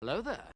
Hello there.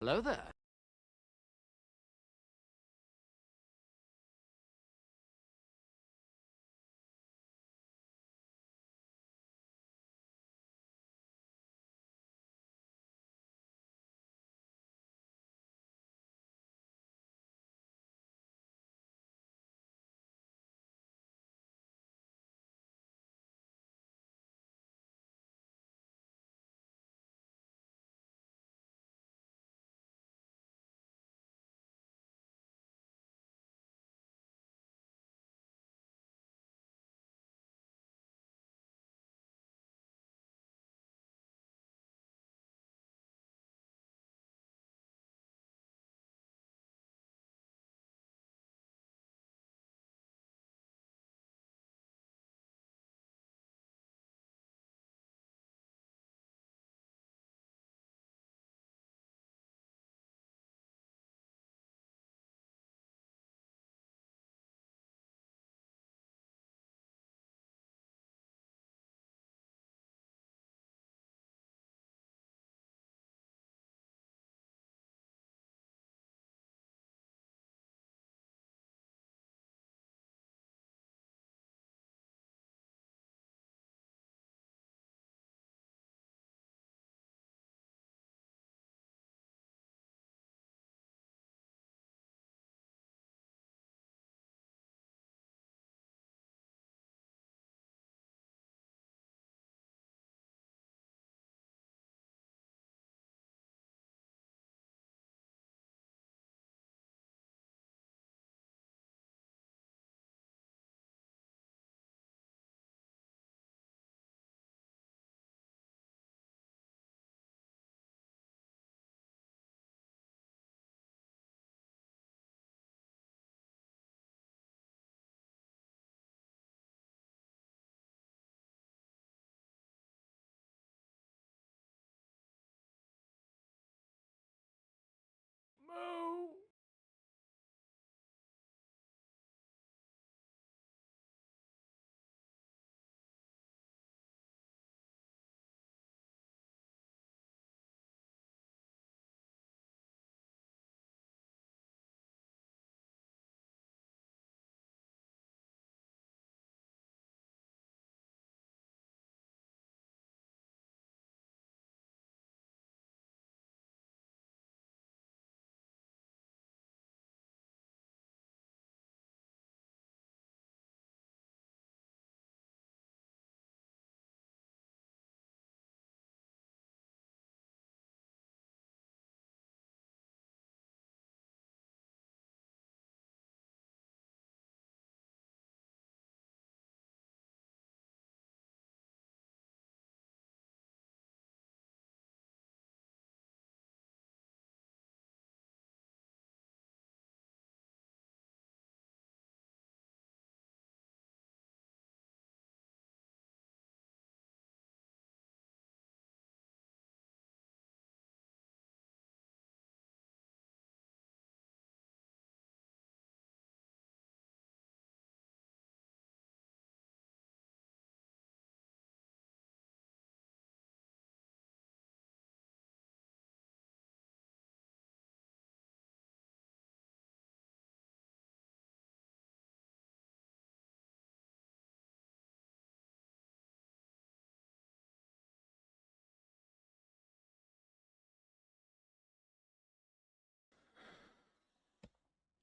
Hello there.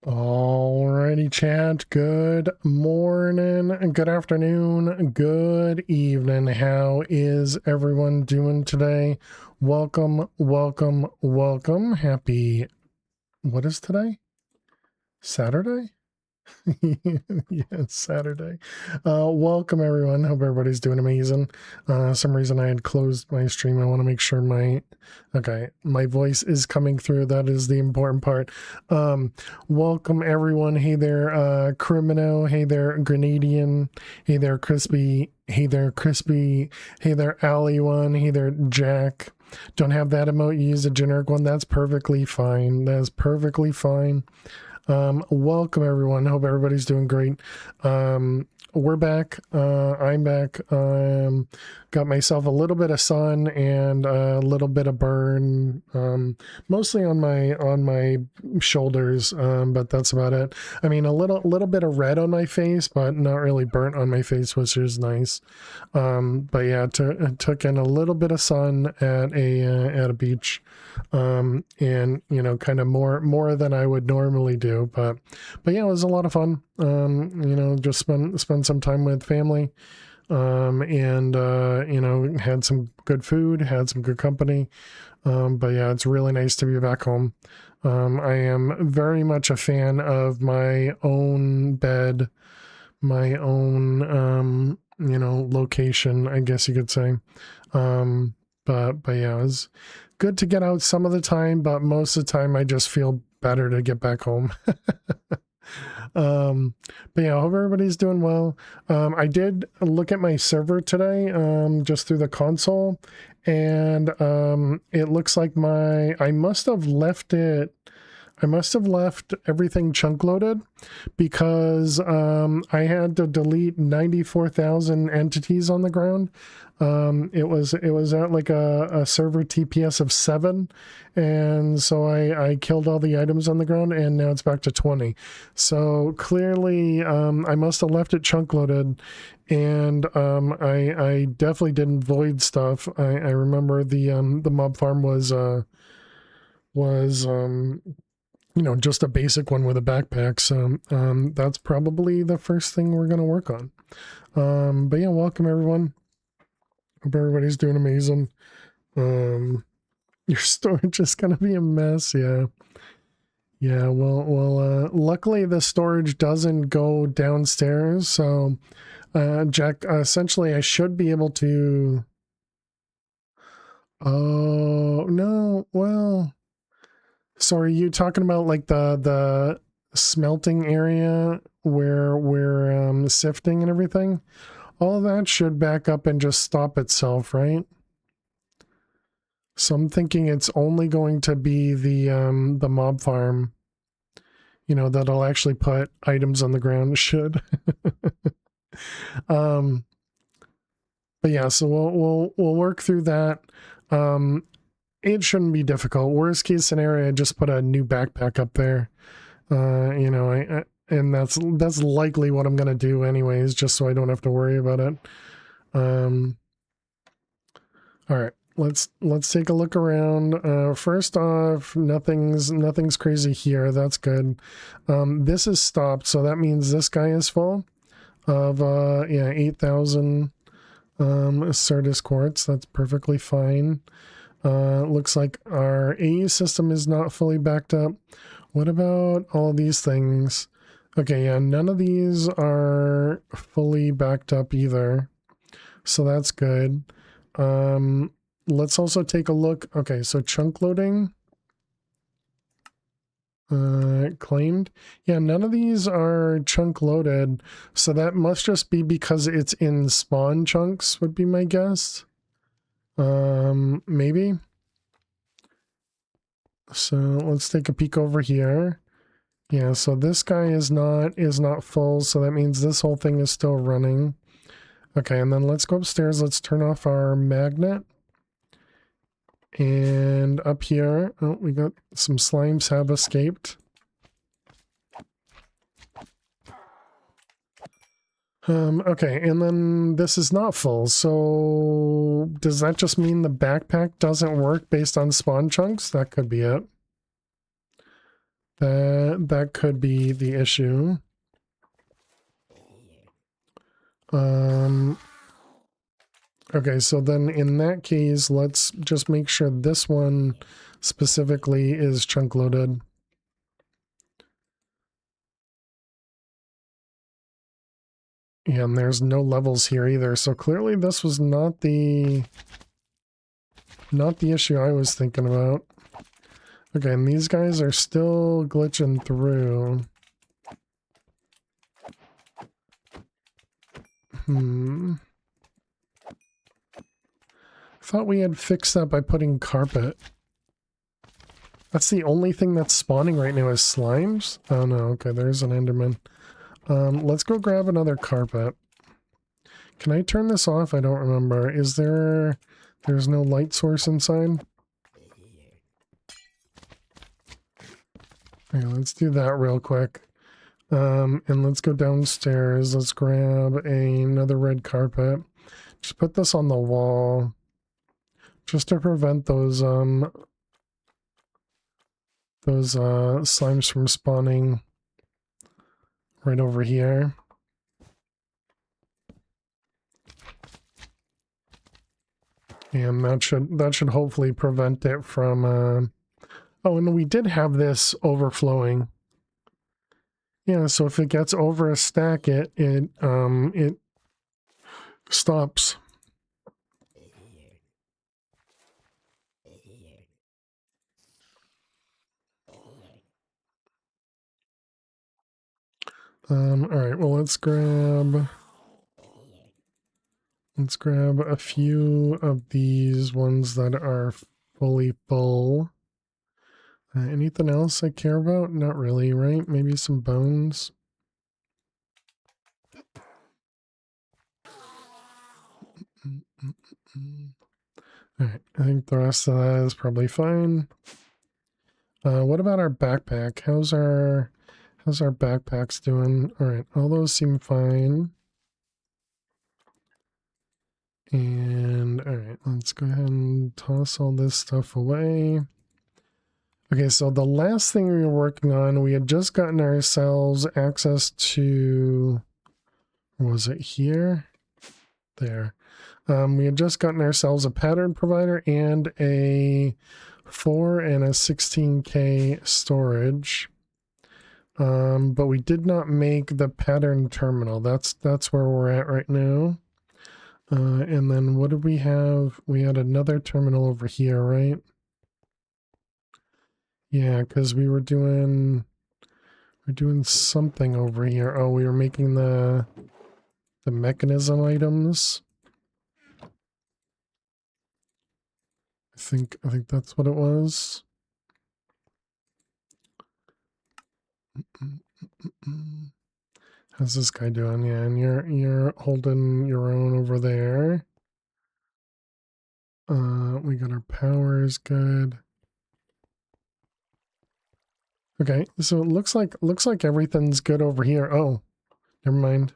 Alrighty, chat. Good morning, good afternoon, good evening. How is everyone doing today? Welcome, welcome, welcome. Happy, what is today? Saturday? Yeah, it's Saturday. Welcome everyone. Hope everybody's doing amazing. Some reason I had closed my stream. I want to make sure my voice is coming through. That is the important part. Welcome everyone. Hey there, Crimino. Hey there, Grenadian. Hey there, Crispy. Hey there, Crispy. Hey there, Alley One. Hey there, Jack. Don't have that emote. You use a generic one. That's perfectly fine. That's perfectly fine. Welcome everyone. Hope everybody's doing great. We're back. I'm back. Got myself a little bit of sun and a little bit of burn, mostly on my shoulders, but that's about it. I mean, a little bit of red on my face, but not really burnt on my face, which is nice. But yeah, took in a little bit of sun at a beach, and you know, kind of more than I would normally do, but yeah, it was a lot of fun. You know, just spend some time with family, and you know, had some good food, had some good company. But yeah, it's really nice to be back home. I am very much a fan of my own bed, my own you know, location, I guess you could say. But yeah, it was good to get out some of the time, but most of the time I just feel better to get back home. But yeah, I hope everybody's doing well. I did look at my server today, just through the console, and it looks like I must have left everything chunk loaded, because I had to delete 94,000 entities on the ground. It was at like a server TPS of 7, and so I killed all the items on the ground, and now it's back to 20. So clearly I must have left it chunk loaded, and I definitely didn't void stuff. I remember the mob farm was you know, just a basic one with a backpack. So that's probably the first thing we're going to work on. But yeah, welcome everyone. Hope everybody's doing amazing. Your storage is going to be a mess. Yeah. Yeah. Well, luckily the storage doesn't go downstairs. So, Jack, essentially I should be able to, oh no, well, so are you talking about like the smelting area where we're sifting and everything? All of that should back up and just stop itself, right? So I'm thinking it's only going to be the mob farm, you know, that'll actually put items on the ground. Should. But yeah, so we'll work through that. It shouldn't be difficult. Worst case scenario, I just put a new backpack up there. You know, and that's likely what I'm gonna do anyways, just so I don't have to worry about it. All right, let's take a look around. First off, nothing's crazy here. That's good. This is stopped, so that means this guy is full of yeah, 8,000 Certus quartz. That's perfectly fine. Looks like our AE system is not fully backed up. What about all these things? Okay, yeah, none of these are fully backed up either. So that's good. Let's also take a look. Okay, so chunk loading. Claimed. Yeah, none of these are chunk loaded. So that must just be because it's in spawn chunks, would be my guess. Maybe. So let's take a peek over here. Yeah, so this guy is not full, so that means this whole thing is still running. Okay, and then let's go upstairs. Let's turn off our magnet. And up here, oh, we got some slimes have escaped. Okay, and then this is not full, so does that just mean the backpack doesn't work based on spawn chunks? That could be it. That could be the issue. Okay, so then in that case, let's just make sure this one specifically is chunk loaded. Yeah, and there's no levels here either, so clearly this was not the issue I was thinking about. Okay, and these guys are still glitching through. Thought we had fixed that by putting carpet. That's the only thing that's spawning right now is slimes? Oh no, okay, there's an enderman. Let's go grab another carpet. Can I turn this off? I don't remember. Is there... There's no light source inside? Okay, let's do that real quick. And let's go downstairs. Let's grab another red carpet. Just put this on the wall. Just to prevent those slimes from spawning right over here. And that should hopefully prevent it from oh, and we did have this overflowing. Yeah, so if it gets over a stack, it stops. All right, well, let's grab a few of these ones that are fully full. Anything else I care about? Not really, right? Maybe some bones. Alright, I think the rest of that is probably fine. What about our backpack? How's our backpacks doing? Alright, all those seem fine. And alright, let's go ahead and toss all this stuff away. Okay, so the last thing we were working on, we had just gotten ourselves access to... Was it here? There. We had just gotten ourselves a pattern provider and a 4 and a 16K storage. But we did not make the pattern terminal. That's where we're at right now. And then what did we have? We had another terminal over here, right? Yeah, because we're doing something over here. Oh, we were making the mechanism items. I think that's what it was. How's this guy doing? Yeah, and you're holding your own over there. We got our powers good. Okay, so it looks like everything's good over here. Oh, never mind.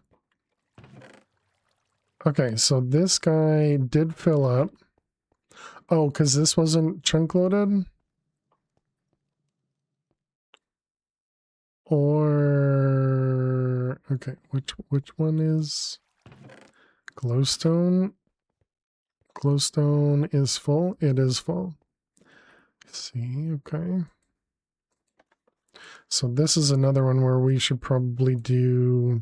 Okay, so this guy did fill up. Oh, because this wasn't chunk loaded? Or okay, which one is glowstone? Glowstone is full. It is full. Let's see, okay. So this is another one where we should probably do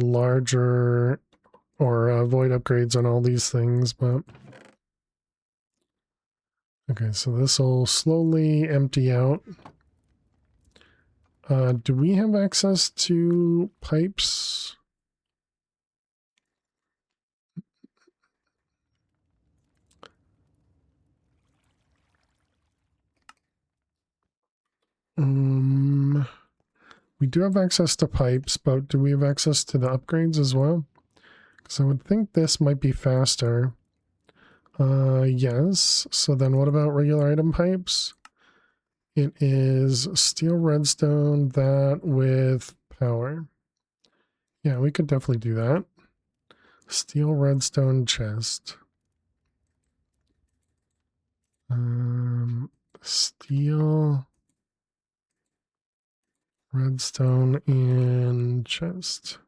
larger or void upgrades on all these things, but okay, so this will slowly empty out. Do we have access to pipes? We do have access to pipes, but do we have access to the upgrades as well? Because I would think this might be faster. Yes. So then what about regular item pipes? It is steel redstone, that with power. Yeah, we could definitely do that. Steel redstone chest. Steel, redstone, and chest.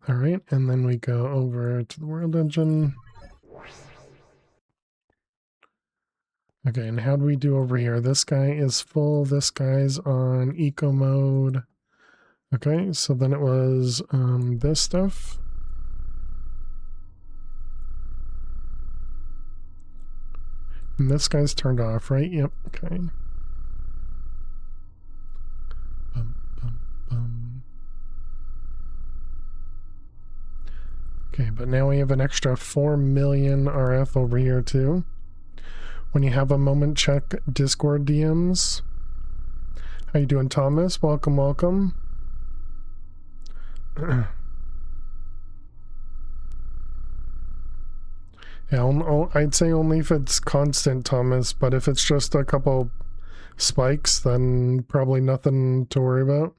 All right, and then we go over to the world engine. Okay, and how do we do over here? This guy is full. This guy's on eco mode. Okay, so then it was this stuff. And this guy's turned off, right? Yep, okay. Bum, bum, bum. Okay, but now we have an extra 4 million RF over here too. When you have a moment, check Discord DMs. How you doing, Thomas? Welcome, welcome. Yeah, I'd say only if it's constant, Thomas, but if it's just a couple spikes, then probably nothing to worry about.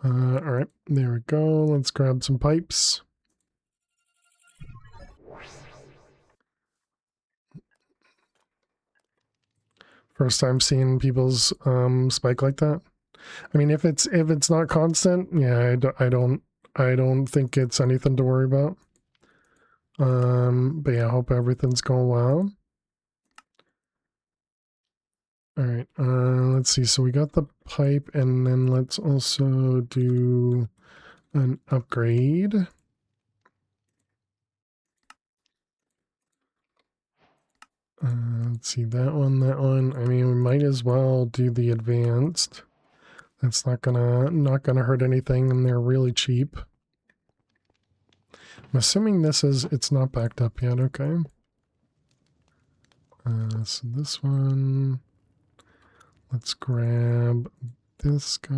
All right, there we go. Let's grab some pipes. First time seeing people's spike like that. I mean, if it's not constant, yeah, I don't think it's anything to worry about. But yeah, I hope everything's going well. All right, let's see. So we got the pipe, and then let's also do an upgrade. Let's see, that one. I mean, we might as well do the advanced. That's not gonna hurt anything, and they're really cheap. I'm assuming it's not backed up yet. Okay. So this one. Let's grab this guy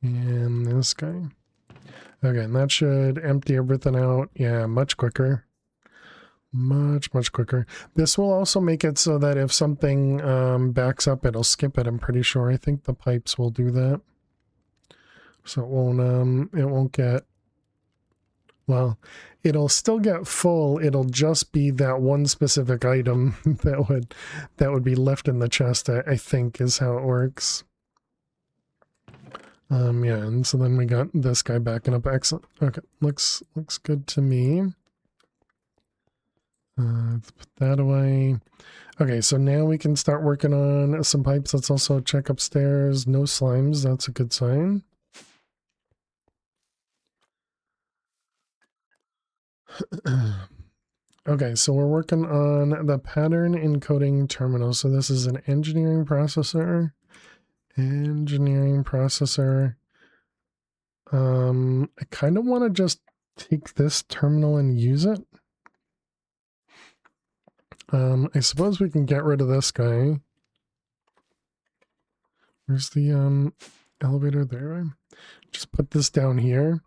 and this guy. Okay, and that should empty everything out. Yeah, much quicker. Much quicker. This will also make it so that if something backs up, it'll skip it. I'm pretty sure. I think the pipes will do that. So it won't get, well, it'll still get full. It'll just be that one specific item that would be left in the chest, I think is how it works. Yeah, and so then we got this guy backing up. Excellent. Okay, looks good to me. Let's put that away. Okay, so now we can start working on some pipes. Let's also check upstairs. No slimes. That's a good sign. Okay, so we're working on the pattern encoding terminal. So this is an engineering processor. I kind of want to just take this terminal and use it. I suppose we can get rid of this guy. Where's the elevator there? Just put this down here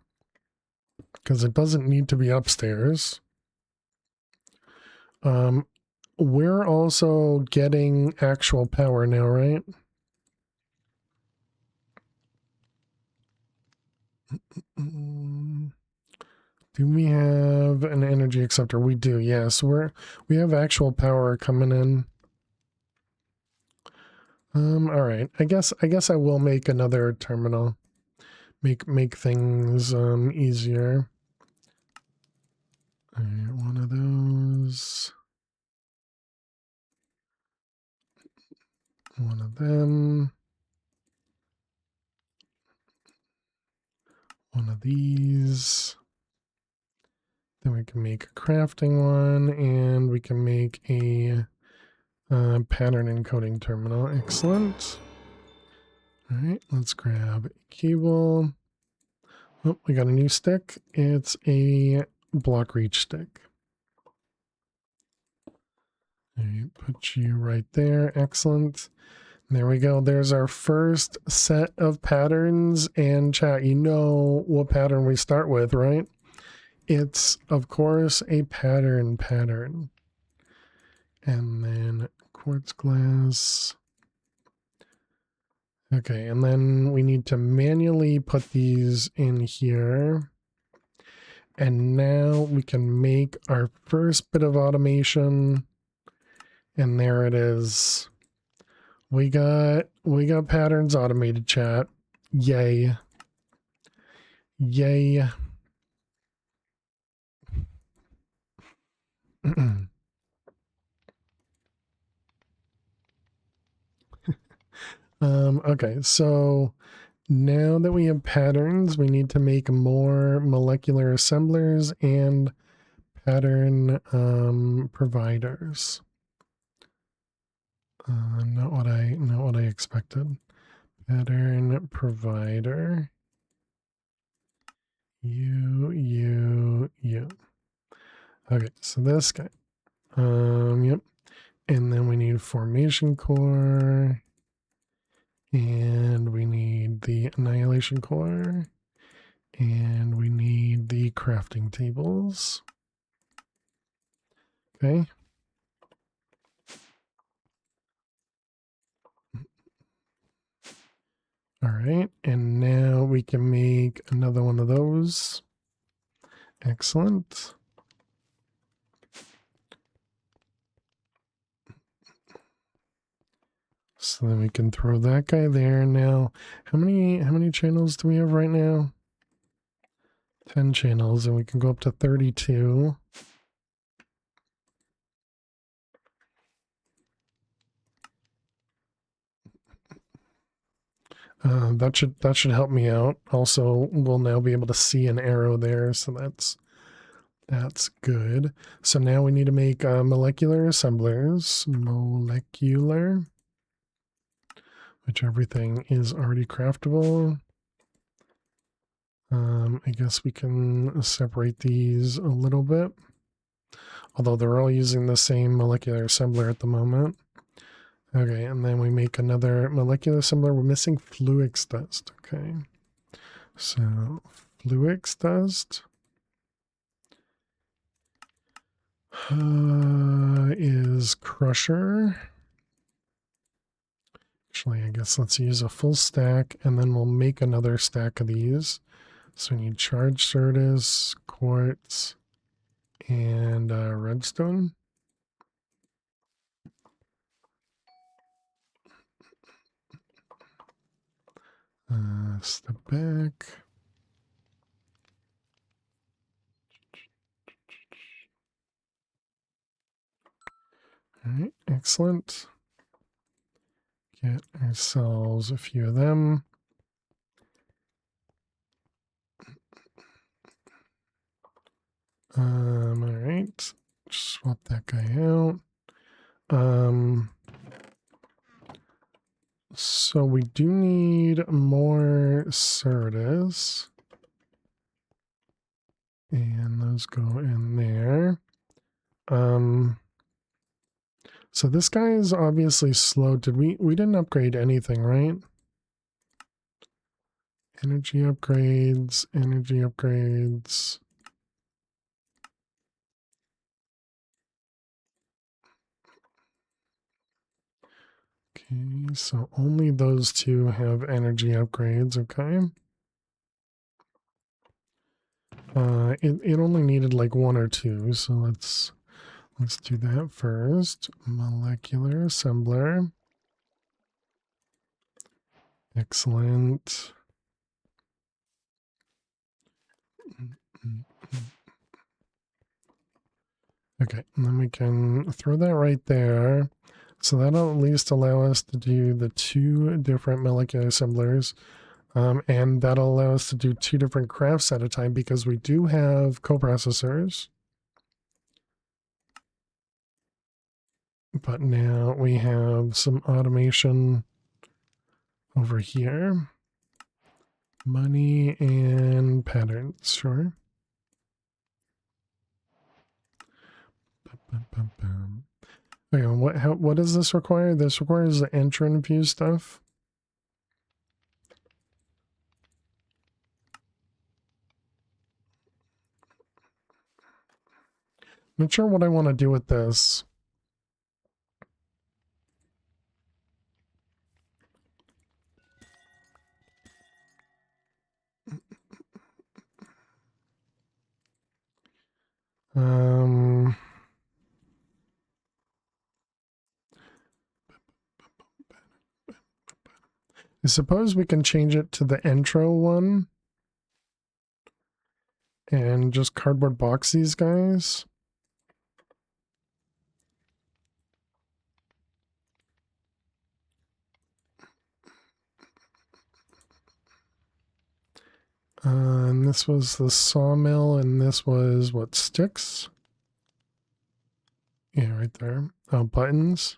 because it doesn't need to be upstairs. We're also getting actual power now, right? Do we have an energy acceptor? We do, yes. We have actual power coming in. All right. I guess I will make another terminal. Make things easier. All right, one of those. One of them. One of these. Then we can make a crafting one, and we can make a pattern encoding terminal. Excellent. All right, let's grab a cable. Oh, we got a new stick. It's a block reach stick. All right, put you right there. Excellent. There we go. There's our first set of patterns. And chat, you know what pattern we start with, right? it's of course a pattern. And then quartz glass. Okay, and then we need to manually put these in here. And now we can make our first bit of automation. And there it is. We got patterns automated, chat. Yay. Yay. Okay, so now that we have patterns, we need to make more molecular assemblers and pattern providers. Not what I expected. Pattern provider. You. Okay, so this guy. Yep. And then we need formation core. And we need the annihilation core. And we need the crafting tables. Okay. All right, and now we can make another one of those. Excellent. So then we can throw that guy there. Now, how many channels do we have right now? 10 channels, and we can go up to 32. That should help me out. Also, we'll now be able to see an arrow there, so that's good. So now we need to make molecular assemblers. Molecular, which everything is already craftable. I guess we can separate these a little bit, although they're all using the same molecular assembler at the moment. Okay, and then we make another molecular assembler. We're missing fluix dust. Okay, so fluix dust is crusher. Actually, I guess let's use a full stack, and then we'll make another stack of these. So we need charged certus, quartz, and redstone. Step back. All right, excellent. Get ourselves a few of them. All right, swap that guy out. So we do need more certus. And those go in there. So this guy is obviously slow. We didn't upgrade anything, right? Energy upgrades. Okay, so only those two have energy upgrades, okay. It only needed like one or two, so let's do that first. Molecular assembler. Excellent. Okay, and then we can throw that right there. So that'll at least allow us to do the two different molecular assemblers. And that'll allow us to do two different crafts at a time because we do have coprocessors. But now we have some automation over here. Money and patterns, sure. Okay, what does this require? This requires the enter infused stuff. Not sure what I want to do with this. I suppose we can change it to the intro one and just cardboard box these guys. And this was the sawmill, and this was what, sticks? Yeah, right there. Oh, buttons.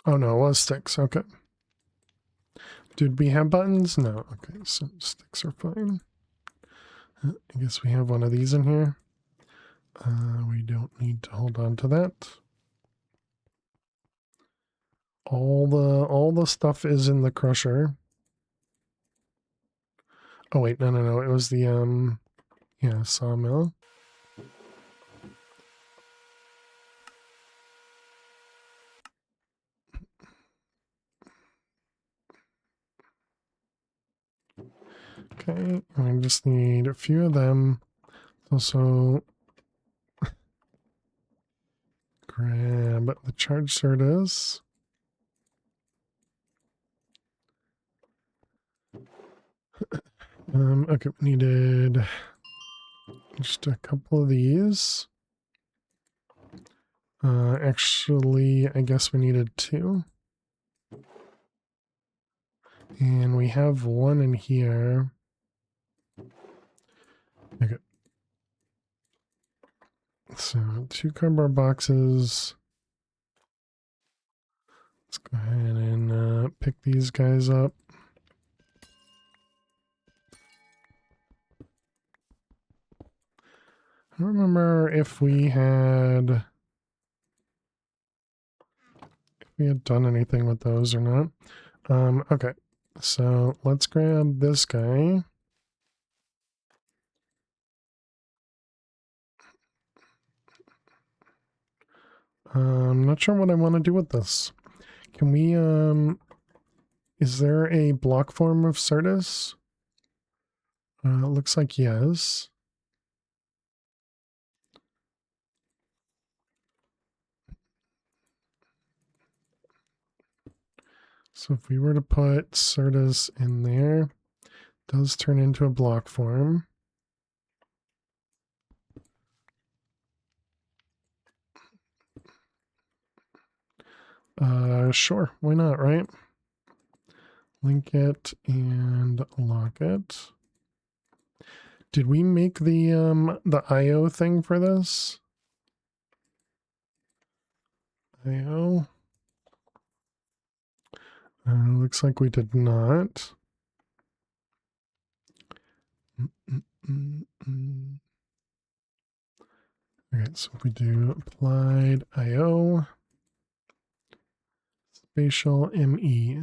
Oh no, it was sticks. Okay. Did we have buttons? No. Okay, so sticks are fine. I guess we have one of these in here. We don't need to hold on to that. All the stuff is in the crusher. Oh wait, no. It was the yeah, sawmill. Okay, I just need a few of them. Also, grab the charge sodas. Okay, we needed just a couple of these. Actually, I guess we needed two. And we have one in here. Okay. So, two cardboard boxes. Let's go ahead and pick these guys up. I don't remember if we had done anything with those or not. Okay, so let's grab this guy. I'm not sure what I want to do with this. Can we, is there a block form of Certus? Looks like yes. So if we were to put Certus in there, it does turn into a block form. Sure, why not, right? Link it and lock it. Did we make the IO thing for this? IO. Looks like we did not. Okay, so if we do applied IO, spatial ME.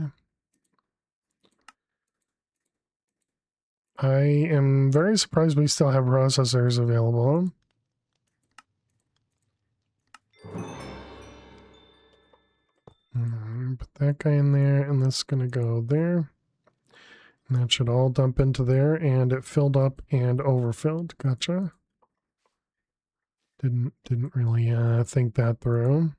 I am very surprised we still have processors available. Put that guy in there, and this is going to go there. And that should all dump into there, and it filled up and overfilled. Gotcha. Didn't really think that through.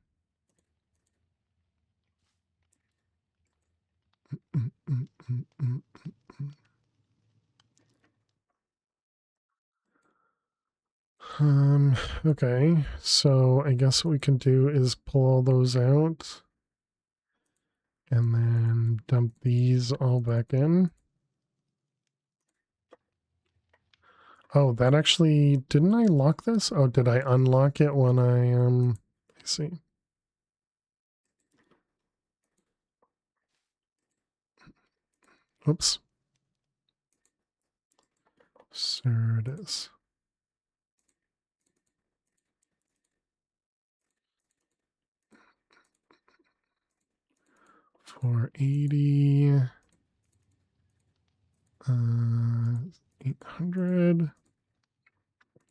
Okay, so I guess what we can do is pull all those out and then dump these all back in. Oh, that actually, didn't I lock this? Oh, did I unlock it when I see. Oops. There it is. 480. 800.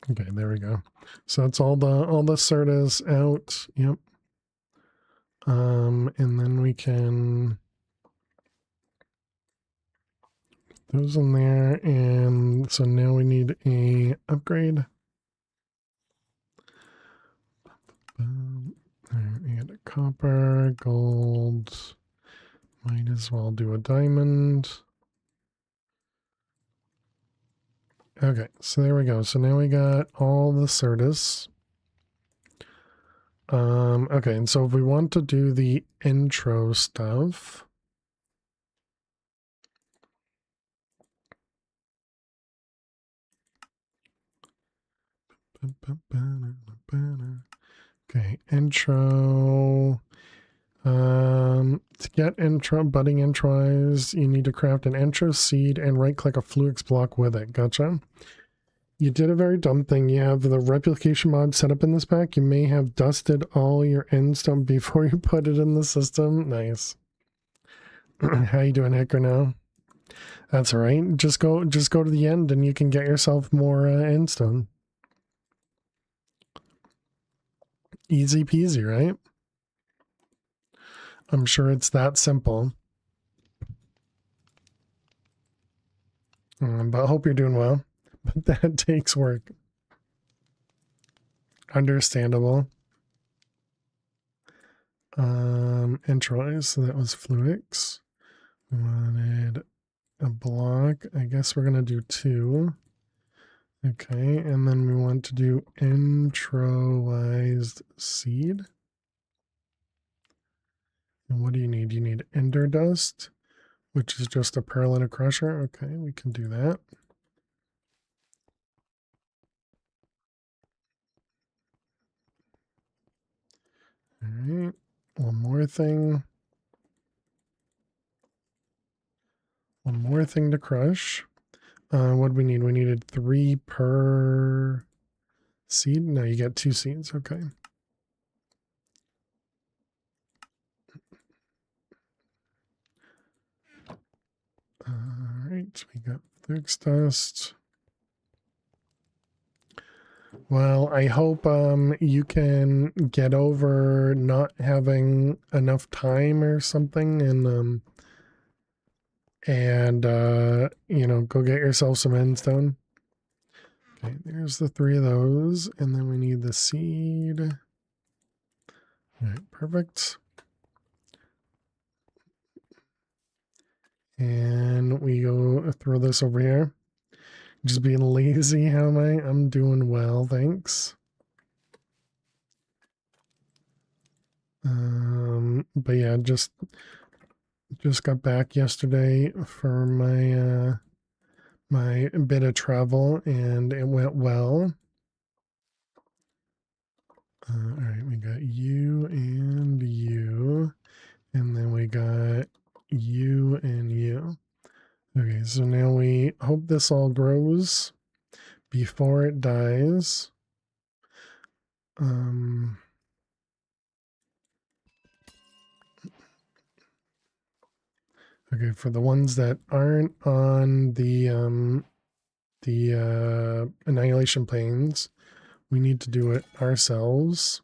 Okay, there we go. So that's all the Certas out. Yep. And then we can those in there, and so now we need a upgrade. Alright, we got a copper, gold. Might as well do a diamond. Okay, so there we go. So now we got all the Certus. Okay, and so if we want to do the intro stuff, okay, intro. To get intro budding intros, you need to craft an intro seed and right-click a Fluix block with it. Gotcha. You did a very dumb thing. You have the replication mod set up in this pack. You may have dusted all your endstone before you put it in the system. Nice. How you doing, Hacker? Now? That's all right. Just go to the end, and you can get yourself more endstone. Easy peasy, right? I'm sure it's that simple. But I hope you're doing well. But that takes work. Understandable. Entries, so that was Fluix. We wanted a block. I guess we're gonna do 2. Okay, and then we want to do introized seed. And what do you need? You need ender dust, which is just a pearl and a crusher. Okay, we can do that. All right, one more thing. One more thing to crush. What do we need? We needed 3 per seed. No, you get 2 seeds. Okay. All right, we got Fluix dust. Well, I hope you can get over not having enough time or something, and you know, go get yourself some endstone. Okay, there's the 3 of those, and then we need the seed. All right, perfect. And we go throw this over here. Just being lazy, how am I? I'm doing well, thanks. But yeah, just got back yesterday for my my bit of travel, and it went well. All right, we got you and you, and then we got you and you. Okay, so now we hope this all grows before it dies. Okay, for the ones that aren't on the annihilation planes, we need to do it ourselves.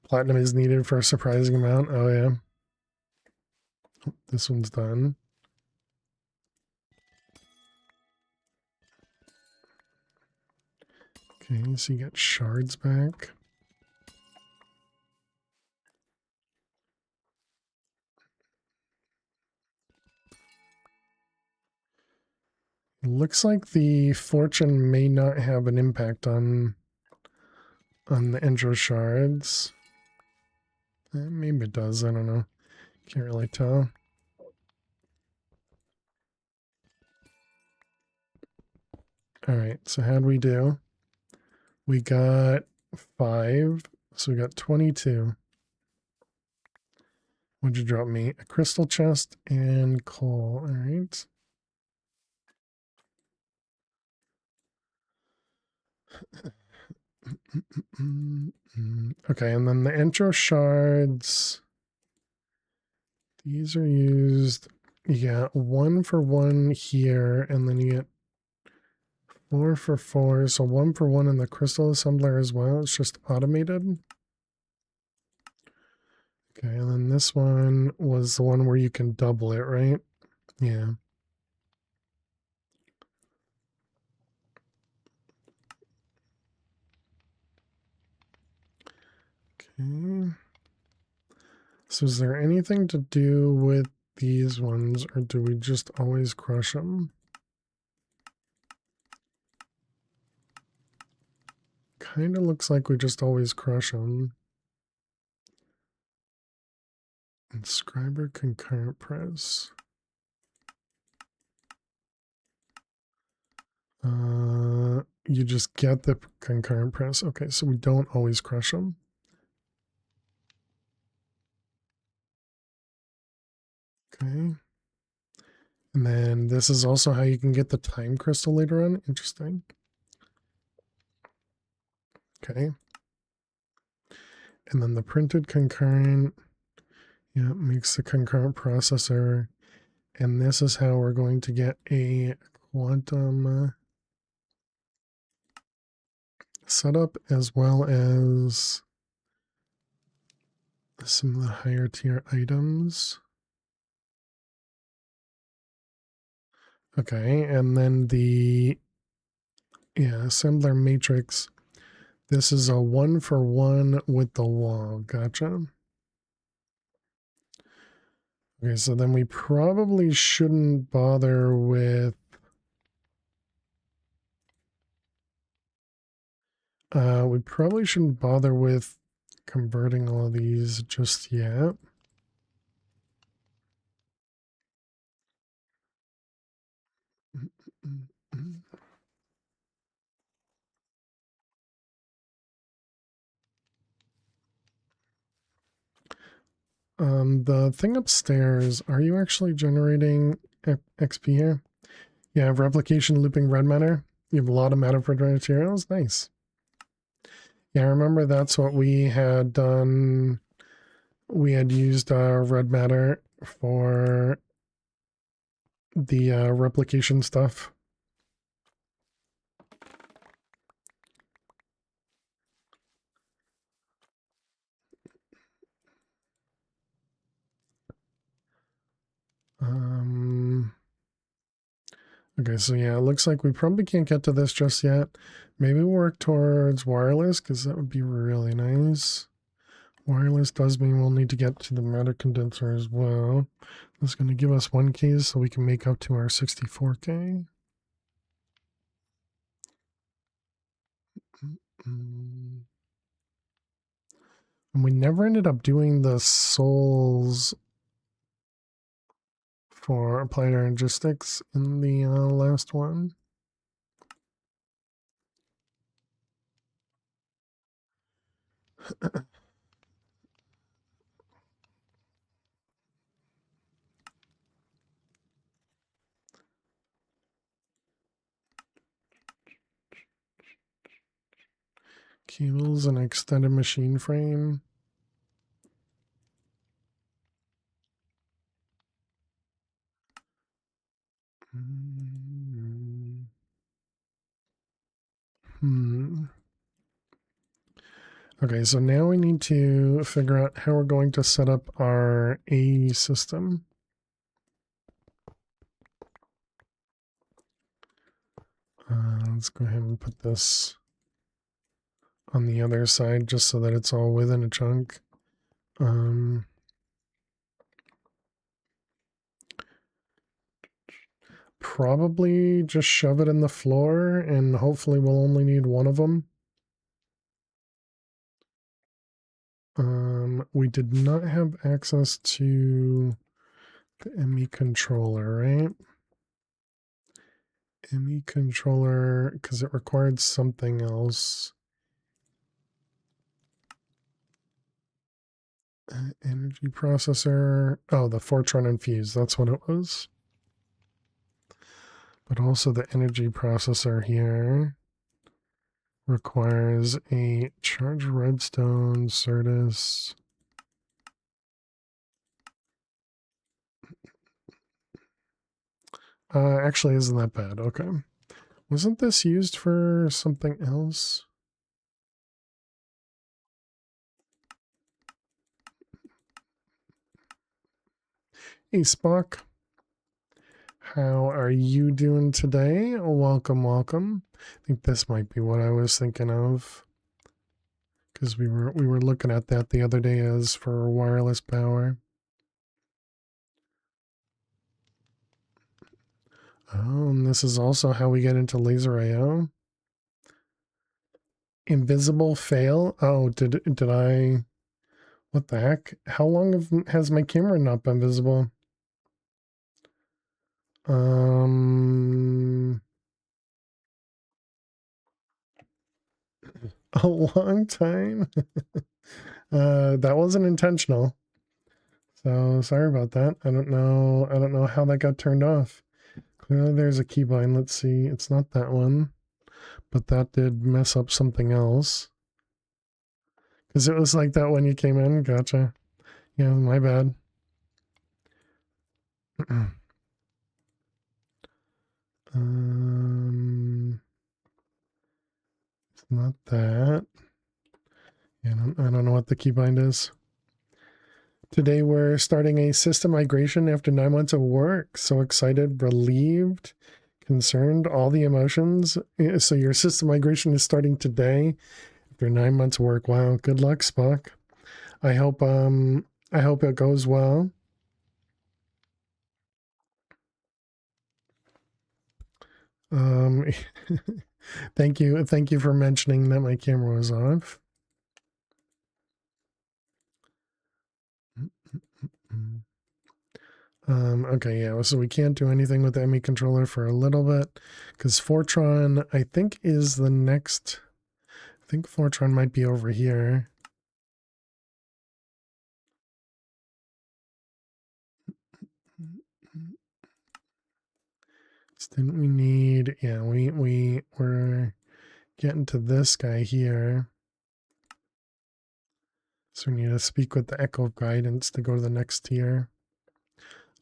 Platinum is needed for a surprising amount. Oh yeah. This one's done. Okay, so you get shards back. It looks like the fortune may not have an impact on the intro shards. Maybe it does, I don't know. Can't really tell. Alright, so how'd we do? We got 5, so we got 22. What'd you drop me? A crystal chest and coal. Alright. Okay, and then the intro shards, these are used, you get 1 for 1 here, and then you get 4 for 4, so 1 for 1 in the crystal assembler as well. It's just automated. Okay, and then this one was the one where you can double it, right? Yeah. Okay. So is there anything to do with these ones, or do we just always crush them? Kind of looks like we just always crush them. Inscriber concurrent press. You just get the concurrent press. Okay, so we don't always crush them. Okay. And then this is also how you can get the time crystal later on. Interesting. Okay. And then the printed concurrent, yeah, makes the concurrent processor. And this is how we're going to get a quantum setup, as well as some of the higher tier items. Okay, and then the assembler matrix. This is a 1 for 1 with the wall. Gotcha. Okay, so then we probably shouldn't bother with we probably shouldn't bother with converting all of these just yet. The thing upstairs, are you actually generating XP here? Yeah, replication looping red matter. You have a lot of matter for materials. Nice. Yeah, I remember that's what we had done. We had used red matter for the replication stuff. Okay, so yeah, it looks like we probably can't get to this just yet. Maybe we'll work towards wireless, because that would be really nice. Wireless does mean we'll need to get to the matter condenser as well. That's going to give us 1K so we can make up to our 64K. And we never ended up doing the souls for applied energistics in the last one. Cables and extended machine frame. Okay, so now we need to figure out how we're going to set up our A system. Let's go ahead and put this on the other side just so that it's all within a chunk. Probably just shove it in the floor and hopefully we'll only need one of them. We did not have access to the ME controller, right? ME controller, because it required something else. Energy processor. Oh, the Fortran Infuse. That's what it was. But also the energy processor here. requires a charged redstone, Certus. Actually isn't that bad. Okay. Wasn't this used for something else? Hey, Spock. How are you doing today? Welcome, welcome. I think this might be what I was thinking of. Because we were looking at that the other day as for wireless power. Oh, and this is also how we get into laser AO. Invisible fail. Oh, did I? What the heck? How long has my camera not been visible? A long time. That wasn't intentional. So sorry about that. I don't know how that got turned off. Clearly there's a keybind. Let's see. It's not that one, but that did mess up something else. Because it was like that when you came in. Gotcha. Yeah, my bad. It's not that. Yeah, I don't know what the keybind is. Today we're starting a system migration after 9 months of work. So excited, relieved, concerned, all the emotions. So your system migration is starting today after 9 months of work. Wow, good luck, Spock. I hope it goes well. Thank you for mentioning that my camera was off. Okay, yeah, so we can't do anything with the ME controller for a little bit because Fortron, I think, is the next. I think Fortron might be over here. So didn't we need? Yeah, we're getting to this guy here. So we need to speak with the Echo of Guidance to go to the next tier.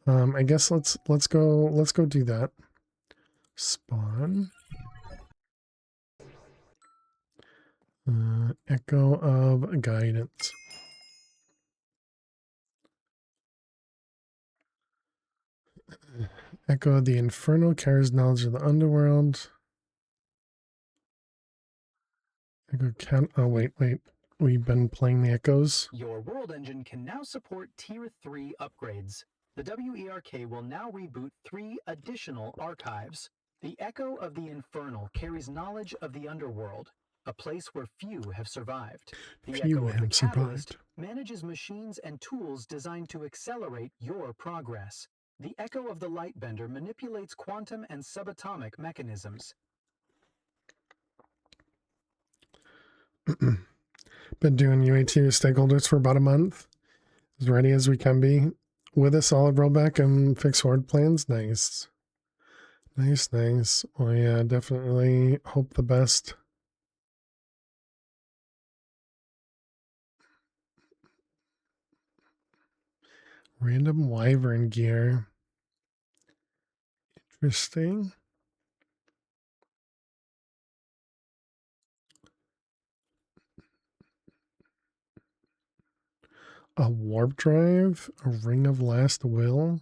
I guess let's go do that. Spawn. Echo of Guidance. Echo of the Inferno carries knowledge of the underworld. Echo can. Oh wait. We've been playing the echoes. Your world engine can now support Tier 3 upgrades. The WERK will now reboot 3 additional archives. The Echo of the Infernal carries knowledge of the underworld, a place where few have survived. The Echo of the Catalyst manages machines and tools designed to accelerate your progress. The Echo of the Lightbender manipulates quantum and subatomic mechanisms. Been doing UAT with stakeholders for about a month. As ready as we can be. With a solid rollback and fixed horde plans. Nice. Nice. Well, yeah, definitely hope the best. Random wyvern gear. Interesting. A warp drive? A ring of last will?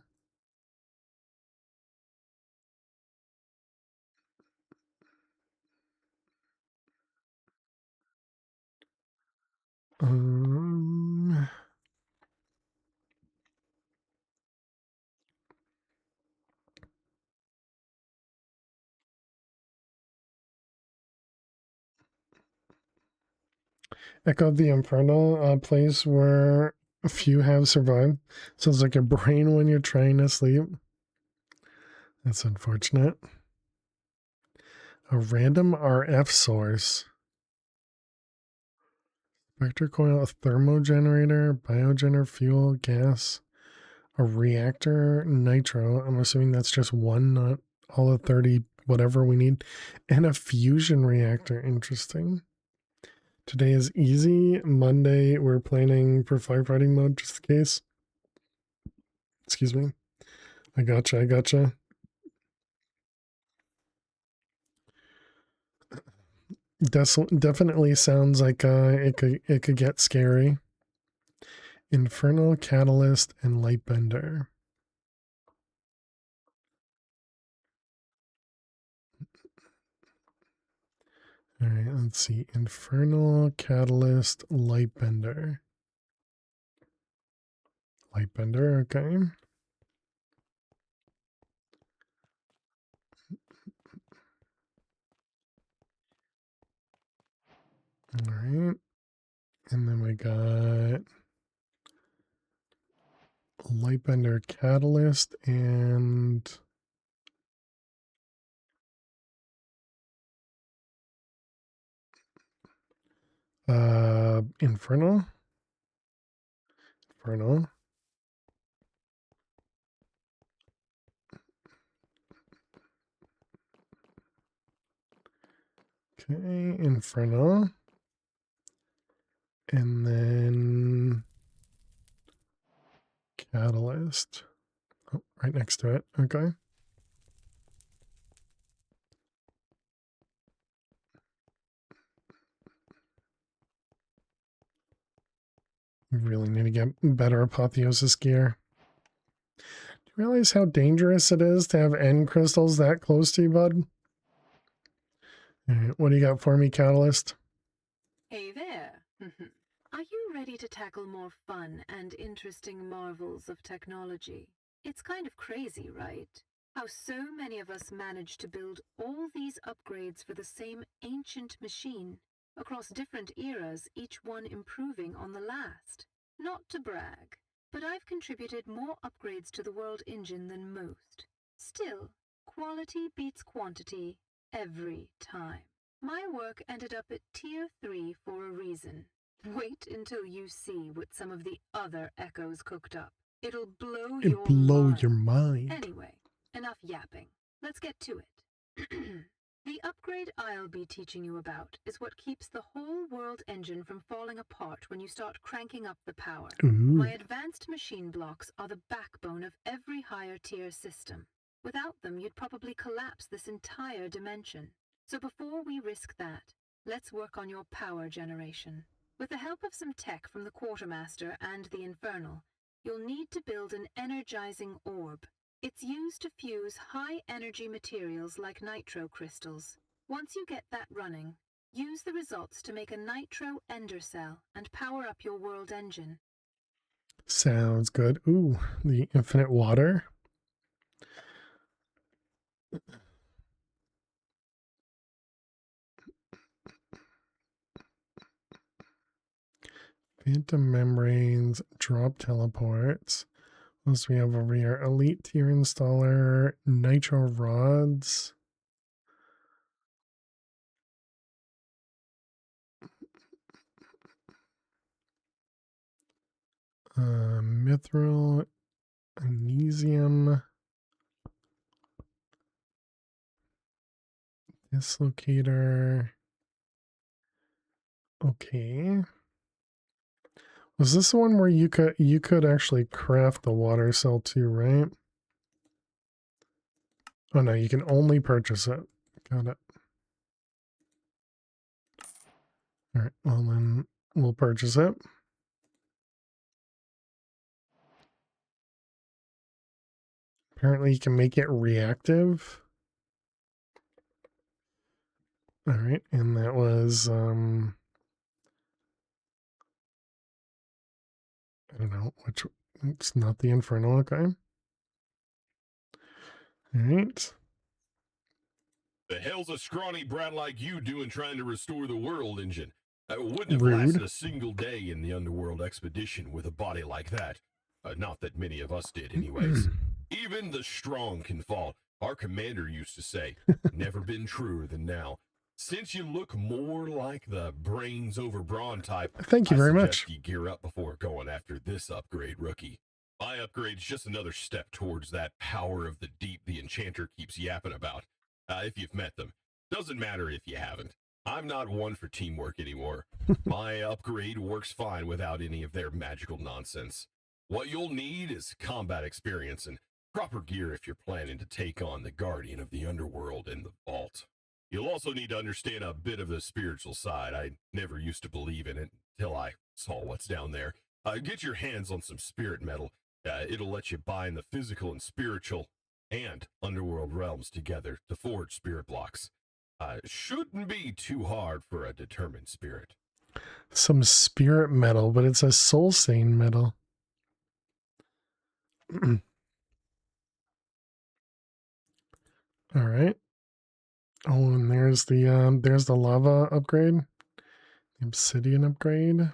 Echo of the Inferno, a place where a few have survived. Sounds like a brain when you're trying to sleep. That's unfortunate. A random RF source. Vector coil, a thermogenerator, biogener, fuel, gas, a reactor, nitro. I'm assuming that's just one, not all of 30 whatever we need. And a fusion reactor. Interesting. Today is easy. Monday, we're planning for firefighting mode, just in case. Excuse me. I gotcha. Definitely sounds like it could get scary. Infernal, Catalyst, and Lightbender. All right, let's see. Infernal, Catalyst, Lightbender. Lightbender, okay. All right. And then we got Lightbender, Catalyst, and Infernal. Okay, Inferno. And then Catalyst. Oh, right next to it. Okay. We really need to get better apotheosis gear. Do you realize how dangerous it is to have end crystals that close to you, bud? All right, what do you got for me, Catalyst? Hey there. Are you ready to tackle more fun and interesting marvels of technology? It's kind of crazy, right? How so many of us manage to build all these upgrades for the same ancient machine, across different eras, each one improving on the last. Not to brag, but I've contributed more upgrades to the world engine than most. Still, quality beats quantity every time. My work ended up at Tier 3 for a reason. Wait until you see what some of the other Echoes cooked up. It'll blow your mind. Anyway, enough yapping. Let's get to it. The upgrade I'll be teaching you about is what keeps the whole world engine from falling apart when you start cranking up the power. Ooh. My advanced machine blocks are the backbone of every higher tier system. Without them, you'd probably collapse this entire dimension. So before we risk that, let's work on your power generation. With the help of some tech from the Quartermaster and the Infernal, you'll need to build an energizing orb. It's used to fuse high-energy materials like nitro crystals. Once you get that running, use the results to make a nitro ender cell and power up your world engine. Sounds good. Ooh, the infinite water. Phantom membranes, drop teleports. What else do we have over here? Elite tier installer, nitro rods. Mithril, Anesium, Dislocator. Okay. Was this the one where you could actually craft the water cell too, right? Oh no, you can only purchase it. Got it. All right, well then we'll purchase it. Apparently you can make it reactive. All right, and that was I don't know which. It's not the Infernal. Okay. All right. The hell's a scrawny brat like you doing trying to restore the world engine? I wouldn't have Rude. lasted a single day in the underworld expedition with a body like that. Not that many of us did, anyways. Even the strong can fall. Our commander used to say. Never been truer than now. Since you look more like the brains over brawn type, Thank you very I much. suggest you gear up before going after this upgrade, rookie. My upgrade's just another step towards that power of the deep the enchanter keeps yapping about. if you've met them. Doesn't matter if you haven't. I'm not one for teamwork anymore. My upgrade works fine without any of their magical nonsense. What you'll need is combat experience and proper gear if you're planning to take on the Guardian of the Underworld and the Vault. You'll also need to understand a bit of the spiritual side. I never used to believe in it until I saw what's down there. Get your hands on some spirit metal. It'll let you bind the physical and spiritual and underworld realms together to forge spirit blocks. Shouldn't be too hard for a determined spirit. Some spirit metal, but it's a soul stain metal. All right. Oh, and there's the lava upgrade, the obsidian upgrade,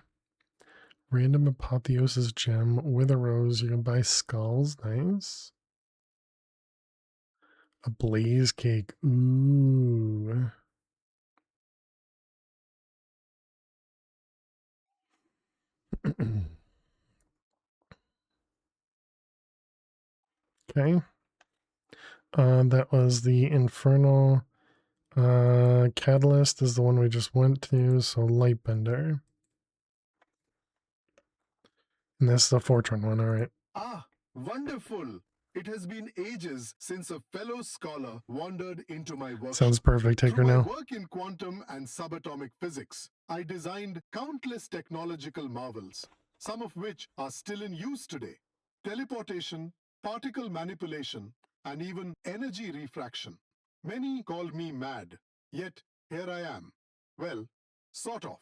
random apotheosis gem with a rose. You can buy skulls. Nice. A blaze cake. Ooh. Okay. That was the infernal catalyst is the one we just went to, so lightbender. And this is the Fortran one, all right. Ah, wonderful. It has been ages since a fellow scholar wandered into my workshop. Sounds perfect. Take her Through my now. work in quantum and subatomic physics, I designed countless technological marvels, some of which are still in use today. Teleportation, particle manipulation, and even energy refraction. Many call me mad, yet here I am. Well, sort of.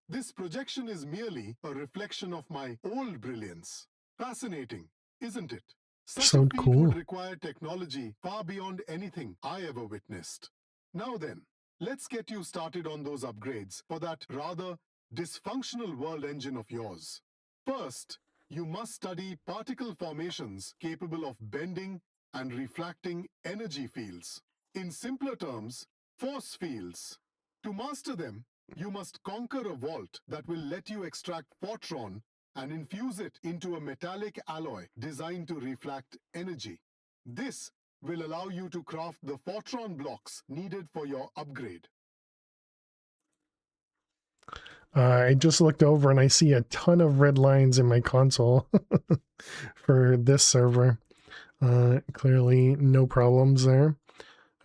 This projection is merely a reflection of my old brilliance. Fascinating, isn't it? Such So a feat cool. would require technology far beyond anything I ever witnessed. Now then, let's get you started on those upgrades for that rather dysfunctional world engine of yours. First, you must study particle formations capable of bending and refracting energy fields. In simpler terms, force fields. To master them, you must conquer a vault that will let you extract Fortron and infuse it into a metallic alloy designed to reflect energy. This will allow you to craft the Fortron blocks needed for your upgrade. I just looked over and I see a ton of red lines in my console for this server. Clearly no problems there.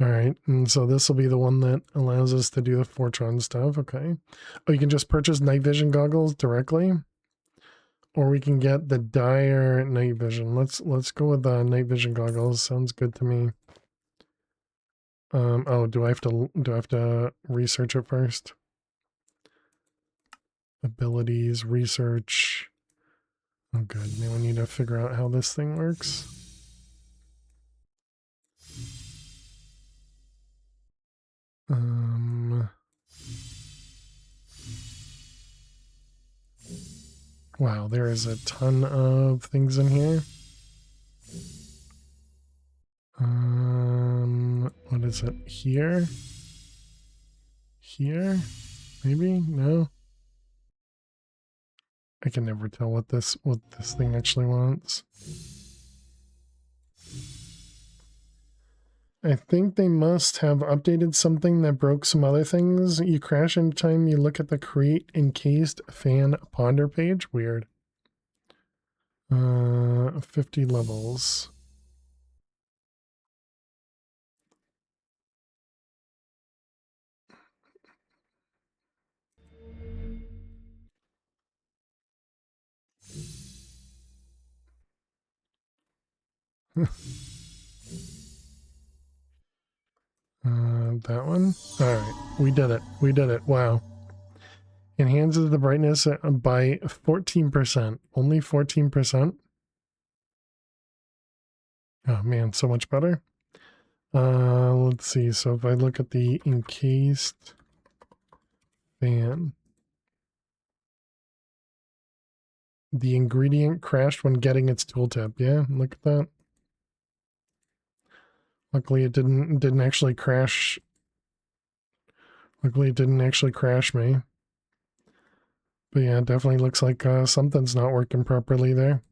All right, and so this will be the one that allows us to do the Fortron stuff. Okay. Oh, you can just purchase night vision goggles directly, or we can get the dire night vision. Let's go with the night vision goggles. Sounds good to me. Oh, do I have to research it first? Abilities, research. Oh, good. Now we need to figure out how this thing works. Wow, there is a ton of things in here. What is it? Here? Here? Maybe? No? I can never tell what this thing actually wants. I think they must have updated something that broke some other things. You crash anytime you look at the create encased fan ponder page. Weird. 50 levels. That one. All right, we did it. We did it. Wow. Enhances the brightness by 14%. Only 14%. Oh man, so much better. Let's see. So if I look at the encased fan, the ingredient crashed when getting its tooltip. Yeah, look at that. Luckily, it didn't actually crash. Luckily, it didn't actually crash me. But yeah, it definitely looks like something's not working properly there.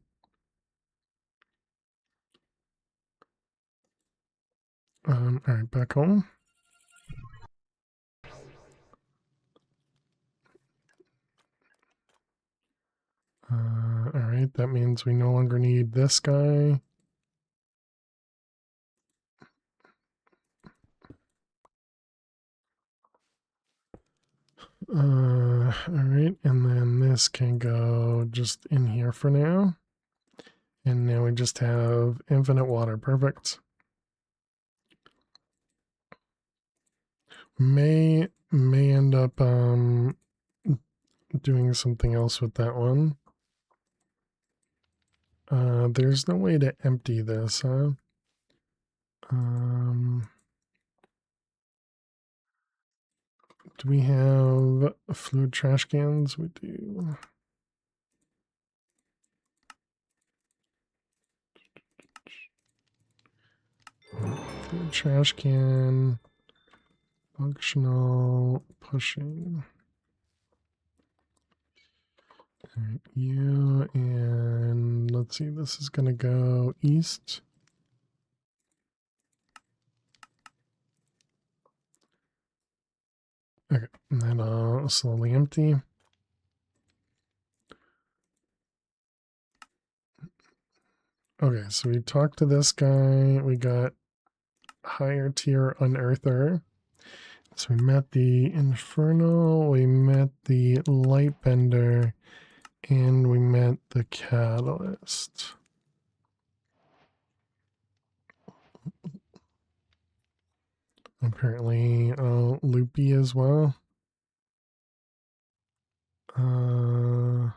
All right, back home. right, that means we no longer need this guy. All right, and then this can go just in here for now. And now we just have infinite water. Perfect. May end up doing something else with that one. There's no way to empty this, huh? Do we have fluid trash cans? We do. Fluid trash can. Functional pushing. All right, you and let's see, this is going to go east. Okay, and then I'll slowly empty. Okay, so we talked to this guy. We got higher tier unearther. So we met the infernal, we met the lightbender, and we met the catalyst. Apparently loopy as well. Oh,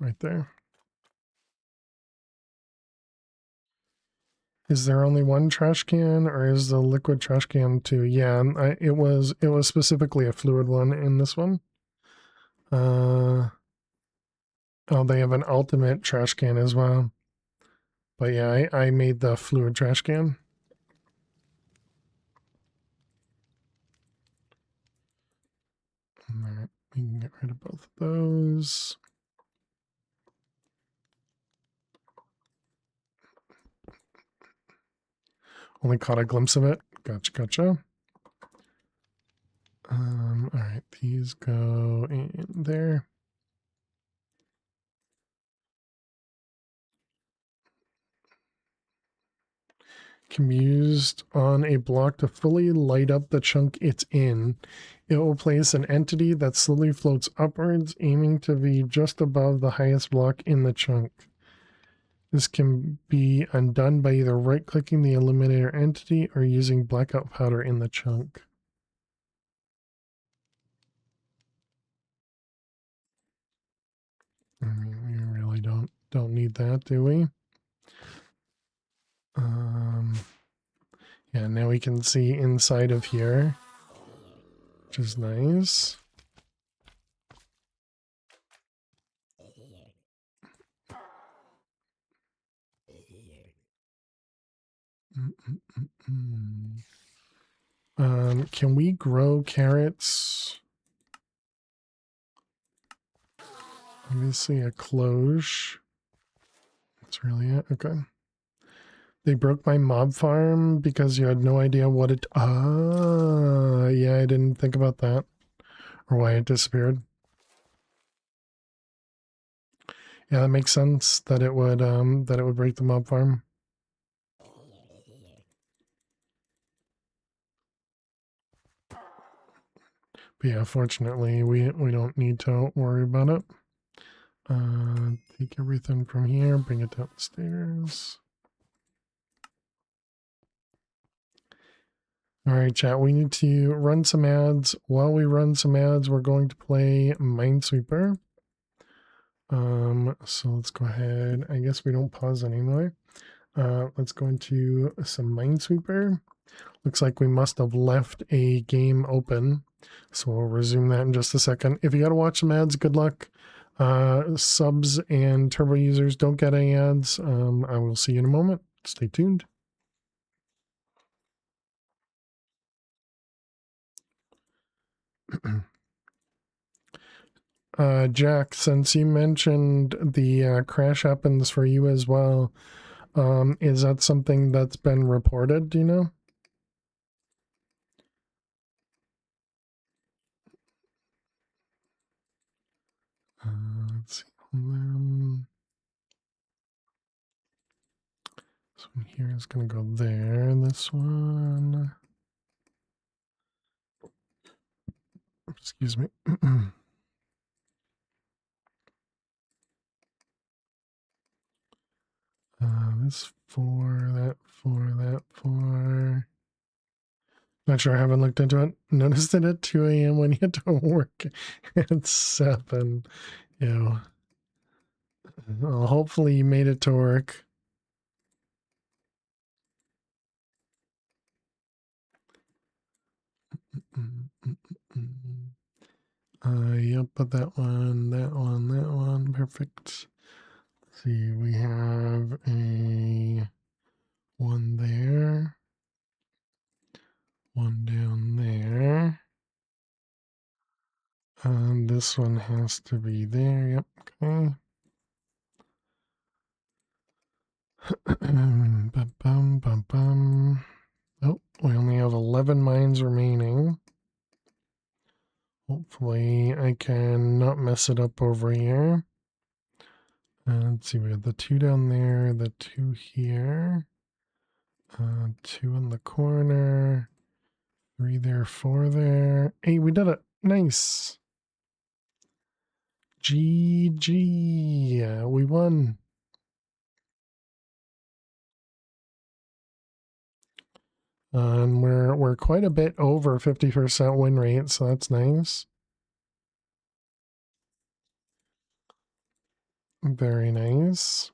right there. Is there only one trash can, or is the liquid trash can too? Yeah, it was specifically a fluid one in this one. Oh, they have an ultimate trash can as well. But yeah, I made the fluid trash can. All right, we can get rid of both of those. Only caught a glimpse of it. Gotcha. All right, these go in there. Can be used on a block to fully light up the chunk it's in. It will place an entity that slowly floats upwards, aiming to be just above the highest block in the chunk. This can be undone by either right-clicking the eliminator entity or using blackout powder in the chunk. I mean, we really don't need that, do we? Yeah, now we can see inside of here, which is nice. Can we grow carrots? Obviously a cloche. That's really it. Okay. They broke my mob farm because you had no idea what it... Ah, yeah, I didn't think about that. Or why it disappeared. Yeah, that makes sense that it would break the mob farm. But yeah, fortunately, we don't need to worry about it. Take everything from here, bring it downstairs. All right, chat, we need to run some ads. While we run some ads, we're going to play Minesweeper. So let's go ahead. I guess we don't pause anymore. Let's go into some Minesweeper. Looks like we must have left a game open. So we'll resume that in just a second. If you got to watch some ads, good luck. Subs and turbo users don't get any ads. I will see you in a moment. Stay tuned. Jack, since you mentioned the crash happens for you as well, is that something that's been reported, do you know? them. This one here is going to go there. This one. Excuse me. This 4, that 4, that 4. Not sure. I haven't looked into it. Noticed it at 2 a.m. when you had to work at 7. You know, well, hopefully you made it to work. Yep, but that one, that one, that one. Perfect. Let's see, we have a one there, one down there. This one has to be there. Yep, okay. Bum, bum, bum, bum. Oh, we only have 11 mines remaining. Hopefully I can not mess it up over here. Let's see, we have the 2 down there, the 2 here, 2 in the corner, 3 there, 4 there. Hey, we did it. Nice. GG. We won. And we're quite a bit over 50% win rate, so that's nice. Very nice.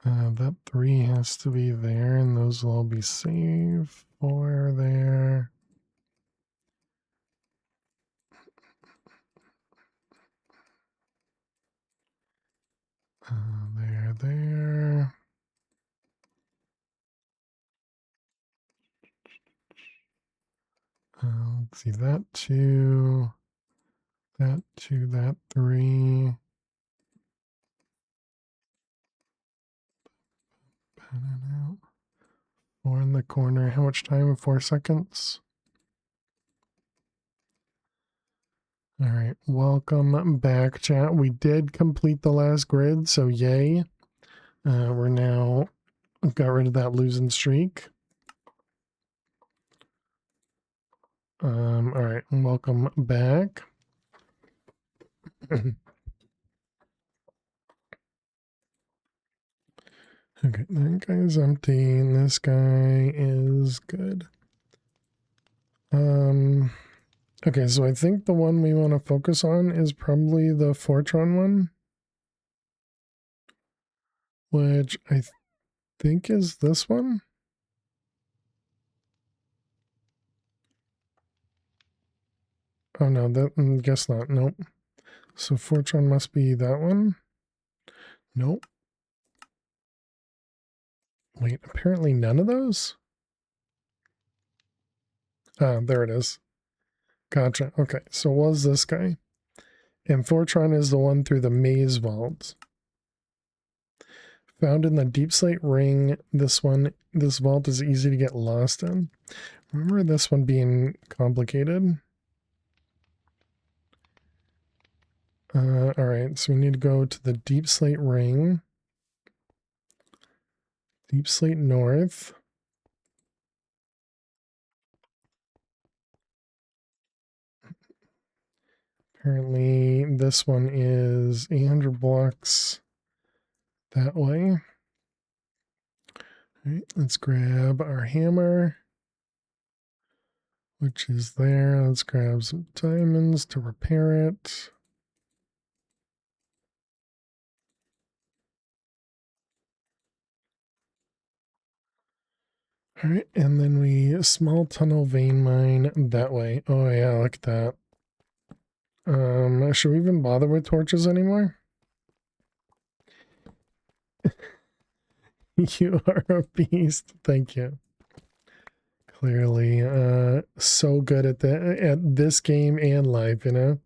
That 3 has to be there, and those will all be safe. 4 there. There. Let's see, that 2, that 2, that 3. Pan it out. 4 in the corner. How much time? 4 seconds. All right, welcome back, chat. We did complete the last grid, so yay. We're now got rid of that losing streak. All right, welcome back. Okay, that guy's empty, and this guy is good. Okay, so I think the one we want to focus on is probably the Fortron one, which I think is this one. Oh no, that guess not. Nope. So Fortron must be that one. Nope. Wait, apparently none of those? Ah, there it is. Gotcha. Okay, so what was this guy? And Fortron is the one through the maze vault. Found in the deep slate ring. This vault is easy to get lost in. Remember this one being complicated? All right, so we need to go to the deep slate ring. Deep slate north. Apparently this one is 800 blocks that way. All right, let's grab our hammer, which is there. Let's grab some diamonds to repair it. All right, and then we small tunnel vein mine that way. Oh yeah, look at that. Should we even bother with torches anymore? You are a beast. Thank you. Clearly, so good at this game and life, you know.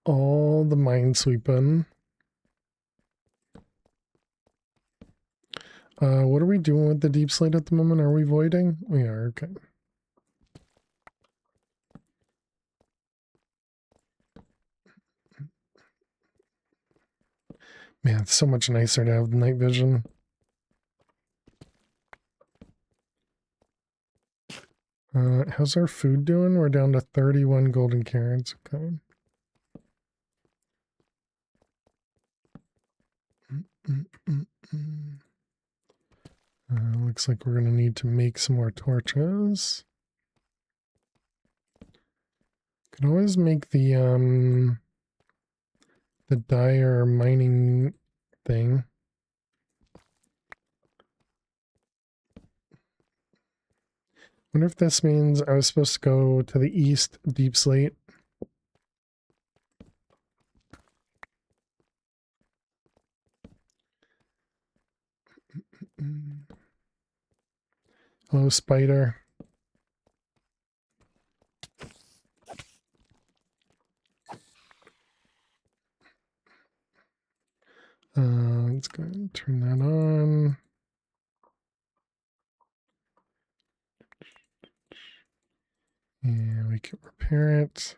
all the minesweeping. What are we doing with the deep slate at the moment? Are we voiding? We are, okay. Man, it's so much nicer to have night vision. How's our food doing? We're down to 31 golden carrots. Okay. Looks like we're going to need to make some more torches. Could always make the dire mining thing. Wonder if this means I was supposed to go to the east deep slate. Hello, spider. Let's go ahead and turn that on. And we can repair it.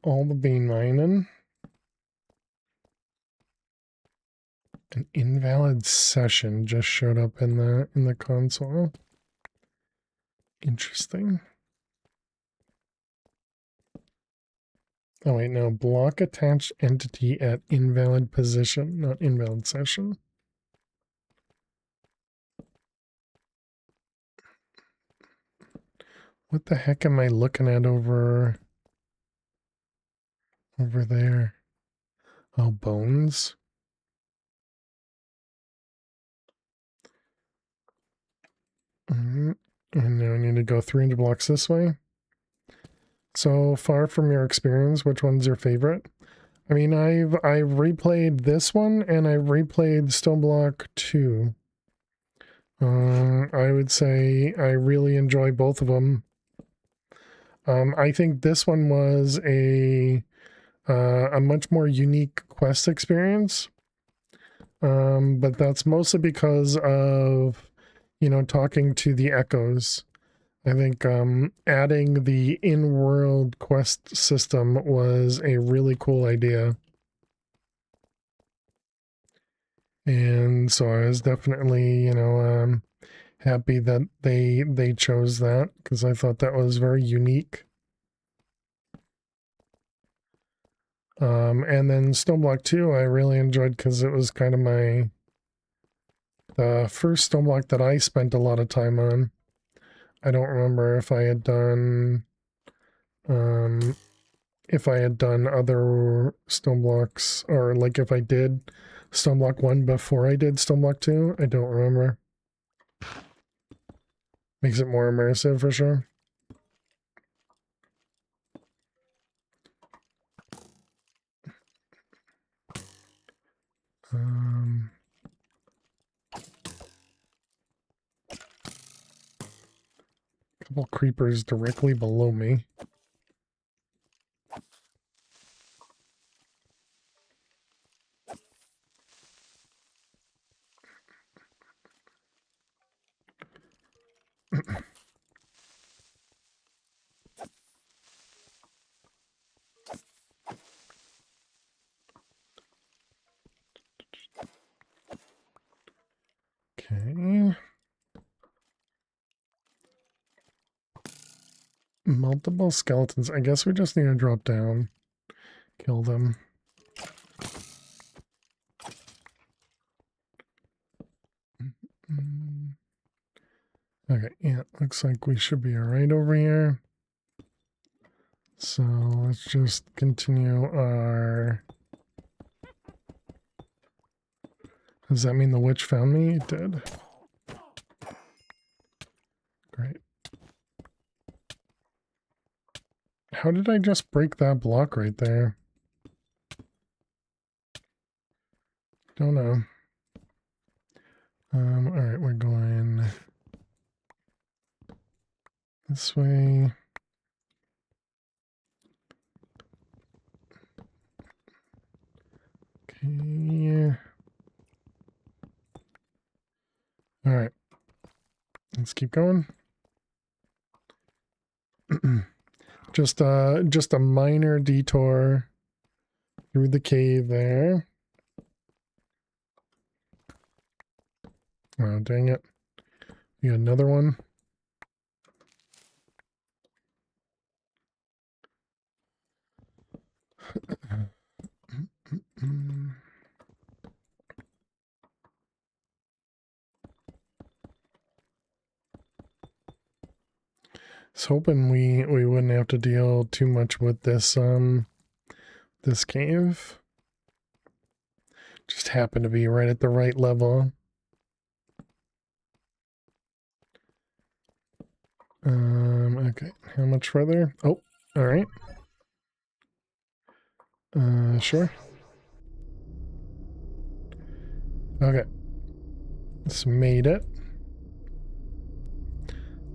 All the vein mining. An invalid session just showed up in the console. Interesting. Oh wait, no. Block attached entity at invalid position, not invalid session. What the heck am I looking at over there? Oh, bones. And now I need to go 300 blocks this way. So far from your experience, which one's your favorite? I mean, I've replayed this one and I've replayed Stoneblock 2. I would say I really enjoy both of them. I think this one was a much more unique quest experience. But that's mostly because of, talking to the echoes. I think adding the in-world quest system was a really cool idea. And so I was definitely, happy that they chose that because I thought that was very unique. And then Stoneblock 2 I really enjoyed because it was kind of the first Stoneblock that I spent a lot of time on. I don't remember if I had done other Stoneblocks, or like if I did Stoneblock 1 before I did Stoneblock 2. I don't remember. Makes it more immersive for sure. Couple creepers directly below me. Okay. Multiple skeletons. I guess we just need to drop down. Kill them. Okay, yeah, looks like we should be alright over here. So let's just continue our... Does that mean the witch found me? It did. Great. How did I just break that block right there? Don't know. All right, we're going this way. Okay. All right. Let's keep going. just a minor detour through the cave there. Oh, dang it. We got another one. Was hoping we wouldn't have to deal too much with this this cave. Just happened to be right at the right level. Okay, how much further? Oh, all right. Sure. Okay. This made it.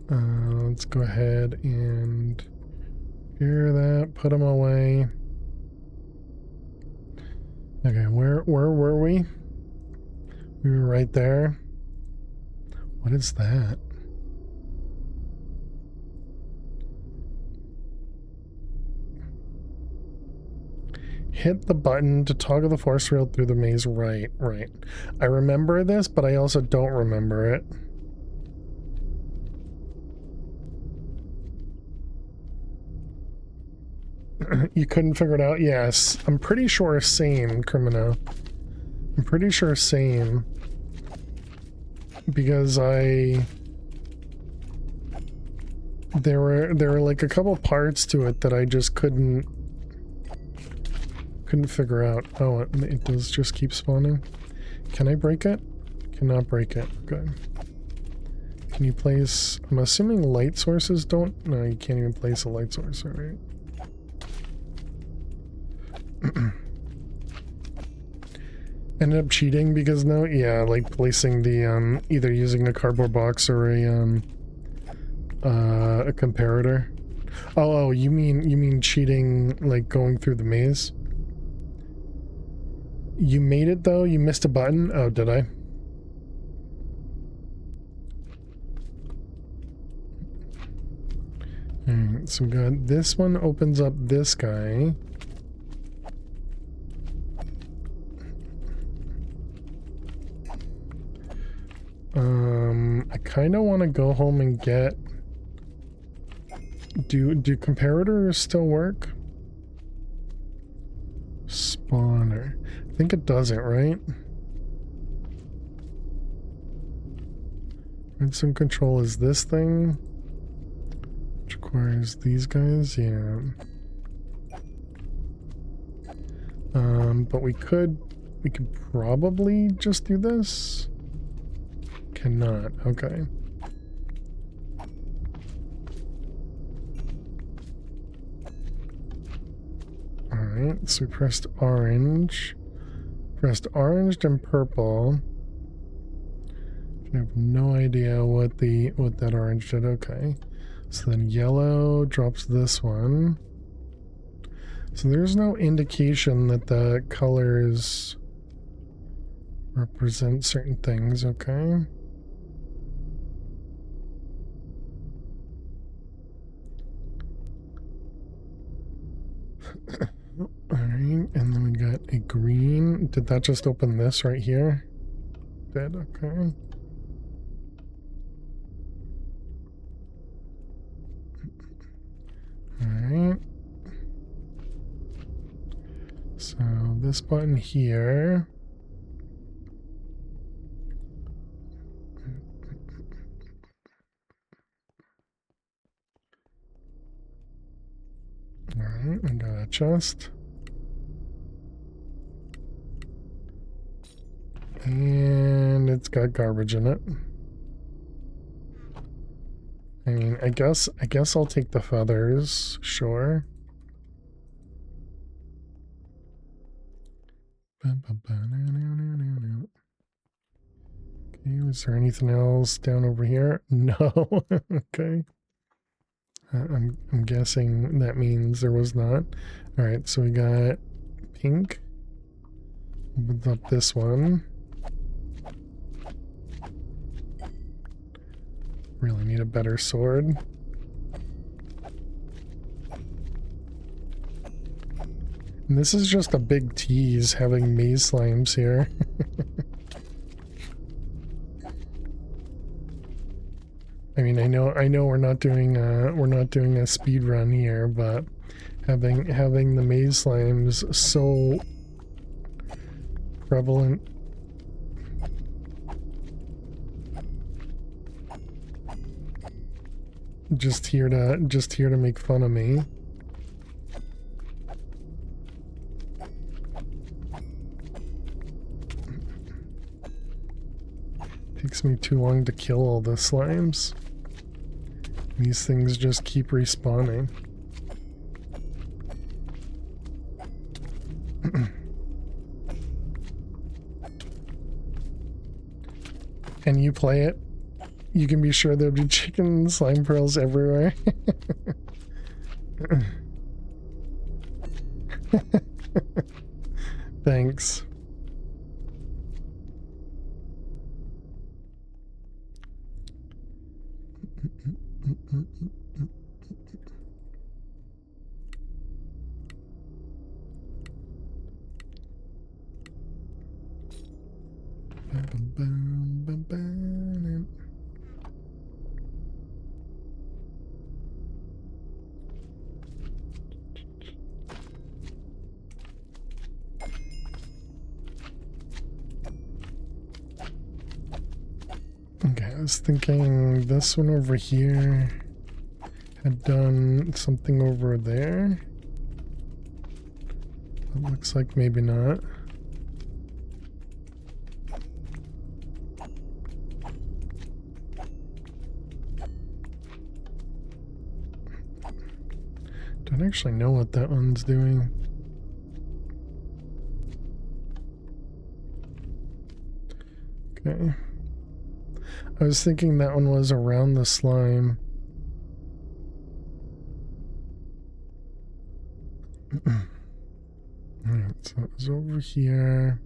Let's go ahead and clear that, put them away. Okay, where were we? We were right there. What is that? Hit the button to toggle the force field through the maze. Right. I remember this, but I also don't remember it. You couldn't figure it out? Yes. I'm pretty sure same, Criminal. I'm pretty sure same. Because there were like a couple parts to it that I just couldn't figure out. Oh, it does just keep spawning. Can I break it? Cannot break it. Good. Can you place... I'm assuming light sources don't... No, you can't even place a light source, right? Ended up cheating because no, yeah, like placing the either using a cardboard box or a comparator. Oh, you mean cheating, like going through the maze? You made it though? You missed a button? Oh, did I? Alright, so we got this one opens up this guy. I kind of want to go home and get... Do comparators still work? Spawner. I think it doesn't, right? Redstone control is this thing. Which requires these guys, yeah. But we could probably just do this. Cannot, okay. Alright, so we pressed orange. Pressed orange and purple. I have no idea what that orange did. Okay. So then yellow drops this one. So there's no indication that the colors represent certain things, okay? Alright, and then we got a green. Did that just open this right here? Did, okay. Alright. So this button here. Alright, we got a chest. And it's got garbage in it. I mean, I guess I'll take the feathers, sure. Is there anything else down over here? No. Okay. I'm guessing that means there was not. All right, so we got pink. Open up this one. Really need a better sword. And this is just a big tease having maze slimes here. I mean, I know we're not doing a speed run here, but having the maze slimes so prevalent. Just here to make fun of me. Takes me too long to kill all the slimes. These things just keep respawning. And you play it, you can be sure there'll be chicken slime pearls everywhere. Thanks. Okay, I was thinking this one over here had done something over there. It looks like maybe not. Don't actually know what that one's doing. Okay. I was thinking that one was around the slime. Alright, so it was over here.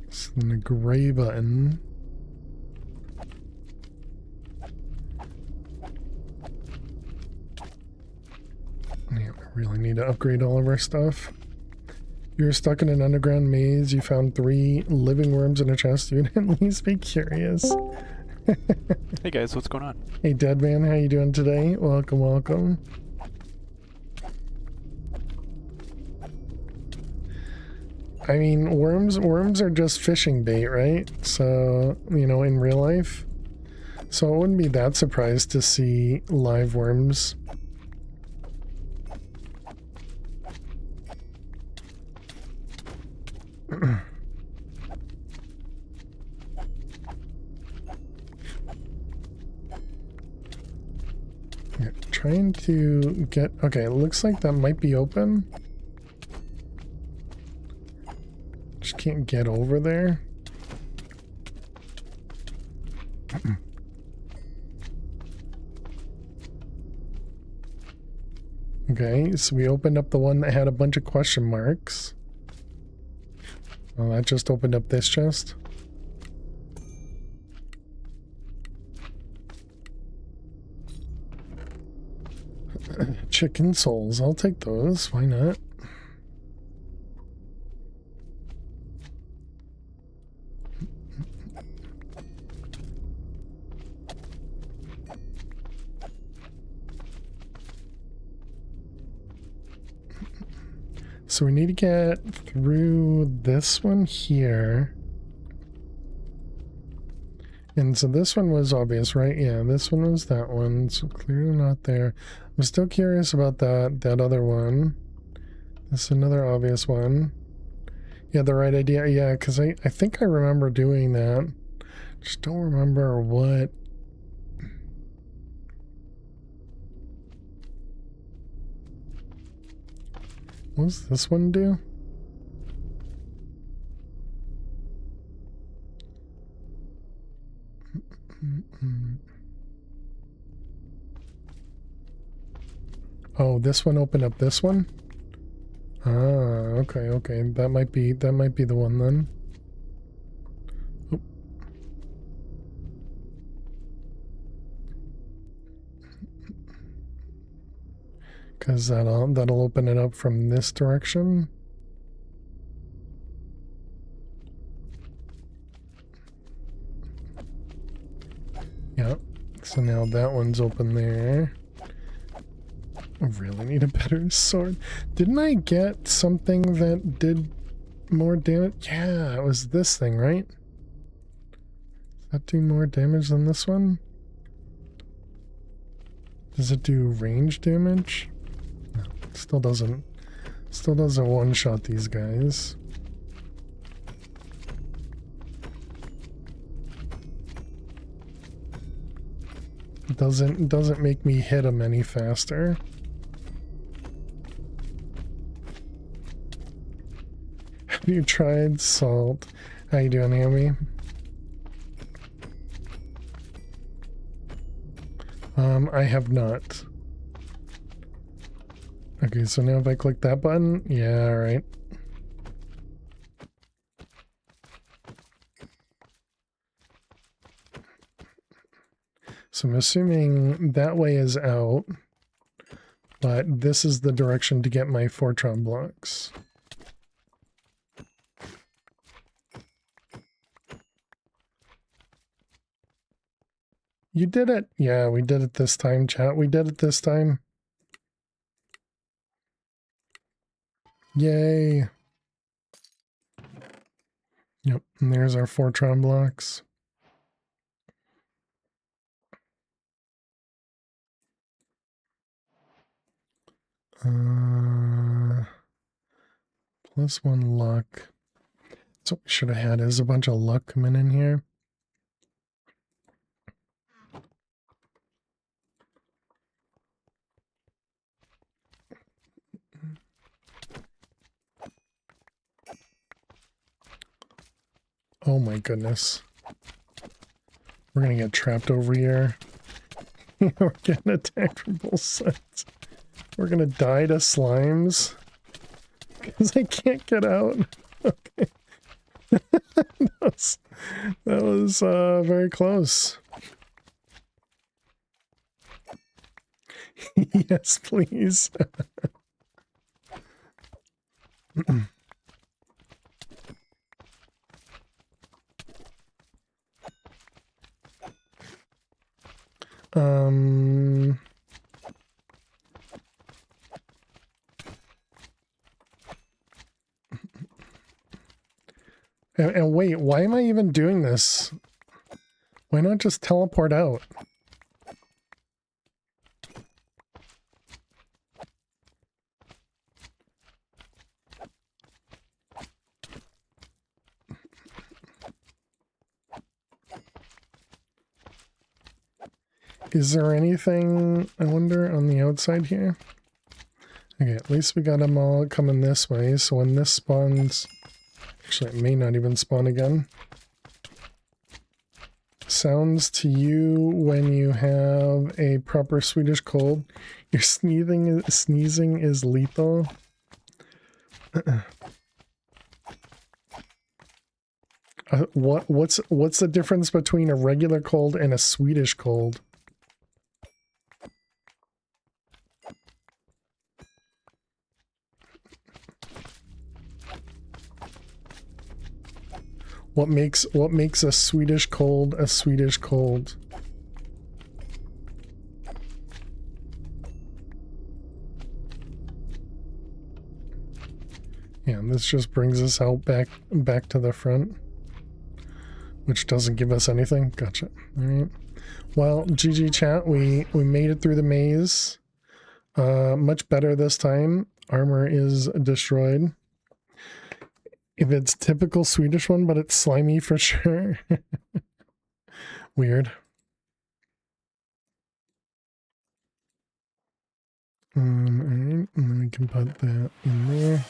It's the gray button. Yeah, we really need to upgrade all of our stuff. You're stuck in an underground maze. You found 3 living worms in a chest. You'd at least be curious. Hey guys, what's going on? Hey Deadman, how you doing today? Welcome, welcome. I mean, worms are just fishing bait, right? So, you know, in real life. So I wouldn't be that surprised to see live worms. Yeah, trying to get... Okay, it looks like that might be open. Just can't get over there. Okay, so we opened up the one that had a bunch of question marks. Well, that just opened up this chest. Chicken souls, I'll take those, why not? So we need to get through this one here. And so this one was obvious, right? Yeah, this one was that one, so clearly not there. I'm still curious about that other one. This is another obvious one. Yeah, the right idea. Yeah, because I think I remember doing that. Just don't remember what. What does this one do? Oh, this one opened up this one? Ah, okay, okay. That might be the one then. Because that'll open it up from this direction. Yep. So now that one's open there. I really need a better sword. Didn't I get something that did more damage? Yeah, it was this thing, right? Does that do more damage than this one? Does it do range damage? No, still doesn't. Still doesn't one-shot these guys. Doesn't make me hit them any faster. Have you tried salt? How you doing, Amy? I have not. Okay, so now if I click that button, yeah, alright. So I'm assuming that way is out, but this is the direction to get my Fortron blocks. You did it! Yeah, we did it this time, chat. We did it this time. Yay! Yep, and there's our Fortron blocks. Plus 1 luck. That's what we should have had, is a bunch of luck coming in here. Oh my goodness. We're gonna get trapped over here. We're getting attacked from both sides. We're gonna die to slimes. Because I can't get out. Okay. that was very close. Yes, please. And wait, why am I even doing this? Why not just teleport out? Is there anything, I wonder, on the outside here? Okay, at least we got them all coming this way, so when this spawns... Actually, it may not even spawn again. Sounds to you when you have a proper Swedish cold. Your sneezing is lethal. What's the difference between a regular cold and a Swedish cold? What makes a Swedish cold a Swedish cold? Yeah, and this just brings us out back to the front, which doesn't give us anything. Gotcha. All right. Well, GG chat, we made it through the maze. Much better this time. Armor is destroyed. If it's typical Swedish one, but it's slimy for sure. Weird. Alright, I'm gonna can put that in there.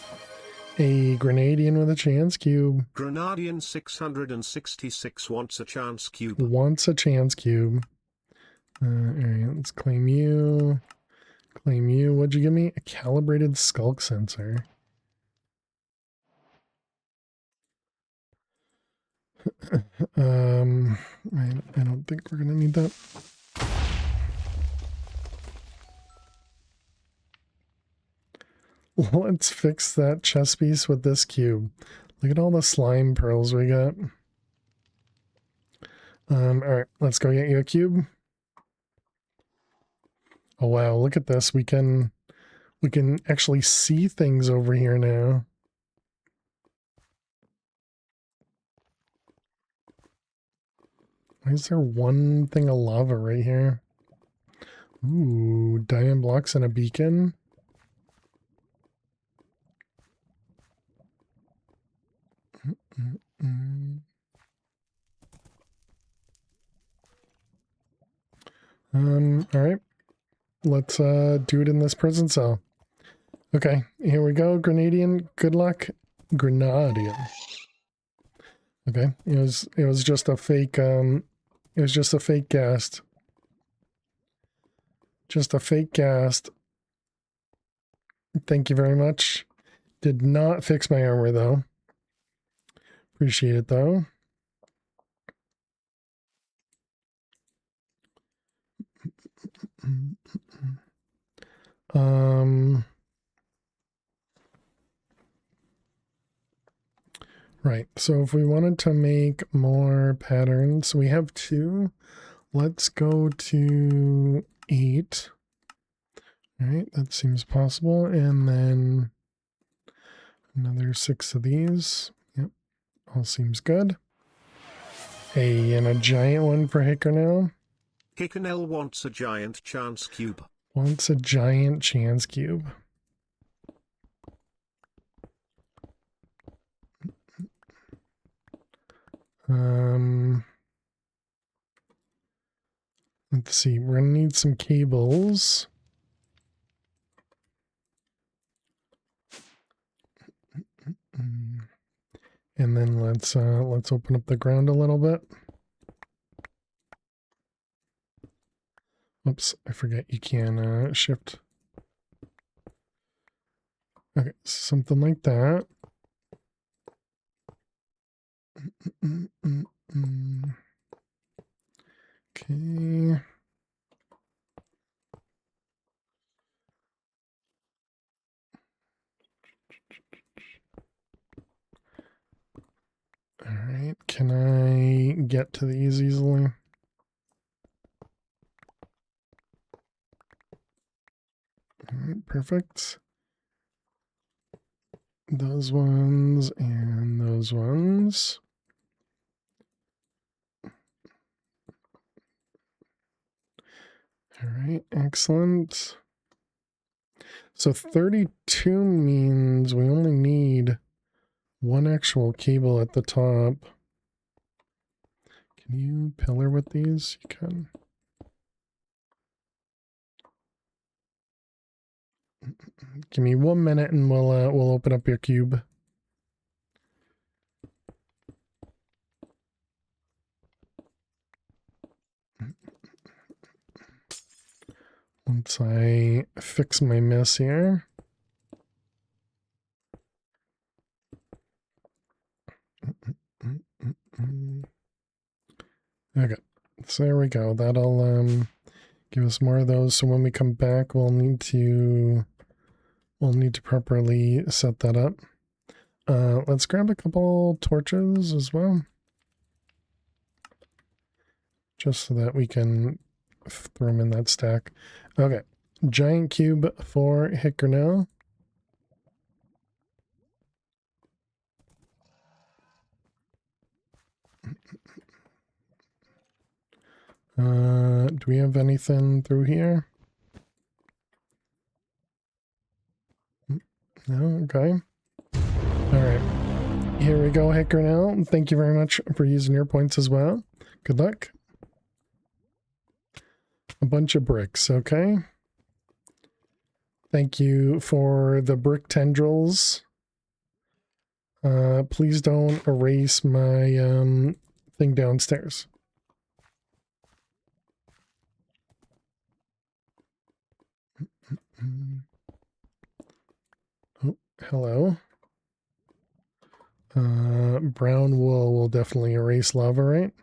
A Grenadian with a chance cube. Grenadian 666 wants a chance cube. Wants a chance cube. Alright, let's claim you. Claim you. What'd you give me? A calibrated skulk sensor. I don't think we're gonna need that. Let's fix that chess piece with this cube. Look at all the slime pearls we got. Alright, let's go get you a cube. Oh wow, look at this. We can actually see things over here now. Why is there one thing of lava right here? Ooh, diamond blocks and a beacon. All right. Let's do it in this prison cell. Okay, here we go. Grenadian, good luck. Grenadian. Okay, it was just a fake it was just a fake ghast. Just a fake ghast. Thank you very much. Did not fix my armor though. Appreciate it though. Right, so if we wanted to make more patterns, we have 2. Let's go to 8. All right, that seems possible. And then another 6 of these. Yep, all seems good. And a giant one for Hickernell. Hickernell wants a giant chance cube. Wants a giant chance cube. Let's see, we're gonna need some cables. And then let's open up the ground a little bit. Oops, I forget you can shift. Okay, something like that. Okay. All right, can I get to these easily? All right, perfect. Those ones and those ones. All right, excellent. So 32 means we only need one actual cable at the top. Can you pillar with these? You can. Give me 1 minute and we'll open up your cube. Once I fix my mess here. Okay, so there we go. That'll give us more of those. So when we come back, we'll need to properly set that up. Let's grab a couple torches as well, just so that we can throw them in that stack. Okay, giant cube for Hickernell. Do we have anything through here? No, okay. All right, here we go, Hickernell. Thank you very much for using your points as well. Good luck. A bunch of bricks, okay. Thank you for the brick tendrils. Please don't erase my thing downstairs. Oh, hello. Brown wool will definitely erase lava, right?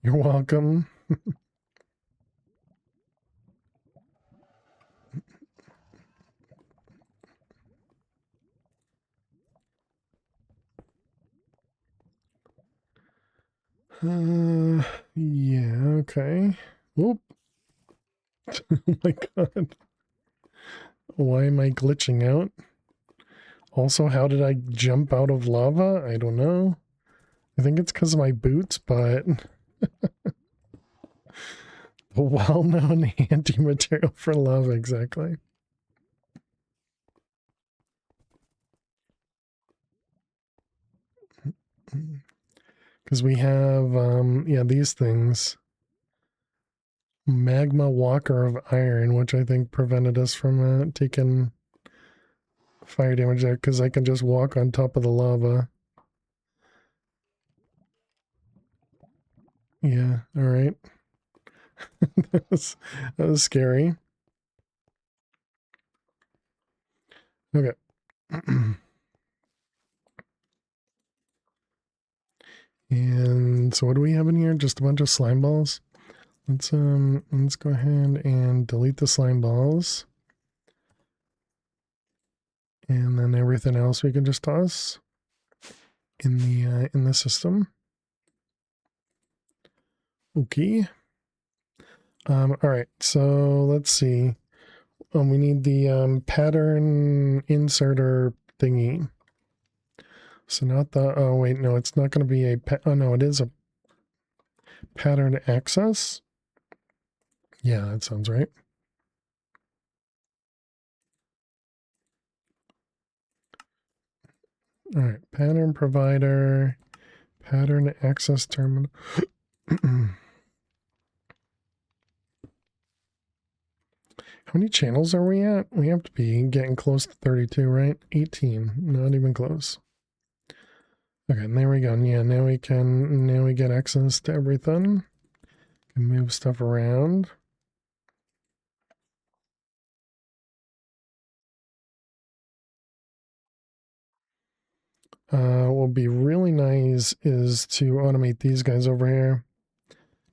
You're welcome. Yeah, okay. Whoop. Oh my god. Why am I glitching out? Also, how did I jump out of lava? I don't know. I think it's because of my boots, but the well-known anti-material for lava, exactly. Because we have, yeah, these things. Magma Walker of Iron, which I think prevented us from taking fire damage there, because I can just walk on top of the lava. Yeah, alright. that was scary. Okay. And so what do we have in here? Just a bunch of slime balls. Let's go ahead and delete the slime balls. And then everything else we can just toss in the system. Okay. All right. So let's see. We need the pattern inserter thingy. So not the, oh wait, no, it's not going to be a, oh no, it is a pattern access. Yeah, that sounds right. All right, pattern provider, pattern access terminal. How many channels are we at? We have to be getting close to 32, right? 18, not even close. Okay, and there we go. Yeah, now we get access to everything. Can move stuff around. What would be really nice is to automate these guys over here.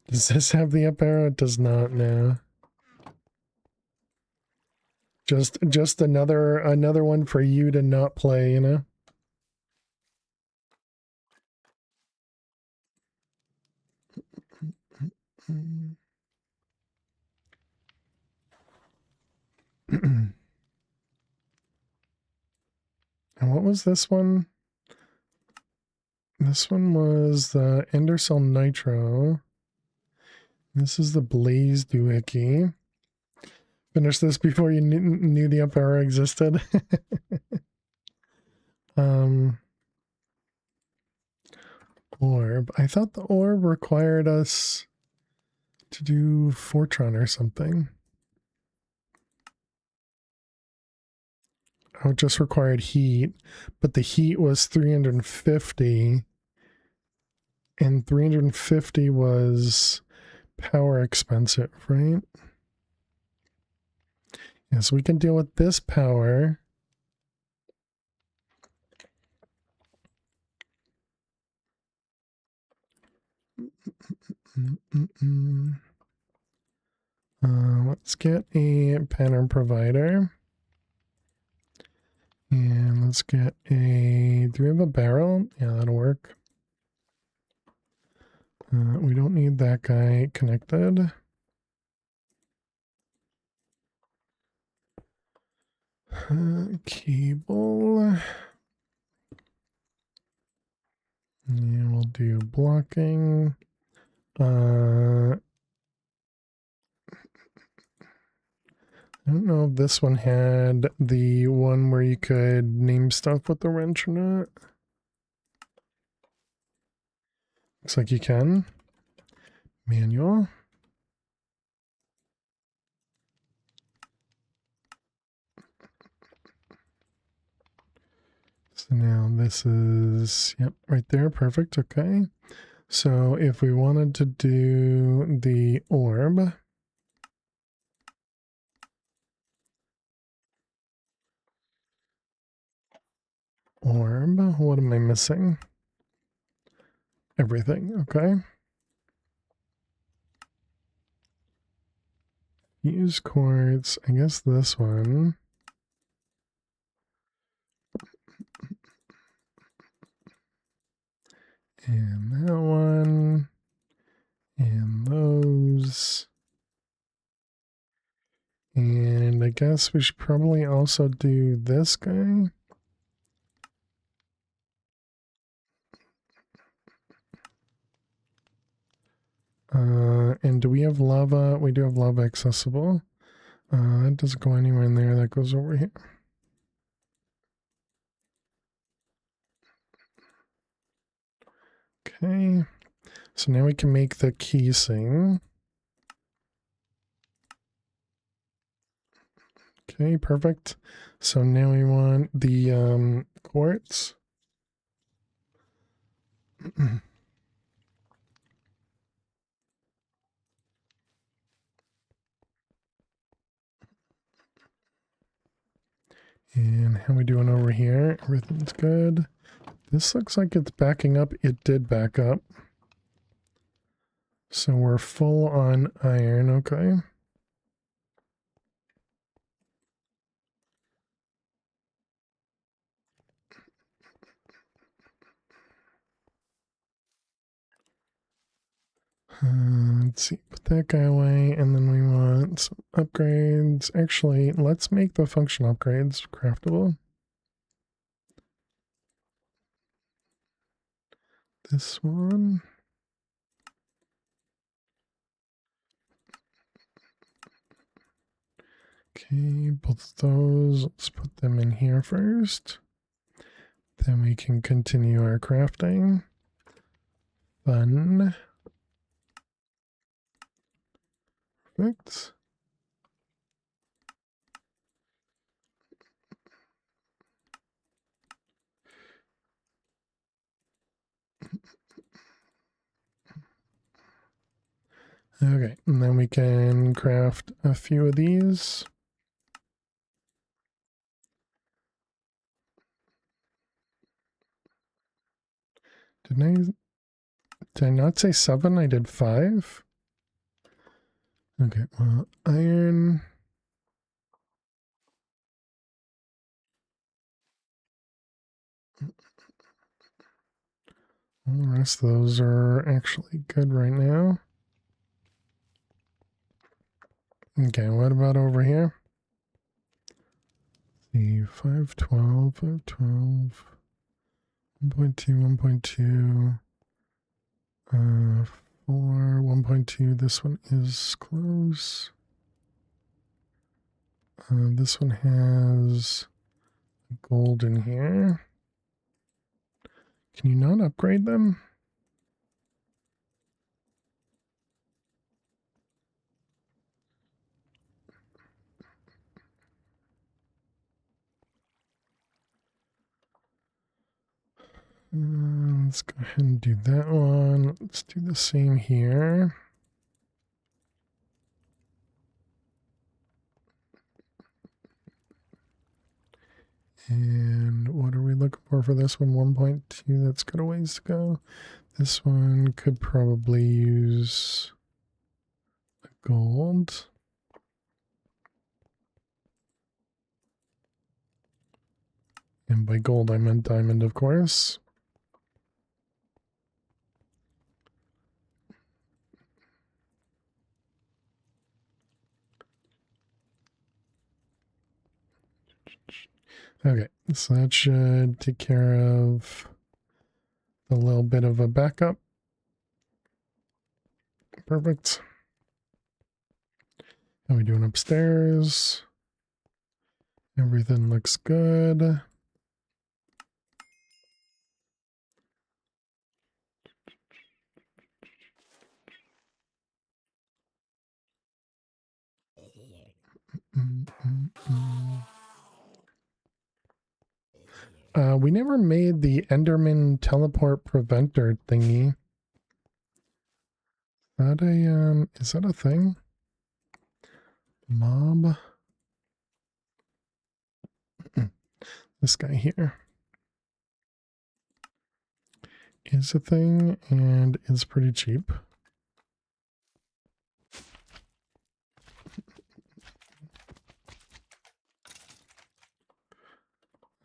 Does this have the up arrow? It does not now. Just another one for you to not play, you know? And what was this one? This one was the Endercell Nitro. This is the Blaze Doohickey. Finish this before you knew the up arrow existed. Orb. I thought the orb required us to do Fortron or something. Oh, it just required heat, but the heat was 350, and 350 was power expensive, right? Yeah, so we can deal with this power. Let's get a pattern provider. And let's get a, do we have a barrel? Yeah, that'll work. We don't need that guy connected. Cable. And we'll do blocking. I don't know if this one had the one where you could name stuff with the wrench or not. Looks like you can. Manual. So now this is, yep, right there. Perfect. Okay. So if we wanted to do the orb, what am I missing? Everything. Okay. Use quartz. I guess this one. And that one. And those. And I guess we should probably also do this guy. And do we have lava? We do have lava accessible. That doesn't go anywhere in there. That goes over here. Okay. So now we can make the casing. Okay, perfect. So now we want the quartz. And how we doing over here? Everything's good. This looks like it's backing up. It did back up. So we're full on iron, okay. Let's see, put that guy away, and then we want some upgrades. Actually, let's make the functional upgrades craftable. This one. Okay, both of those. Let's put them in here first. Then we can continue our crafting. Fun. Perfect. Okay, and then we can craft a few of these. Did I not say 7? I did 5. Okay, well, iron. All the rest of those are actually good right now. Okay, what about over here? The 512, 512, 1.2, 1.2, 4, 1.2. This one is close. This one has gold in here. Can you not upgrade them? Let's go ahead and do that one. Let's do the same here. And what are we looking for this one? 1.2, that's got a ways to go. This one could probably use gold. And by gold, I meant diamond, of course. Okay, so that should take care of a little bit of a backup. Perfect. How are we doing upstairs? Everything looks good. We never made the Enderman teleport preventer thingy. Is that a thing? Mob. This guy here is a thing and is pretty cheap.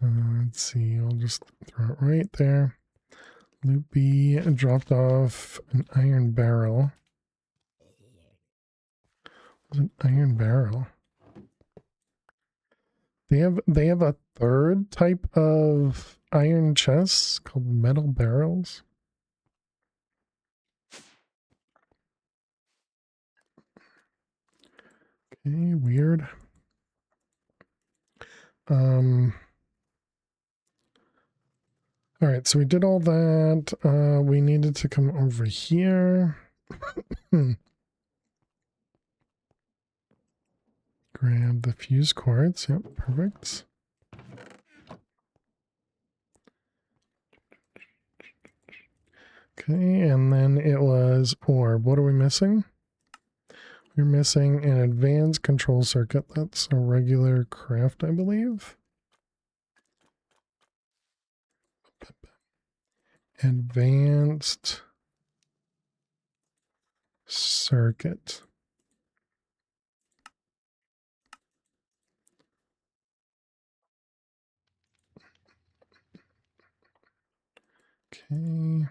Let's see, I'll just throw it right there. Loot B dropped off an iron barrel. What's an iron barrel? They have a third type of iron chests called metal barrels. Okay, weird. All right, so we did all that. We needed to come over here. Grab the fuse quartz. Yep, perfect. Okay, and then it was orb. What are we missing? We're missing an advanced control circuit. That's a regular craft, I believe. Advanced circuit. Okay.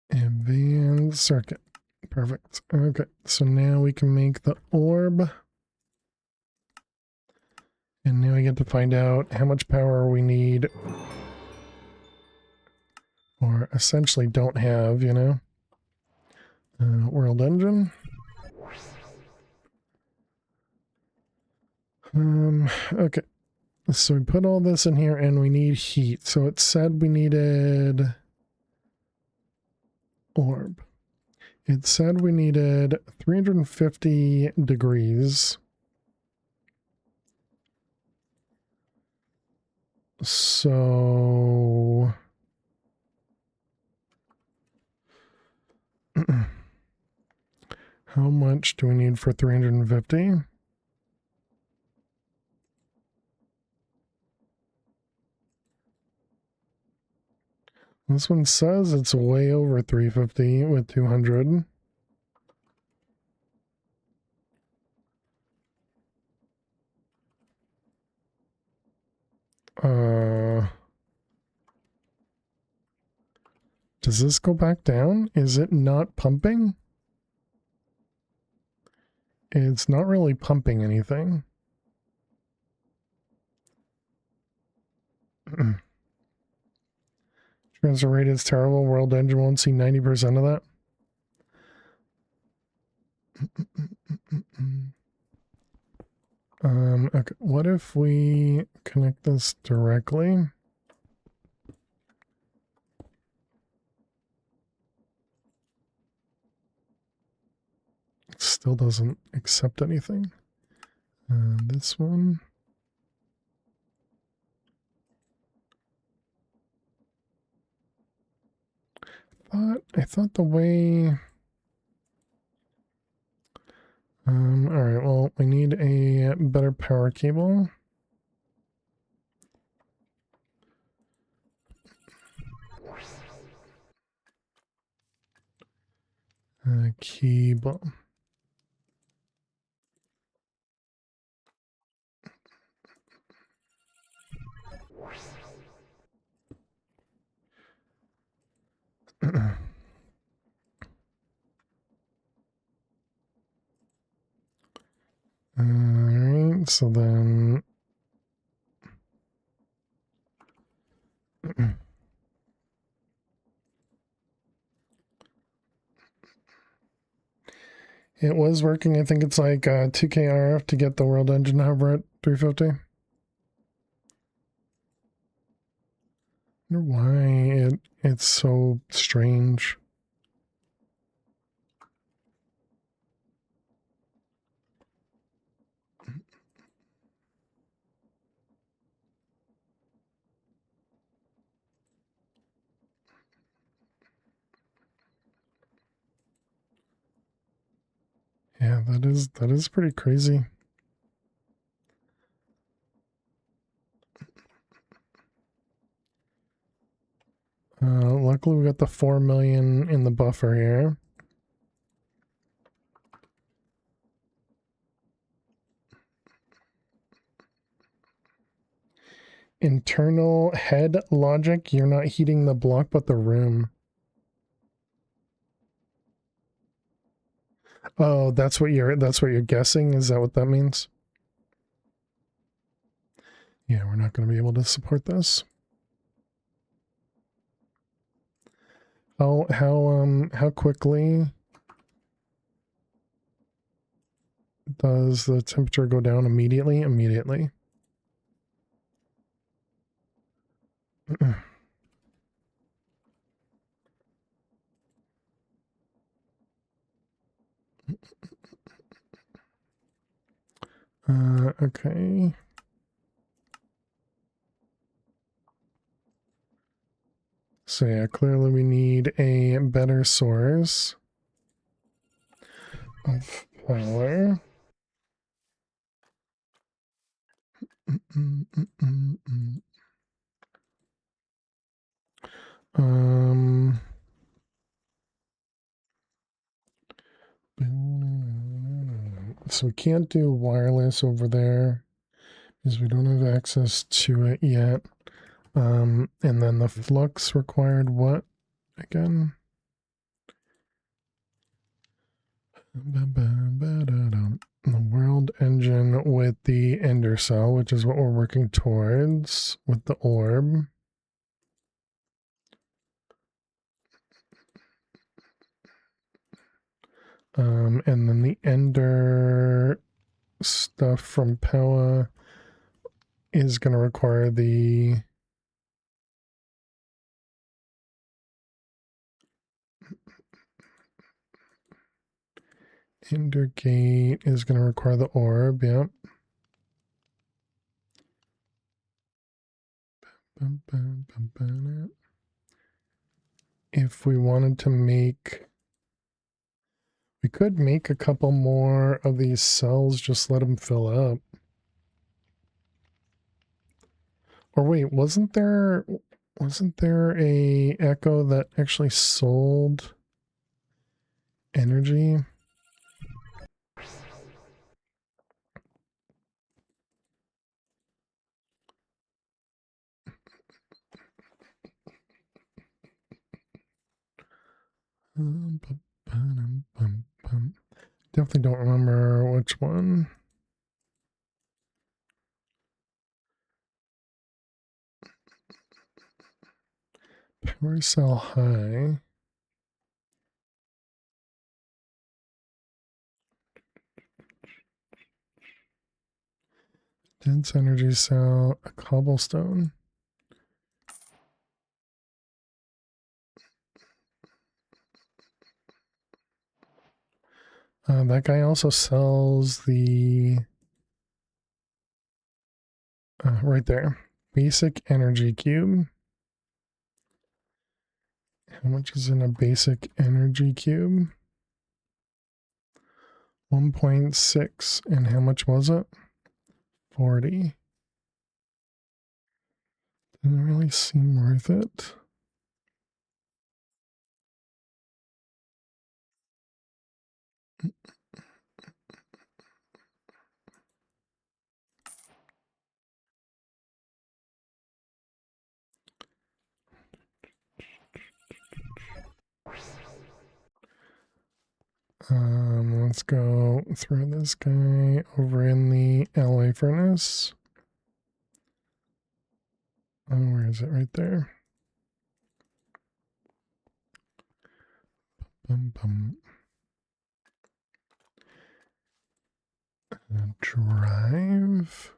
Advanced circuit. Perfect. Okay, so now we can make the orb. And now we get to find out how much power we need. Or essentially don't have, you know. World engine. Okay. So we put all this in here and we need heat. So it said we needed orb. It said we needed 350 degrees. So how much do we need for 350? This one says it's way over 350 with 200. Does this go back down? Is it not pumping? It's not really pumping anything. Transfer rate is terrible. World engine won't see 90% of that. Okay, what if we connect this directly? It still doesn't accept anything. This one. I thought the way. All right. Well, we need a better power cable. Cable. Alright, so then it was working. I think it's like 2K RF to get the world engine hover at 350. I wonder why it's so strange. Yeah, that is pretty crazy. Luckily we got the 4 million in the buffer here. Internal head logic, you're not heating the block but the room. Oh, that's what you're guessing? Is that what that means? Yeah, we're not going to be able to support this. How quickly does the temperature go down immediately? Immediately. Okay. So yeah, clearly we need a better source of power. So we can't do wireless over there because we don't have access to it yet. And then the flux required what again? The world engine with the ender cell, which is what we're working towards with the orb. And then the ender stuff from Power is going to require the ender gate is going to require the orb. Yep. If we wanted to make, we could make a couple more of these cells, just let them fill up. Or wait, wasn't there a Echo that actually sold energy? Definitely don't remember which one. Power cell high. Dense energy cell, a cobblestone. That guy also sells the right there, basic energy cube. How much is in a basic energy cube? 1.6. And how much was it? 40. Didn't really seem worth it. Let's go throw this guy over in the alloy furnace. Oh, where is it? Right there. Bum, bum. Drive.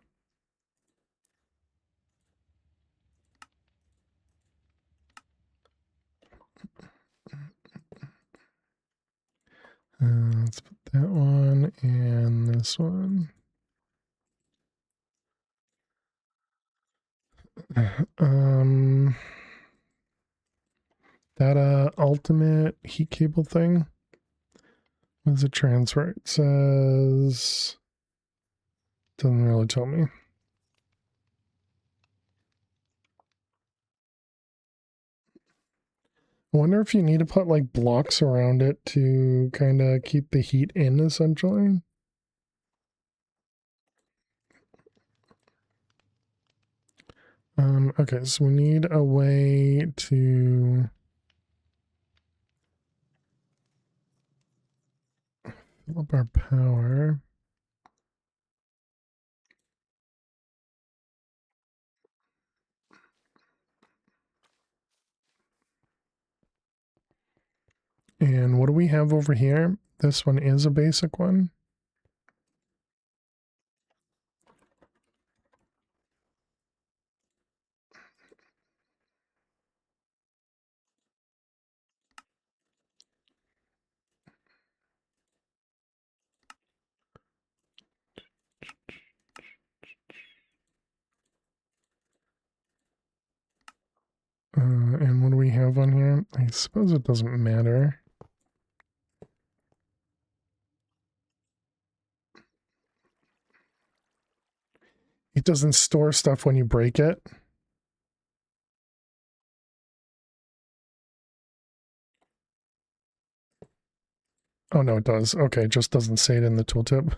Let's put that one and this one. That ultimate heat cable thing. What does it transfer? It says, doesn't really tell me. I wonder if you need to put like blocks around it to kind of keep the heat in, essentially. Okay, so we need a way to fill up our power. And what do we have over here? This one is a basic one. And what do we have on here? I suppose it doesn't matter. It doesn't store stuff when you break it. Oh, no, it does. Okay, it just doesn't say it in the tooltip.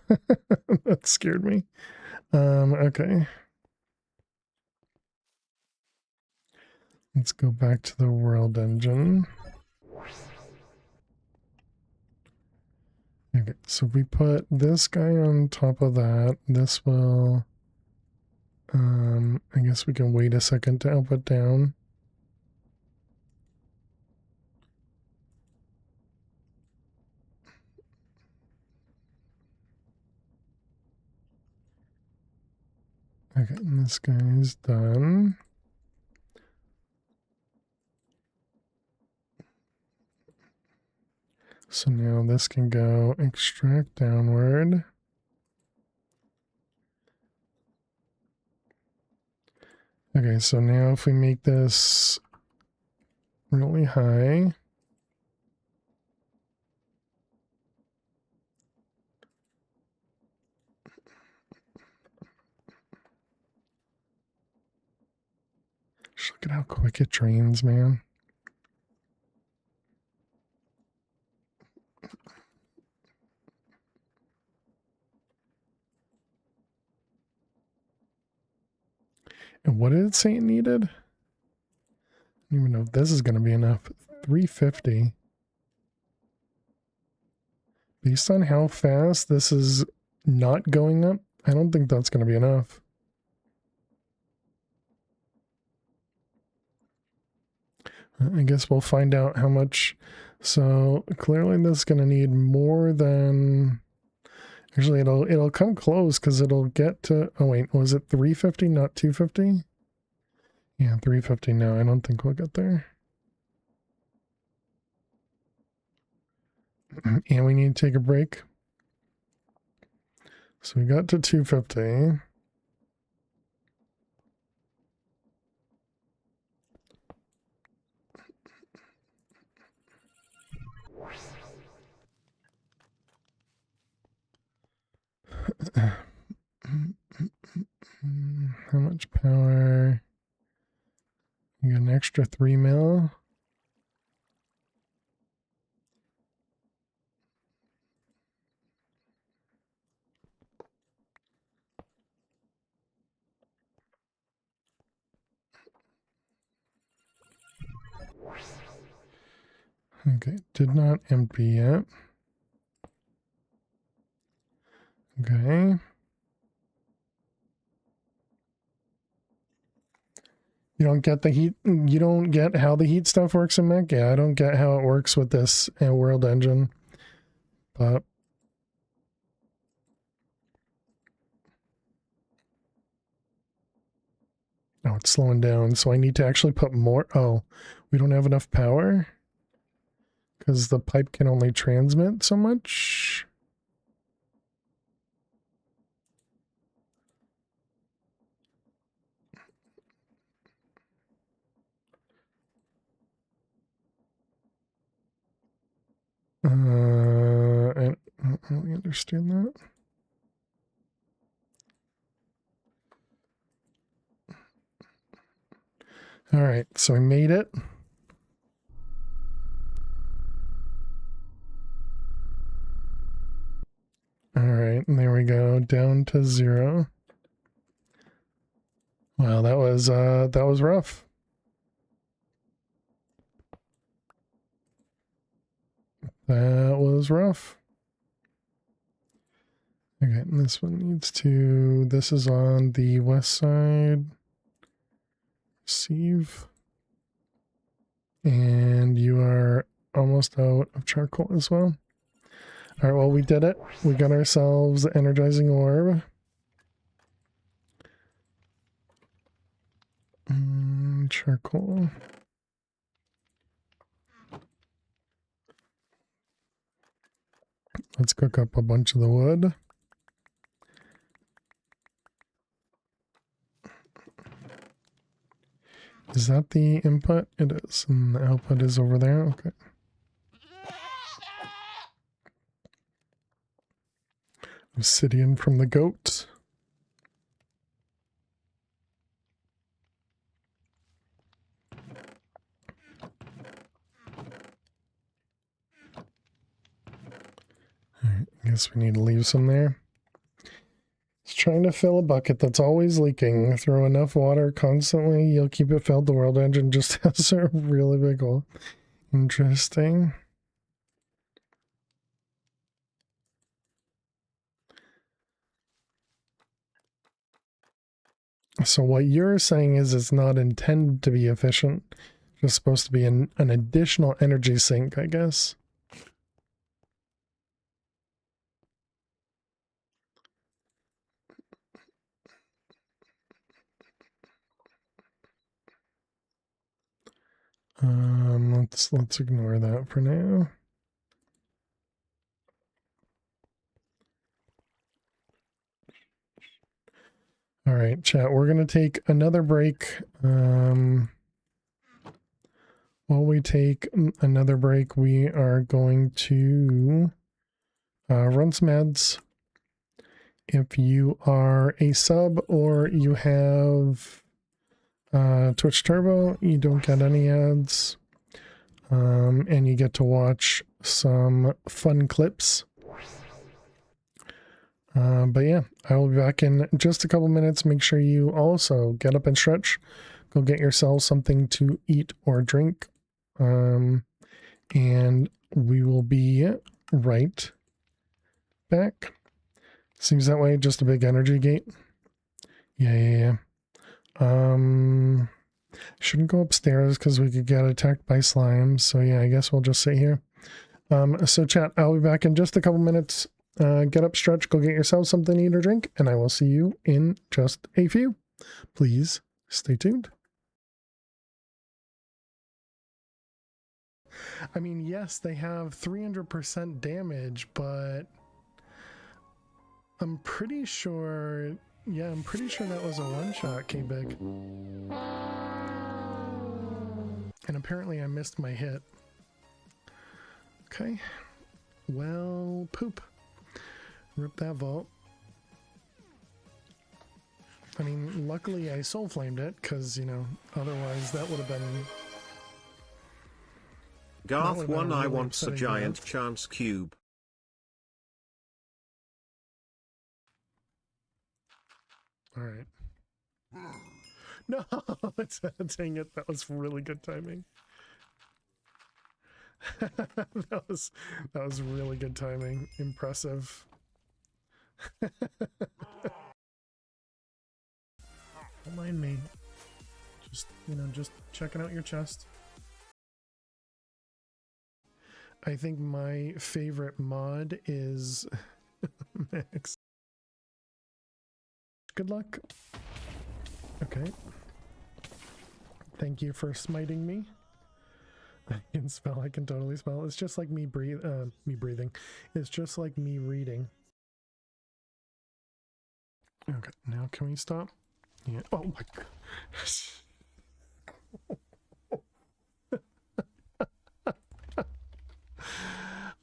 That scared me. Okay. Let's go back to the world engine. Okay, so we put this guy on top of that. This will... I guess we can wait a second to output down. Okay, and this guy is done. So now this can go extract downward. Okay, so now if we make this really high, just look at how quick it drains, man. And what did it say it needed? I don't even know if this is going to be enough. 350. Based on how fast this is not going up, I don't think that's going to be enough. I guess we'll find out how much. So clearly this is going to need more than... Actually, it'll come close because it'll get to... Oh, wait. Was it 350, not 250? Yeah, 350 now. I don't think we'll get there. And we need to take a break. So we got to 250. How much power? You got an extra 3 mil. Okay, did not empty yet. Okay. You don't get the heat, you don't get how the heat stuff works in mech? Yeah, I don't get how it works with this world engine. But oh, it's slowing down, so I need to actually put more. Oh, we don't have enough power? Because the pipe can only transmit so much? And I don't really understand that. All right, so we made it. All right, and there we go, down to 0. Wow, that was rough. That was rough. Okay, and this one needs to, this is on the west side. Receive. And you are almost out of charcoal as well. All right, well, we did it. We got ourselves the energizing orb. Charcoal. Let's cook up a bunch of the wood. Is that the input? It is. And the output is over there. Okay. Obsidian from the goat. Alright, I guess we need to leave some there. It's trying to fill a bucket that's always leaking. Throw enough water constantly, you'll keep it filled. The world engine just has a really big hole. Interesting. So what you're saying is it's not intended to be efficient. It's supposed to be an additional energy sink, I guess. Let's ignore that for now. All right, chat, we're going to take another break. While we take another break, we are going to run some ads. If you are a sub or you have Twitch Turbo, you don't get any ads. And you get to watch some fun clips. But yeah, I will be back in just a couple minutes. Make sure you also get up and stretch. Go get yourself something to eat or drink. And we will be right back. Seems that way. Just a big energy gate. Yeah. Shouldn't go upstairs because we could get attacked by slimes. So yeah, I guess we'll just sit here. So chat, I'll be back in just a couple minutes. Get up, stretch, go get yourself something to eat or drink, and I will see you in just a few. Please stay tuned. I mean, yes, they have 300% damage, but I'm pretty sure, yeah, I'm pretty sure that was a one-shot, K-Big. And apparently I missed my hit. Okay. Well, poop. Rip that vault. I mean, luckily I soul flamed it, because, you know, otherwise that would have been... Garth one, really I wants a giant death. chance cube. Alright. No! Dang it, that was really good timing. that was really good timing. Impressive. Don't mind me. Just, you know, just checking out your chest. I think my favorite mod is Max. Good luck. Okay. Thank you for smiting me. I can spell, I can totally spell. It's just like me breathing. It's just like me reading. Okay, now can we stop? Yeah. Oh my god.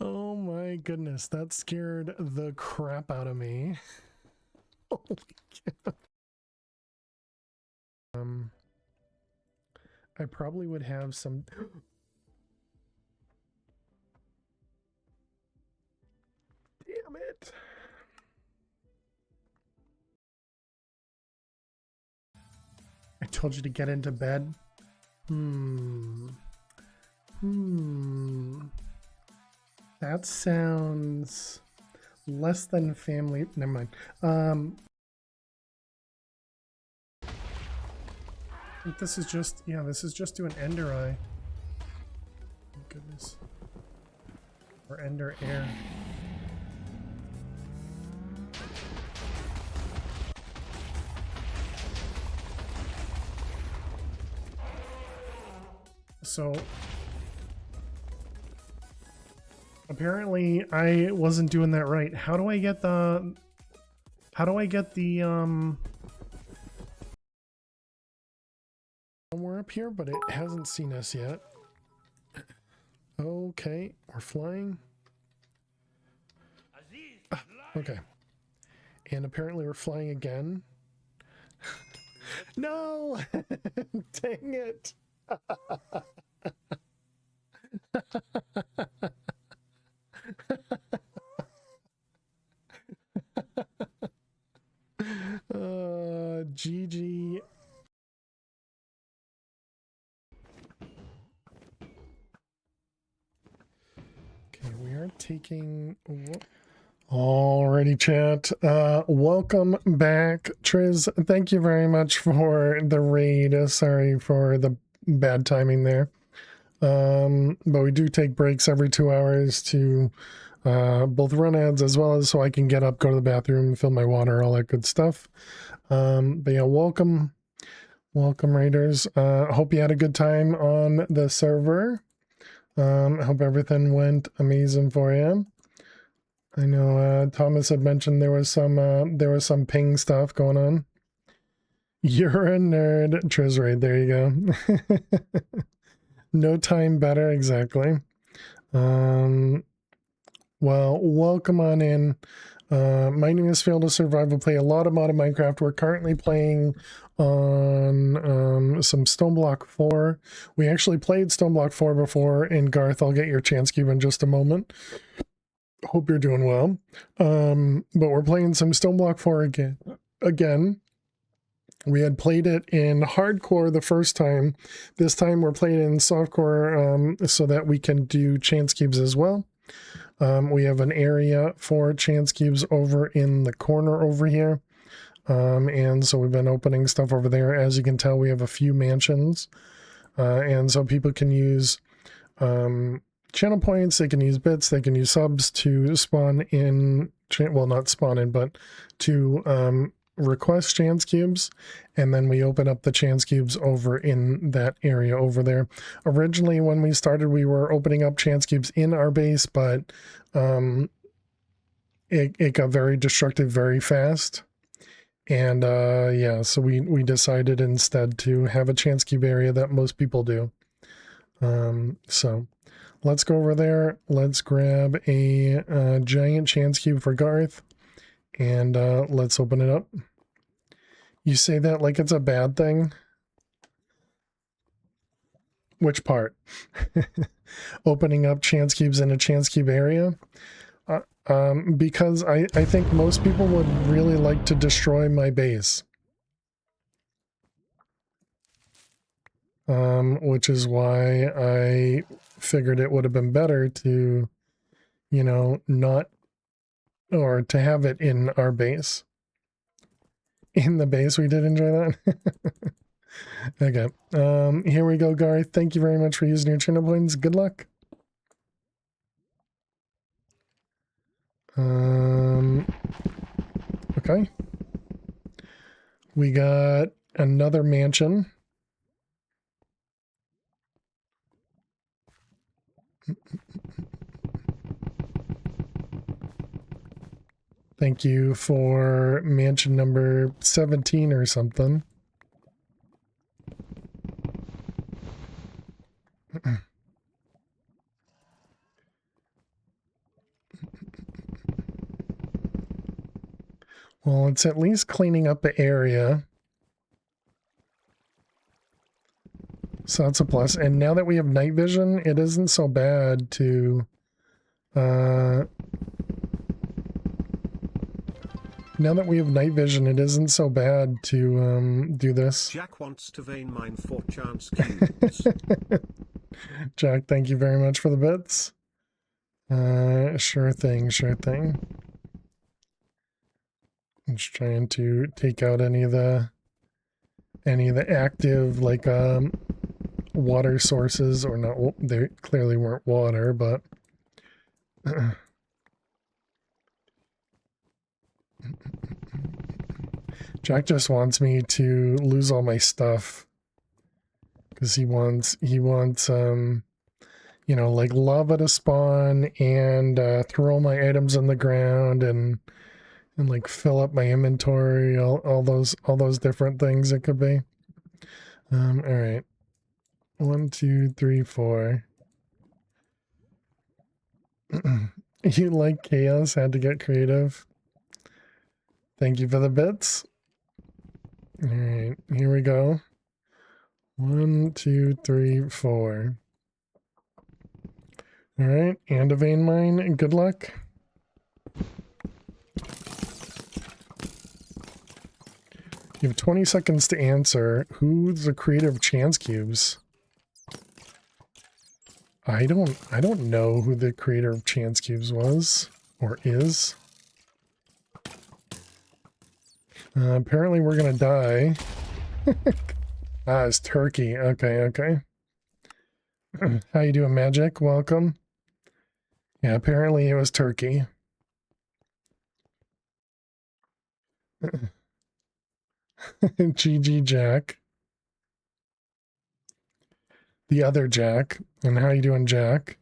Oh my goodness, that scared the crap out of me. Holy cow. I probably would have some. Damn it. I told you to get into bed. That sounds less than family. Never mind. I think this is just, yeah, this is just doing Ender Eye. Oh, goodness. Or Ender Air. So apparently I wasn't doing that right. How do I get the somewhere up here, but it hasn't seen us yet. Okay, we're flying. Okay. And apparently we're flying again. No! Dang it! GG. Okay, we are taking... Alrighty, chat. Welcome back, Triz. Thank you very much for the raid. Sorry for the bad timing there. But we do take breaks every 2 hours to both run ads as well as so I can get up, go to the bathroom, fill my water, all that good stuff. But yeah, welcome raiders. Hope you had a good time on the server. Hope everything went amazing for you. I know Thomas had mentioned there was some ping stuff going on. You're a nerd, Triz raid. There you go. No time better, exactly. Well, welcome on in. My name is Failed to Survive. I play a lot of modded Minecraft. We're currently playing on some Stoneblock 4. We actually played Stoneblock 4 before, and Garth, I'll get your chance cube in just a moment. Hope you're doing well. But we're playing some Stoneblock 4 again. We had played it in hardcore the first time. This time we're playing in softcore so that we can do chance cubes as well. We have an area for chance cubes over in the corner over here. And so we've been opening stuff over there. As you can tell, we have a few mansions. And so people can use channel points, they can use bits, they can use subs to spawn in, well, not spawn in, but to request chance cubes, and then we open up the chance cubes over in that area over there. Originally, when we started, we were opening up chance cubes in our base, but it got very destructive very fast. And yeah, so we decided instead to have a chance cube area that most people do. So let's go over there. Let's grab a giant chance cube for Garth. And let's open it up. You say that like it's a bad thing? Which part? Opening up chance cubes in a chance cube area? Because I think most people would really like to destroy my base. Which is why I figured it would have been better to, you know, not, or to have it in our base. In the base, we did enjoy that. Okay. Here we go, Garth. Thank you very much for using your channel points. Good luck. Okay. We got another mansion. Thank you for mansion number 17 or something. Well, it's at least cleaning up the area. So that's a plus. And now that we have night vision, it isn't so bad to... now that we have night vision, it isn't so bad to do this. Jack wants to vein mine for chance cubes. Jack, thank you very much for the bits. Sure thing, sure thing. I'm just trying to take out any of the active, like, water sources, or not. They clearly weren't water, but Jack just wants me to lose all my stuff because he wants you know, like lava to spawn and throw my items on the ground and like fill up my inventory, all those different things it could be. All right. 1, 2, 3, 4. You like chaos, had to get creative. Thank you for the bits. All right, here we go. 1, 2, 3, 4. All right, and a vein mine. Good luck. You have 20 seconds to answer. Who's the creator of chance cubes? I don't know who the creator of chance cubes was or is. Apparently we're gonna die. Ah, it's Turkey. Okay, okay. How you doing, Magic? Welcome. Yeah, apparently it was Turkey. GG Jack. The other Jack. And how you doing, Jack?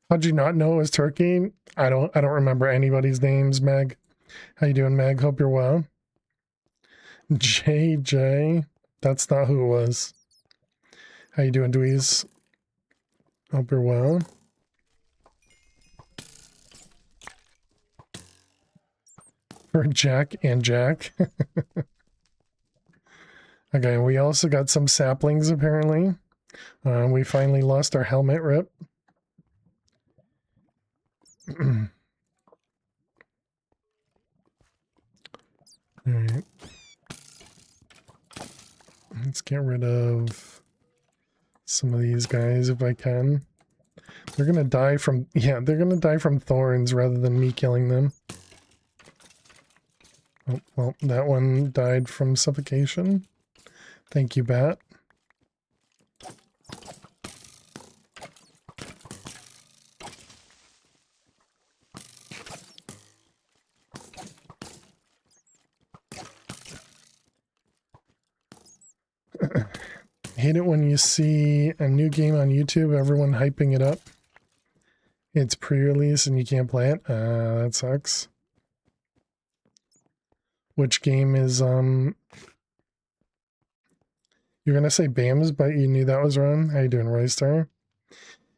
How'd you not know it was Turkey? I don't remember anybody's names, Meg. How you doing, Meg? Hope you're well. JJ. That's not who it was. How you doing, Dweez? Hope you're well. For Jack and Jack. Okay, we also got some saplings, apparently. We finally lost our helmet rip. Alright. Let's get rid of some of these guys if I can. They're gonna die from... Yeah, they're gonna die from thorns rather than me killing them. Oh, well, that one died from suffocation. Thank you, Bat. Hate it when you see a new game on YouTube, everyone hyping it up. It's pre-release and you can't play it. That sucks. Which game is, you're gonna say BAMS, but you knew that was wrong. How you doing, Roystar?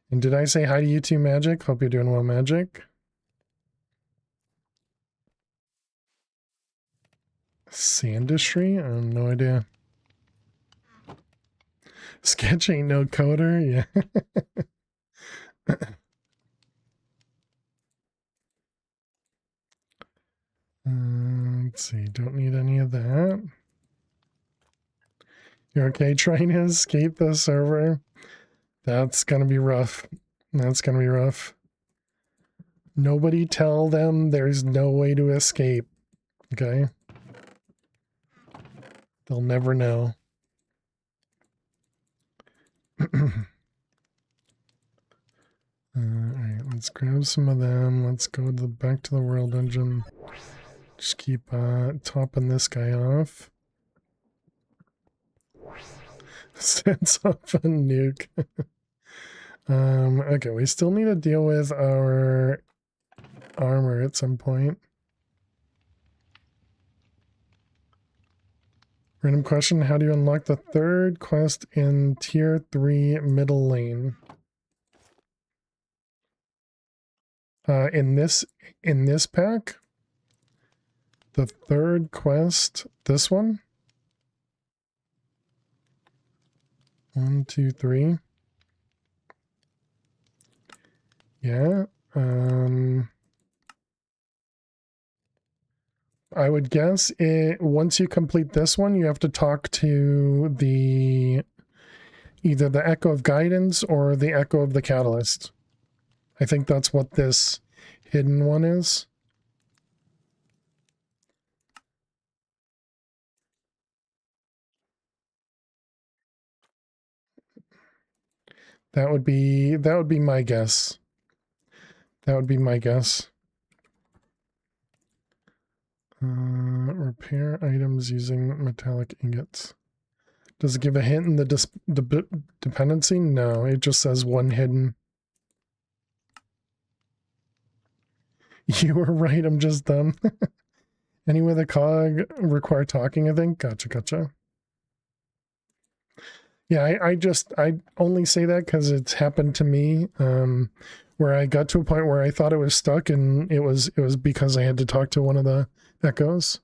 And did I say hi to you too, Magic? Hope you're doing well, Magic. Sandistry? I have no idea. Sketch ain't no coder? Yeah. Let's see, don't need any of that. You're okay trying to escape the server? That's gonna be rough. That's gonna be rough. Nobody tell them there's no way to escape. Okay? They'll never know. Alright, let's grab some of them. Let's go to back to the world engine. Just keep topping this guy off. Sets off a nuke. Okay, we still need to deal with our armor at some point. Random question, how do you unlock the third quest in tier 3 middle lane? In this pack? The third quest, this one? 1, 2, 3. Yeah. I would guess once you complete this one, you have to talk to either the Echo of Guidance or the Echo of the Catalyst. I think that's what this hidden one is. That would be my guess. That would be my guess. Repair items using metallic ingots. Does it give a hint in the dependency? No, it just says one hidden. You were right, I'm just dumb. Any with a cog require talking, I think. Gotcha. Yeah, I only say that because it's happened to me, where I got to a point where I thought it was stuck, and it was because I had to talk to one of the echoes.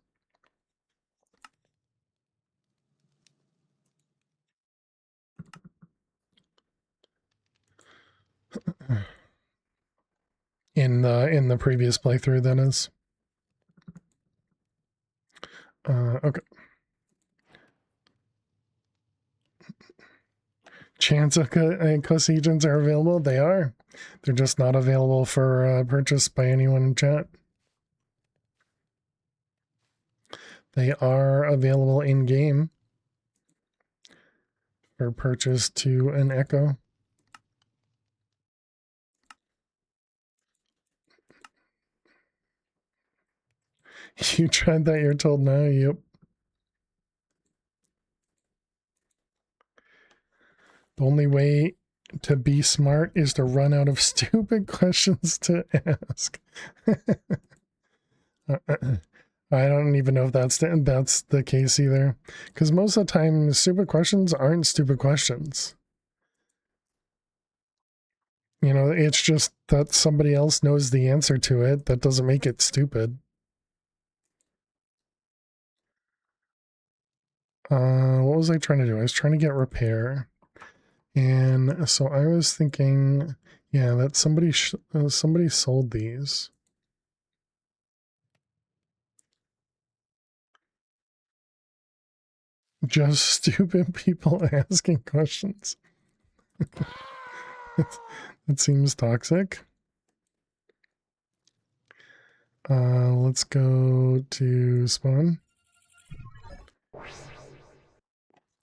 In the previous playthrough, that is. Okay. Chance agents are available. They are. They're just not available for purchase by anyone in chat. They are available in game for purchase to an Echo. You tried that, you're told no. Yep. The only way to be smart is to run out of stupid questions to ask. I don't even know if that's the case either. Because most of the time, stupid questions aren't stupid questions. You know, it's just that somebody else knows the answer to it. That doesn't make it stupid. What was I trying to do? I was trying to get repair. And so I was thinking, yeah, that somebody sold these. Just stupid people asking questions. That seems toxic. Let's go to spawn.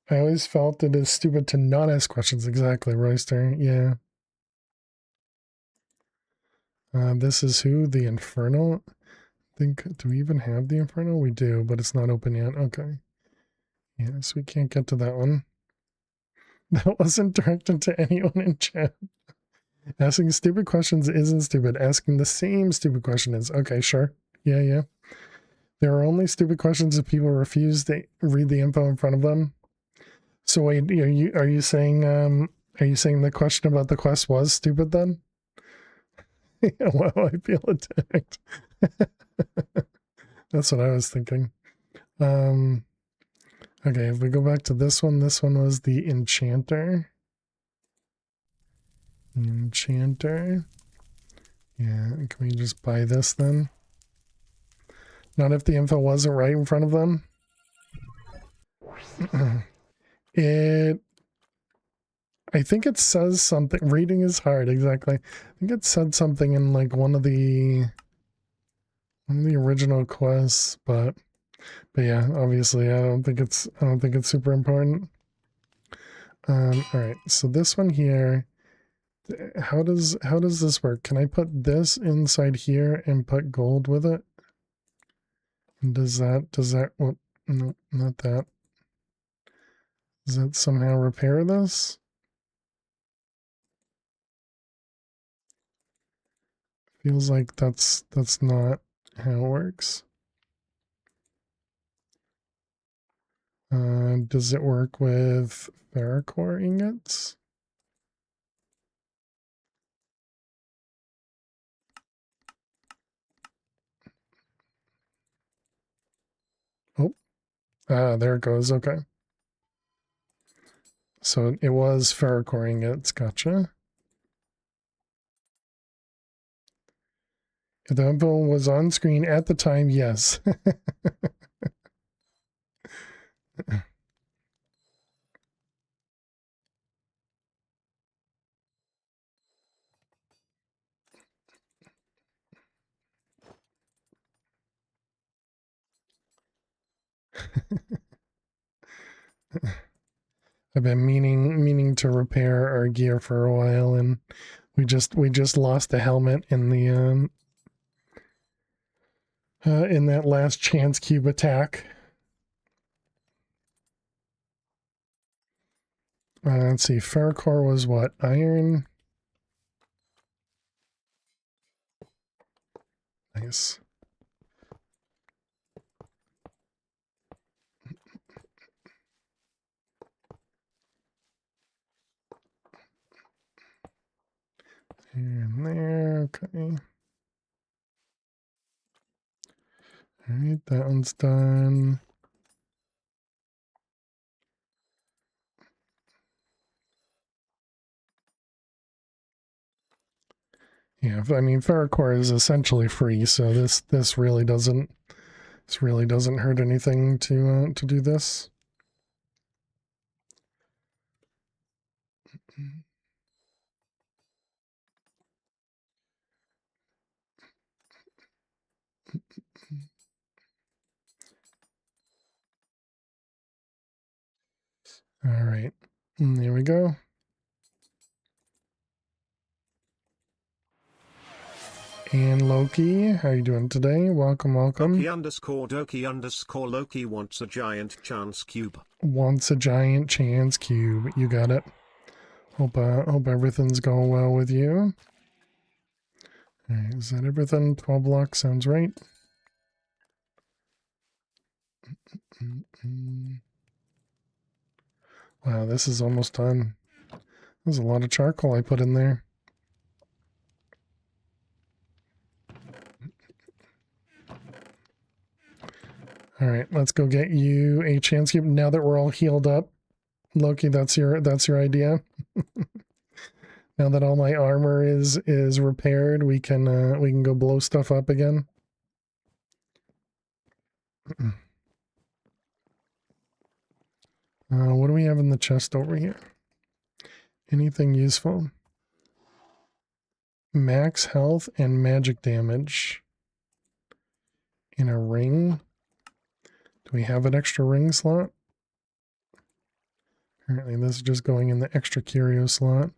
I always felt it is stupid to not ask questions. Exactly, Royster. Yeah. This is who? The Infernal? I think, do we even have the Infernal? We do, but it's not open yet. Okay. Yeah, so we can't get to that one. That wasn't directed to anyone in chat. Asking stupid questions isn't stupid. Asking the same stupid question is. Okay, sure. Yeah. There are only stupid questions if people refuse to read the info in front of them. So wait, are you saying the question about the quest was stupid then? Yeah, wow, I feel attacked. That's what I was thinking. Okay, if we go back to this one was the Enchanter. Yeah, can we just buy this then? Not if the info wasn't right in front of them. I think it says something. Reading is hard, exactly. I think it said something in like one of the original quests, but yeah, obviously I don't think it's super important. All right, so this one here, how does this work? Can I put this inside here and put gold with it? And does that well, no, not that. Does that somehow repair this? Feels like that's not how it works. Does it work with ferrocore ingots? Ah, there it goes. Okay. So it was ferrocore ingots. Gotcha. If the info was on screen at the time, yes. I've been meaning to repair our gear for a while, and we just lost the helmet in the in that last chance cube attack. Let's see, ferrocore was what? Iron. Nice. And there, okay. Alright, that one's done. Yeah, I mean ferrocore is essentially free, so this really doesn't hurt anything to do this. All right, there we go. And Loki, how you doing today? Welcome. Doki_Loki wants a giant chance cube. Wants a giant chance cube. You got it. Hope everything's going well with you. All right, is that everything? 12 blocks sounds right. Wow, this is almost done. There's a lot of charcoal I put in there. All right, let's go get you a chance cube. Now that we're all healed up, Loki, that's your idea. Now that all my armor is repaired, we can go blow stuff up again. What do we have in the chest over here? Anything useful? Max health and magic damage. In a ring. Do we have an extra ring slot? Apparently this is just going in the extra curio slot.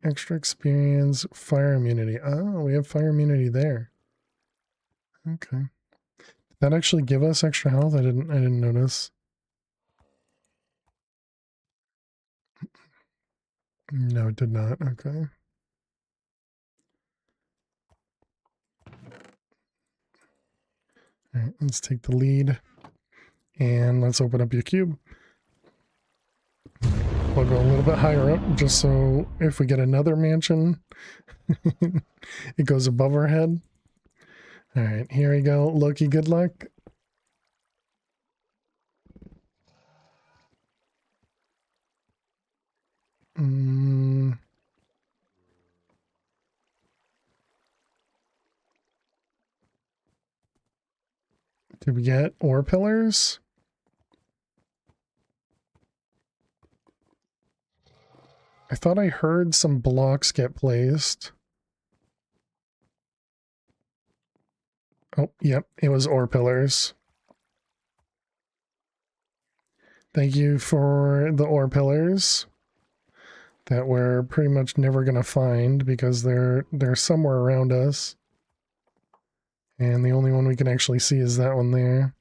Extra experience, fire immunity. Oh, we have fire immunity there. Okay. Did that actually give us extra health? I didn't notice. No, it did not. Okay. All right, let's take the lead and let's open up your cube. We'll go a little bit higher up just so if we get another mansion, it goes above our head. All right, here we go. Loki, good luck. Did we get ore pillars? I thought I heard some blocks get placed. Oh, yep, it was ore pillars. Thank you for the ore pillars that we're pretty much never going to find because they're somewhere around us. And the only one we can actually see is that one there.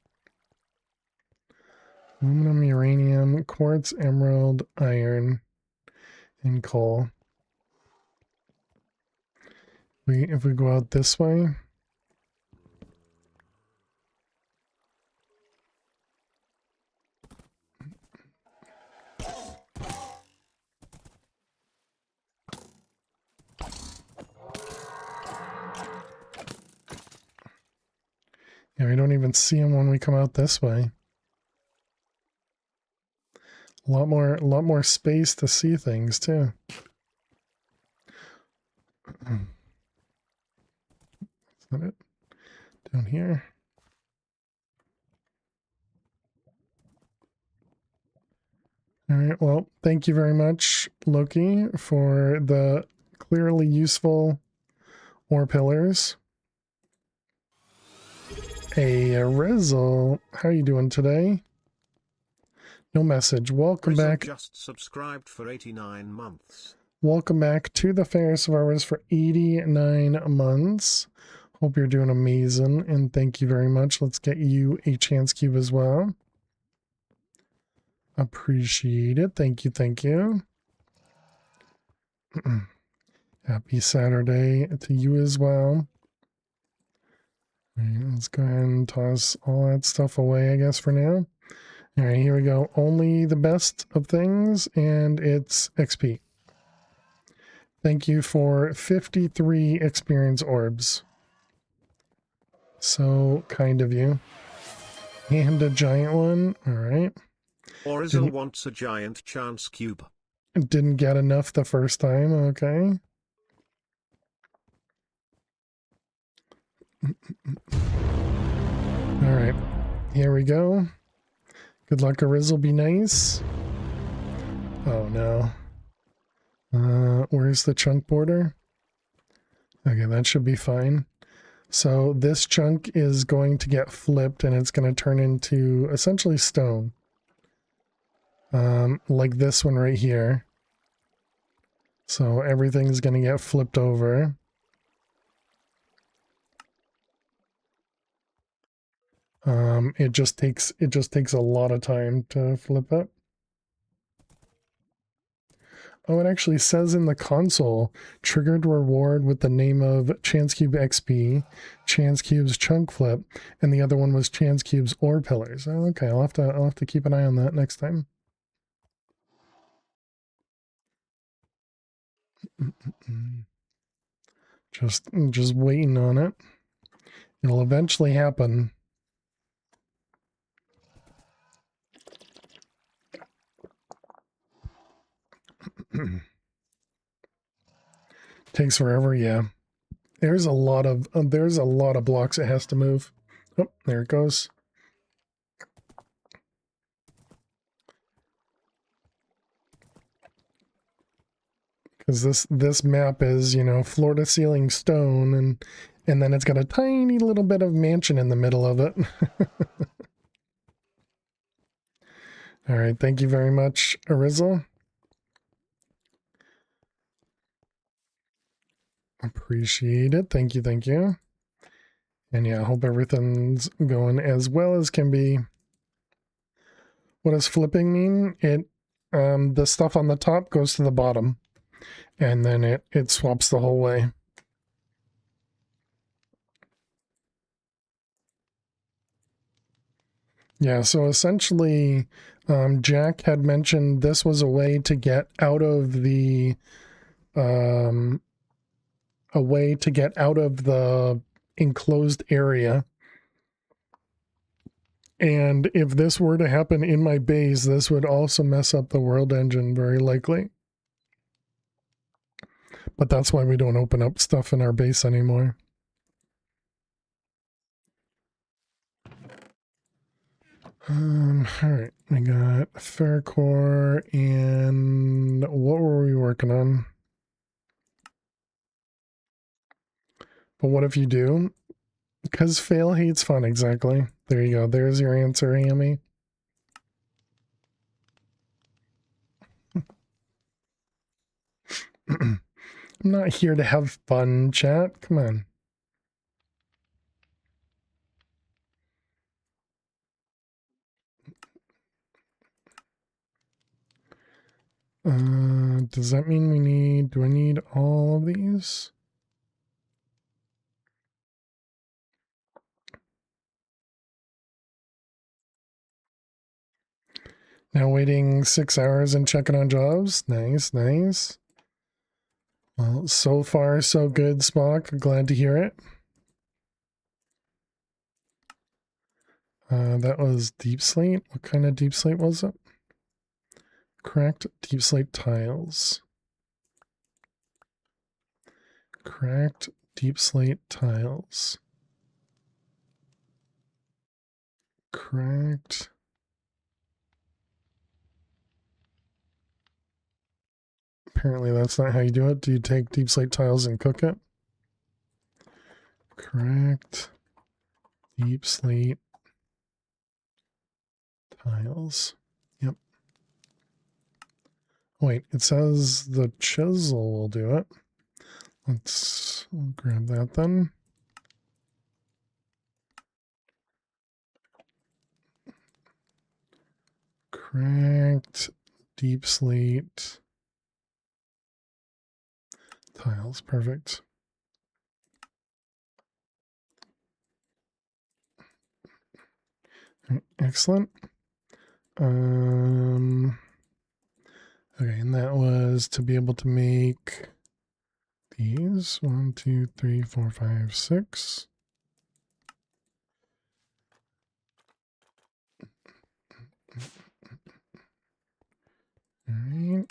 Aluminum, uranium, quartz, emerald, iron, and coal. If we go out this way. Yeah, we don't even see them when we come out this way. A lot more space to see things too. Is that it? Down here. All right, well, thank you very much, Loki, for the clearly useful ore pillars. Hey, Rizzle, how you doing today? No message. Welcome Rizzle back. just subscribed for 89 months. Welcome back to the Fair Survivors for 89 months. Hope you're doing amazing, and thank you very much. Let's get you a chance cube as well. Appreciate it. Thank you, thank you. Happy Saturday to you as well. All right, let's go ahead and toss all that stuff away, I guess, for now. All right, here we go. Only the best of things, and it's XP. Thank you for 53 experience orbs. So kind of you. And a giant one. All right. Orizel wants a giant chance cube. Didn't get enough the first time. Okay. All right. Here we go. Good luck, Arizzle. Be nice. Oh, no. Where's the chunk border? Okay, that should be fine. So this chunk is going to get flipped and it's going to turn into essentially stone. Like this one right here. So everything's going to get flipped over. It just takes a lot of time to flip it. Oh, it actually says in the console, triggered reward with the name of Chance Cube XP, Chance Cube's chunk flip, and the other one was Chance Cube's ore pillars. Oh, okay, I'll have to keep an eye on that next time. Just waiting on it. It'll eventually happen. Takes forever, yeah. There's a lot of blocks it has to move. Oh, there it goes. Because this map is, you know, floor to ceiling stone, and then it's got a tiny little bit of mansion in the middle of it. All right, thank you very much, Arizzle. Appreciate it. Thank you, thank you. And yeah, I hope everything's going as well as can be. What does flipping mean? It the stuff on the top goes to the bottom, and then it swaps the whole way. Yeah, so essentially, Jack had mentioned this was a way to get out of the enclosed area. And if this were to happen in my base, this would also mess up the world engine very likely. But that's why we don't open up stuff in our base anymore. Alright, we got Faircore, and what were we working on? But what if you do? Because fail hates fun, exactly. There you go. There's your answer, Amy. I'm not here to have fun, chat. Come on. Does that mean do I need all of these? Now waiting 6 hours and checking on jobs. Nice, nice. Well, so far so good, Spock. Glad to hear it. That was deep slate. What kind of deep slate was it? Cracked deep slate tiles. Cracked deep slate tiles. Cracked. Apparently that's not how you do it. Do you take deep slate tiles and cook it? Cracked deep slate tiles. Yep. Wait, it says the chisel will do it. Let's grab that then. Cracked deep slate tiles. Perfect. Excellent. Okay, and that was to be able to make these 1, 2, 3, 4, 5, 6. All right.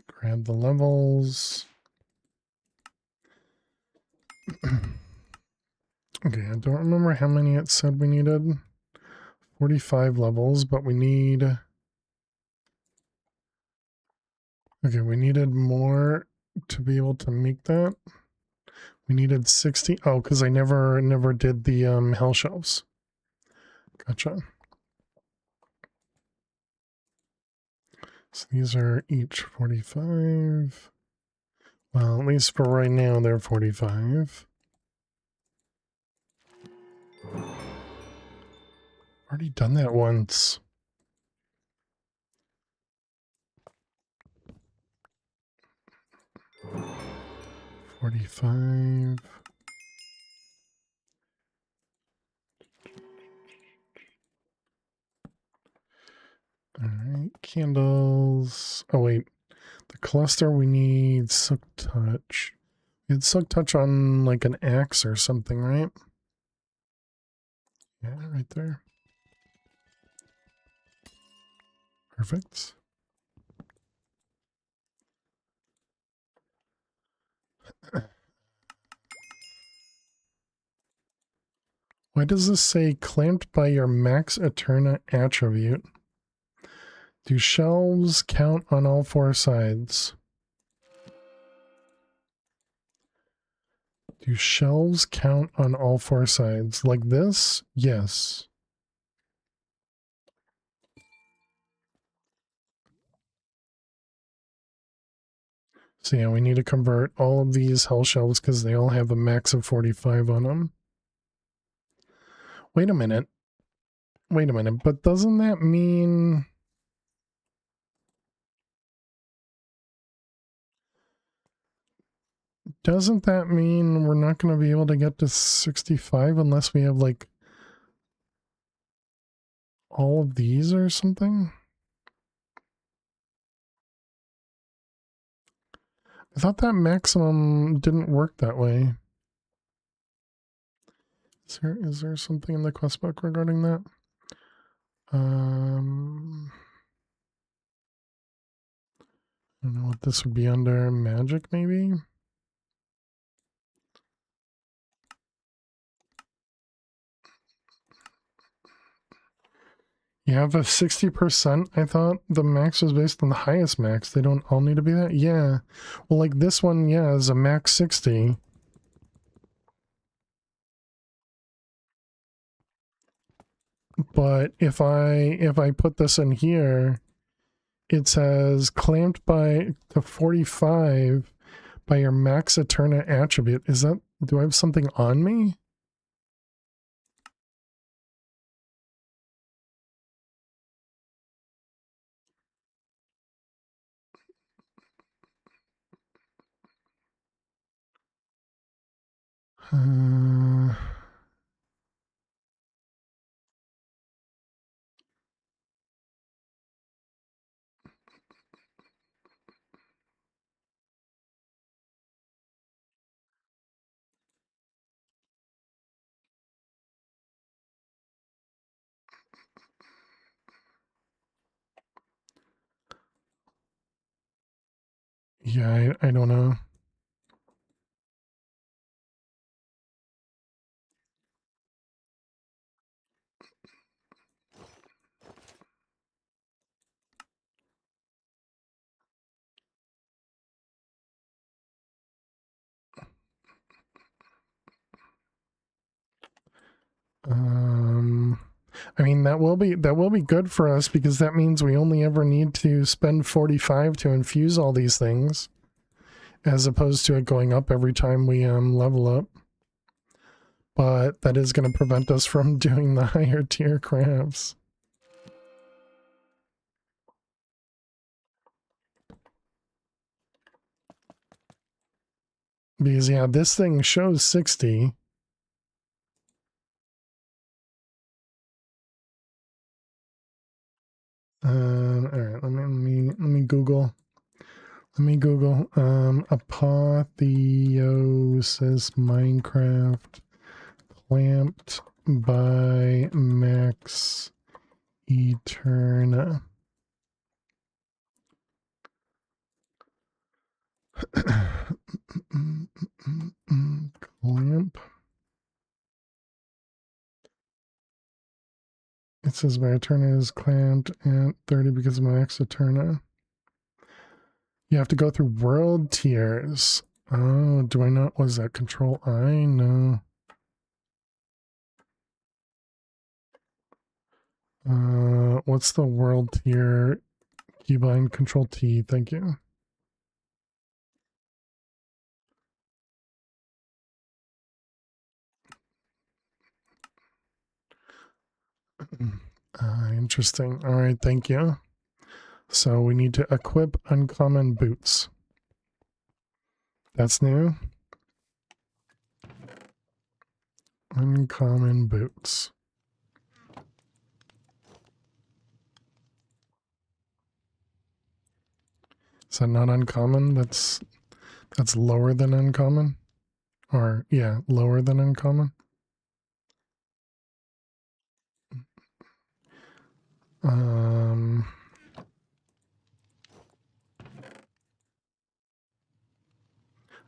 Grab the levels. Okay, I don't remember how many it said we needed. 45 levels, but we need... Okay, we needed more to be able to make that. We needed 60. Oh, because I never did the hell shelves. Gotcha. So these are each 45. Well, at least for right now, they're 45. Already done that once. $45. All right, candles. Oh wait, the cluster we need silk touch. We had silk touch on like an axe or something, right? Yeah, right there. Perfect. Why does this say clamped by your max Eterna attribute? Do shelves count on all four sides? Do shelves count on all four sides? Like this? Yes. So yeah, we need to convert all of these hell shelves because they all have a max of 45 on them. Wait a minute. Wait a minute, but doesn't that mean... Doesn't that mean we're not going to be able to get to 65 unless we have like all of these or something? I thought that maximum didn't work that way. Is there something in the quest book regarding that? I don't know what this would be under. Magic, maybe? You have a 60%. I thought the max was based on the highest max. They don't all need to be that? Yeah. Well, like this one, yeah, is a max 60. But if I put this in here, it says clamped by to 45 by your max Eterna attribute. Is that, do I have something on me? Uh, Yeah, I don't know. I mean that will be good for us because that means we only ever need to spend 45 to infuse all these things, as opposed to it going up every time we level up. But that is going to prevent us from doing the higher tier crafts. Because yeah, this thing shows 60. All right, let me Google. Let me Google apotheosis Minecraft clamped by Max Eterna. Clamp. It says my Eterna is clamped at 30 because of Max Eterna. You have to go through world tiers. Oh, do I not? Was that Control I? No. What's the world tier? Keybind Control T. Thank you. Interesting. All right, thank you. So we need to equip uncommon boots. That's new. Uncommon boots. Is that not uncommon? That's lower than uncommon? Or, yeah, lower than uncommon?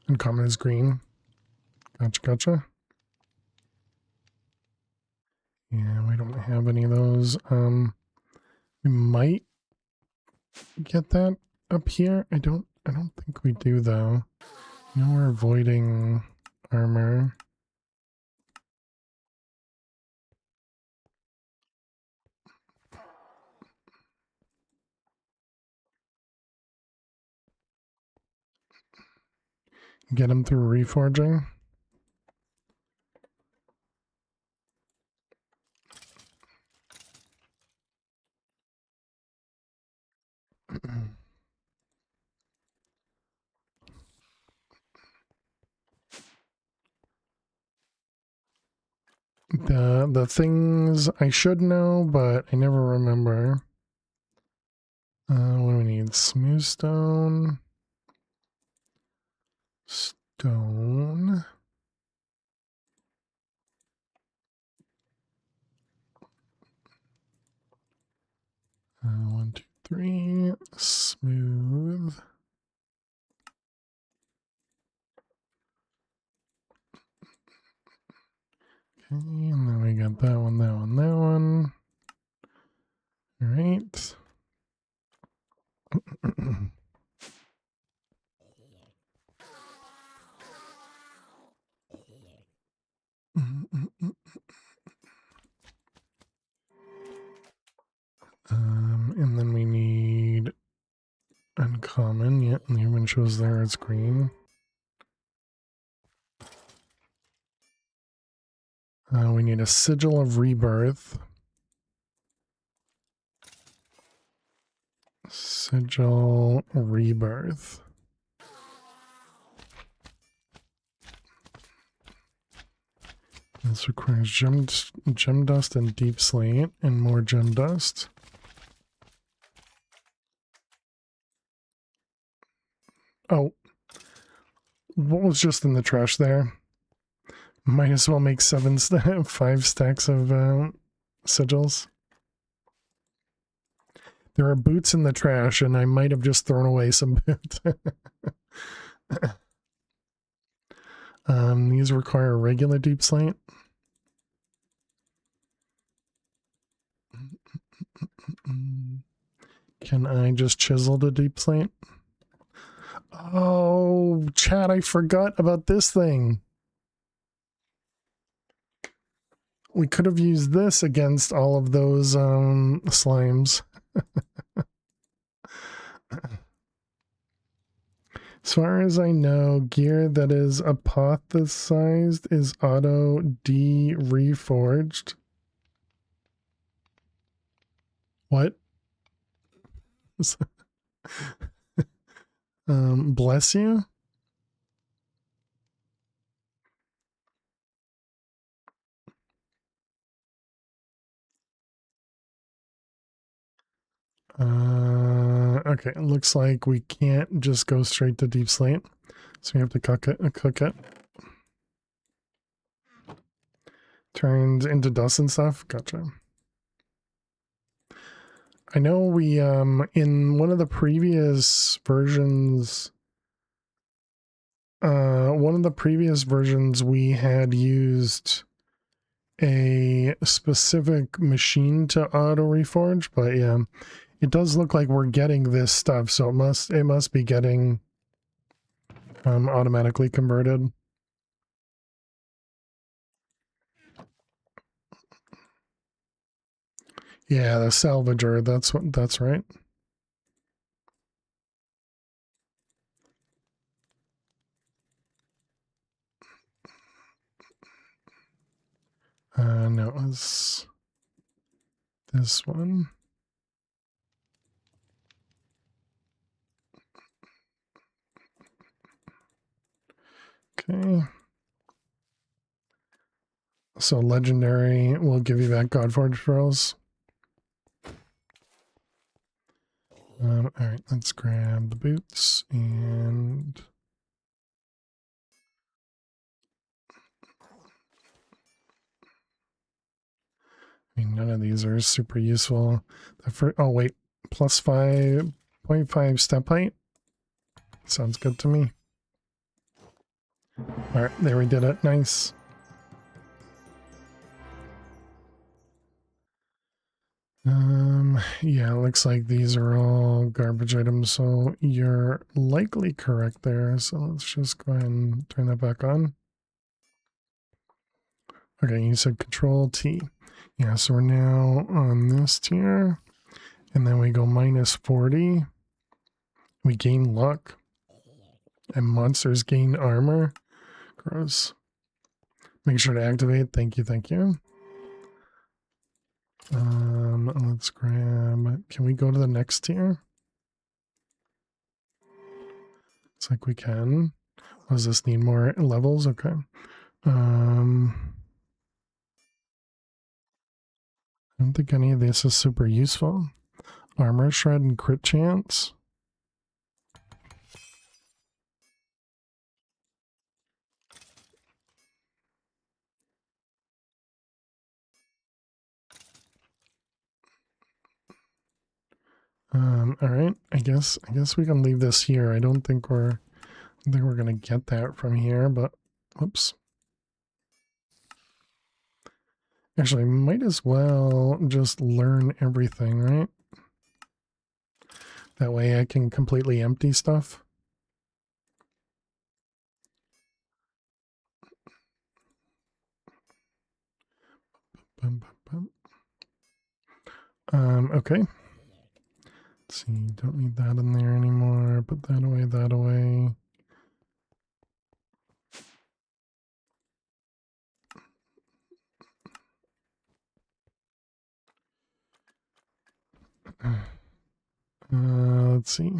Uncommon is green. Gotcha. Yeah, we don't have any of those. We might get that up here. I don't think we do though. You know, we're avoiding armor. Get them through reforging. The things I should know, but I never remember. What do we need? Smooth stone. Stone. One, two, three. Smooth. Okay, and then we got that one, that one, that one. All right. And then we need uncommon. Yeah, and the human shows there it's green. We need a sigil of rebirth. Sigil rebirth. This requires gem dust and deep slate and more gem dust. Oh, what was just in the trash there? Might as well make 5 stacks of sigils. There are boots in the trash, and I might have just thrown away some boots. These require a regular deep slate. Can I just chisel the deep slate? Oh, chat, I forgot about this thing. We could have used this against all of those slimes. As far as I know, gear that is apothesized is auto de-reforged. What? Bless you? Okay, it looks like we can't just go straight to deep slate. So we have to cook it. Turns into dust and stuff. Gotcha. I know we in one of the previous versions we had used a specific machine to auto reforge, but yeah, it does look like we're getting this stuff, so it must be getting automatically converted. Yeah, the salvager, that's right. No, it was this one. Okay. So legendary will give you back Godforge Pearls. All right, let's grab the boots and I mean, none of these are super useful. Oh wait, plus 5.5 step height. Sounds good to me. All right, there we did it. Nice. Yeah, looks like these are all garbage items, so you're likely correct there. So let's just go ahead and turn that back on. Okay, you said Control T. Yeah, so we're now on this tier, and then we go minus 40. We gain luck, and monsters gain armor. Gross. Make sure to activate. Thank you, thank you. Let's grab. Can we go to the next tier? It's like we can. Does this need more levels? Okay. I don't think any of this is super useful. Armor shred and crit chance. All right. I guess we can leave this here. I don't think we're gonna get that from here, but oops. Actually, might as well just learn everything, right? That way I can completely empty stuff. Okay. Let's see, don't need that in there anymore. Put that away, that away. Let's see.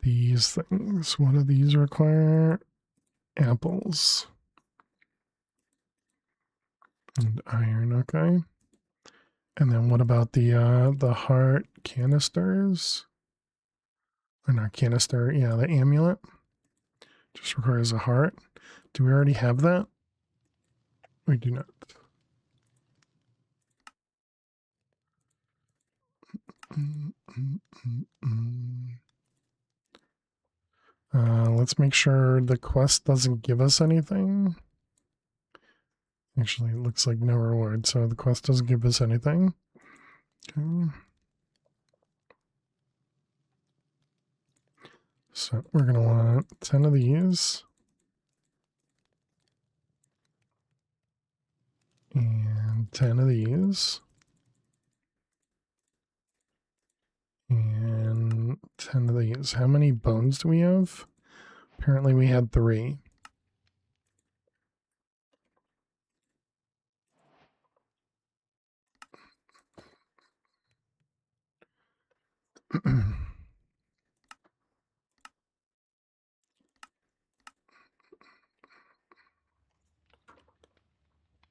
These things, what do these require? Apples. And iron, okay. And then what about the heart canisters? Or not canister, yeah, the amulet. Just requires a heart. Do we already have that? We do not. Let's make sure the quest doesn't give us anything. Actually, it looks like no reward, so the quest doesn't give us anything. Okay. So we're going to want 10 of these. And 10 of these. And 10 of these. How many bones do we have? Apparently we had 3.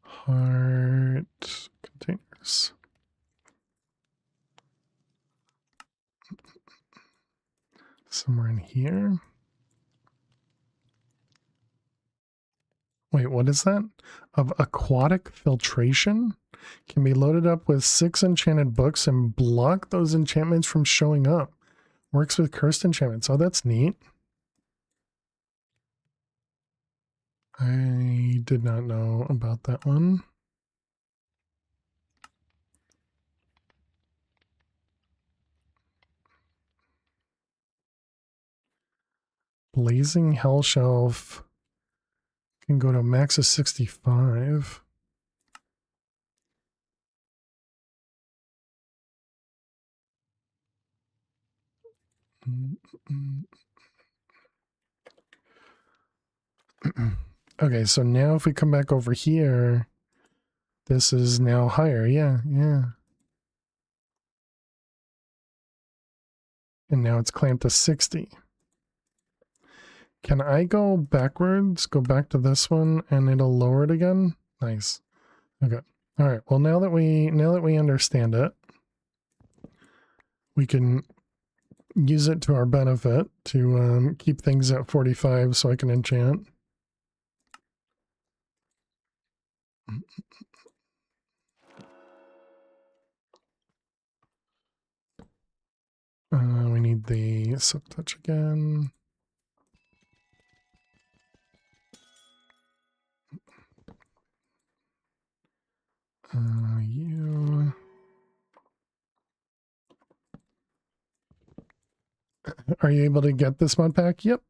Heart containers. Somewhere in here. Wait, what is that? Of aquatic filtration? Can be loaded up with 6 enchanted books and block those enchantments from showing up. Works with cursed enchantments. Oh, that's neat. I did not know about that one. Blazing Hell Shelf can go to a max of 65. Okay, so now if we come back over here, this is now higher. Yeah, yeah. And now it's clamped to 60. Can I go backwards, go back to this one, and it'll lower it again? Nice. Okay. All right. Well, now that we understand it, we can use it to our benefit to keep things at 45 so I can enchant. We need the silk touch again. You. Are you able to get this mod pack? Yep.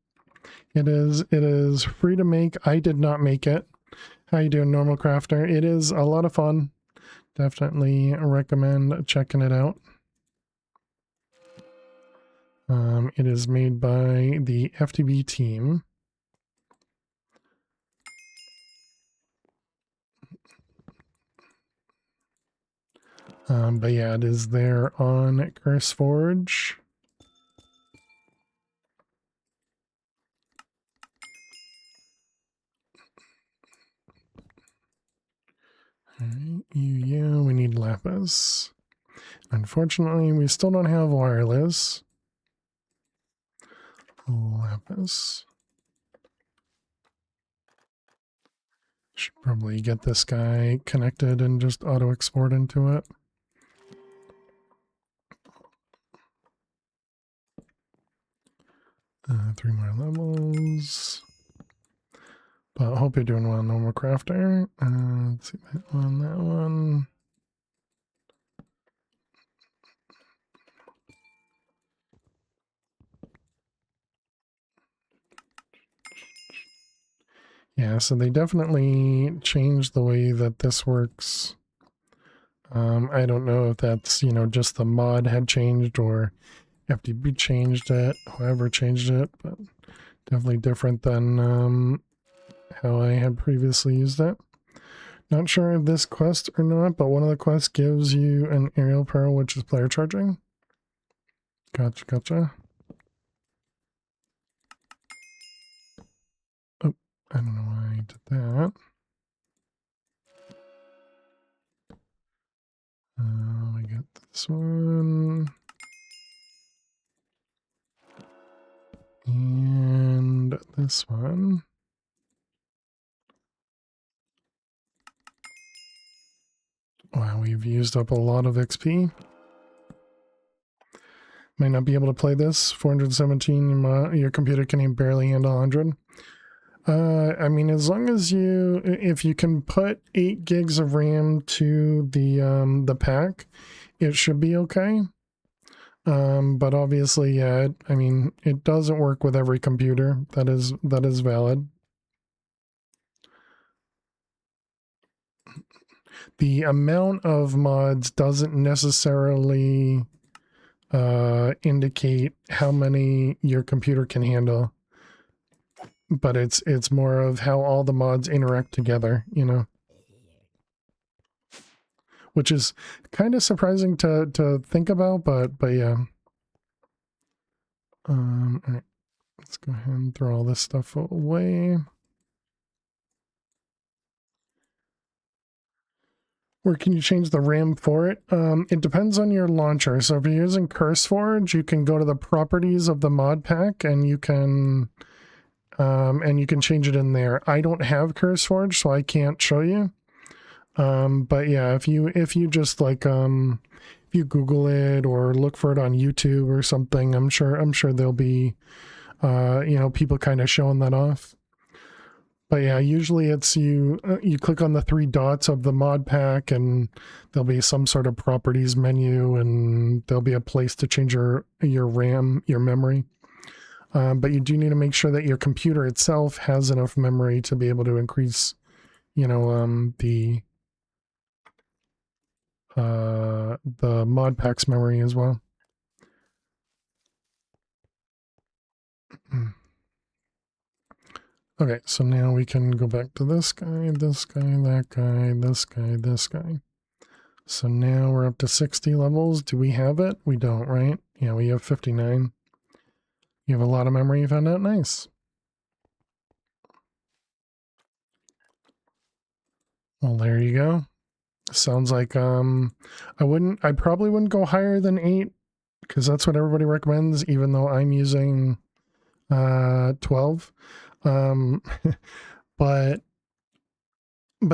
It is free to make. I did not make it. How you doing, Normal Crafter? It is a lot of fun. Definitely recommend checking it out. It is made by the FTB team. But yeah, it is there on CurseForge. Alright, we need lapis. Unfortunately, we still don't have wireless. Lapis. Should probably get this guy connected and just auto export into it. Three more levels. But I hope you're doing well, Normal Crafter. Let's see that one, that one. Yeah, so they definitely changed the way that this works. I don't know if that's, just the mod had changed or FTB changed it, whoever changed it, but definitely different than how I had previously used it. Not sure if this quest or not, but one of the quests gives you an aerial pearl, which is player charging. Gotcha, gotcha. Oh, I don't know why I did that. We got this one. And this one. Wow, we've used up a lot of XP. Might not be able to play this. 417, your computer can barely handle 100. I mean, as long as if you can put 8 gigs of RAM to the pack, it should be okay. But obviously, yeah, I mean, it doesn't work with every computer. That is valid. The amount of mods doesn't necessarily indicate how many your computer can handle, but it's more of how all the mods interact together, you know, which is kind of surprising to think about, but yeah. All right, let's go ahead and throw all this stuff away. Where can you change the RAM for it? It depends on your launcher. So if you're using CurseForge, you can go to the properties of the mod pack and you can change it in there. I don't have CurseForge, so I can't show you. But yeah, if you just like if you Google it or look for it on YouTube or something, I'm sure there'll be you know, people kind of showing that off. But yeah, usually it's you click on the 3 dots of the mod pack and there'll be some sort of properties menu and there'll be a place to change your RAM, your memory. But you do need to make sure that your computer itself has enough memory to be able to increase, you know, the mod pack's memory as well. Okay, so now we can go back to this guy, that guy, this guy, this guy. So now we're up to 60 levels. Do we have it? We don't, right? Yeah, we have 59. You have a lot of memory you found out? Nice. Well, there you go. Sounds like I probably wouldn't go higher than 8 because that's what everybody recommends, even though I'm using 12. But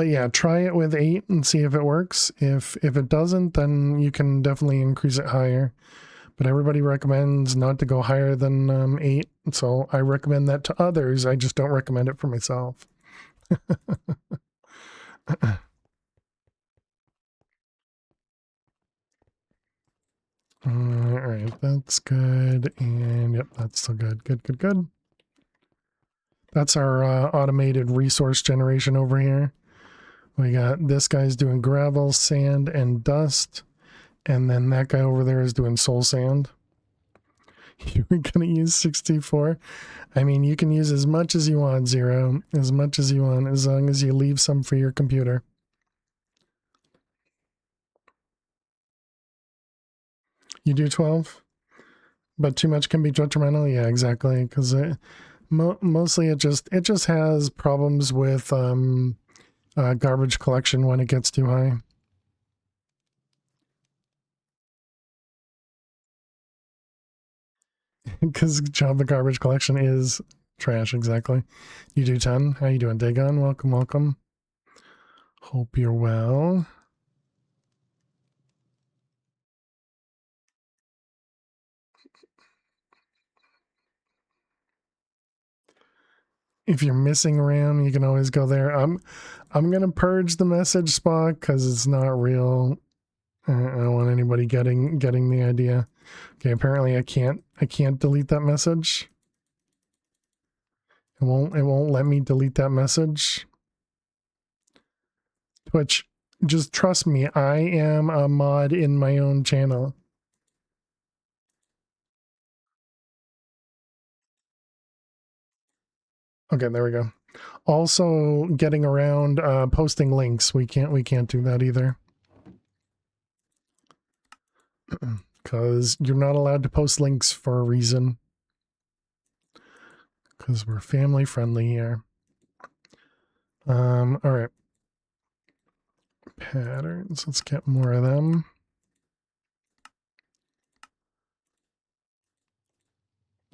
yeah, try it with 8 and see if it works. If it doesn't, then you can definitely increase it higher. But everybody recommends not to go higher than 8. So I recommend that to others. I just don't recommend it for myself. All right, that's good. And yep, that's still good. Good. That's our automated resource generation over here. We got this guy's doing gravel, sand, and dust. And then that guy over there is doing soul sand. You're going to use 64. I mean, you can use as much as you want, Zero. As much as you want, as long as you leave some for your computer. You do 12? But too much can be detrimental? Yeah, exactly. Because mostly it just has problems with garbage collection when it gets too high. Because Java garbage collection is trash, exactly. You do 10. How you doing, Dagon? Welcome. Hope you're well. If you're missing RAM, you can always go there. I'm gonna purge the message spot because it's not real. I don't want anybody getting the idea. Okay, apparently I can't delete that message. It won't let me delete that message. Twitch, just trust me, I am a mod in my own channel. Okay, there we go. Also getting around posting links. We can't do that either. Because you're not allowed to post links for a reason. Because we're family friendly here. All right. Patterns. Let's get more of them.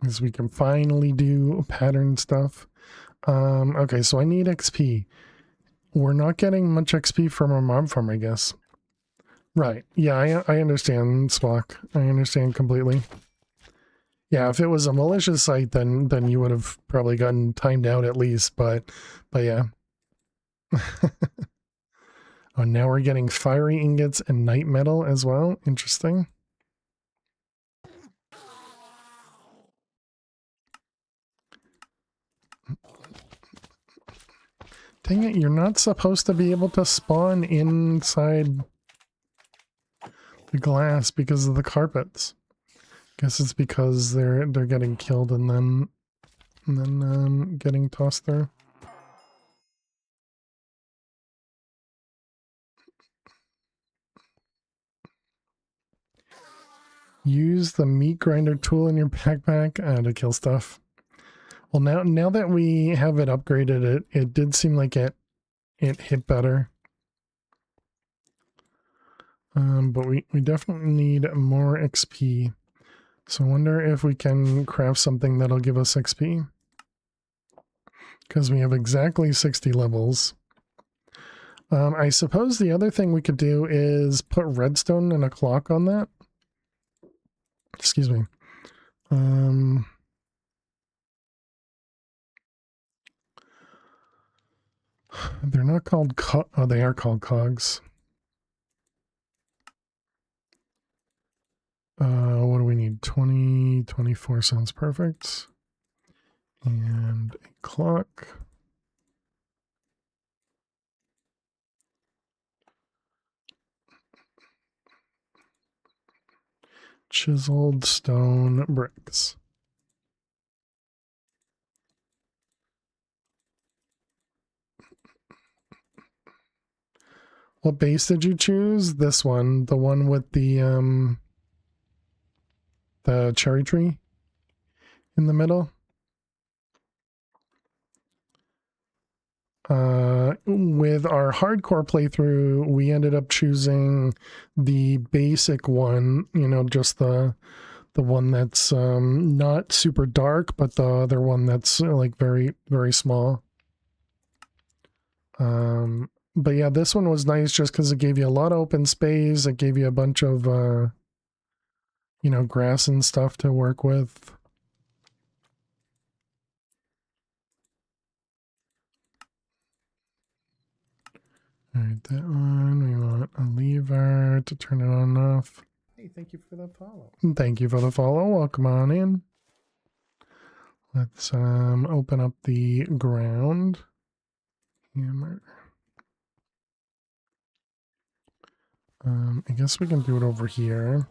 Because we can finally do pattern stuff. Okay, so I need XP. We're not getting much XP from our mob farm, I guess. Right. Yeah, I understand, Spock. I understand completely. Yeah, if it was a malicious site, then you would have probably gotten timed out at least, but yeah. Oh, now we're getting fiery ingots and night metal as well. Interesting. Dang it, you're not supposed to be able to spawn inside the glass because of the carpets. Guess it's because they're getting killed and then getting tossed through. Use the meat grinder tool in your backpack to kill stuff. Well, now that we have it upgraded, it did seem like it hit better. But we definitely need more XP. So I wonder if we can craft something that'll give us XP. Because we have exactly 60 levels. I suppose the other thing we could do is put redstone and a clock on that. Excuse me. They're not called oh, they are called cogs. What do we need? 20, 24 sounds perfect. And a clock. Chiseled stone bricks. What base did you choose? This one, the one with the cherry tree in the middle. With our hardcore playthrough, we ended up choosing the basic one, you know, just the one that's not super dark, but the other one that's like very, very small. But yeah, this one was nice just because it gave you a lot of open space. It gave you a bunch of, you know, grass and stuff to work with. All right, that one, we want a lever to turn it on and off. Hey, thank you for the follow. Thank you for the follow. Welcome on in. Let's open up the ground. Hammer. I guess we can do it over here.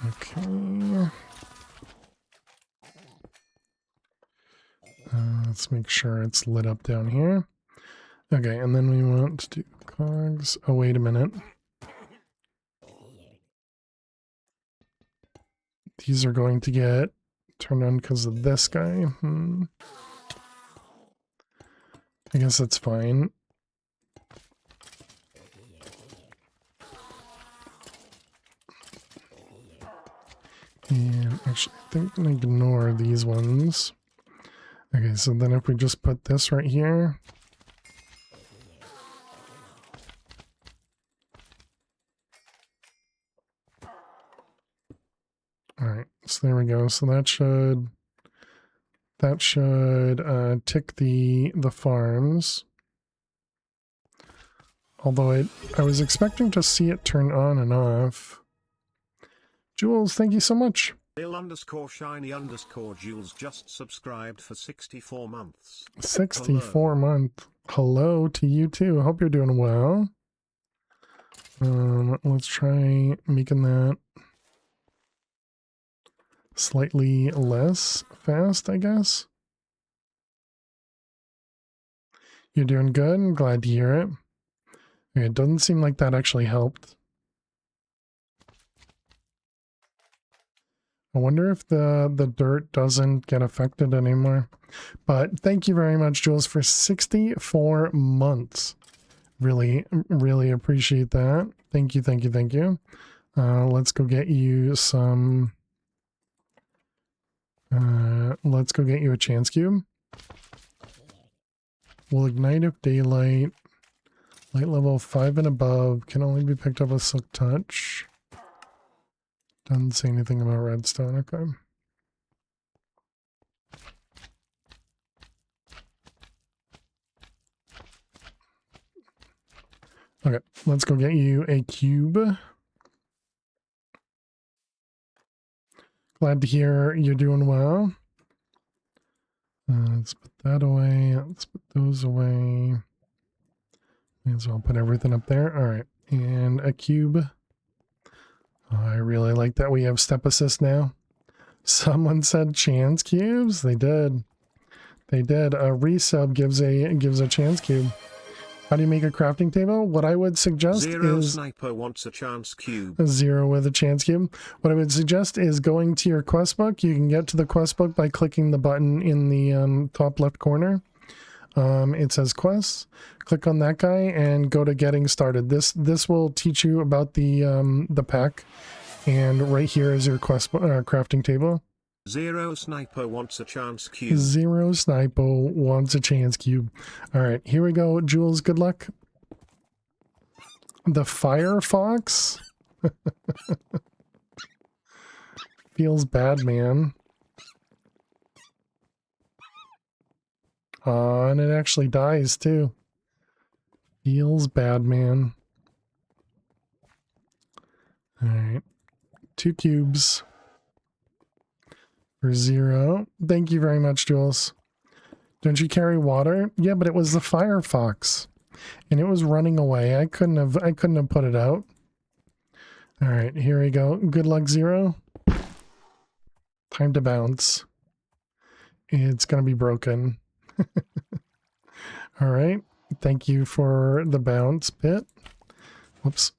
Okay. Let's make sure it's lit up down here. Okay, and then we want to do cogs. Oh, wait a minute. These are going to get turned on because of this guy. I guess that's fine. And actually, I think I'm going to ignore these ones. Okay, so then if we just put this right here. Alright, so there we go. So that should tick the farms. Although I was expecting to see it turn on and off. Jules, thank you so much. Bill_shiny_Jules just subscribed for 64 months. 64 month. Hello to you too. Hope you're doing well. Let's try making that slightly less fast, I guess. You're doing good. I'm glad to hear it. Okay, it doesn't seem like that actually helped. I wonder if the dirt doesn't get affected anymore. But thank you very much, Jules, for 64 months. Really, really appreciate that. Thank you, thank you, thank you. Let's go get you some Let's go get you a chance cube. Will ignite if daylight. Light level 5 and above. Can only be picked up with silk touch. Doesn't say anything about redstone. Okay. Okay, let's go get you a cube. Glad to hear you're doing well. Let's put that away. Let's put those away. May as well put everything up there. All right, and a cube. Oh, I really like that we have step assist now. Someone said chance cubes. They did. They did. A resub gives a chance cube. How do you make a crafting table? What I would suggest Zero is Sniper wants a chance cube. a 0 with a chance cube. What I would suggest is going to your quest book. You can get to the quest book by clicking the button in the top left corner. It says quests. Click on that guy and go to getting started. This will teach you about the pack. And right here is your quest crafting table. Zero Sniper wants a chance cube. Zero Sniper wants a chance cube. All right, here we go. Jules, good luck. The Firefox feels bad, man. And it actually dies too. Feels bad, man. All right, 2 cubes. For 0. Thank you very much, Jules. Don't you carry water? Yeah, but it was the Firefox. And it was running away. I couldn't have put it out. Alright, here we go. Good luck, 0. Time to bounce. It's gonna be broken. Alright. Thank you for the bounce bit. Whoops.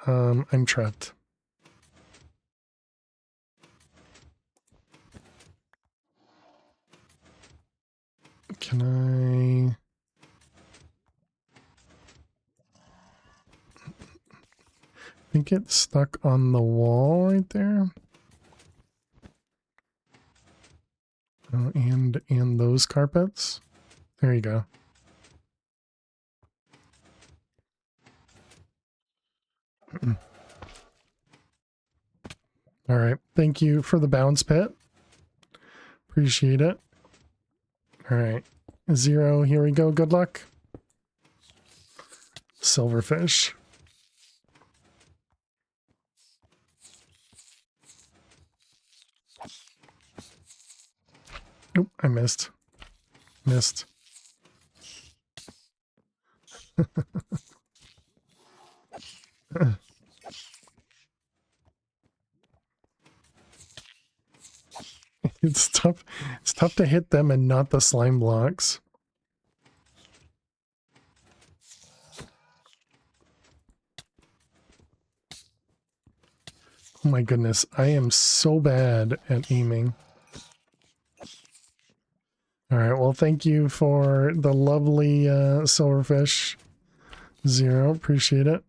I'm trapped. Can I... I think it's stuck on the wall right there. Oh, and those carpets. There you go. All right. Thank you for the bounce pit. Appreciate it. All right. 0. Here we go. Good luck. Silverfish. Oop, I missed. Missed. It's tough. It's tough to hit them and not the slime blocks. Oh my goodness, I am so bad at aiming. All right, well, thank you for the lovely silverfish. 0, appreciate it.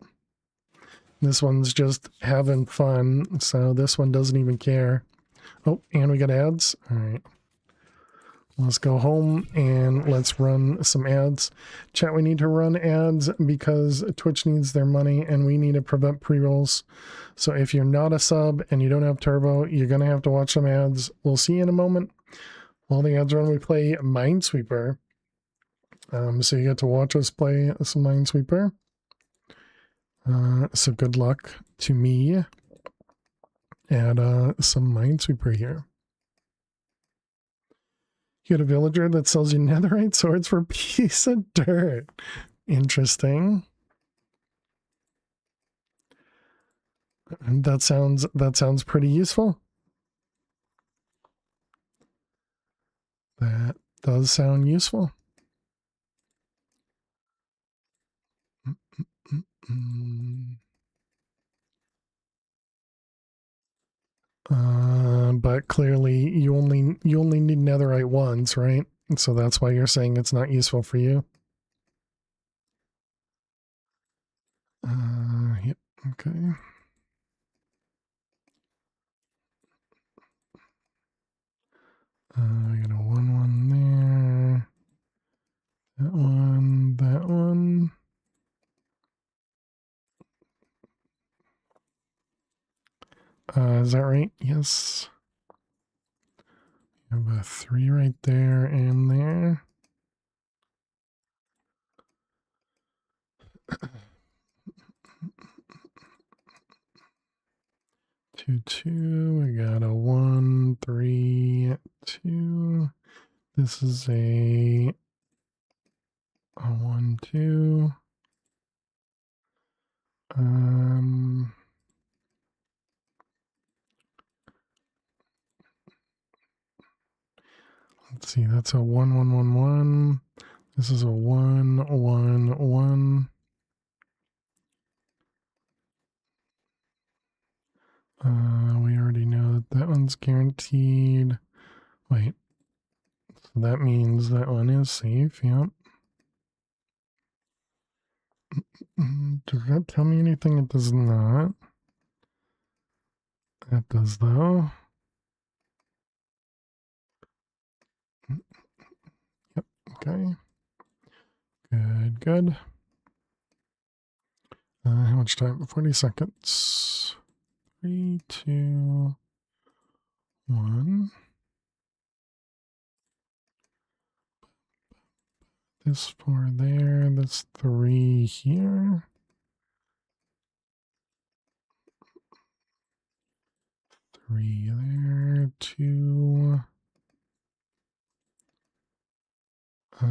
This one's just having fun, so this one doesn't even care. Oh, and we got ads. All right. Let's go home and let's run some ads. Chat, we need to run ads because Twitch needs their money and we need to prevent pre-rolls. So if you're not a sub and you don't have turbo, you're going to have to watch some ads. We'll see you in a moment. While the ads run, we play Minesweeper. So you get to watch us play some Minesweeper. So good luck to me at some Minesweeper here. You get a villager that sells you netherite swords for a piece of dirt. Interesting. That sounds pretty useful. That does sound useful. But clearly you only need netherite once, right? So that's why you're saying it's not useful for you. Yep, okay. We got a 1 there. That one, that one. Is that right? Yes. We have a 3 right there and there. Two, two. We got a 1, 3, 2. This is a 1, 2. Let's see. That's a 1, 1, 1, 1. This is a 1, 1, 1. We already know that that one's guaranteed. Wait. So that means that one is safe. Yep. Does that tell me anything? It does not. That does, though. Yep. Okay. Good, good. How much time? 40 seconds. 3, 2, 1. This 4 there. This 3 here. 3 there. 2. Da,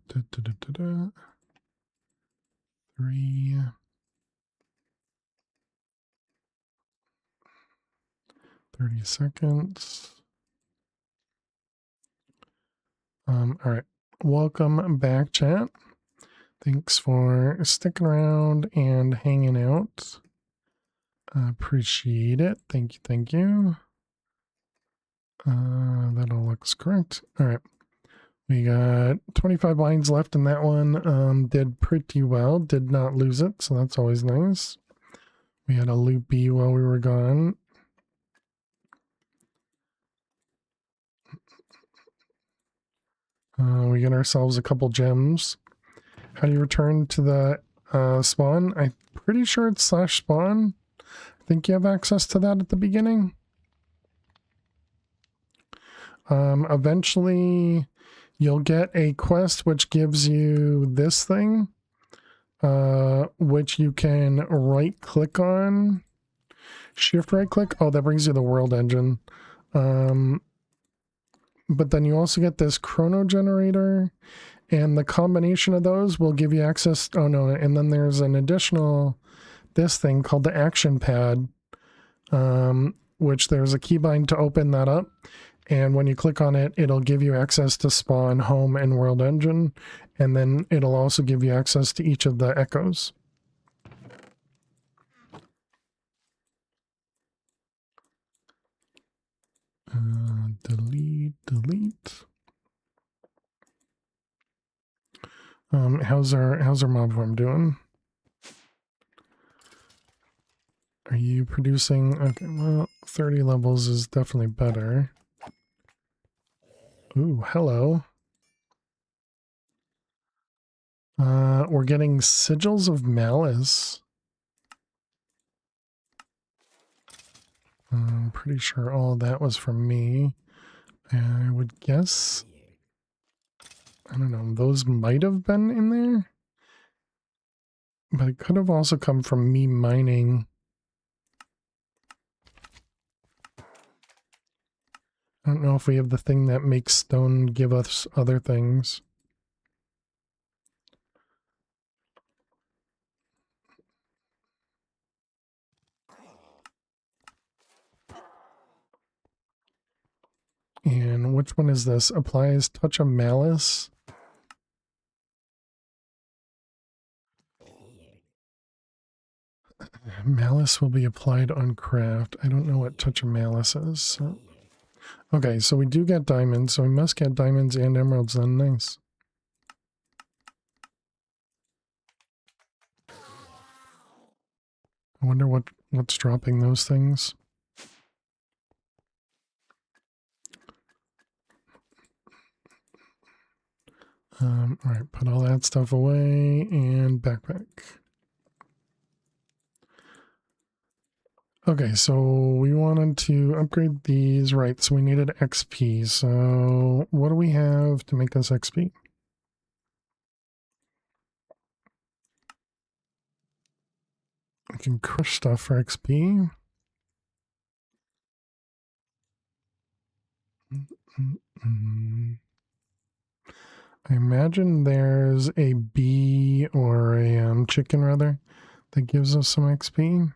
da, da, da, da. 3. 30 seconds. All right. Welcome back, chat. Thanks for sticking around and hanging out. Appreciate it. Thank you. Thank you. That all looks correct. All right. We got 25 lines left in that one. Did pretty well. Did not lose it, so that's always nice. We had a loopy while we were gone. We get ourselves a couple gems. How do you return to the spawn? I'm pretty sure it's /spawn. I think you have access to that at the beginning. Eventually, you'll get a quest which gives you this thing, which you can right-click on. Shift right-click. Oh, that brings you the world engine. But then you also get this chrono generator, and the combination of those will give you access. Oh no, and then there's an additional, this thing called the action pad, which there's a keybind to open that up. And when you click on it, it'll give you access to spawn, home, and world engine. And then it'll also give you access to each of the echoes. Delete. How's our mob farm doing? Are you producing? Okay, well, 30 levels is definitely better. Ooh, hello. We're getting sigils of malice. I'm pretty sure all of that was from me. I would guess. I don't know. Those might have been in there. But it could have also come from me mining. I don't know if we have the thing that makes stone give us other things. And which one is this? Applies touch of malice. Malice will be applied on craft. I don't know what touch of malice is. So. Okay, so we do get diamonds, so we must get diamonds and emeralds then. Nice. I wonder what's dropping those things. All right, put all that stuff away and backpack. Okay, so we wanted to upgrade these, right? So we needed XP. So what do we have to make us XP? I can crush stuff for XP. I imagine there's a bee or a chicken rather that gives us some XP.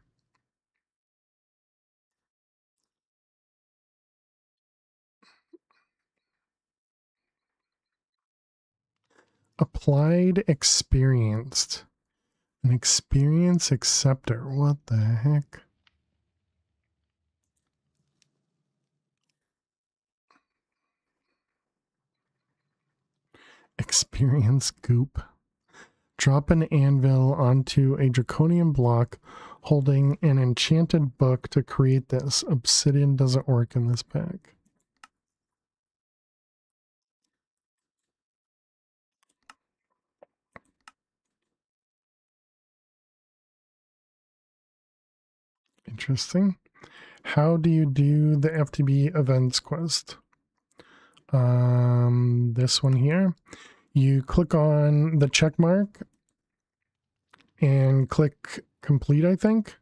Applied experienced. An experience acceptor. What the heck? Experience goop. Drop an anvil onto a draconian block holding an enchanted book to create this. Obsidian doesn't work in this pack. Interesting. How do you do the FTB events quest? This one here. You click on the check mark and click complete, I think.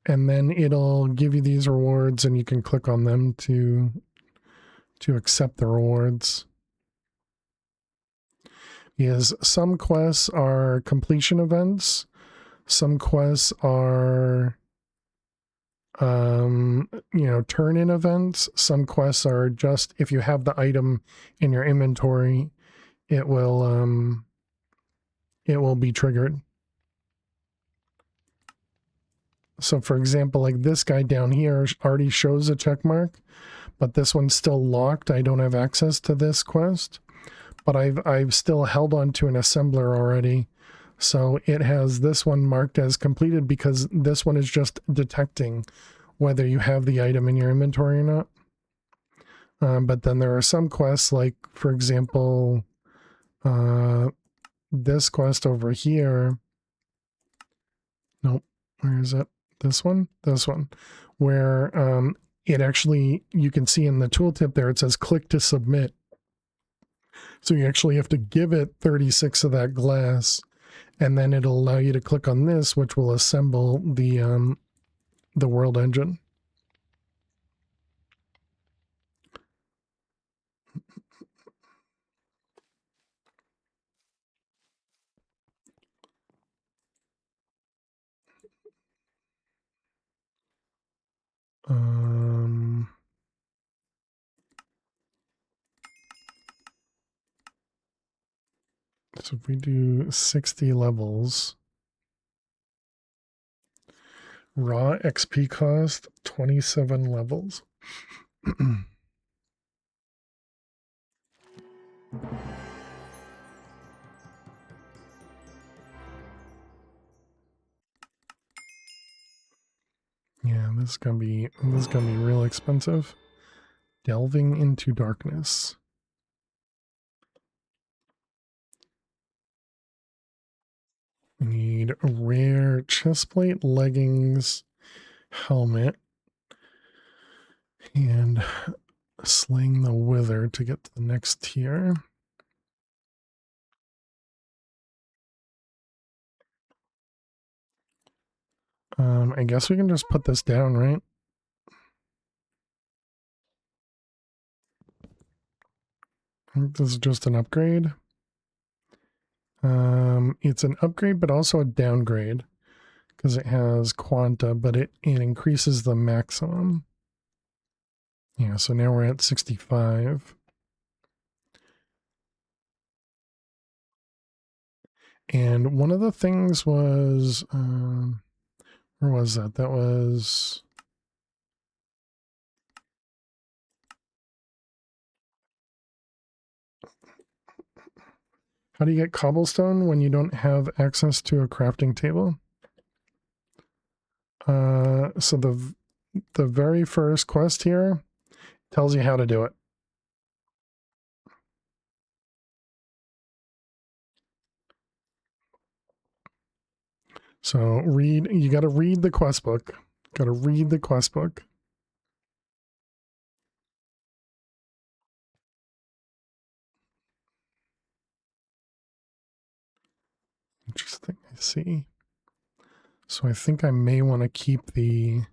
And then it'll give you these rewards and you can click on them to accept the rewards. Because some quests are completion events. Some quests are turn-in events. Some quests are just if you have the item in your inventory, it will be triggered. So for example, like this guy down here already shows a check mark, but this one's still locked. I don't have access to this quest, but I've still held on to an assembler already. So it has this one marked as completed because this one is just detecting whether you have the item in your inventory or not. But then there are some quests, like, for example, this quest over here. Nope. Where is it? This one? This one. Where it actually, you can see in the tooltip there, it says click to submit. So you actually have to give it 36 of that glass, and then it'll allow you to click on this, which will assemble the world engine. So if we do 60 levels, raw XP cost 27 levels. Yeah, this is gonna be real expensive. Delving into darkness. We need a rare chestplate, leggings, helmet, and slaying the wither to get to the next tier. I guess we can just put this down, right? I think this is just an upgrade. It's an upgrade, but also a downgrade because it has quanta, but it increases the maximum. Yeah, so now we're at 65. And one of the things was, where was that? That was, how do you get cobblestone when you don't have access to a crafting table? So the very first quest here tells you how to do it. So you got to read the quest book. Got to read the quest book. Interesting. I see. So I think I may want to keep the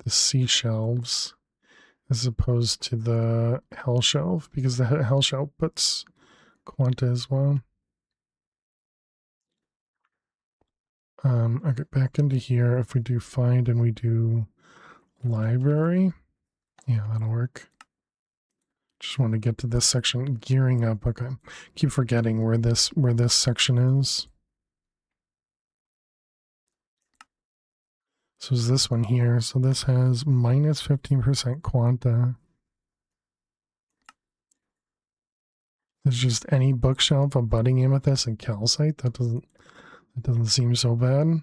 sea shelves as opposed to the hell shelf, because the hell shelf puts quanta as well. I get back into here. If we do find and we do library, yeah, that'll work. Just want to get to this section. Gearing up. Okay, keep forgetting where this section is. So is this one here? So this has minus 15% quanta. There's just any bookshelf of budding amethyst and calcite. That doesn't seem so bad.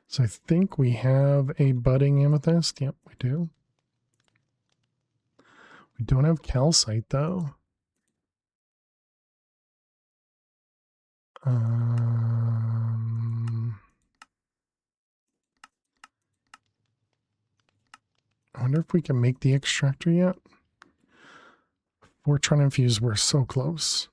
So I think we have a budding amethyst. Yep, we do. We don't have calcite though. I wonder if we can make the extractor yet. Fortron infused, we're so close.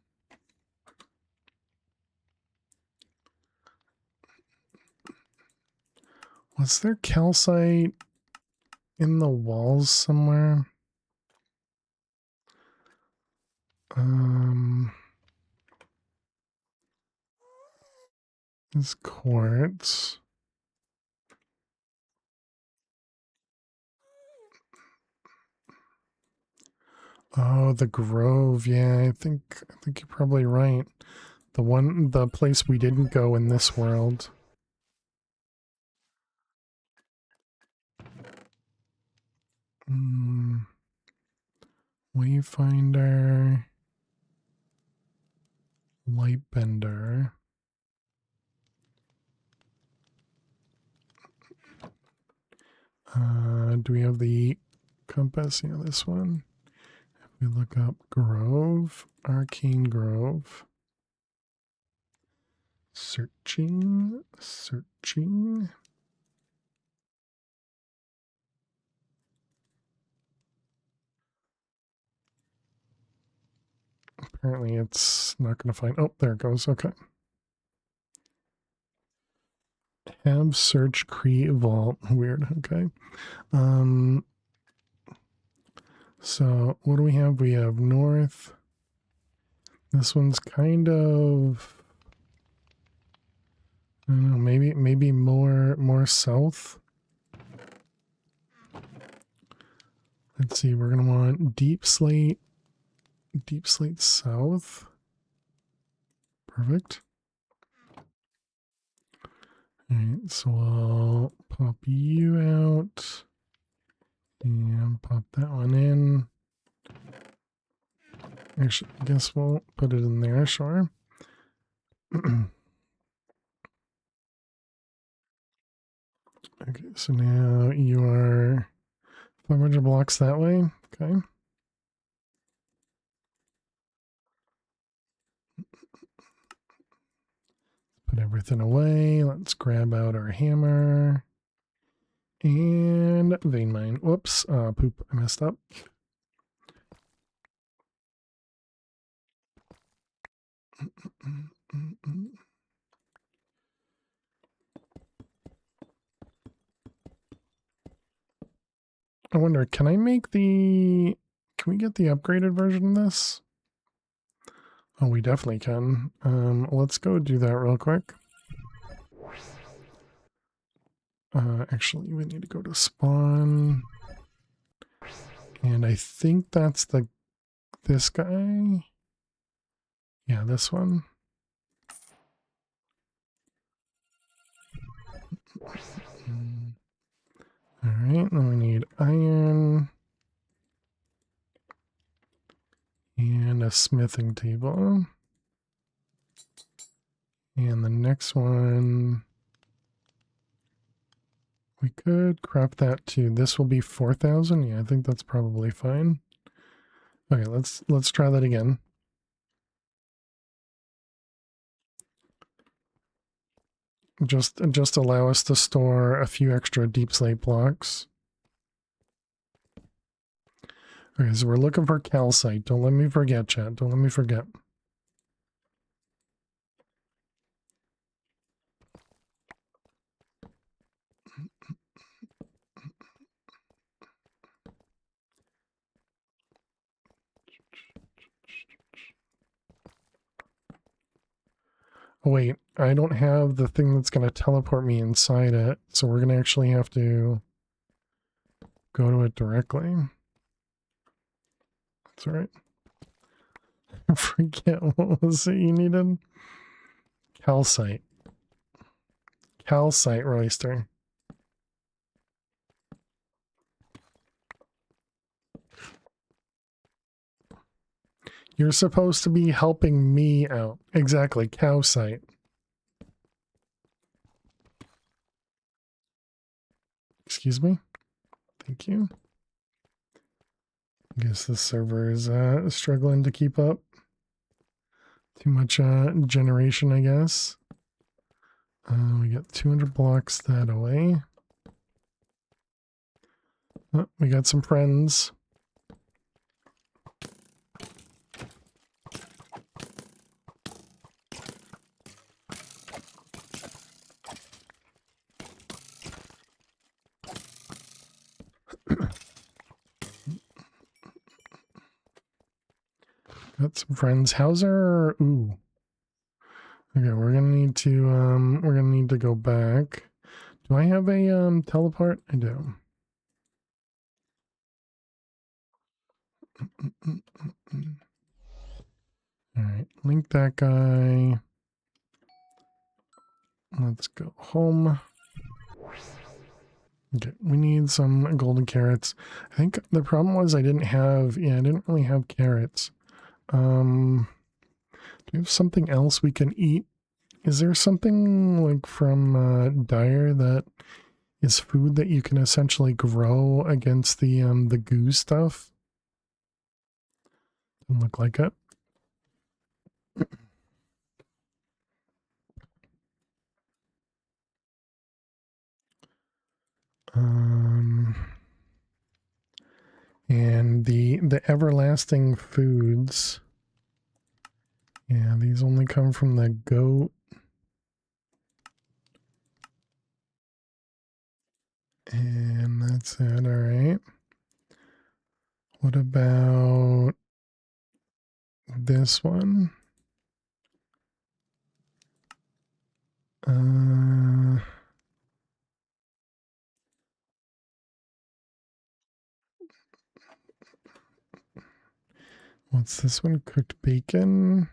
Was there calcite in the walls somewhere? This quartz. Oh, the Grove. Yeah, I think you're probably right. The place we didn't go in this world. Wayfinder. Lightbender. Do we have the compass? Yeah, this one. If we look up Grove, Arcane Grove. Searching. Apparently it's not going to find... Oh, there it goes. Okay. Have search Cree Vault. Weird. Okay. So what do we have? We have north. This one's kind of... I don't know, maybe more south. Let's see, we're gonna want deep slate south. Perfect. Alright, so I'll pop you out and pop that one in. Actually, I guess we'll put it in there, sure. Okay, so now you are 500 blocks that way. Okay. Put everything away. Let's grab out our hammer. And vein mine. Whoops. Poop. I messed up. I wonder, can we get the upgraded version of this? Oh, we definitely can. Let's go do that real quick. Actually, we need to go to spawn. And I think that's this guy. Yeah, this one. Alright, then we need iron. And a smithing table. And the next one, we could craft that too. This will be 4,000. Yeah, I think that's probably fine. Okay, let's try that again. Just allow us to store a few extra deep slate blocks. Okay, so we're looking for calcite. Don't let me forget, chat. Don't let me forget. Oh, wait, I don't have the thing that's going to teleport me inside it, so we're going to actually have to go to it directly. That's all right. Forget what was it you needed? Calcite. Calcite roister. You're supposed to be helping me out. Exactly, calcite. Excuse me? Thank you. I guess the server is struggling to keep up. Too much generation, I guess. We got 200 blocks that away. Oh, we got some friends. Got some friends. How's our... Ooh. Okay, we're gonna need to go back. Do I have a teleport? I do. Alright, link that guy. Let's go home. Okay, we need some golden carrots. I think the problem was I didn't really have carrots. Do we have something else we can eat? Is there something like from Dire that is food that you can essentially grow against the goo stuff? Doesn't look like it. And the everlasting foods. Yeah, these only come from the goat. And that's it, all right. What about this one? What's this one? Cooked bacon.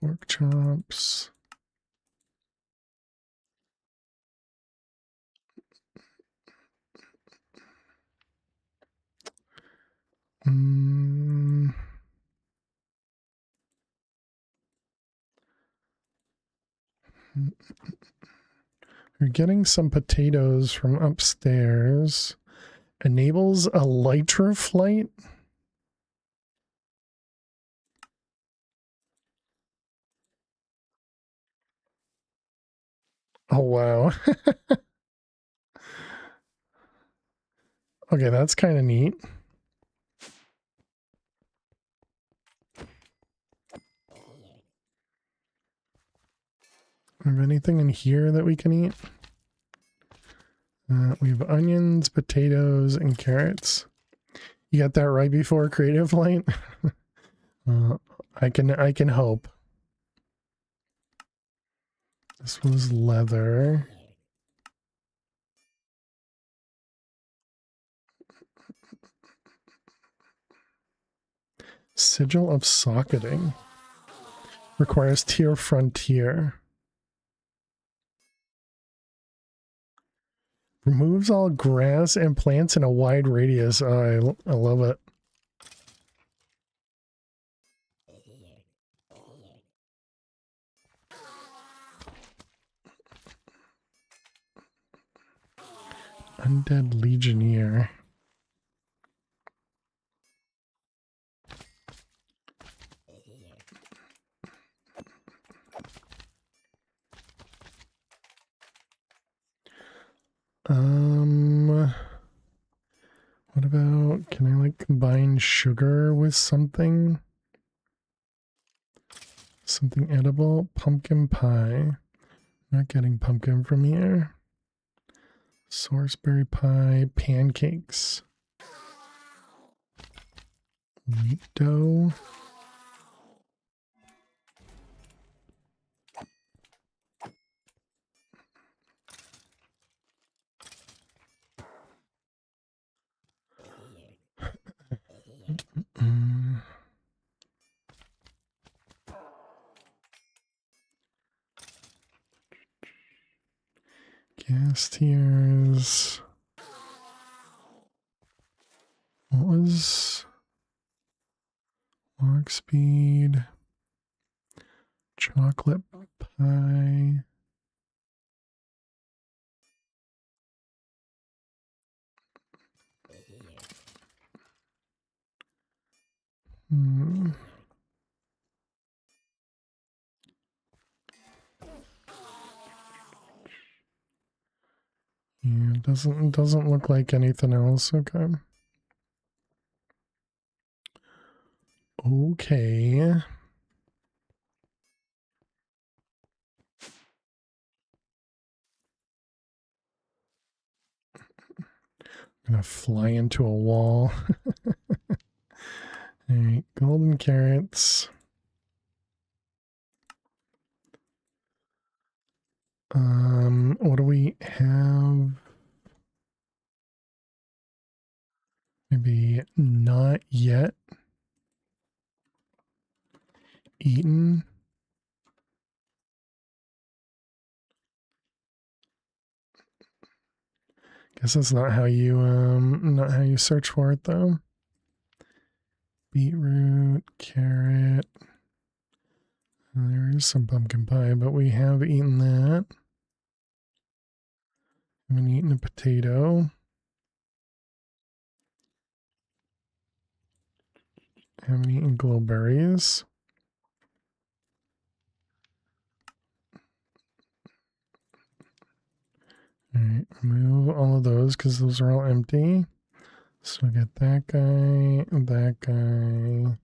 Pork chops. We're getting some potatoes from upstairs. Enables a Lytra flight. Oh, wow. Okay, that's kind of neat. Have anything in here that we can eat? We have onions, potatoes, and carrots. You got that right before creative light? I can hope. This was leather. Sigil of socketing. Requires tier frontier. Removes all grass and plants in a wide radius. Oh, I love it. Undead Legionnaire. What about, can I like combine sugar with something? Something edible? Pumpkin pie. Not getting pumpkin from here. Sourceberry pie, pancakes. Wheat dough. Mm. Gas tiers. What was walk speed? Chocolate pie. Hmm. Yeah, it doesn't look like anything else. Okay. Okay. I'm gonna fly into a wall. Alright, golden carrots. What do we have? Maybe not yet eaten. Guess that's not how you search for it though. Beetroot, carrot. There is some pumpkin pie, but we have eaten that. Haven't eaten a potato. Haven't eaten glowberries. Alright, remove all of those because those are all empty. So get that guy, that guy,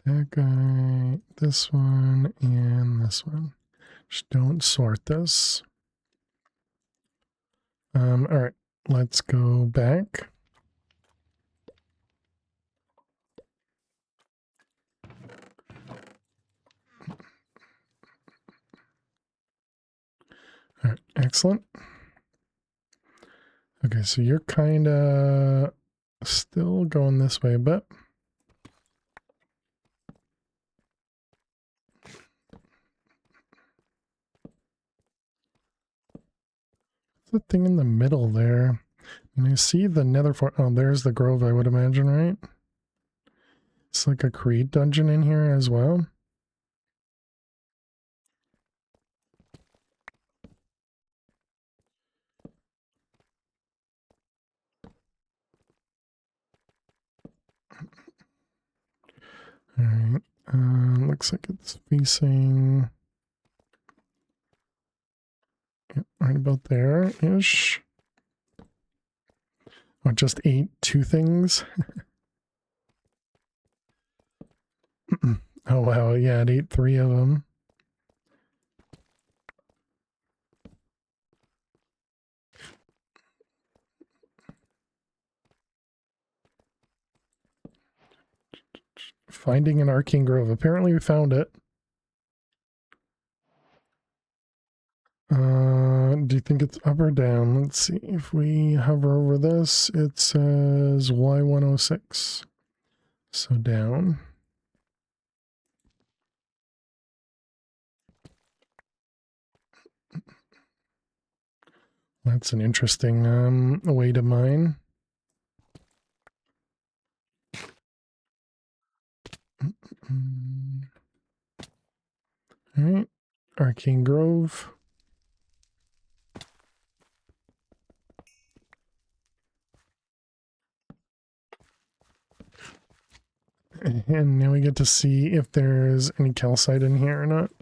that guy, this one, and this one. Just don't sort this. Alright, let's go back. Alright, excellent. Okay, so you're kind of still going this way a bit. The thing in the middle there. And you see the nether for oh, there's the grove, I would imagine, right? It's like a Creed dungeon in here as well. Alright. Looks like it's facing right about there-ish. Oh, just ate two things. Oh wow, yeah, it ate three of them. Finding an arcane grove. Apparently we found it. Do you think it's up or down? Let's see. If we hover over this, it says Y106. So down. That's an interesting way to mine. Alright. Arcane Grove. And now we get to see if there's any calcite in here or not.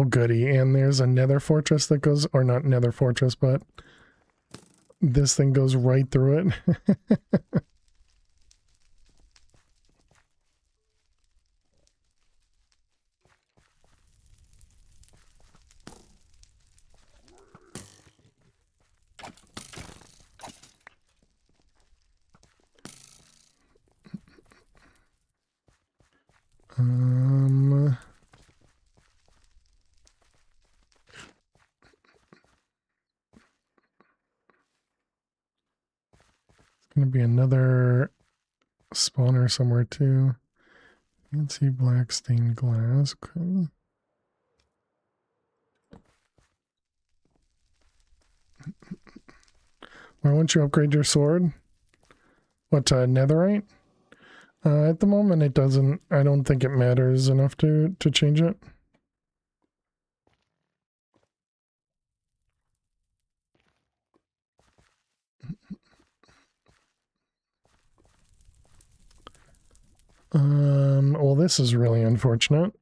Oh, goody. And there's a nether fortress that goes, or not nether fortress, but this thing goes right through it. Gonna be another spawner somewhere too. Fancy black stained glass. Okay. Why won't you upgrade your sword? What, netherite? At the moment it doesn't. I don't think it matters enough to change it. Well, this is really unfortunate.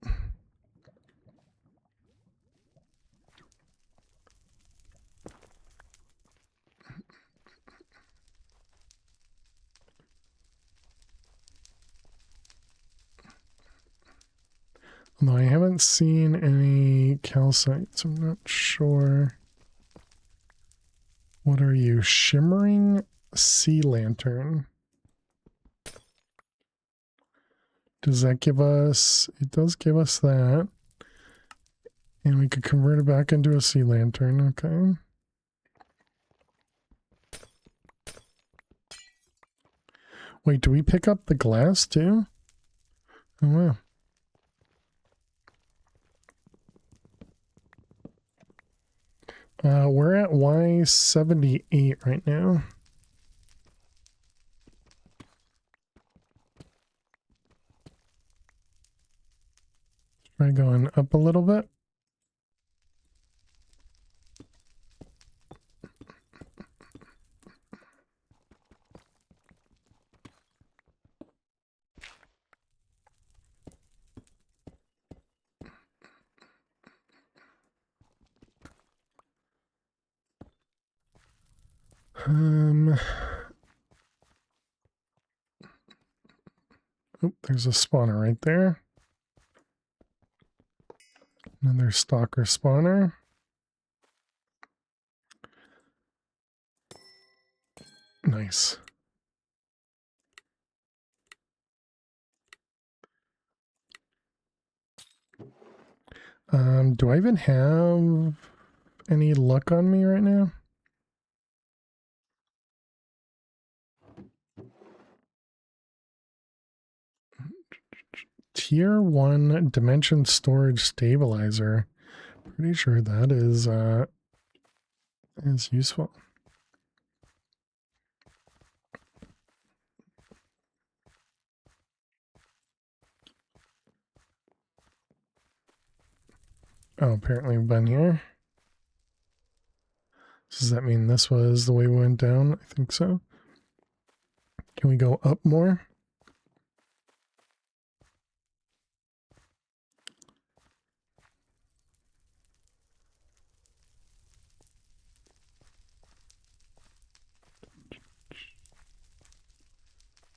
Although I haven't seen any calcites, I'm not sure. What are you? Shimmering sea lantern. Does that give us... It does give us that. And we could convert it back into a sea lantern, okay. Wait, do we pick up the glass too? Oh wow. We're at Y78 right now. Try going up a little bit. Oop, there's a spawner right there. Another stalker spawner. Nice. Do I even have any luck on me right now? Tier 1 dimension storage stabilizer. Pretty sure that is useful. Oh, apparently we've been here. Does that mean this was the way we went down? I think so. Can we go up more?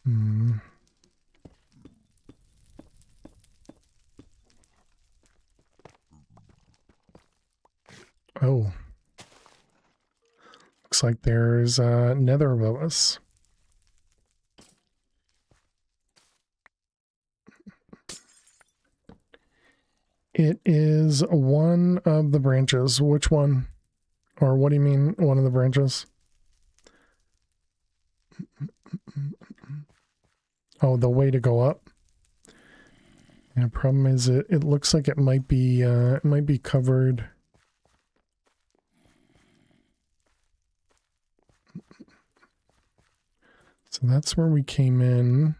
Hmm. Oh. Looks like there's nether above us. It is one of the branches. Which one? Or what do you mean, one of the branches? Oh, the way to go up. Yeah, problem is it looks like it might be covered. So that's where we came in.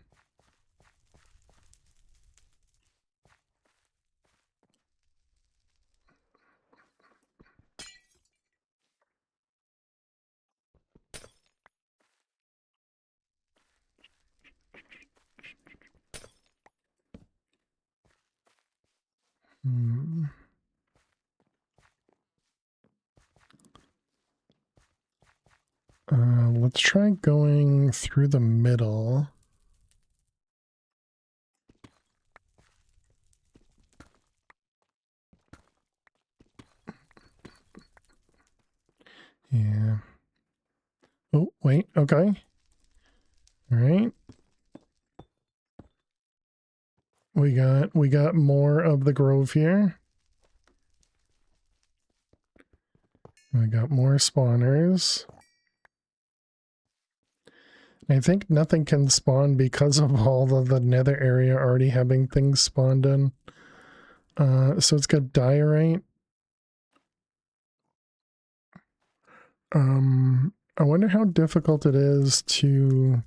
Hmm. Let's try going through the middle. Yeah. Oh, wait. Okay. All right. We got more of the grove here. We got more spawners. I think nothing can spawn because of all of the nether area already having things spawned in. So it's got diorite. I wonder how difficult it is to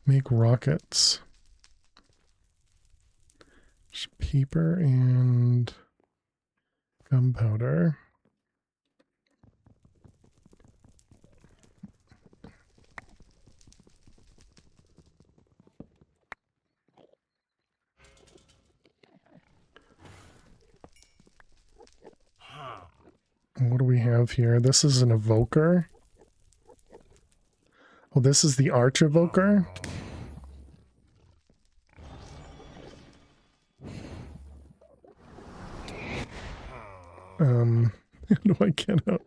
make rockets. Just paper and gunpowder. What do we have here? This is an evoker. Oh, this is the arch evoker. How do I get out?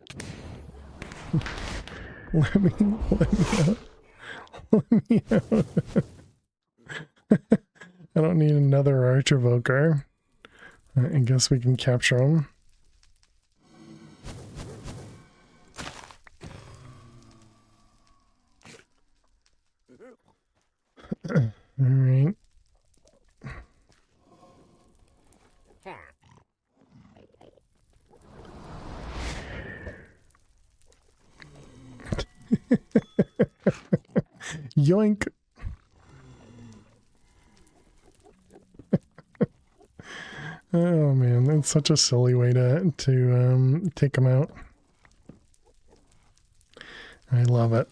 Let me out. Let me out. I don't need another arch evoker. I guess we can capture him. All right. Yoink. Oh man, that's such a silly way to take them out. I love it.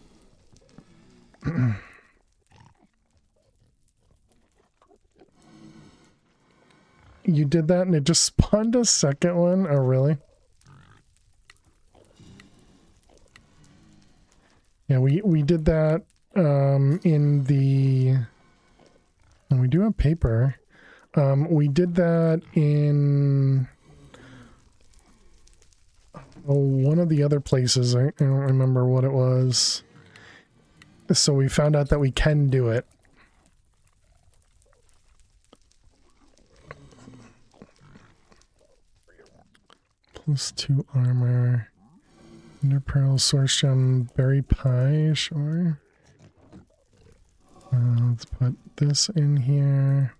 You did that and it just spawned a second one? Oh really? Yeah, we did that in the, and we do have paper. We did that in one of the other places. I don't remember what it was. So we found out that we can do it. +2 armor. Ender pearl, source gem, berry pie, sure. Let's put this in here.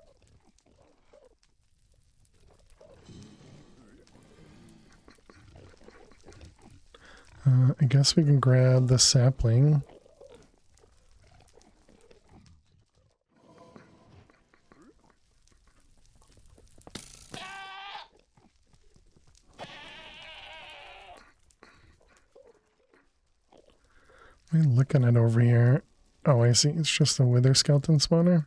I guess we can grab the sapling. What am I looking at over here? Oh, I see. It's just a wither skeleton spawner.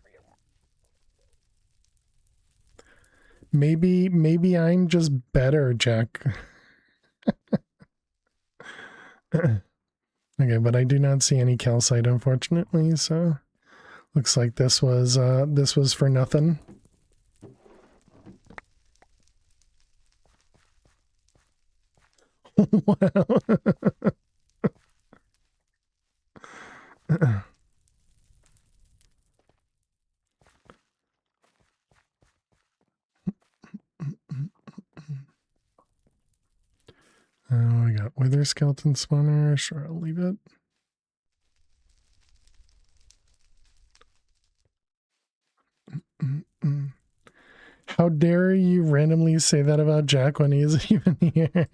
Maybe I'm just better, Jack. Okay, but I do not see any calcite, unfortunately, so looks like this was for nothing. Wow. We got wither skeleton spawner. Sure, I'll leave it. How dare you randomly say that about Jack when he isn't even here?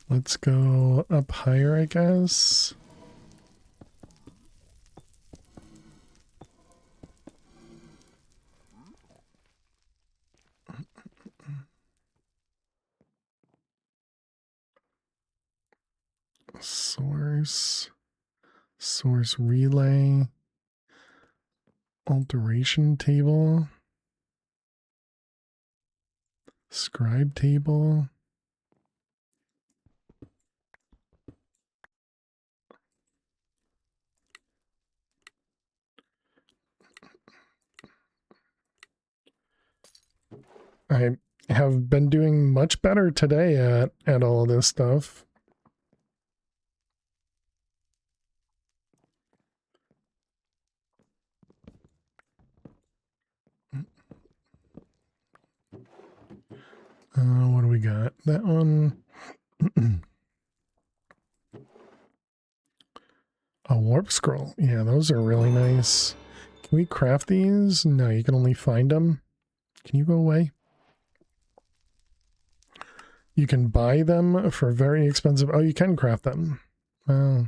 Let's go up higher, I guess. Source relay, alteration table, scribe table. I have been doing much better today at all this stuff. What do we got? That one. A warp scroll. Yeah, those are really nice. Can we craft these? No, you can only find them. Can you go away? You can buy them for very expensive. Oh, you can craft them. Oh.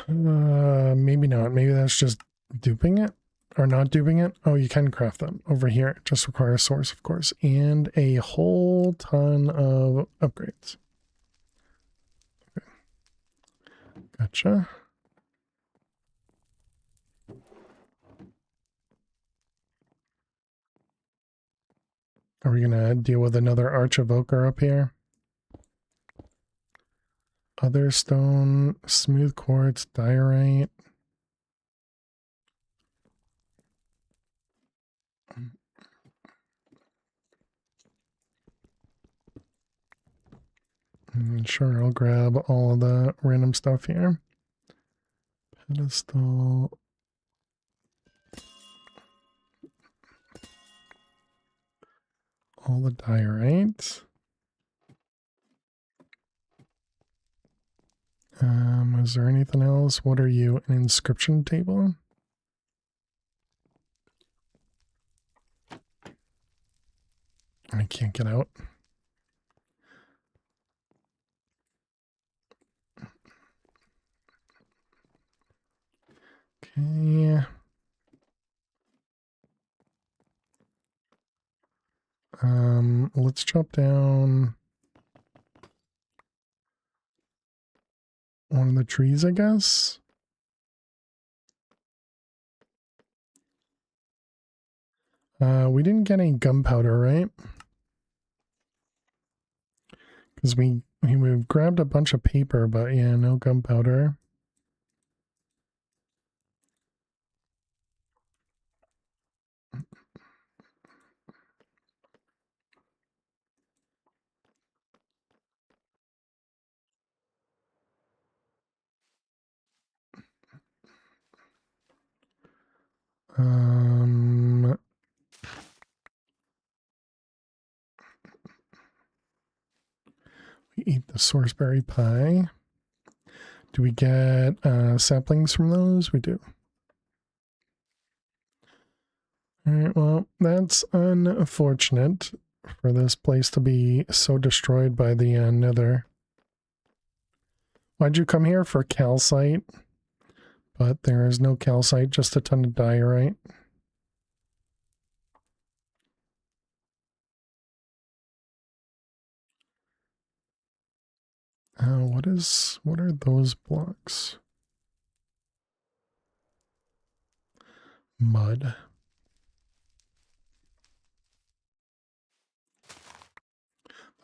Maybe not. Maybe that's just duping it or not duping it. Oh, you can craft them over here. It just requires source, of course, and a whole ton of upgrades. Okay. Gotcha. Are we gonna deal with another arch evoker up here? Other stone, smooth quartz, diorite. Sure, I'll grab all of the random stuff here. Pedestal. All the diorite. Is there anything else? What are you? An inscription table? I can't get out. Okay. Let's chop down one of the trees, I guess. We didn't get any gunpowder, right? Because we grabbed a bunch of paper, but yeah, no gunpowder. We eat the sourceberry pie. Do we get saplings from those? We do. Alright, well, that's unfortunate for this place to be so destroyed by the nether. Why'd you come here? For calcite? But there is no calcite, just a ton of diorite. What are those blocks? Mud.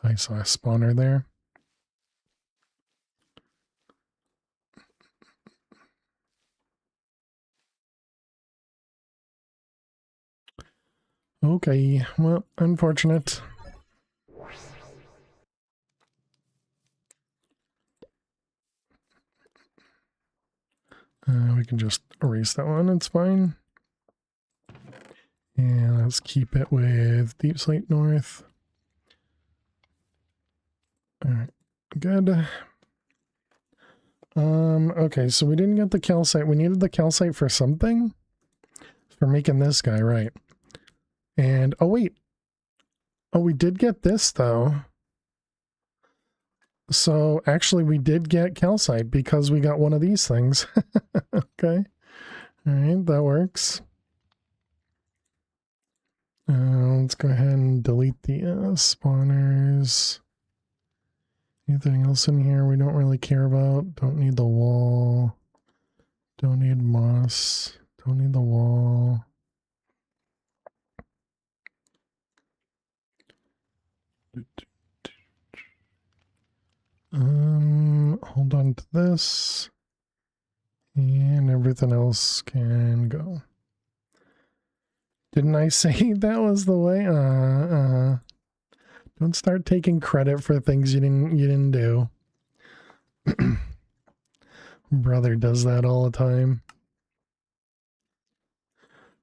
I saw a spawner there. Okay, well, unfortunate. We can just erase that one, it's fine. And let's keep it with Deep Slate North. Alright, good. Okay, so we didn't get the calcite. We needed the calcite for something? For making this guy, right. And, oh wait. Oh, we did get this, though. So, actually, we did get calcite because we got one of these things. Okay. Alright, that works. Let's go ahead and delete the spawners. Anything else in here we don't really care about? Don't need the wall. Don't need moss. Don't need the wall. Hold on to this. And everything else can go. Didn't I say that was the way? Don't start taking credit for things you didn't do. Brother does that all the time.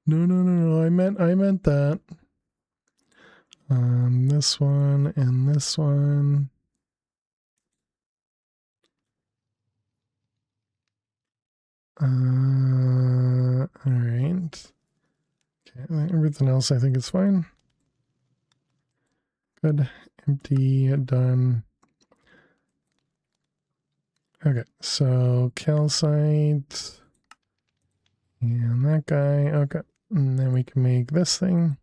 No. I meant that. This one and this one. All right. Okay, everything else I think is fine. Good. Empty, done. Okay, so calcite and that guy. Okay, and then we can make this thing.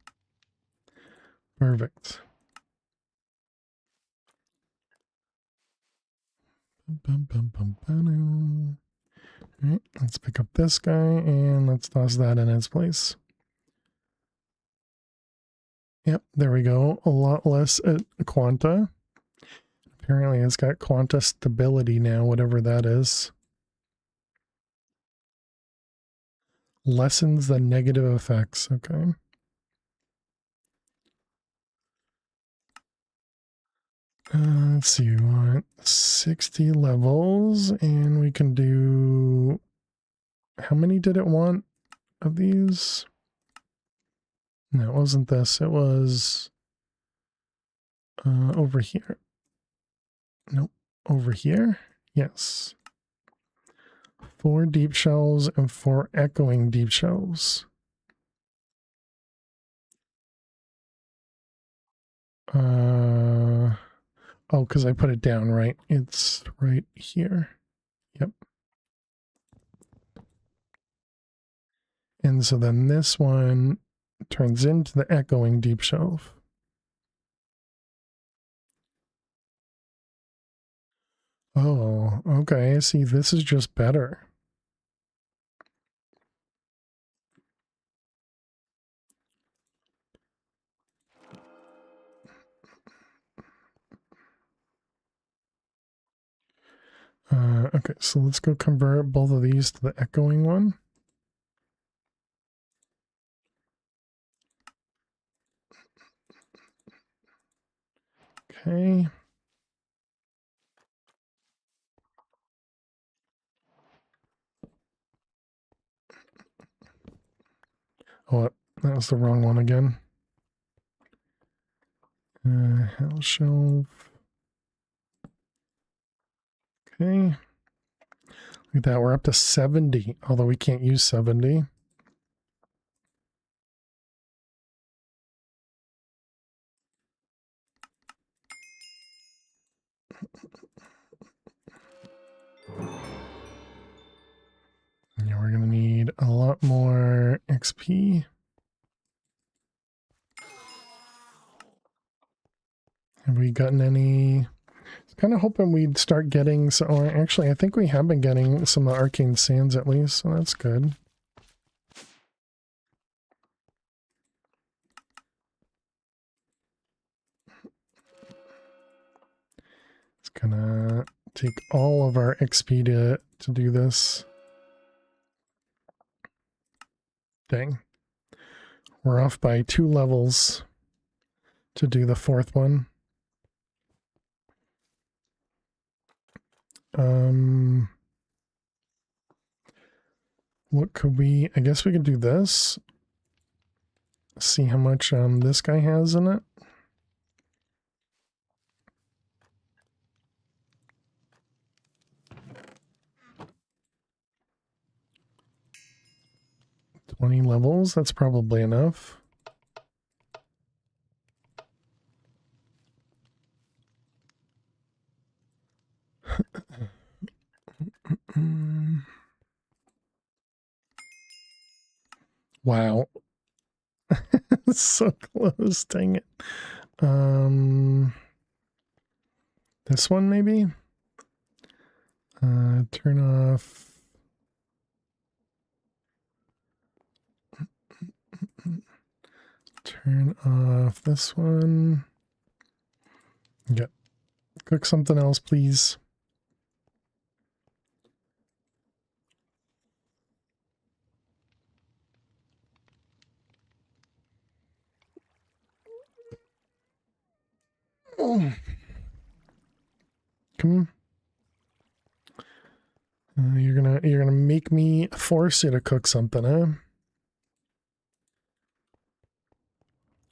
Perfect. All right, let's pick up this guy and let's toss that in its place. Yep, there we go. A lot less quanta. Apparently it's got quanta stability now, whatever that is. Lessens the negative effects. Okay. Let's see, we want 60 levels, and we can do... How many did it want of these? No, it wasn't this. It was over here. Nope. Over here? Yes. 4 deep shelves and 4 echoing deep shelves. Oh, because I put it down, right? It's right here. Yep. And so then this one turns into the echoing deep shelf. Oh, okay. See, this is just better. Okay, so let's go convert both of these to the echoing one. Okay. Oh, that was the wrong one again. Hell shelf. Okay. Look at that, we're up to 70, although we can't use 70. Yeah, we're gonna need a lot more XP. Have we gotten any? I was kind of hoping we'd start getting some, or actually I think we have been getting some of the arcane sands at least, so that's good. It's gonna take all of our XP to do this. Dang. We're off by 2 levels to do the 4th one. What could we... I guess we could do this. See how much this guy has in it. $20 levels, that's probably enough. Wow. So close, dang it. This one maybe? Turn off. Turn off this one. Yep. Cook something else, please. Oh. Come on. You're gonna make me force you to cook something, huh?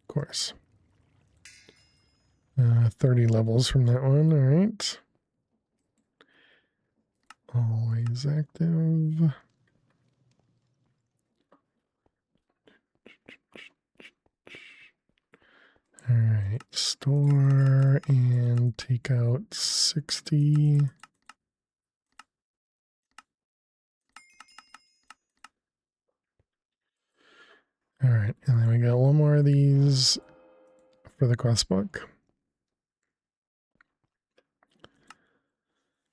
Of course. 30 levels from that one, all right. Always active. All right, store and take out 60. All right, and then we got one more of these for the quest book.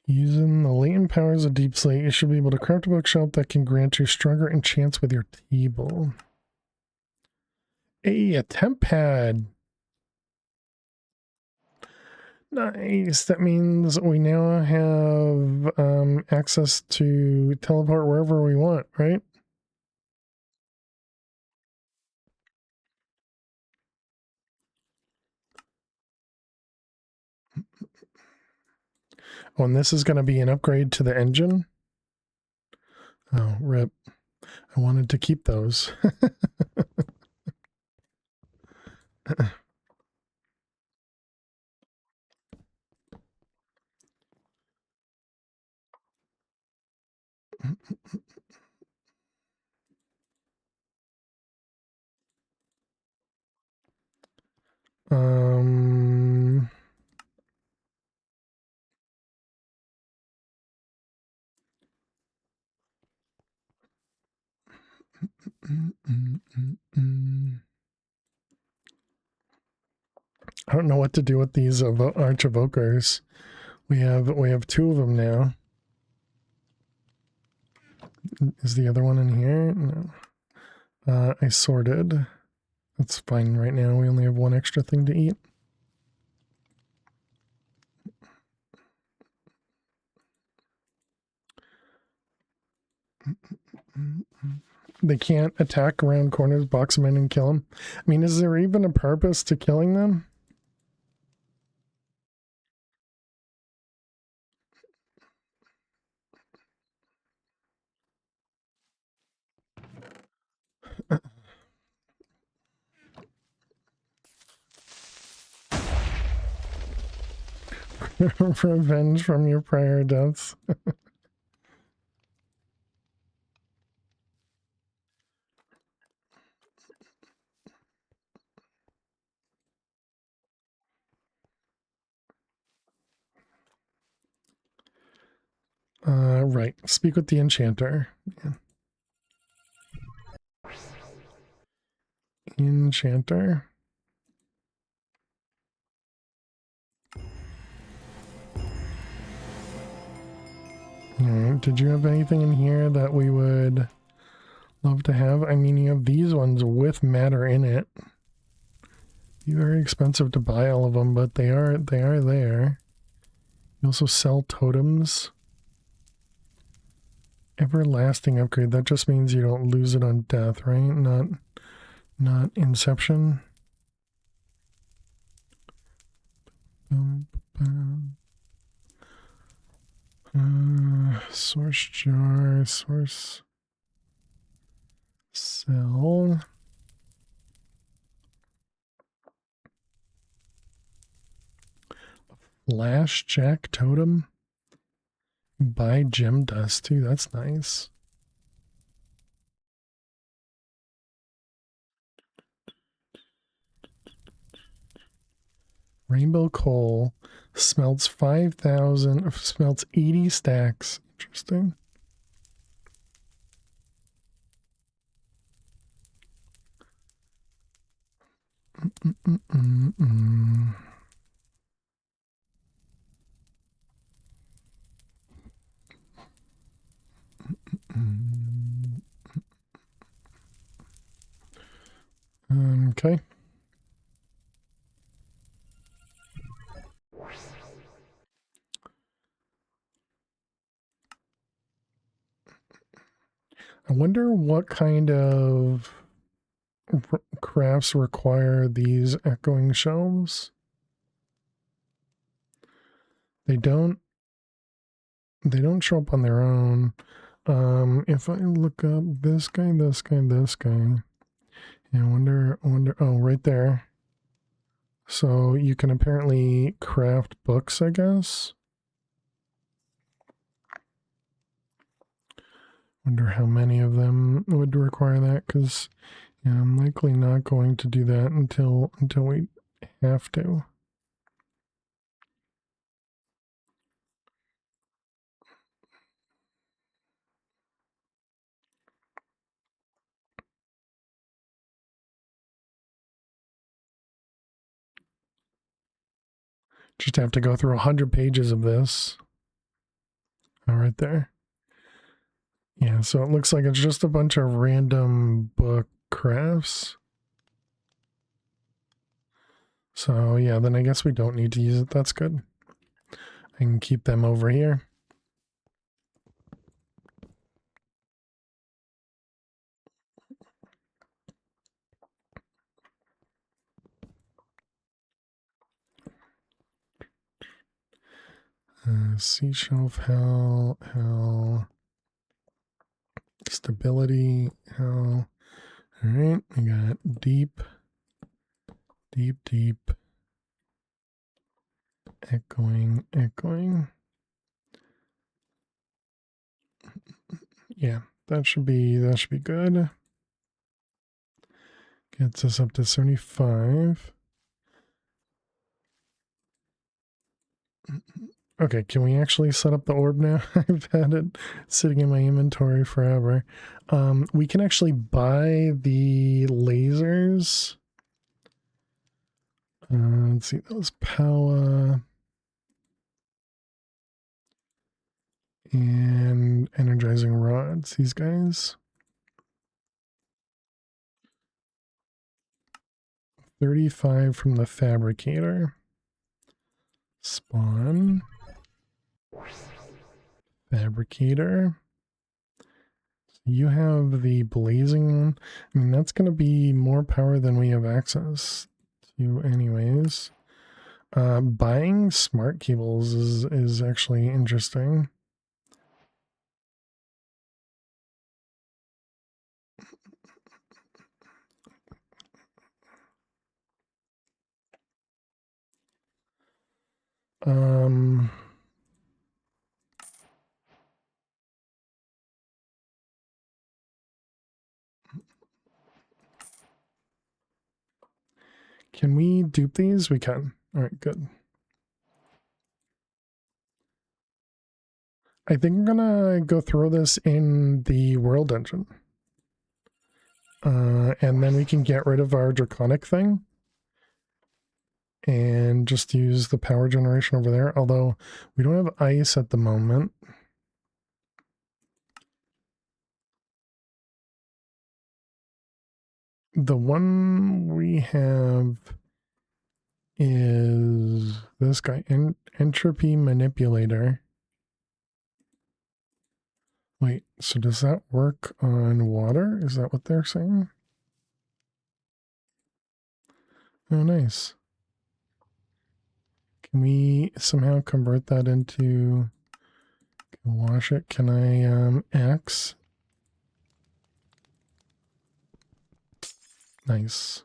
Using the latent powers of Deep Slate, you should be able to craft a bookshelf that can grant you stronger enchants with your table. Hey, a temp pad. Nice. That means we now have access to teleport wherever we want, right? Oh, and this is going to be an upgrade to the engine. Oh, rip. I wanted to keep those. um... I don't know what to do with these arch evokers. We have two of them now. Is the other one in here? No. I sorted. That's fine right now. We only have one extra thing to eat. They can't attack around corners, box them in, and kill them. I mean, is there even a purpose to killing them? Revenge from your prior deaths. Right. Speak with the enchanter. Yeah. Enchanter. Alright, did you have anything in here that we would love to have? I mean, you have these ones with matter in it. They're very expensive to buy all of them, but they are there. You also sell totems. Everlasting upgrade. That just means you don't lose it on death, right? Not inception. Source jar, source cell. Flash Jack totem. Buy gem dust too. That's nice. Rainbow coal smelts 5,000. Smelts 80 stacks. Interesting. Okay. I wonder what kind of crafts require these echoing shelves. They don't show up on their own. If I look up this guy, yeah, I wonder, oh, right there. So you can apparently craft books, I guess. Wonder how many of them would require that, because yeah, I'm likely not going to do that until we have to. Just have to go through 100 pages of this. Oh, right there. Yeah, so it looks like it's just a bunch of random book crafts. So yeah, then I guess we don't need to use it. That's good. I can keep them over here. Sea shelf, hell, stability, hell. All right, we got deep, echoing. Yeah, that should be good. Gets us up to 75. Okay, can we actually set up the orb now? I've had it sitting in my inventory forever. We can actually buy the lasers. Let's see, those power and energizing rods. These guys. 35 from the fabricator. Spawn. Fabricator. You have the blazing one. I mean, that's going to be more power than we have access to anyways. Buying smart cables is actually interesting. Can we dupe these? We can. All right, good. I think I'm gonna go throw this in the world engine. And then we can get rid of our draconic thing and just use the power generation over there. Although we don't have ice at the moment. The one we have is this guy, entropy manipulator. Wait, so does that work on water? Is that what they're saying? Oh, nice. Can we somehow convert that into, wash it? Can I, X? Nice.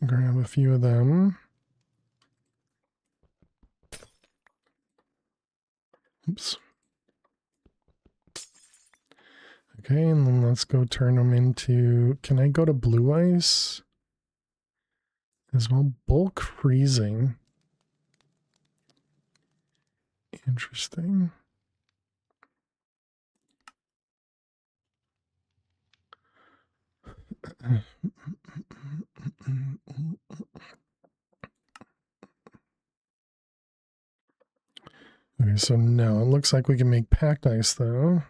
Grab a few of them. Oops. Okay, and then let's go turn them into, can I go to blue ice as well? Bulk freezing. Interesting. Okay, so no, it looks like we can make packed ice though.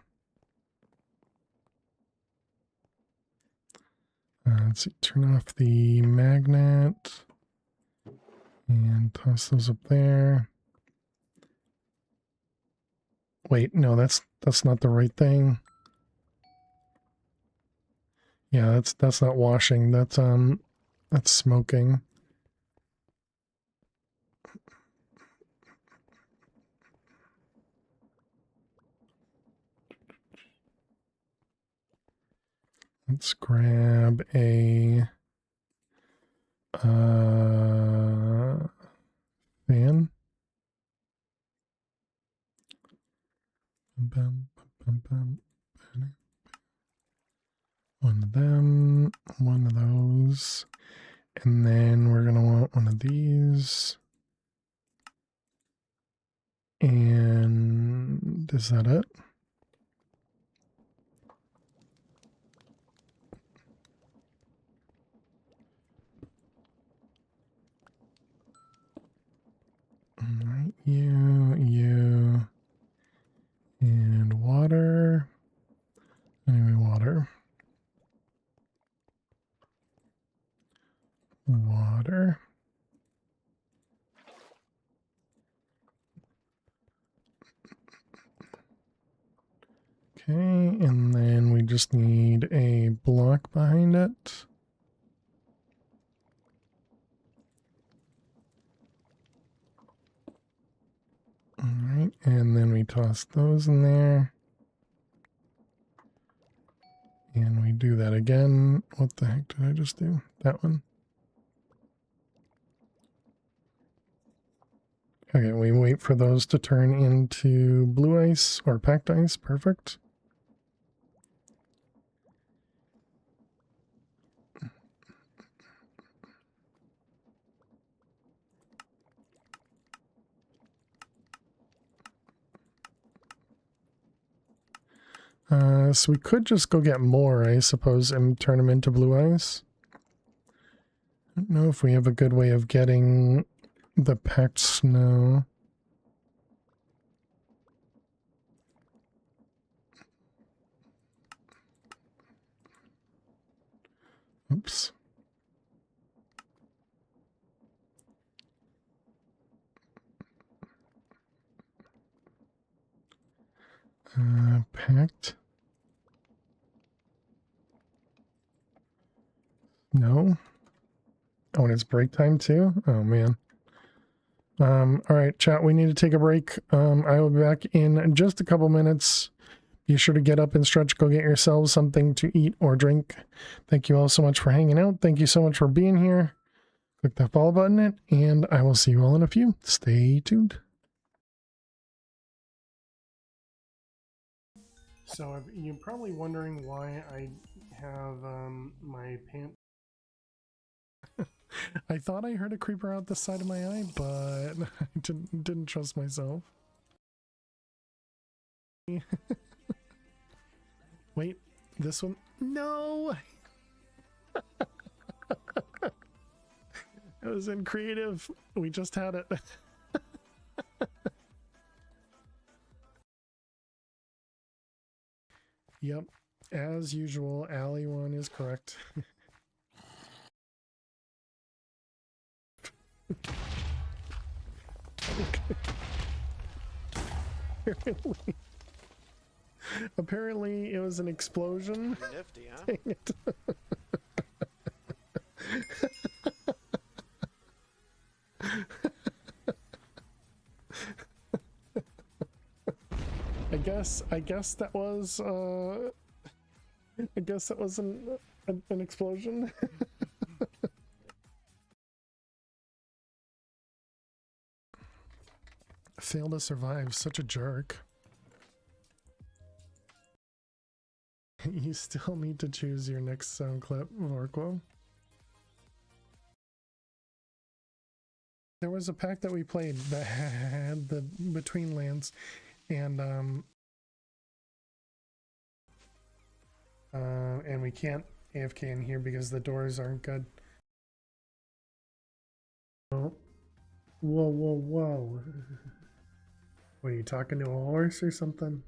Let's see, turn off the magnet and toss those up there. Wait, no, that's not the right thing. Yeah, that's not washing. That's smoking. Let's grab a fan. One of them, one of those, and then we're gonna want one of these. And is that it? All right, you, and water. Anyway, water. Water. Okay, and then we just need a block behind it. All right, and then we toss those in there. And we do that again. What the heck did I just do? That one. Okay, we wait for those to turn into blue ice or packed ice. Perfect. So we could just go get more, I suppose, and turn them into blue ice. I don't know if we have a good way of getting the packed snow. Oops. Packed. No. Oh, and it's break time too? Oh, man. All right, chat, we need to take a break. I will be back in just a couple minutes. Be sure to get up and stretch. Go get yourselves something to eat or drink. Thank you all so much for hanging out. Thank you so much for being here. Click that follow button, and I will see you all in a few. Stay tuned. So you're probably wondering why I have my pants. I thought I heard a creeper out the side of my eye, but I didn't trust myself. Wait, this one? No! It was in creative. We just had it. Yep, as usual, Alley one is correct. Apparently it was an explosion. Nifty, huh? Dang it. I guess that was an explosion. Fail to survive, such a jerk. You still need to choose your next sound clip, Vorquo. There was a pack that we played that had the between lands, and we can't AFK in here because the doors aren't good. Oh. Whoa. What, are you talking to a horse or something?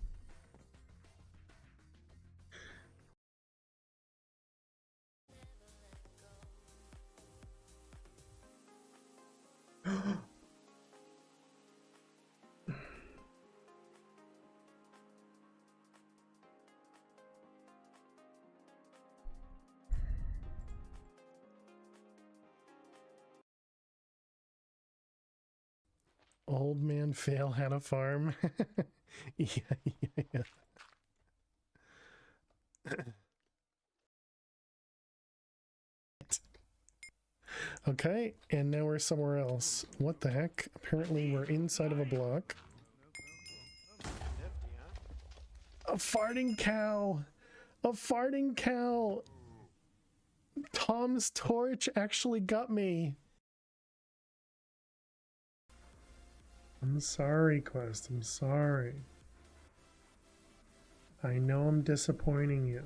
Old man fail had a farm. Yeah, yeah, yeah. Okay, and now we're somewhere else. What the heck? Apparently we're inside of a block. A farting cow! A farting cow! Tom's torch actually got me. I'm sorry, Quest. I'm sorry. I know I'm disappointing you.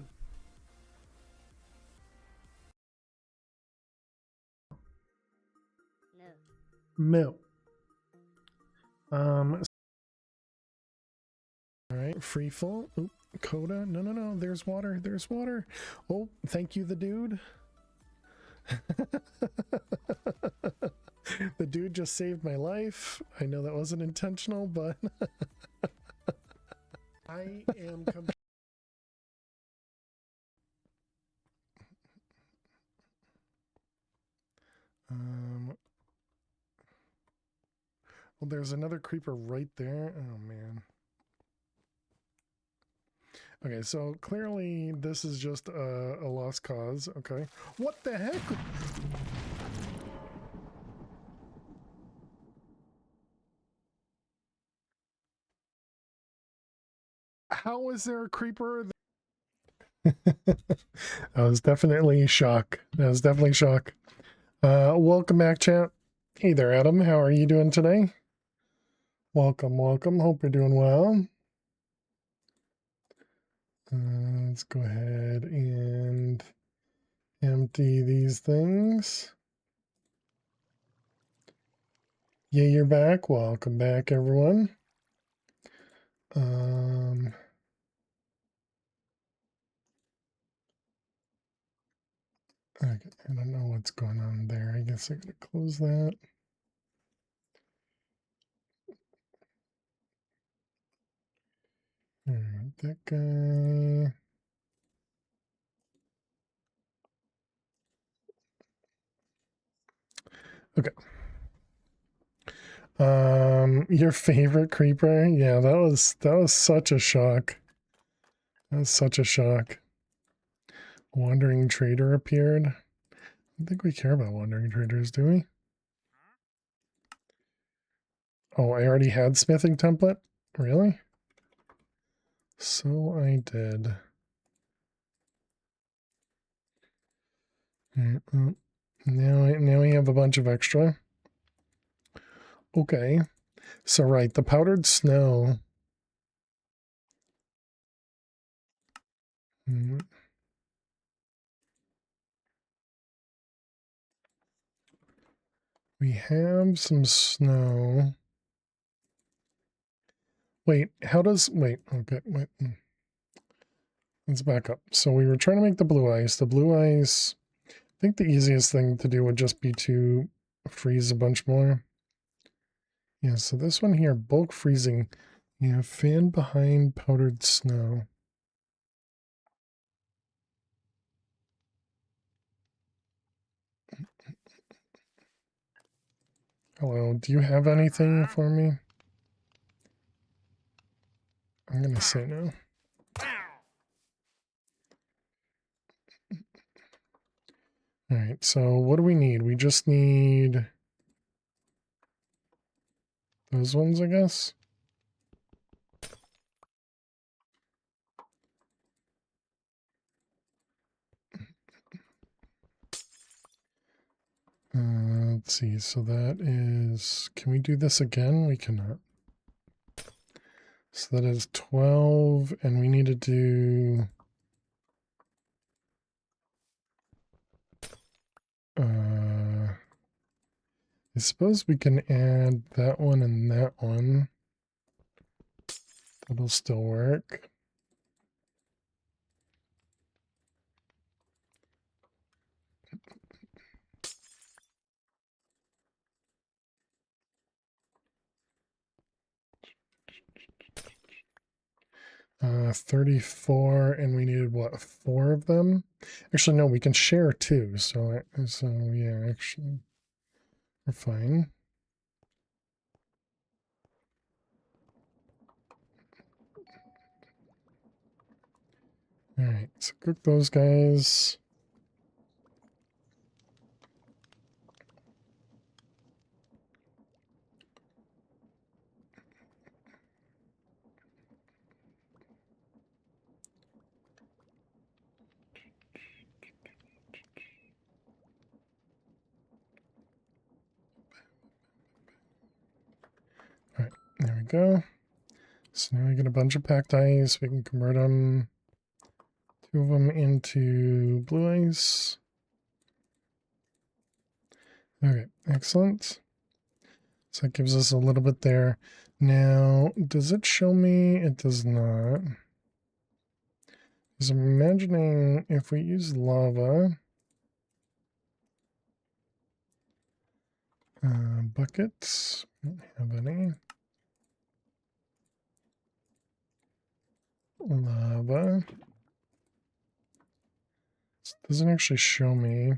No. All right, free fall. Oop, Coda. No, no, no. There's water. There's water. Oh, thank you, the dude. The dude just saved my life. I know that wasn't intentional, but I am well, there's another creeper right there. Oh man. Okay, so clearly this is just a lost cause. Okay. What the heck? How is there a creeper? That was definitely shock. That was definitely shock. Welcome back, chat. Hey there, Adam. How are you doing today? Welcome, welcome. Hope you're doing well. Let's go ahead and empty these things. Yeah, you're back. Welcome back, everyone. Okay, I don't know what's going on there. I guess I gotta close that. All right, that guy. Okay. Your favorite creeper? Yeah, that was such a shock. That was such a shock. Wandering trader appeared. I don't think we care about wandering traders, do we? Oh, I already had smithing template? Really? So I did. Now we have a bunch of extra. Okay. So right, the powdered snow. We have some snow. Wait, wait, okay, wait. Let's back up. So we were trying to make the blue ice. The blue ice, I think the easiest thing to do would just be to freeze a bunch more. Yeah, so this one here, bulk freezing. Yeah, fan behind powdered snow. Hello, do you have anything for me? I'm gonna say no. All right, so what do we need? We just need those ones, I guess. Let's see, so that is, can we do this again? We cannot. So that is 12, and we need to do I suppose we can add that one and that one. It'll still work. Uh, 34, and we needed what, 4 of them? Actually, no, we can share 2. So yeah, actually, we're fine. All right, so cook those guys. All right, there we go. So now we get a bunch of packed ice. We can convert them, 2 of them into blue ice. Okay, excellent. So that gives us a little bit there. Now, does it show me? It does not. Because I'm imagining if we use lava, buckets, we don't have any. Lava. This doesn't actually show me.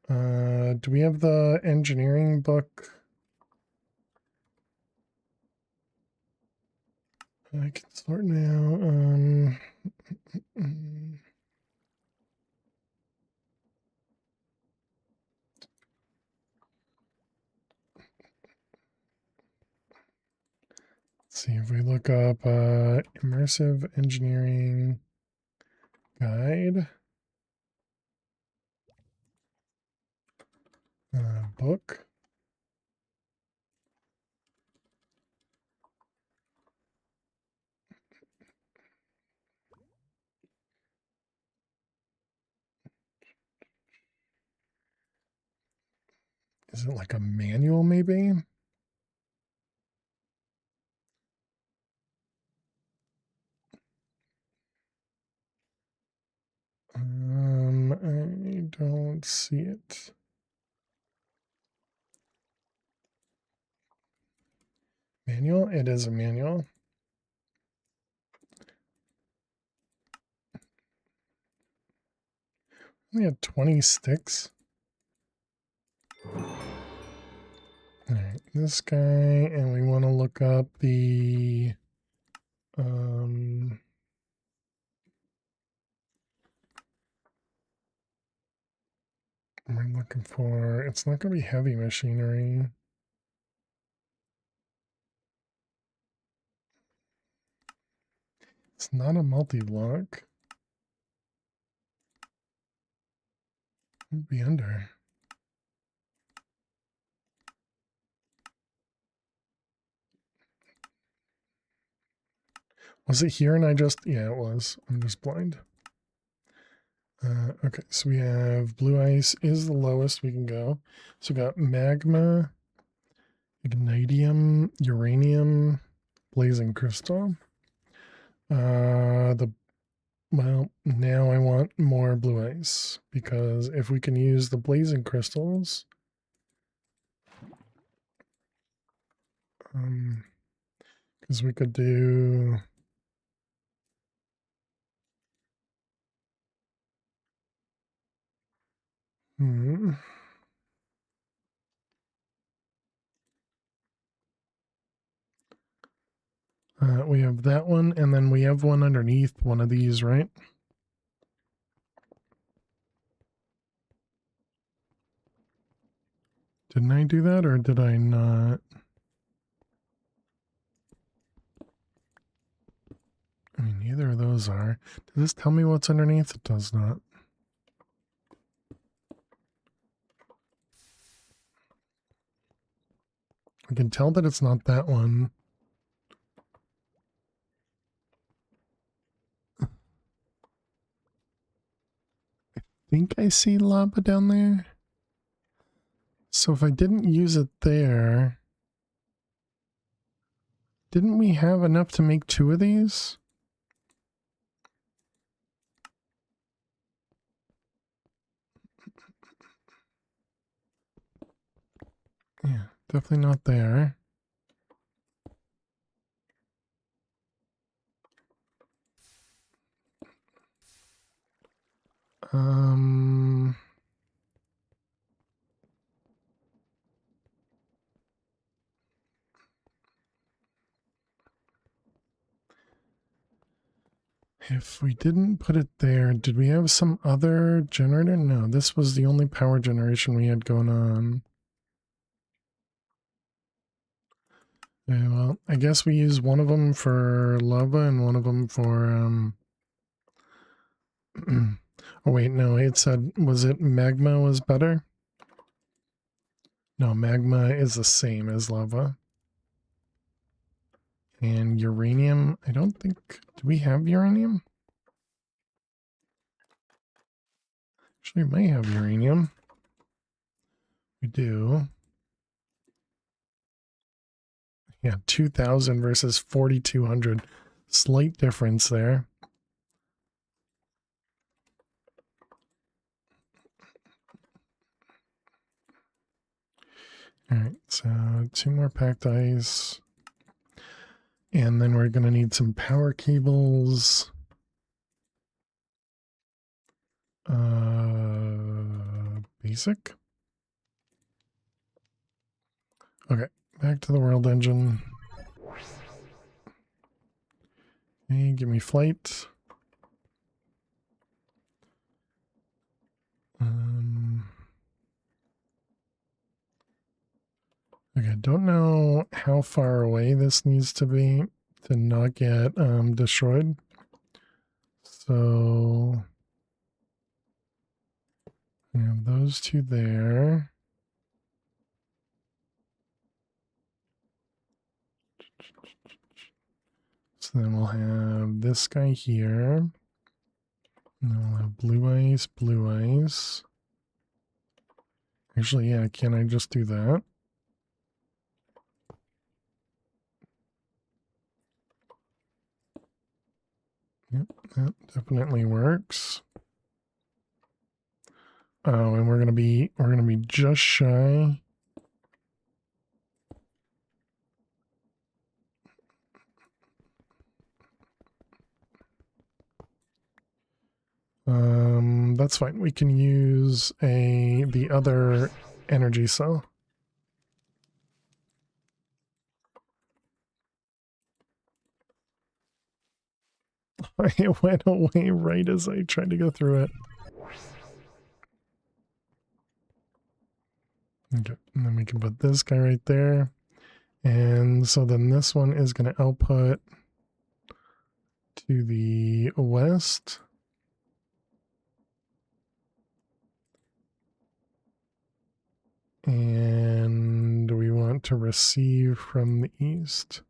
Do we have the engineering book? I can sort now. Let's see if we look up immersive engineering guide book. Is it like a manual maybe? I don't see it. Manual? It is a manual. We have 20 sticks. All right, this guy, and we want to look up the we're looking for, it's not going to be heavy machinery. It's not a multi-block. It'd be under. Was it here and I just, yeah, it was. I'm just blind. Okay, so we have blue ice is the lowest we can go. So we got magma, ignitium, uranium, blazing crystal. Well, now I want more blue ice because if we can use the blazing crystals, because we could do we have that one, and then we have one underneath one of these, right? Didn't I do that, or did I not? I mean, neither of those are. Does this tell me what's underneath? It does not. I can tell that it's not that one. I think I see lava down there. So if I didn't use it there, Didn't we have enough to make 2 of these? Yeah, definitely not there. If we didn't put it there, did we have some other generator? No, this was the only power generation we had going on. Yeah, well, I guess we use one of them for lava and one of them for, oh wait, no, it said, was it magma was better? No, magma is the same as lava. And uranium, I don't think, do we have uranium? Actually, we may have uranium. We do. Yeah, 2,000 versus 4,200. Slight difference there. Alright, so 2 more packed ice. And then we're going to need some power cables. Basic. Okay, back to the world engine. Okay, give me flight. Okay, don't know how far away this needs to be to not get destroyed. So we have those 2 there. So then we'll have this guy here. And then we'll have blue ice, blue ice. Actually, yeah, can I just do that? Yep, that definitely works. Oh, and we're gonna be just shy. That's fine. We can use the other energy cell. It went away right as I tried to go through it. Okay, and then we can put this guy right there. And so then this one is going to output to the west. And we want to receive from the east.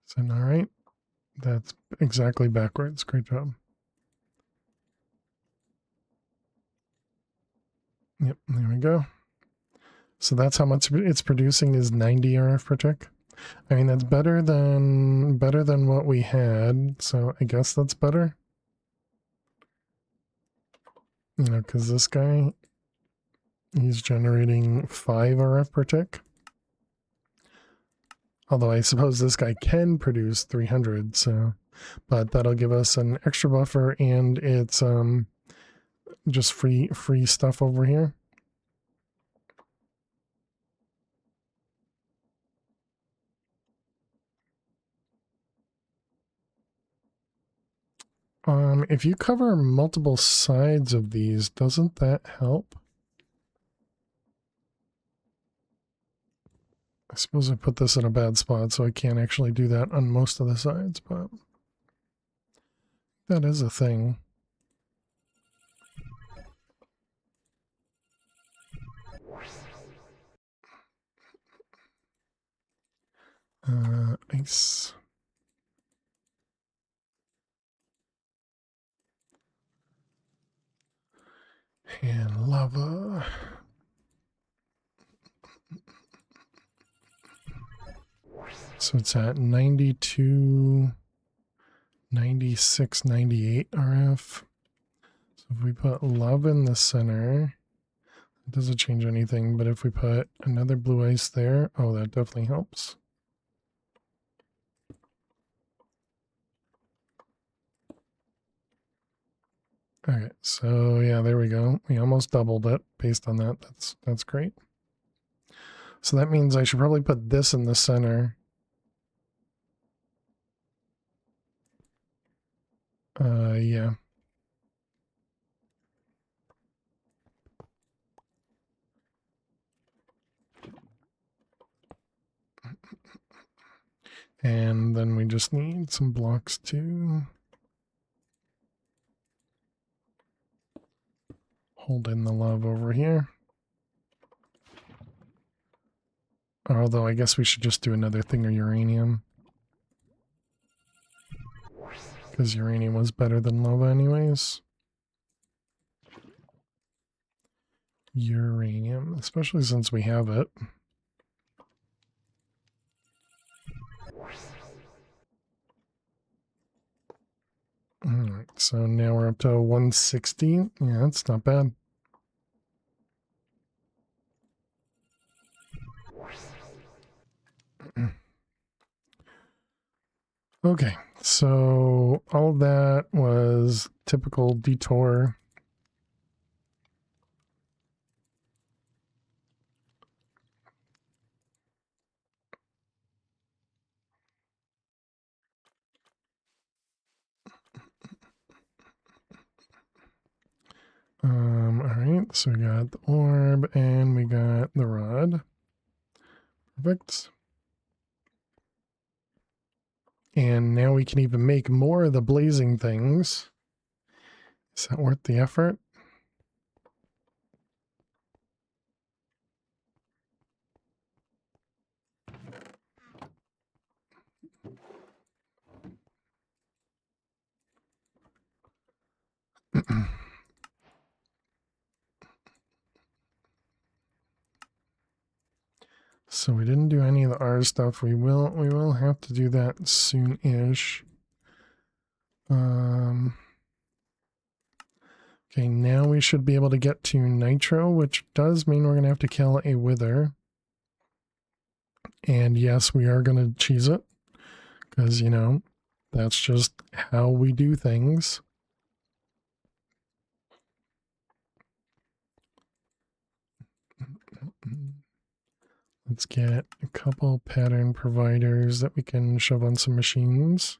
Is that all right? That's exactly backwards. Great job. Yep, there we go. So that's how much it's producing is 90 RF per tick. I mean, that's better than what we had. So I guess that's better. You know, because this guy, he's generating 5 RF per tick. Although I suppose this guy can produce 300, so, but that'll give us an extra buffer, and it's just free stuff over here. If you cover multiple sides of these, doesn't that help? I suppose I put this in a bad spot, so I can't actually do that on most of the sides, but that is a thing. Ice. And lava. So it's at 92, 96, 98 RF. So if we put love in the center, it doesn't change anything, but if we put another blue ice there, oh, that definitely helps. Okay, so yeah, there we go. We almost doubled it based on that. That's great. So that means I should probably put this in the center. Yeah. And then we just need some blocks to hold in the love over here. Although I guess we should just do another thing of uranium. Because uranium was better than lava anyways. Uranium, especially since we have it. Alright, so now we're up to 160. Yeah, that's not bad. Okay, so all that was typical detour. Alright, so we got the orb and we got the rod. Perfect. And now we can even make more of the blazing things. Is that worth the effort? So we didn't do any of the R stuff. We will have to do that soon-ish. Okay, now we should be able to get to nitro, which does mean we're gonna have to kill a wither. And yes, we are gonna cheese it, because you know, that's just how we do things. Let's get a couple pattern providers that we can shove on some machines.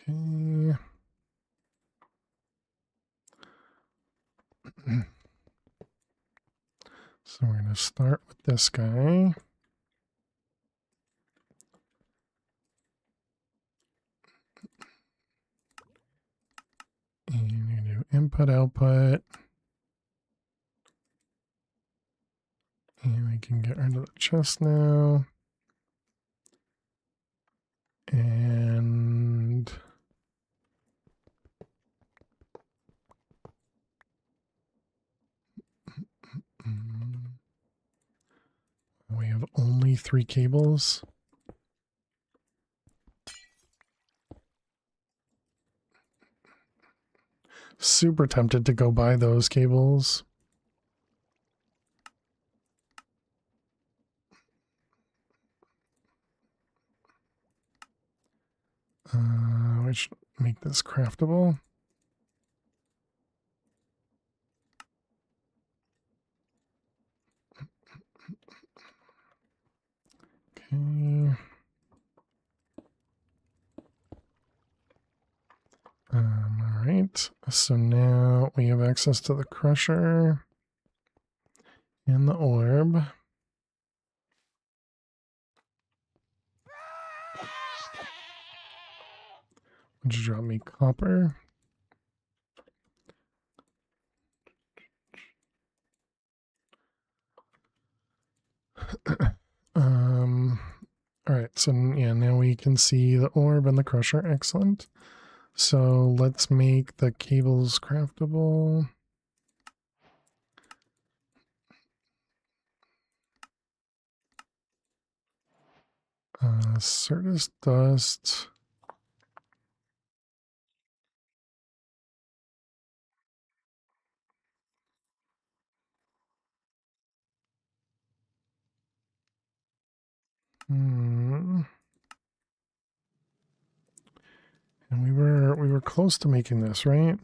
Okay. So we're going to start with this guy. And you do input, output. And we can get rid of the chest now. And we have only 3 cables. Super tempted to go buy those cables. We should make this craftable. Okay. All right. So now we have access to the crusher and the orb. Would you drop me copper? All right, so yeah, now we can see the orb and the crusher. Excellent. So let's make the cables craftable. Certus dust. And we were close to making this, right?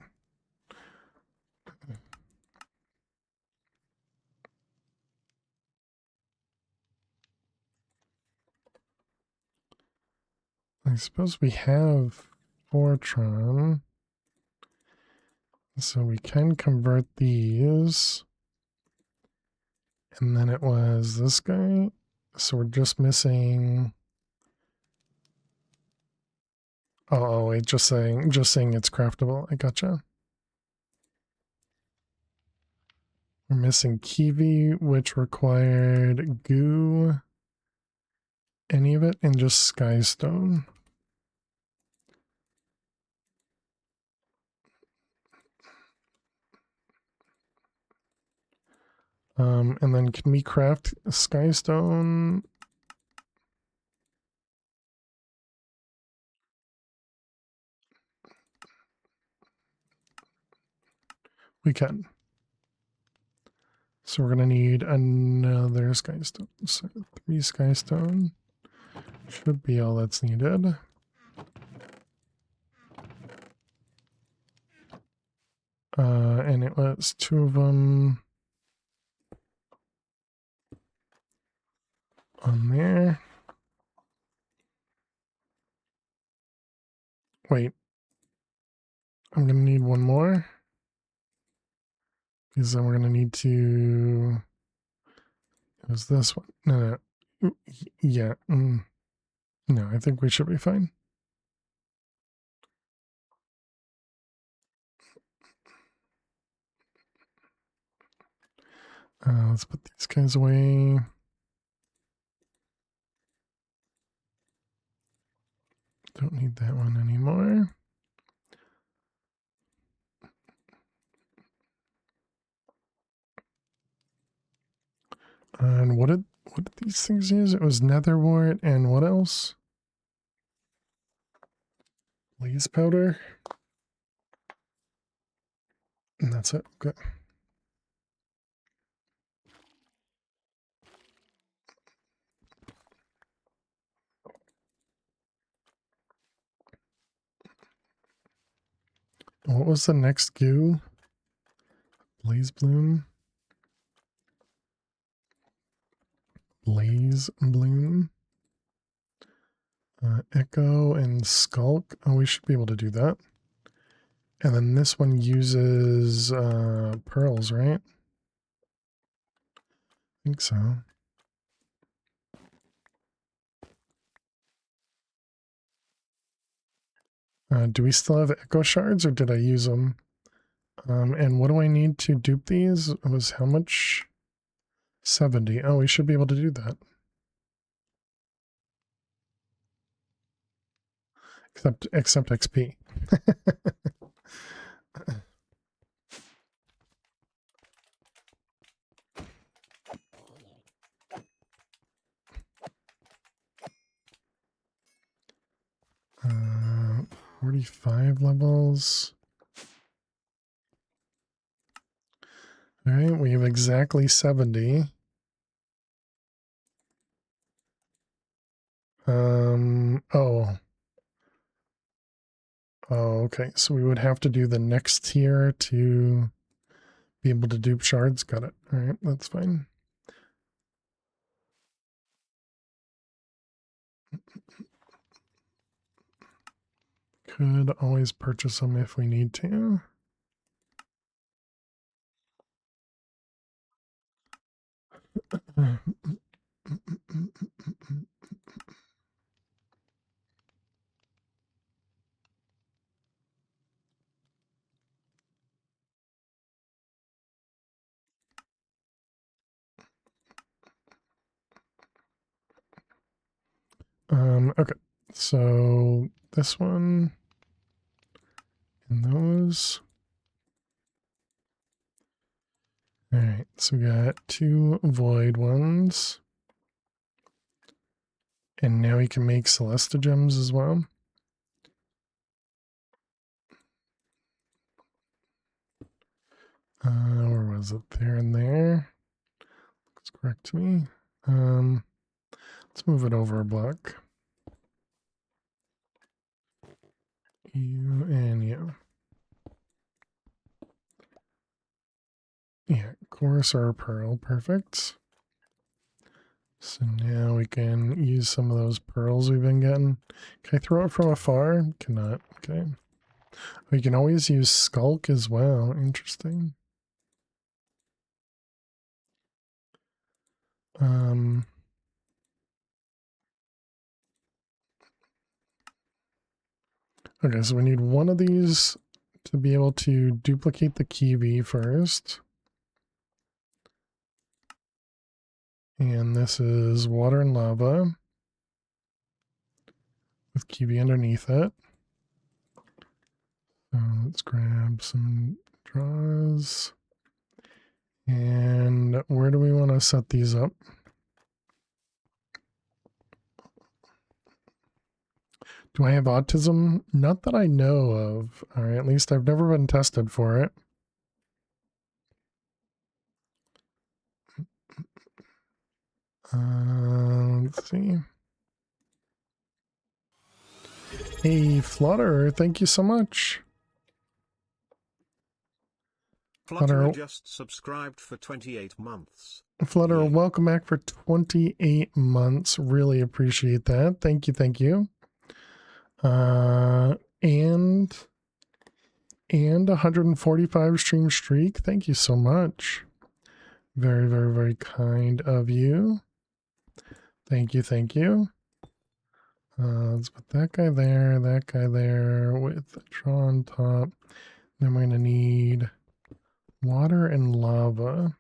I suppose we have Fortron. So we can convert these. And then it was this guy. So we're just missing. Oh, wait, just saying it's craftable. I gotcha. We're missing Kiwi, which required goo, any of it, and just Skystone. And then can we craft Skystone? We can. So we're gonna need another Skystone. So 3 Skystone should be all that's needed. And it was 2 of them on there. Wait, I'm gonna need 1 more because then we're gonna need to. It was this one. No. Yeah. No, I think we should be fine. Let's put these guys away. Don't need that one anymore. And what did these things use? It was netherwort and what else? Blaze powder. And that's it. Okay. What was the next goo? Blaze bloom. Blaze bloom. Echo and skulk. Oh, we should be able to do that. And then this one uses pearls, right? I think so. Do we still have echo shards or did I use them? And what do I need to dupe these? It was how much? 70. Oh, we should be able to do that. Except XP. uh, 45 levels. All right, we have exactly 70. Oh. Oh, okay. So we would have to do the next tier to be able to dupe shards. Got it. All right, that's fine. Could always purchase them if we need to. Okay. So this one and those. All right, so we got 2 void ones. And now we can make Celestigems as well. Where was it? There and there. Looks correct to me. Let's move it over a block. You and you. Yeah, course or pearl. Perfect. So now we can use some of those pearls we've been getting. Can I throw it from afar? Cannot. Okay. We can always use Skulk as well. Interesting. Okay, so we need one of these to be able to duplicate the kiwi first. And this is water and lava with kiwi underneath it. So let's grab some draws. And where do we want to set these up? Do I have autism? Not that I know of. All right, at least I've never been tested for it. Let's see. Hey, Flutter, thank you so much. Flutter just subscribed for 28 months. Flutter, Yay. welcome back for 28 months. Really appreciate that. Thank you, thank you. And 145 stream streak. Thank you so much. Very, very, very kind of you. Thank you, thank you. Let's put that guy there with the draw on top. Then we're going to need water and lava.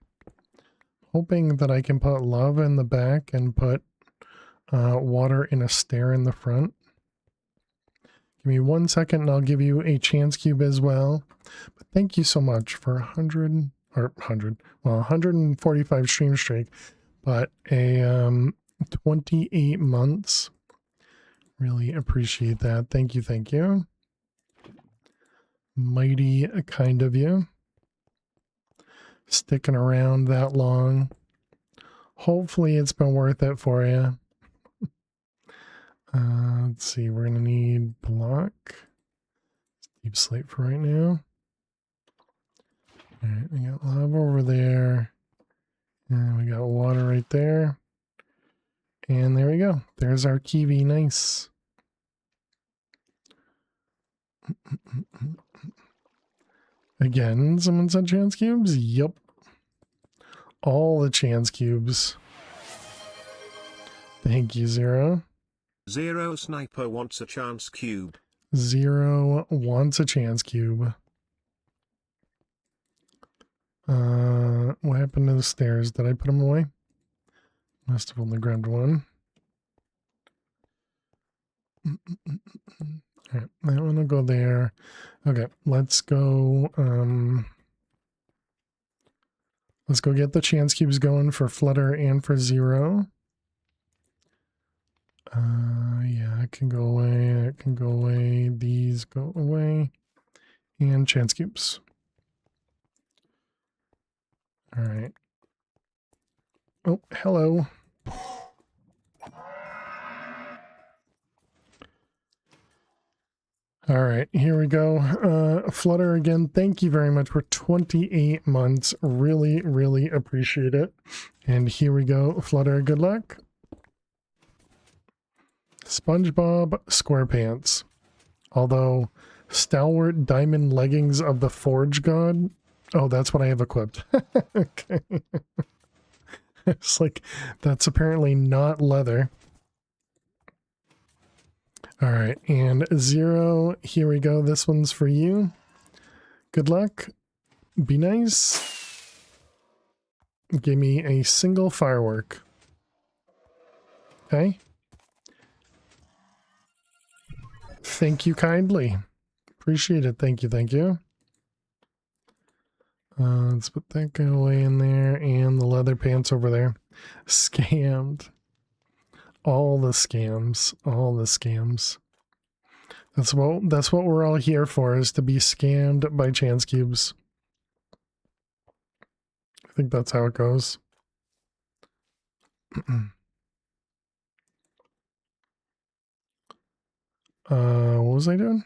Hoping that I can put lava in the back and put water in a stair in the front. Give me 1 second and I'll give you a chance cube as well. But thank you so much for 145 stream streak, but a 28 months. Really appreciate that. Thank you, thank you. Mighty kind of you. Sticking around that long. Hopefully it's been worth it for you. Let's see, we're going to need block. Deep slate for right now. Alright, we got lava over there. And we got water right there. And there we go. There's our kiwi. Nice. Again, someone said chance cubes? Yup. All the chance cubes. Thank you, Zero. Zero Sniper wants a chance cube. Zero wants a chance cube. What happened to the stairs? Did I put them away? Must have only grabbed one. Alright, that one will go there. Okay, let's go get the chance cubes going for Flutter and for Zero. Yeah, it can go away, it can go away, these go away, and chance cubes. Alright. Oh, hello. All right, here we go. Flutter again, thank you very much for 28 months. Really, really appreciate it. And here we go. Flutter, good luck. SpongeBob SquarePants. Although, stalwart diamond leggings of the Forge God. Oh, that's what I have equipped. Okay. It's like, that's apparently not leather. All right, and Zero, here we go. This one's for you. Good luck. Be nice. Give me a single firework. Okay. Thank you kindly. Appreciate it. Thank you. Thank you. Let's put that guy away in there and the leather pants over there. Scammed. All the scams. All the scams. That's what we're all here for, is to be scammed by chance cubes. I think that's how it goes. What was I doing?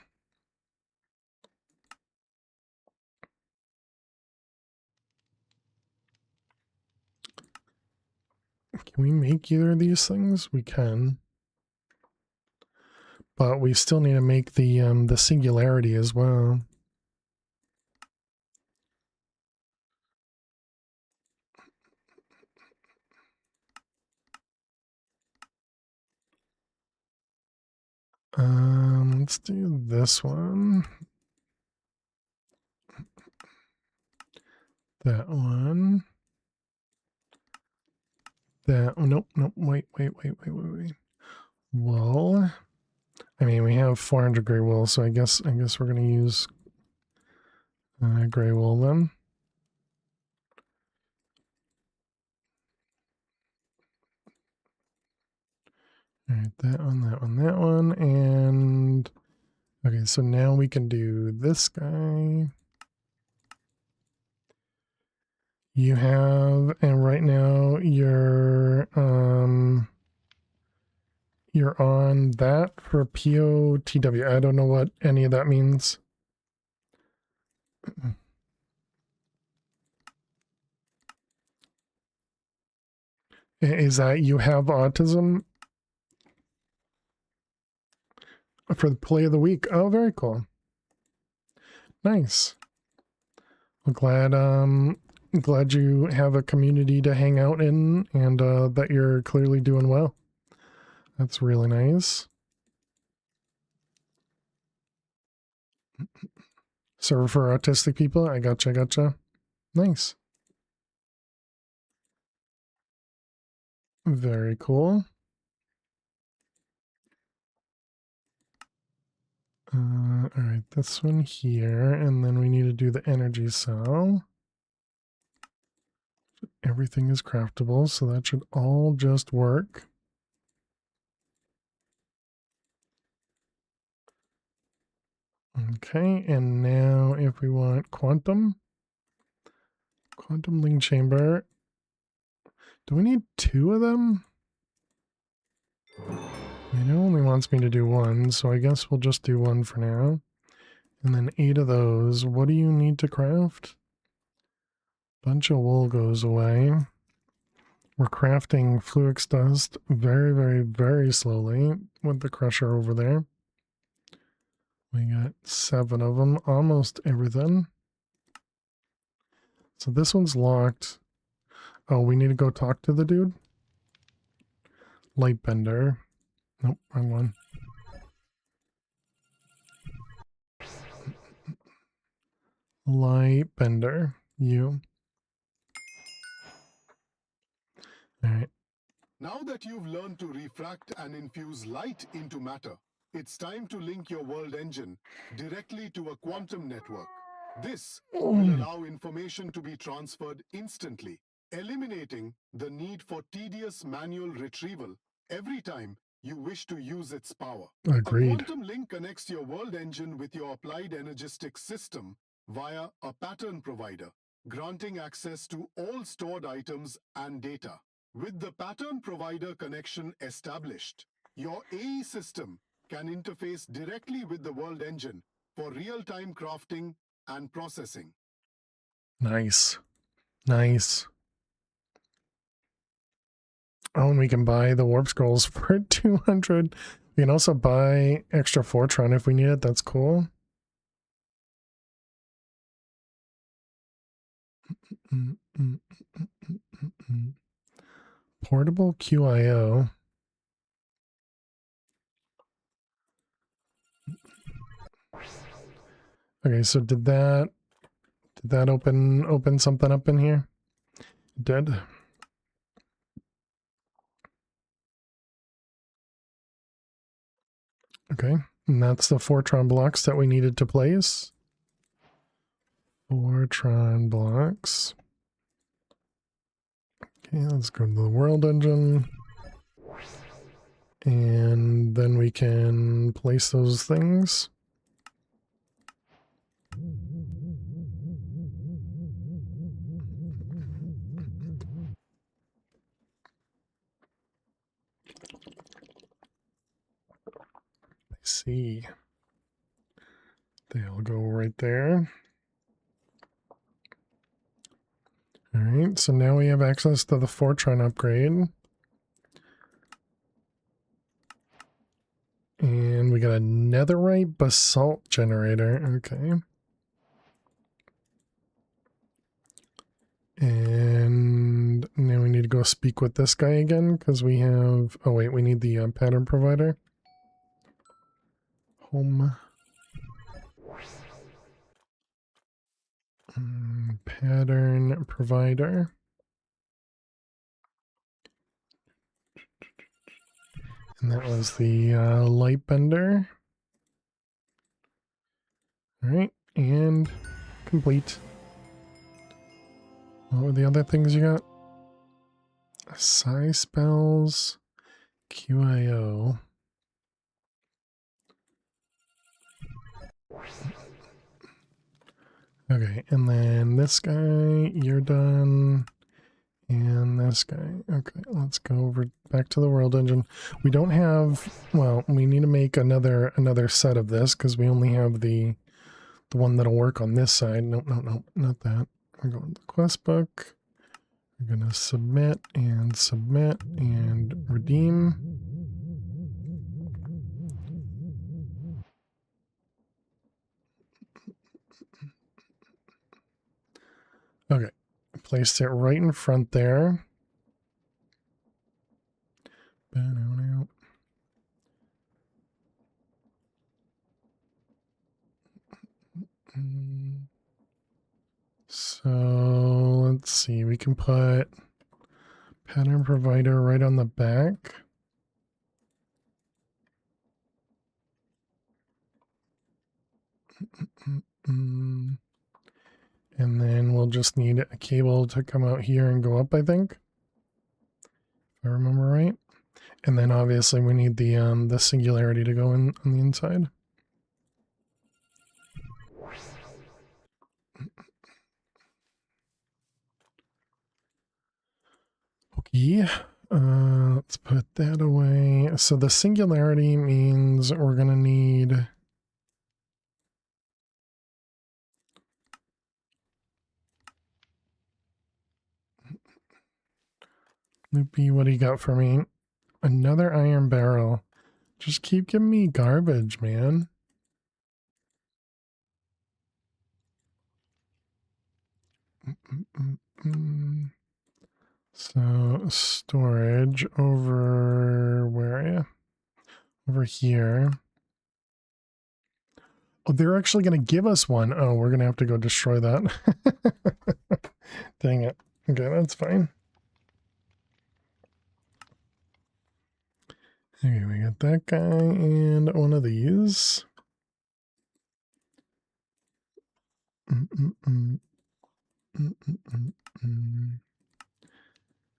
Can we make either of these things? We can. But we still need to make the singularity as well. Let's do this one. That one. That, oh, nope, wait. Wool. I mean, we have 400 gray wool, so I guess we're gonna use gray wool then. All right, that one, and okay, so now we can do this guy. You have, and right now you're on that for POTW. I don't know what any of that means. Is that you have autism? For the play of the week. Oh, very cool. Nice. Well, glad you have a community to hang out in, and that you're clearly doing well. That's really nice. Server for autistic people. I gotcha. Nice. Very cool. All right, this one here, and then we need to do the energy cell. Everything is craftable, so that should all just work. Okay, and now if we want quantum link chamber, do we need 2 of them? It only wants me to do 1, so I guess we'll just do 1 for now. And then 8 of those. What do you need to craft? Bunch of wool goes away. We're crafting Fluix dust very slowly with the crusher over there. We got 7 of them, almost everything. So this one's locked. Oh, we need to go talk to the dude? Lightbender. Nope, wrong one. Lightbender. You. Alright. Now that you've learned to refract and infuse light into matter, it's time to link your world engine directly to a quantum network. This will allow information to be transferred instantly, eliminating the need for tedious manual retrieval every time you wish to use its power. Agreed. A quantum link connects your world engine with your applied energistic system via a pattern provider, granting access to all stored items and data. With the pattern provider connection established, your AE system can interface directly with the world engine for real-time crafting and processing. Nice. Nice. Oh, and we can buy the warp scrolls for 200. We can also buy extra Fortron if we need it. That's cool. Portable QIO. Okay, so did that open something up in here? It did. Okay. And that's the Fortron blocks that we needed to place. Fortron blocks. Okay, let's go to the world engine. And then we can place those things. I see. They'll go right there. All right, so now we have access to the Fortron upgrade. And we got a netherite basalt generator. Okay. And now we need to go speak with this guy again because we have... Oh, wait, we need the pattern provider. Home. Pattern provider. And that was the light bender. All right, and complete. What were the other things you got? Psi spells, QIO. Okay, and then this guy, you're done. And this guy. Okay, let's go over back to the world engine. We don't have, well, we need to make another set of this because we only have the one that'll work on this side. Nope, not that. We're going to the quest book. We're gonna submit and redeem. Okay, placed it right in front there. So let's see, we can put pattern provider right on the back. And then we'll just need a cable to come out here and go up, I think. If I remember right. And then obviously we need the singularity to go in on the inside. Okay, let's put that away. So the singularity means we're gonna need Loopy. What do you got for me? Another iron barrel. Just keep giving me garbage, man. So storage over, where are you? Over here. Oh, they're actually going to give us one. Oh, we're going to have to go destroy that. Dang it. Okay, that's fine. Okay, we got that guy and one of these.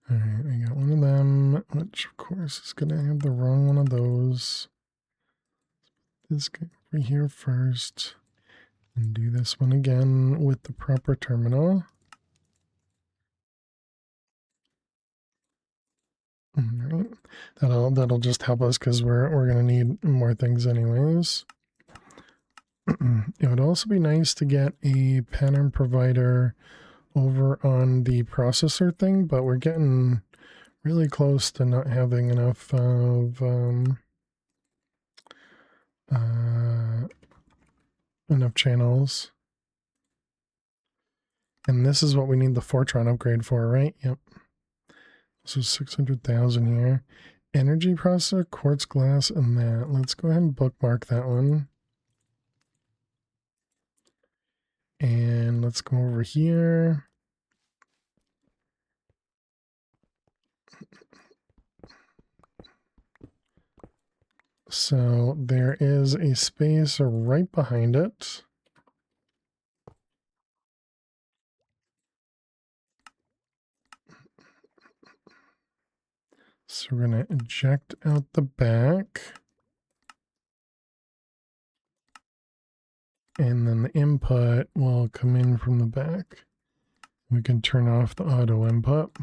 All right, we got one of them, which of course is going to have the wrong one of those. This guy over here first, and do this one again with the proper terminal. All right, that'll just help us because we're going to need more things anyways. It would also be nice to get a pattern provider over on the processor thing, but we're getting really close to not having enough of enough channels. And this is what we need the Fortron upgrade for, right? Yep. So 600,000 here. Energy processor, quartz glass, and that. Let's go ahead and bookmark that one. And let's go over here. So there is a space right behind it. So we're going to eject out the back. And then the input will come in from the back. We can turn off the auto input.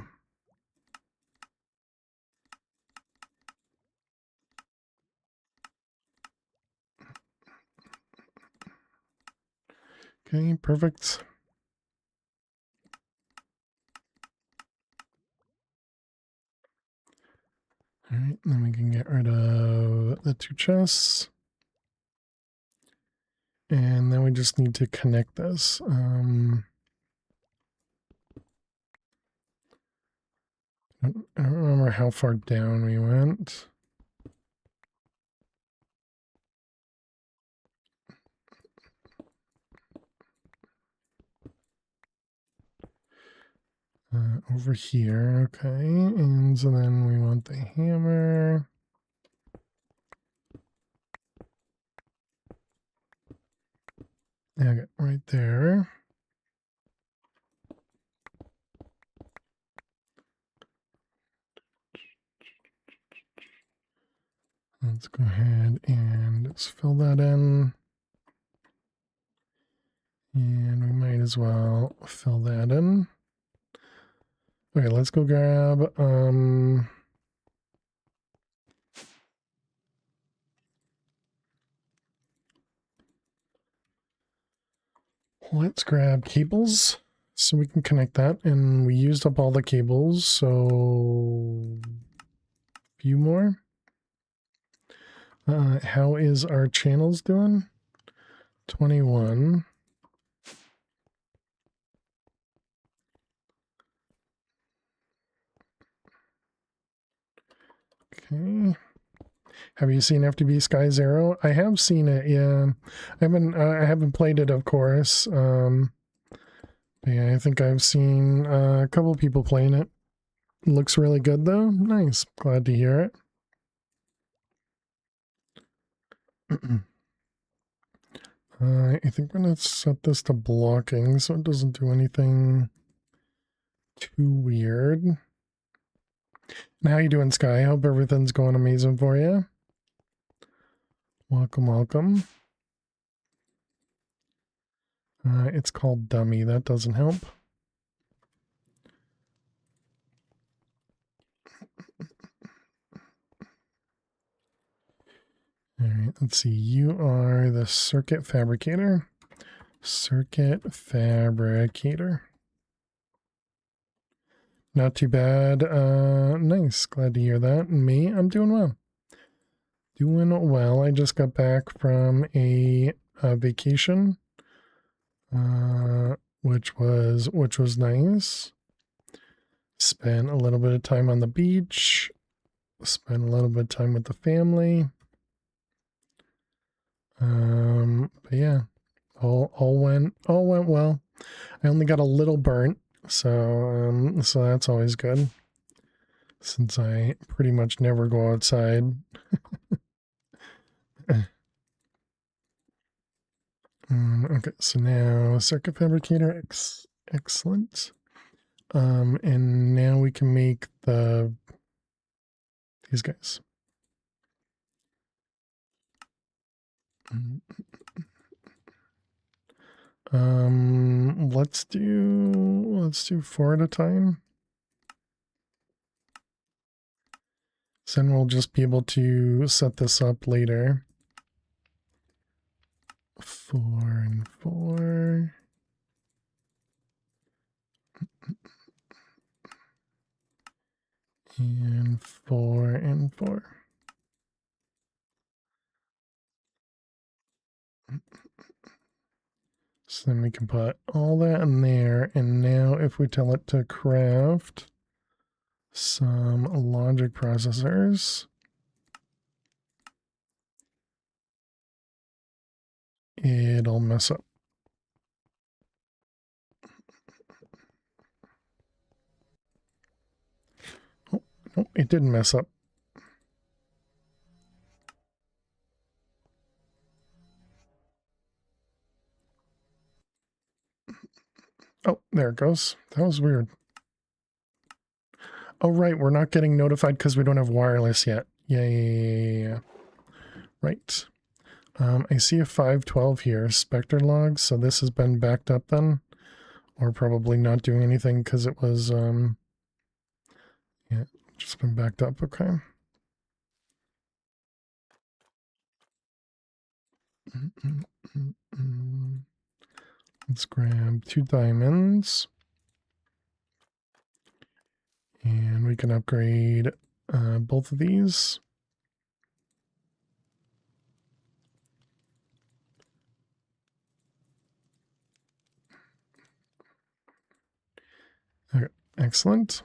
Okay, perfect. All right, then we can get rid of the 2 chests. And then we just need to connect this. I don't remember how far down we went. Over here, okay. And so then we want the hammer. Okay, right there. Let's go ahead and just fill that in. And we might as well fill that in. Okay, let's go grab, let's grab cables so we can connect that. And we used up all the cables, so a few more. How is our channels doing? 21. Okay. Have you seen FTB Sky Zero? I have seen it, yeah. I haven't played it, of course. Yeah, I think I've seen a couple people playing it. Looks really good though. Nice. Glad to hear it. I think I'm gonna set this to blocking so it doesn't do anything too weird. And how you doing, Sky? I hope everything's going amazing for you. Welcome, welcome. It's called Dummy. That doesn't help. All right, let's see. You are the circuit fabricator. Circuit fabricator. Not too bad. Nice. Glad to hear that. And me, I'm doing well. Doing well. I just got back from a vacation, which was nice. Spent a little bit of time on the beach. Spent a little bit of time with the family. But yeah, all went well. I only got a little burnt, so that's always good, since I pretty much never go outside. Okay, so now circuit fabricator, excellent. And now we can make these guys. Let's do 4 at a time. So then we'll just be able to set this up later. 4 and 4. And 4 and 4. So then we can put all that in there. And now if we tell it to craft some logic processors, it'll mess up. Oh, no, it didn't mess up. Oh, there it goes. That was weird. Oh, right. We're not getting notified because we don't have wireless yet. Yeah. Right. I see a 512 here, Spectre logs. So this has been backed up then, or probably not doing anything because it was, yeah, just been backed up. Okay. Let's grab 2 diamonds. And we can upgrade both of these. Okay, excellent.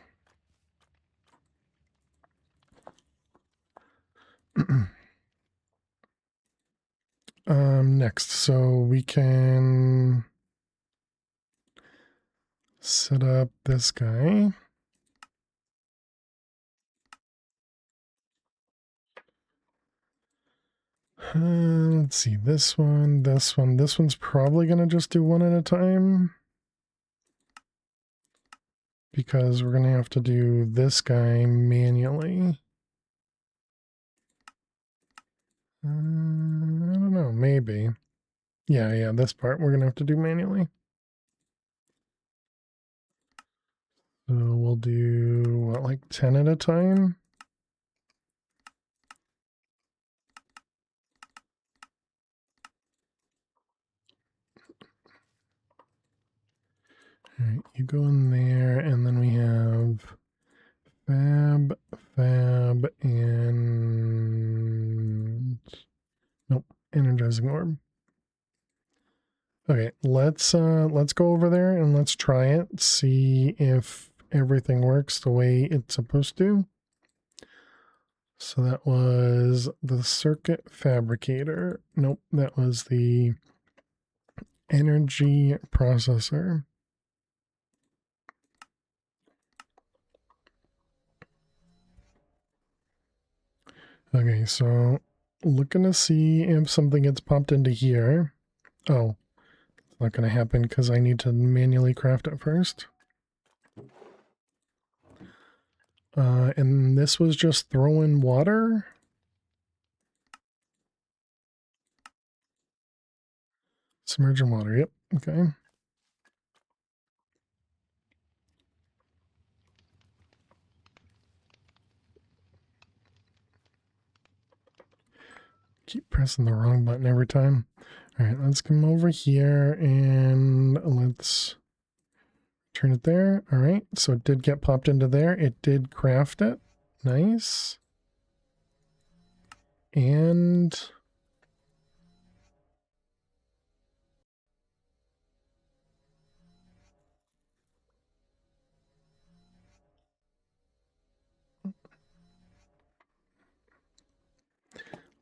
Next, so we can set up this guy. Let's see, this one. This one's probably going to just do one at a time. Because we're going to have to do this guy manually. I don't know, maybe. Yeah, this part we're going to have to do manually. So we'll do, what, like 10 at a time? All right, you go in there, and then we have fab, and nope, energizing orb. Okay, let's go over there and let's try it, see if everything works the way it's supposed to. So that was the circuit fabricator. Nope, that was the energy processor. Okay, so looking to see if something gets popped into here. Oh, it's not going to happen because I need to manually craft it first. And this was just throwing water. Submerging water, yep, okay. Keep pressing the wrong button every time. All right, let's come over here and let's turn it there. All right, so it did get popped into there. It did craft it. Nice. And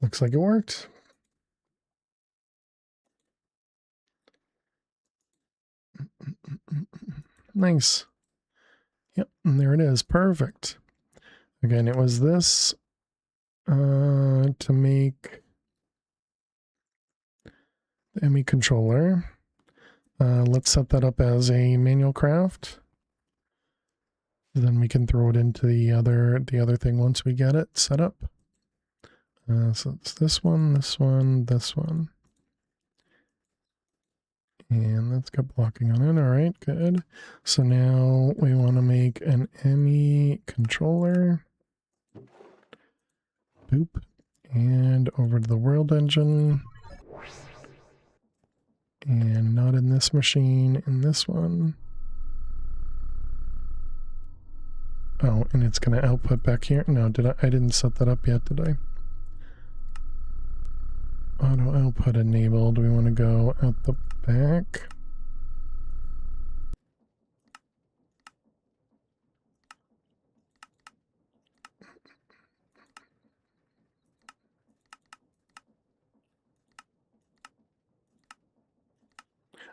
looks like it worked. Nice. Yep, and there it is. Perfect. Again, it was this to make the ME controller. Let's set that up as a manual craft. Then we can throw it into the other thing once we get it set up. So it's this one, this one, this one. And that's got blocking on it. All right, good. So now we want to make an ME controller. Boop. And over to the world engine. And not in this machine, in this one. Oh, and it's going to output back here. No, I didn't set that up yet, did I? Auto output enabled. We want to go out the back.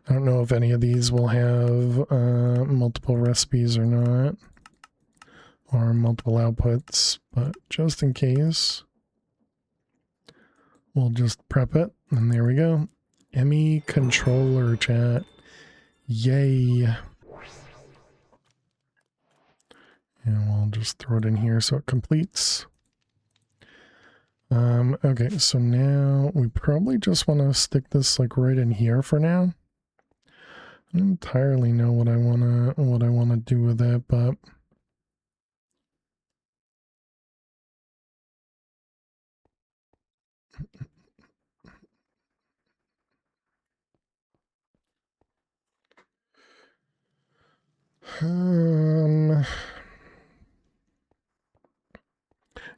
I don't know if any of these will have multiple recipes or not, or multiple outputs, but just in case, we'll just prep it, and there we go. ME controller, chat. Yay. And we'll just throw it in here so it completes. Okay, so now we probably just want to stick this like right in here for now. I don't entirely know what I wanna do with it, but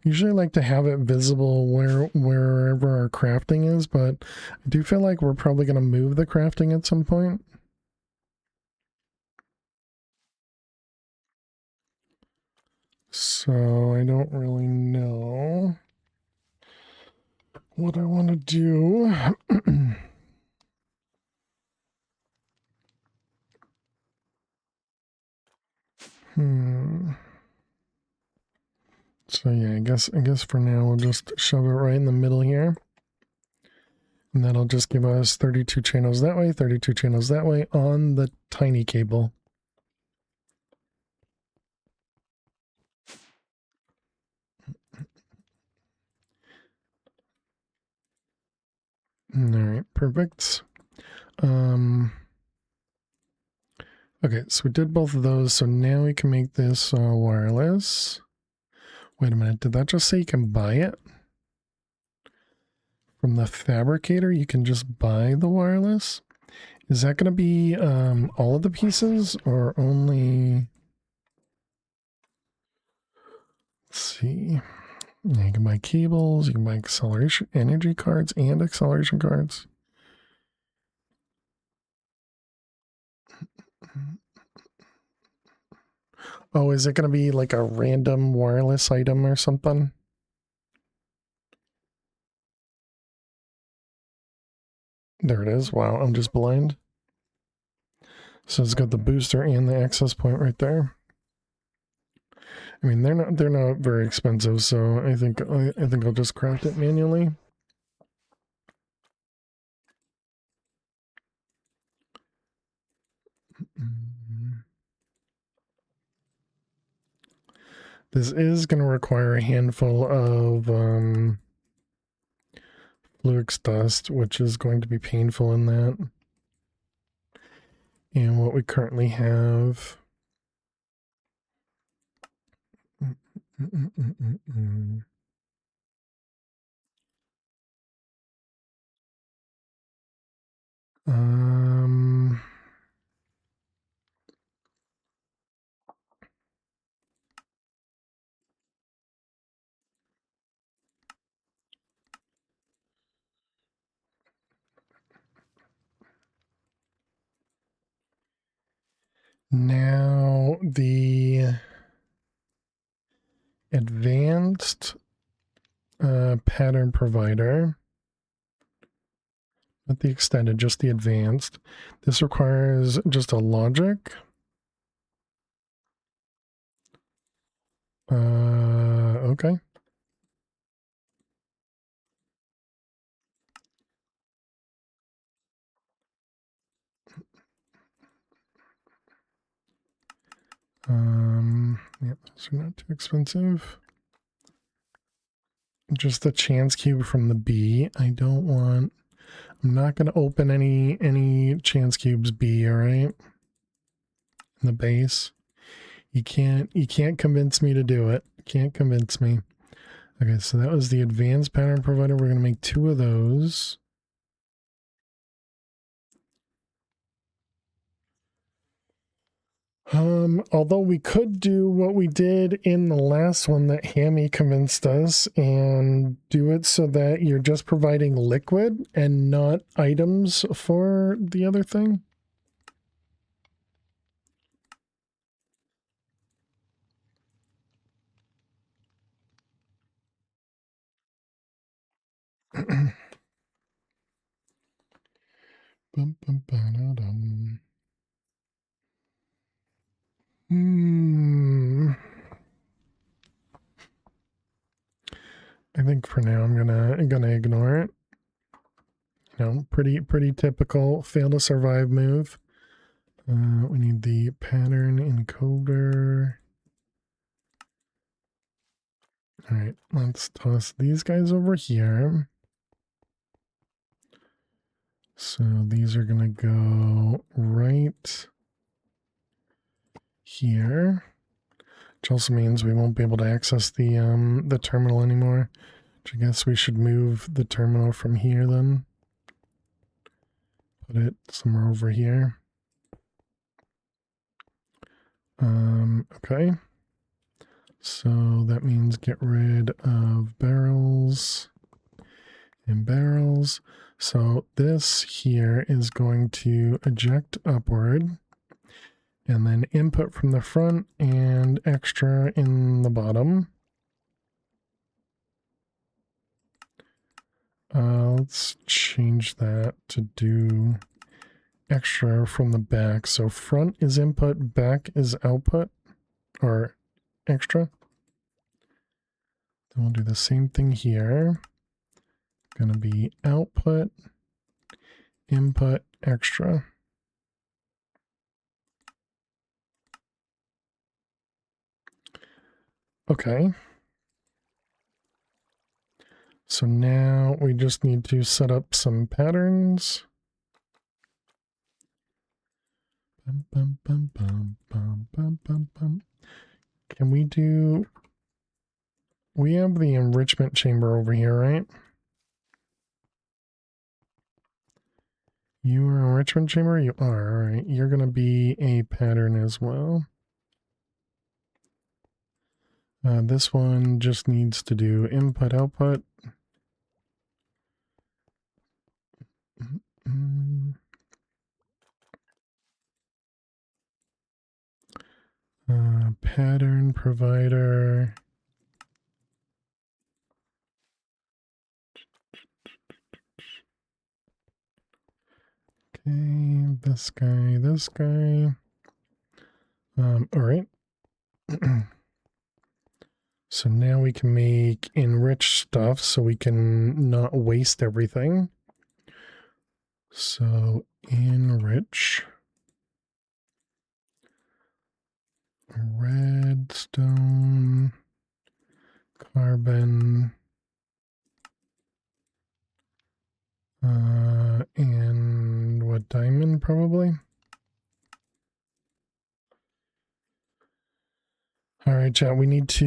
usually I like to have it visible wherever our crafting is, but I do feel like we're probably gonna move the crafting at some point. So I don't really know what I want to do. So yeah, I guess for now we'll just shove it right in the middle here. And that'll just give us 32 channels that way, 32 channels that way on the tiny cable. All right, perfect. Okay, so we did both of those, so now we can make this wireless. Wait a minute, did that just say you can buy it? From the fabricator, you can just buy the wireless? Is that going to be all of the pieces, or only... Let's see. Yeah, you can buy cables, you can buy acceleration energy cards and acceleration cards. Oh, is it going to be like a random wireless item or something? There it is. Wow, I'm just blind. So it's got the booster and the access point right there. I mean, they're not very expensive, so I think I'll just craft it manually. This is going to require a handful of Fluix dust, which is going to be painful in that. And what we currently have... Now the advanced pattern provider, not the extended, just the advanced. This requires just a logic. Okay. Yeah, those are not too expensive. Just the chance cube from the B. I don't want... I'm not going to open any chance cubes B, all right? In the base. You can't convince me to do it. Can't convince me. Okay, so that was the advanced pattern provider. We're going to make 2 of those. Although we could do what we did in the last one that Hammy convinced us and do it so that you're just providing liquid and not items for the other thing. Bum, bum, ba-da-dum. I think for now I'm gonna ignore it. You know, pretty typical fail to survive move. We need the pattern encoder. All right, let's toss these guys over here. So these are going to go right here, which also means we won't be able to access the terminal anymore. Which I guess we should move the terminal from here then. Put it somewhere over here. Okay. So that means get rid of barrels and barrels. So this here is going to eject upward and then input from the front and extra in the bottom. Let's change that to do extra from the back. So front is input, back is output, or extra. Then we'll do the same thing here. Going to be output, input, extra. Okay. So now we just need to set up some patterns. Bum, bum, bum, bum, bum, bum, bum, bum. Can we do... We have the enrichment chamber over here, right? You are enrichment chamber? You are, all right. You're going to be a pattern as well. This one just needs to do input, output. Pattern provider. Okay, this guy, this guy. All right. So now we can make enrich stuff so we can not waste everything. So enrich. Redstone. Carbon. And what, diamond probably? All right, chat, we need to...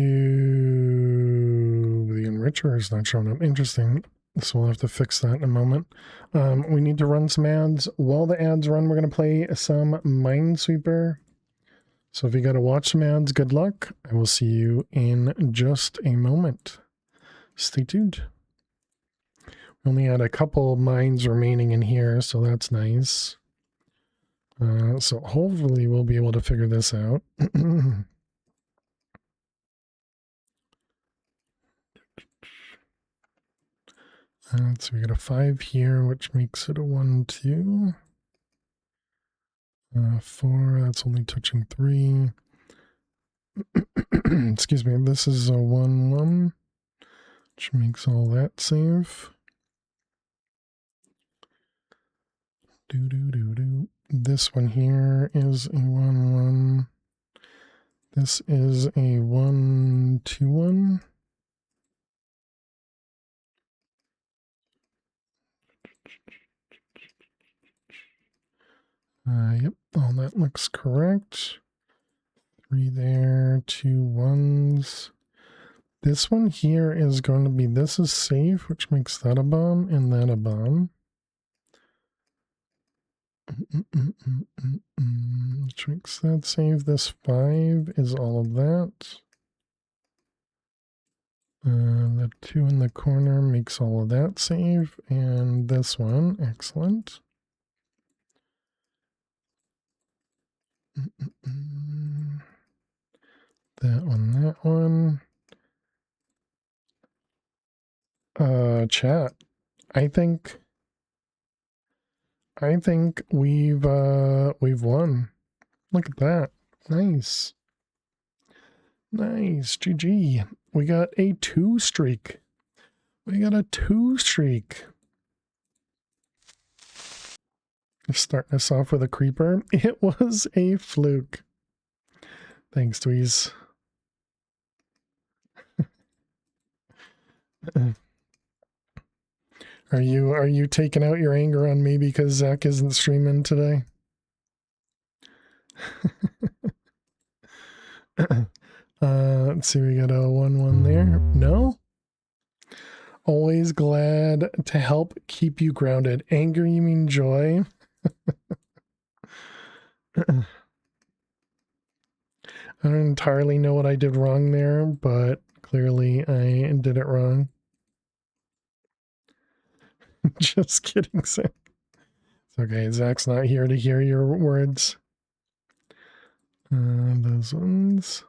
The enricher is not showing up. Interesting. So we'll have to fix that in a moment. We need to run some ads. While the ads run, we're going to play some Minesweeper. So if you got to watch some ads, good luck. I will see you in just a moment. Stay tuned. We only had a couple mines remaining in here, so that's nice. So hopefully we'll be able to figure this out. So we got a 5 here, which makes it a 1, 2. 4, that's only touching 3. Excuse me, this is a 1, 1, which makes all that safe. This one here is a 1, 1. This is a 1, 2, 1. Yep, all that looks correct. 3 there, 2 1s. This one here is going to be, this is safe, which makes that a bomb and that a bomb. Which makes that safe. This 5 is all of that. The 2 in the corner makes all of that safe. And this one, excellent. That one, that one. Chat. I think we've won. Look at that. Nice. Nice. GG. We got a 2 streak. We got a 2 streak. Starting us off with a creeper. It was a fluke. Thanks, Dweez. Are you taking out your anger on me because Zach isn't streaming today? Let's see, we got a 1-1 there. No? Always glad to help keep you grounded. Anger, you mean joy? I don't entirely know what I did wrong there, but clearly I did it wrong. Just kidding, Zach. It's okay, Zach's not here to hear your words. Those ones.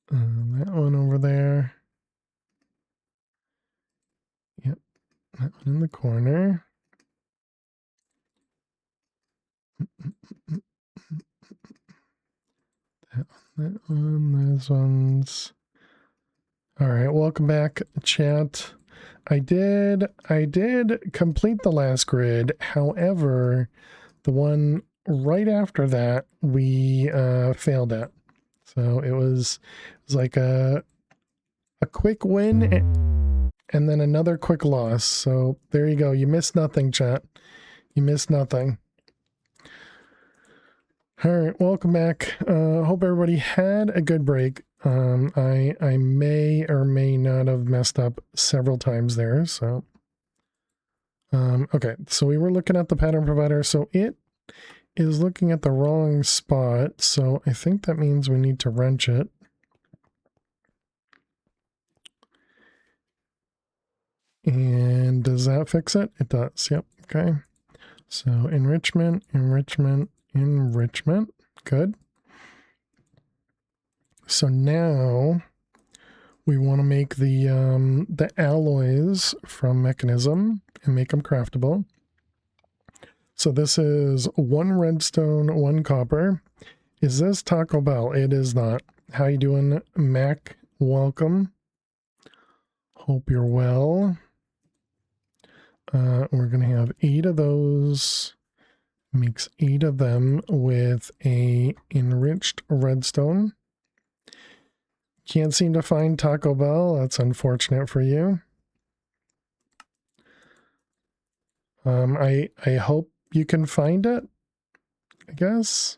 That one over there. Yep, that one in the corner. That one, those ones. All right, welcome back, chat. I did complete the last grid. However, the one right after that we failed at. So it was like a quick win and then another quick loss. So there you go. You missed nothing, chat. You missed nothing. All right, welcome back. Hope everybody had a good break. I may or may not have messed up several times there. So, okay. So we were looking at the pattern provider. So it is looking at the wrong spot. So I think that means we need to wrench it. And does that fix it? It does. Yep. Okay. So enrichment, enrichment, enrichment. Good. So now we want to make the alloys from mechanism and make them craftable. So this is 1 redstone, 1 copper. Is this Taco Bell? It is not. How you doing, Mac? Welcome. Hope you're well. We're going to have 8 of those. Makes 8 of them with a enriched redstone. Can't seem to find Taco Bell. That's unfortunate for you. I hope you can find it, I guess.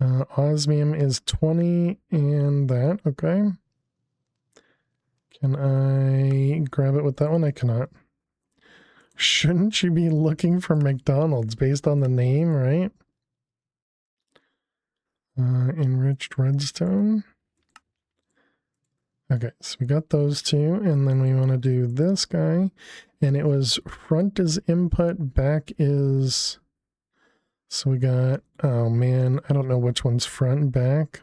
Osmium is 20 and that, okay. Can I grab it with that one? I cannot. Shouldn't you be looking for McDonald's based on the name, right? Enriched redstone. Okay, so we got those 2, and then we want to do this guy, and it was front is input, back is, so we got, oh man, I don't know which one's front and back.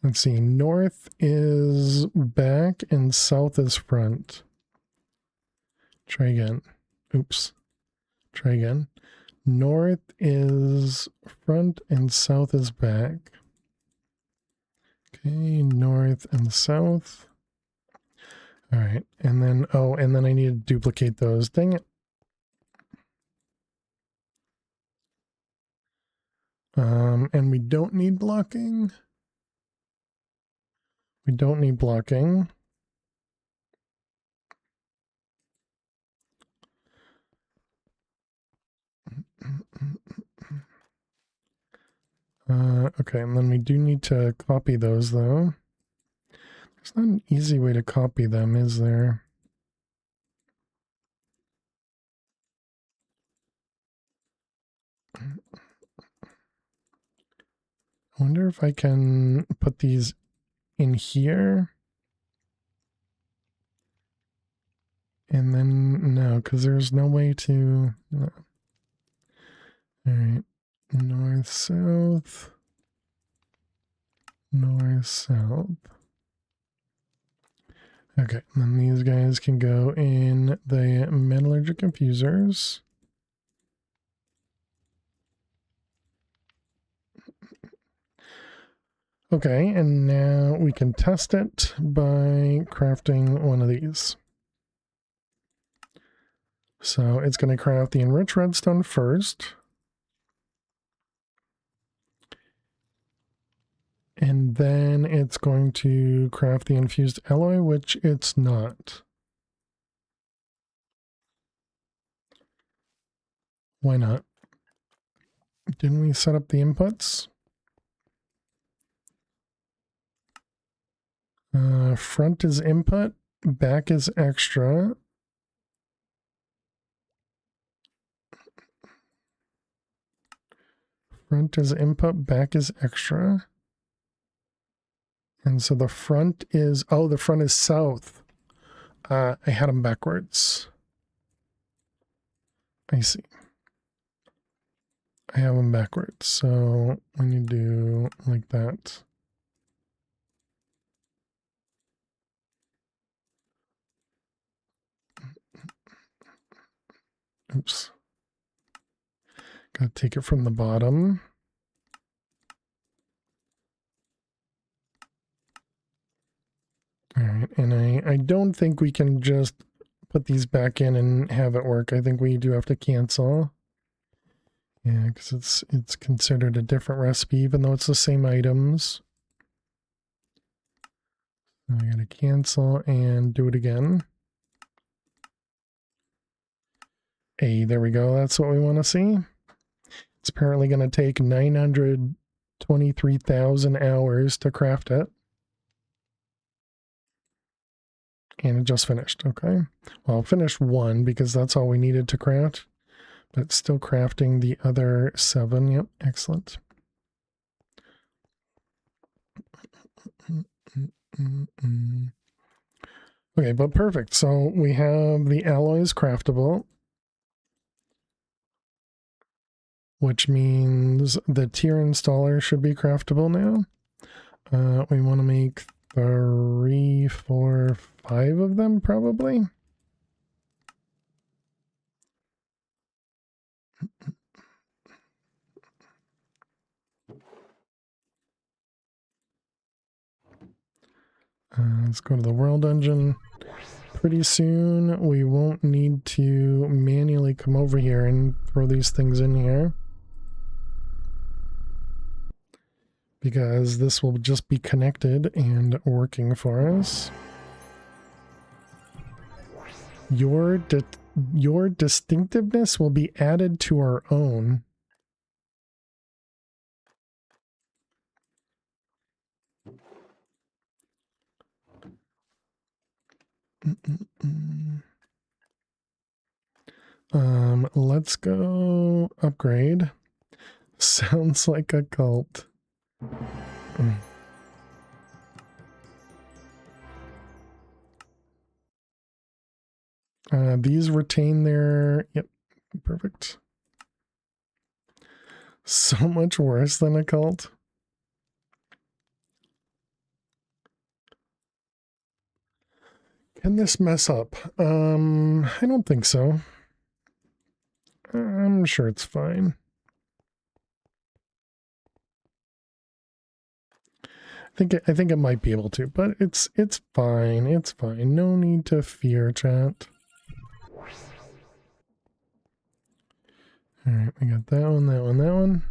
Let's see, north is back and south is front. Try again. Oops. Try again. North is front and south is back. Okay, north and south. All right, and then, oh, and then I need to duplicate those. Dang it. And we don't need blocking. We don't need blocking. Okay, and then we do need to copy those, though. There's not an easy way to copy them, is there? I wonder if I can put these in here. And then, no, because there's no way to... No. All right, north, south. North, south. Okay, and then these guys can go in the metallurgic infusers. Okay, and now we can test it by crafting one of these. So it's going to craft the enriched redstone first. And then it's going to craft the infused alloy, which it's not. Why not? Didn't we set up the inputs? Front is input, back is extra. Front is input, back is extra. And so the front is, oh, the front is south. I had them backwards. I see. I have them backwards. So when you do like that. Oops. Gotta take it from the bottom. All right, and I don't think we can just put these back in and have it work. I think we do have to cancel. Yeah, because it's considered a different recipe, even though it's the same items. So I gotta cancel and do it again. Hey, there we go. That's what we want to see. It's apparently going to take 923,000 hours to craft it. And it just finished. Okay. Well, finished one because that's all we needed to craft. But it's still crafting the other 7. Yep. Excellent. Okay, but perfect. So we have the alloys craftable, which means the tier installer should be craftable now. We want to make 3, 4, 5 of them probably. Let's go to the world engine. Pretty soon we won't need to manually come over here and throw these things in here, because this will just be connected and working for us. Your distinctiveness will be added to our own. Let's go upgrade. Sounds like a cult. These retain their, yep, perfect. So much worse than a cult. Can this mess up? I don't think so. I'm sure it's fine. I think it might be able to, but it's fine. It's fine. No need to fear, chat. All right, we got that one, that one, that one.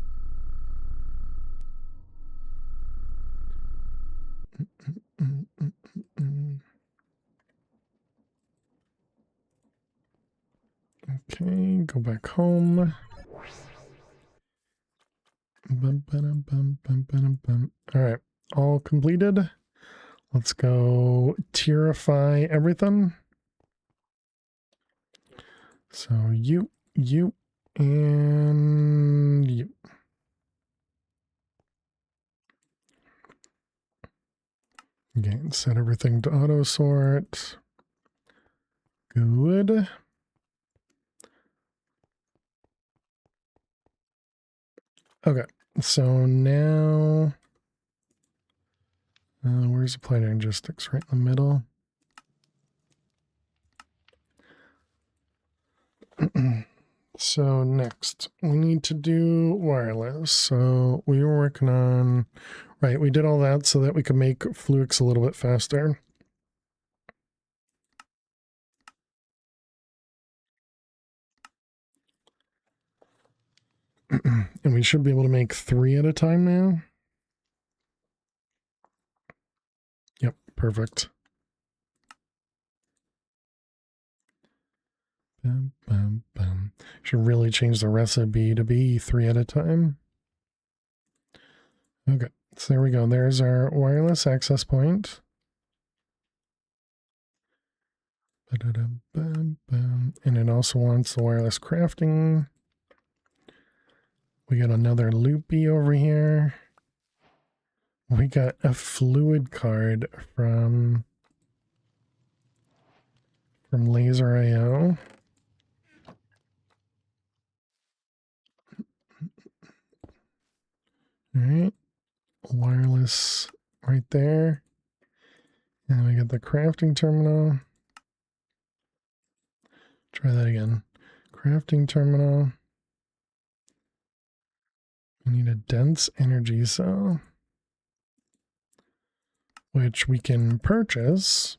Okay, go back home. All right, all completed. Let's go tierify everything. So you, and you. Okay, set everything to auto sort. Good. Okay, so now, where's applied logistics? Right in the middle. So next, we need to do wireless. So we were working on, right, we did all that so that we could make Fluix a little bit faster. And we should be able to make 3 at a time now. perfect. Bum, bum, bum. Should really change the recipe to be 3 at a time. Okay, so there we go. There's our wireless access point. Ba-da-da-bum, bum. And it also wants the wireless crafting. We got another loopy over here. We got a fluid card from Laser IO. All right, wireless right there. And we got the crafting terminal. Try that again. Crafting terminal. We need a dense energy cell, which we can purchase.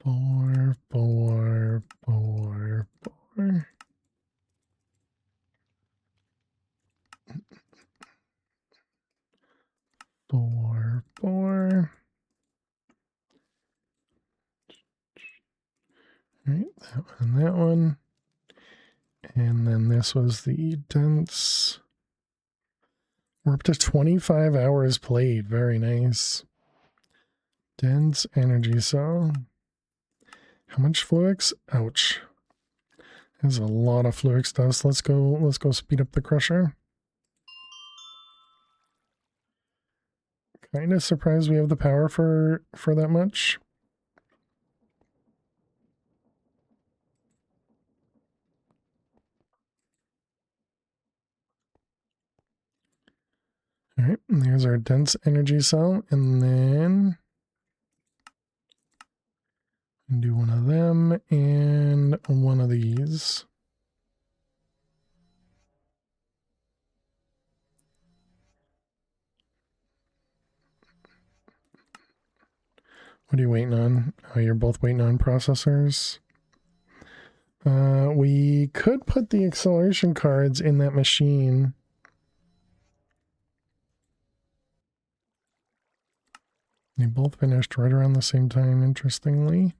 Four. 4. Right, that one and that one. And then this was the dense. We're up to 25 hours played. Very nice. Dense energy cell. How much Fluix? Ouch. There's a lot of Fluix dust. Let's go speed up the crusher. Kind of surprised we have the power for that much. All right, and there's our dense energy cell, and then do one of them and one of these. What are you waiting on? Oh, you're both waiting on processors. We could put the acceleration cards in that machine. They both finished right around the same time, interestingly.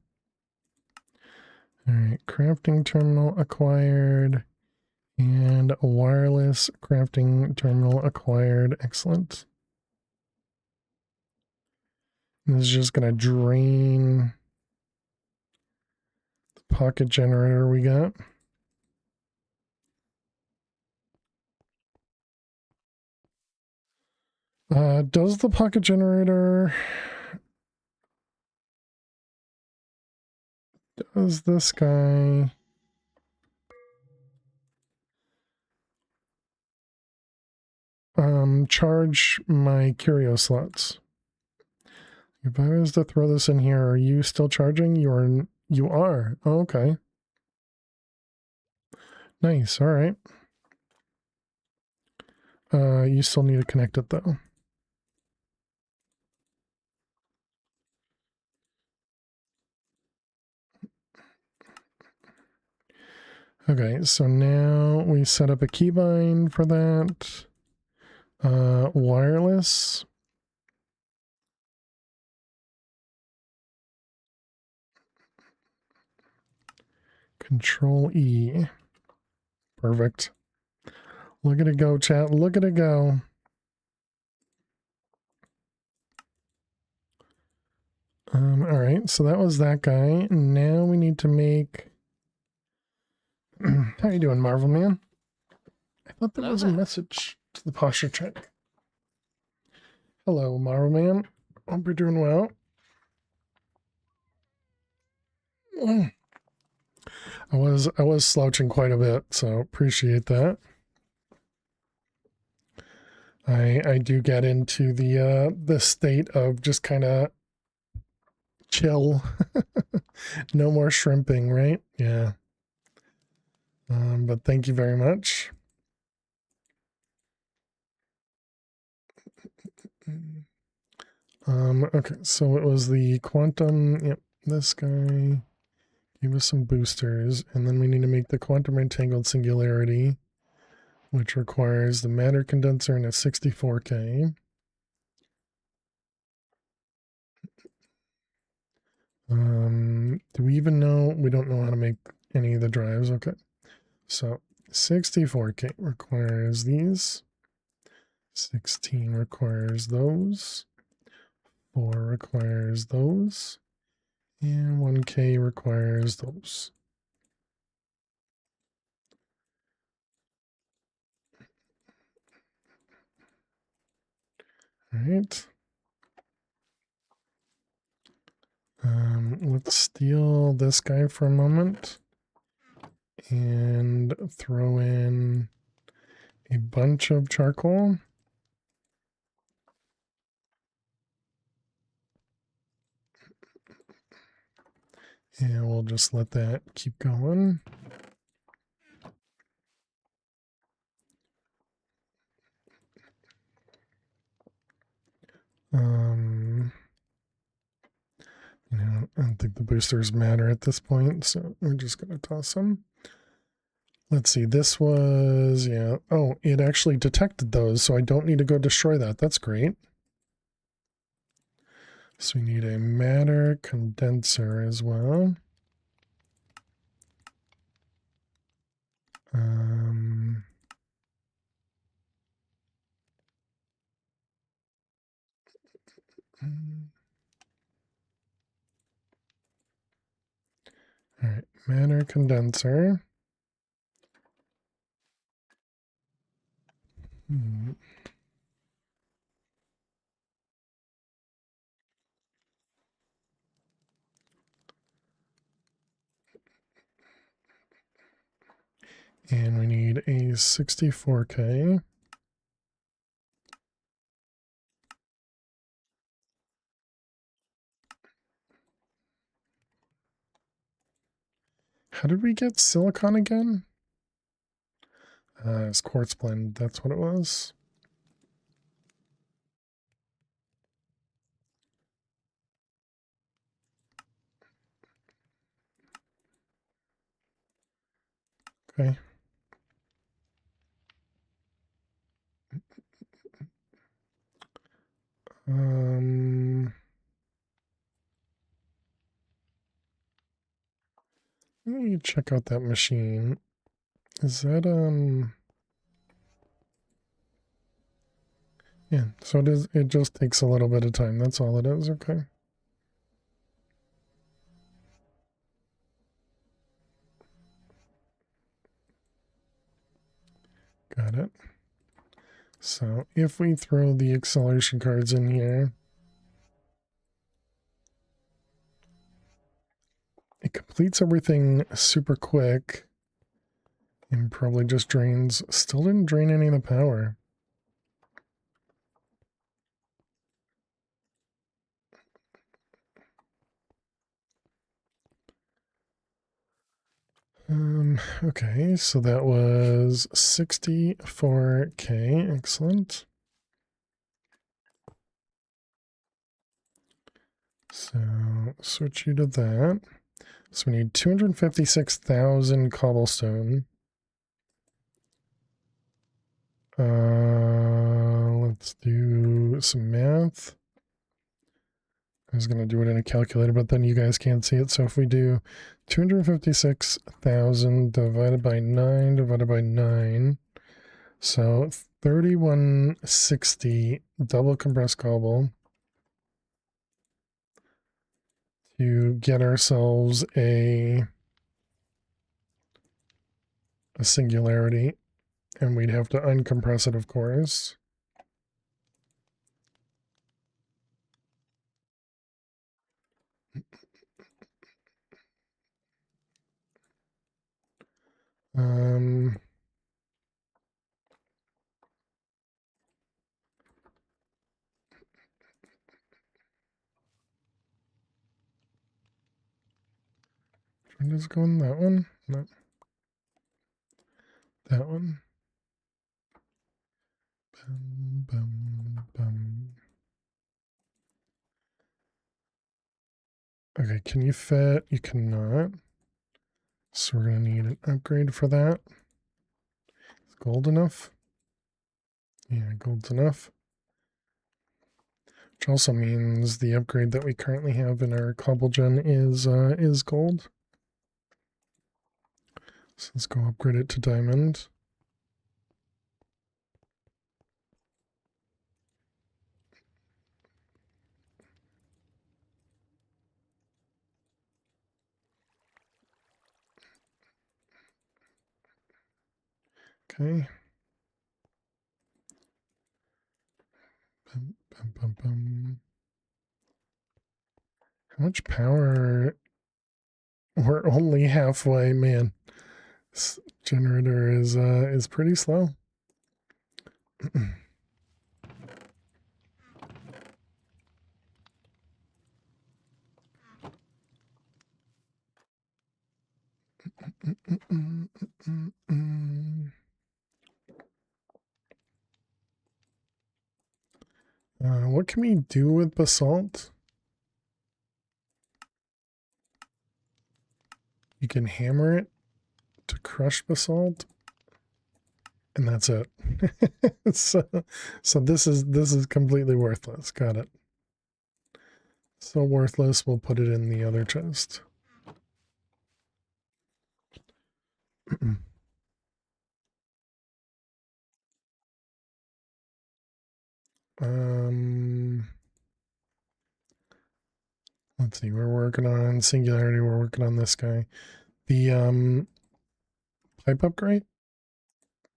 All right, crafting terminal acquired and a wireless crafting terminal acquired. Excellent. This is just going to drain the pocket generator we got. Does the pocket generator... Does this guy... charge my curio slots? If I was to throw this in here, are you still charging? You are. Oh, okay. Nice. All right. You still need to connect it though. Okay, so now we set up a keybind for that. Wireless. Control E. Perfect. Look at it go, chat. Look at it go. All right, so that was that guy. Now we need to make... How you doing, Marvel Man? I thought there was a message to the posture check. Hello, Marvel Man. Hope you're doing well. I was slouching quite a bit, so appreciate that. I do get into the state of just kind of chill. No more shrimping, right? Yeah. But thank you very much. Okay, so it was the quantum, yep, this guy gave us some boosters, and then we need to make the quantum entangled singularity, which requires the matter condenser and a 64K. Do we even know? We don't know how to make any of the drives. Okay. So 64K requires these. 16 requires those. 4 requires those. And 1K requires those. All right. Let's steal this guy for a moment and throw in a bunch of charcoal. And we'll just let that keep going. I don't think the boosters matter at this point, so we're just going to toss them. Let's see, this was, yeah. Oh, it actually detected those, so I don't need to go destroy that. That's great. So we need a matter condenser as well. All right, matter condenser. And we need a 64K. How did we get silicon again? It's quartz blend. That's what it was. Okay. Let me check out that machine. Is that yeah, so it just takes a little bit of time. That's all it is. Okay. Got it. So if we throw the acceleration cards in here, it completes everything super quick and probably just drains, still didn't drain any of the power. Okay, so that was 64K. Excellent. So switch you to that. So we need 256,000 cobblestone. Let's do some math. I was going to do it in a calculator, but then you guys can't see it. So if we do 256,000 divided by 9, so 3160 double compressed cobble to get ourselves a singularity, and we'd have to uncompress it, of course. Does it go in that one? No. That one. Bum, bum, bum. Okay, can you fit? You cannot. So we're going to need an upgrade for that. It's Gold enough? Yeah, gold's enough. Which also means the upgrade that we currently have in our cobble gen is gold. So let's go upgrade it to diamond. Okay. Bum, bum, bum, bum. How much power? We're only halfway, man. This generator is pretty slow. What can we do with basalt? You can hammer it to crush basalt, and that's it. so this is completely worthless. Got it. So worthless. We'll put it in the other chest. Let's see. We're working on singularity. We're working on this guy. The pipe upgrade.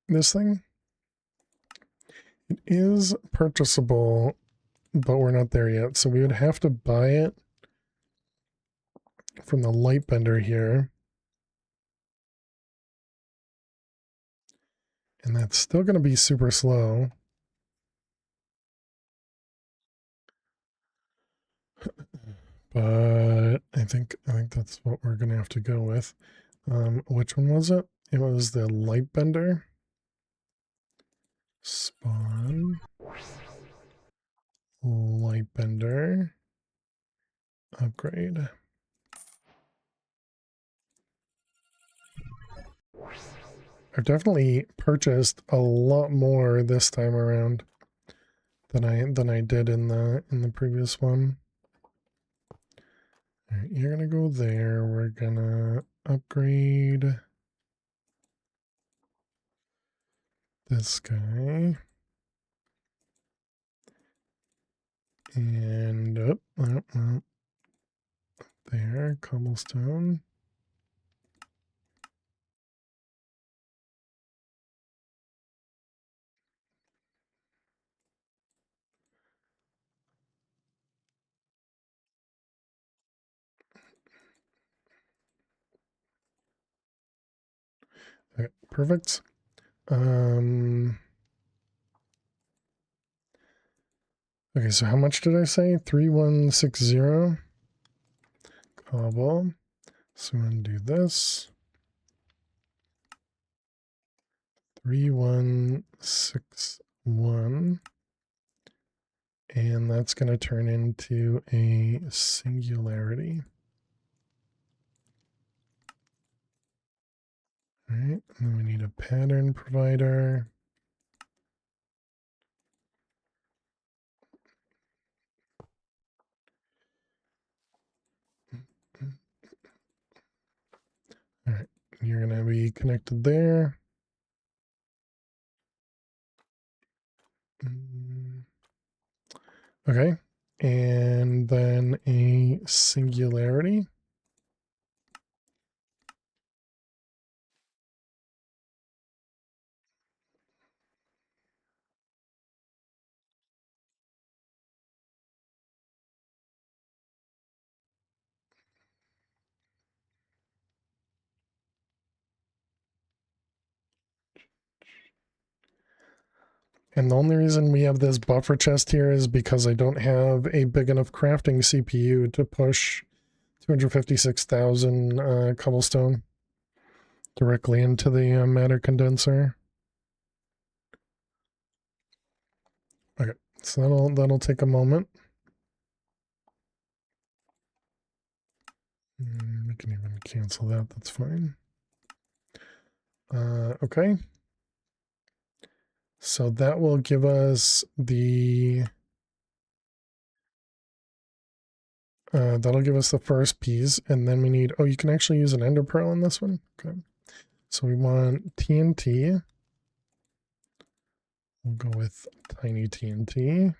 This thing. It is purchasable, but we're not there yet. So we would have to buy it from the light bender here. And that's still going to be super slow. But I think that's what we're going to have to go with. Which one was it? It was the light bender. Spawn. Light bender. Upgrade. I've definitely purchased a lot more this time around than I did in the previous one. All right, you're gonna go there. We're gonna upgrade this guy. And up, there, cobblestone. Okay, perfect. Okay, so how much did I say? 3160 cobble. So I'm gonna do this. 3161. And that's going to turn into a singularity. All right, and then we need a pattern provider. All right, you're going to be connected there. Okay, and then a singularity. And the only reason we have this buffer chest here is because I don't have a big enough crafting CPU to push 256,000 cobblestone directly into the matter condenser. Okay, so that'll take a moment. We can even cancel that. That's fine. Okay. So that will give us the that'll give us the first piece, and then we need, oh, you can actually use an ender pearl on this one. Okay. So we want TNT. We'll go with tiny TNT.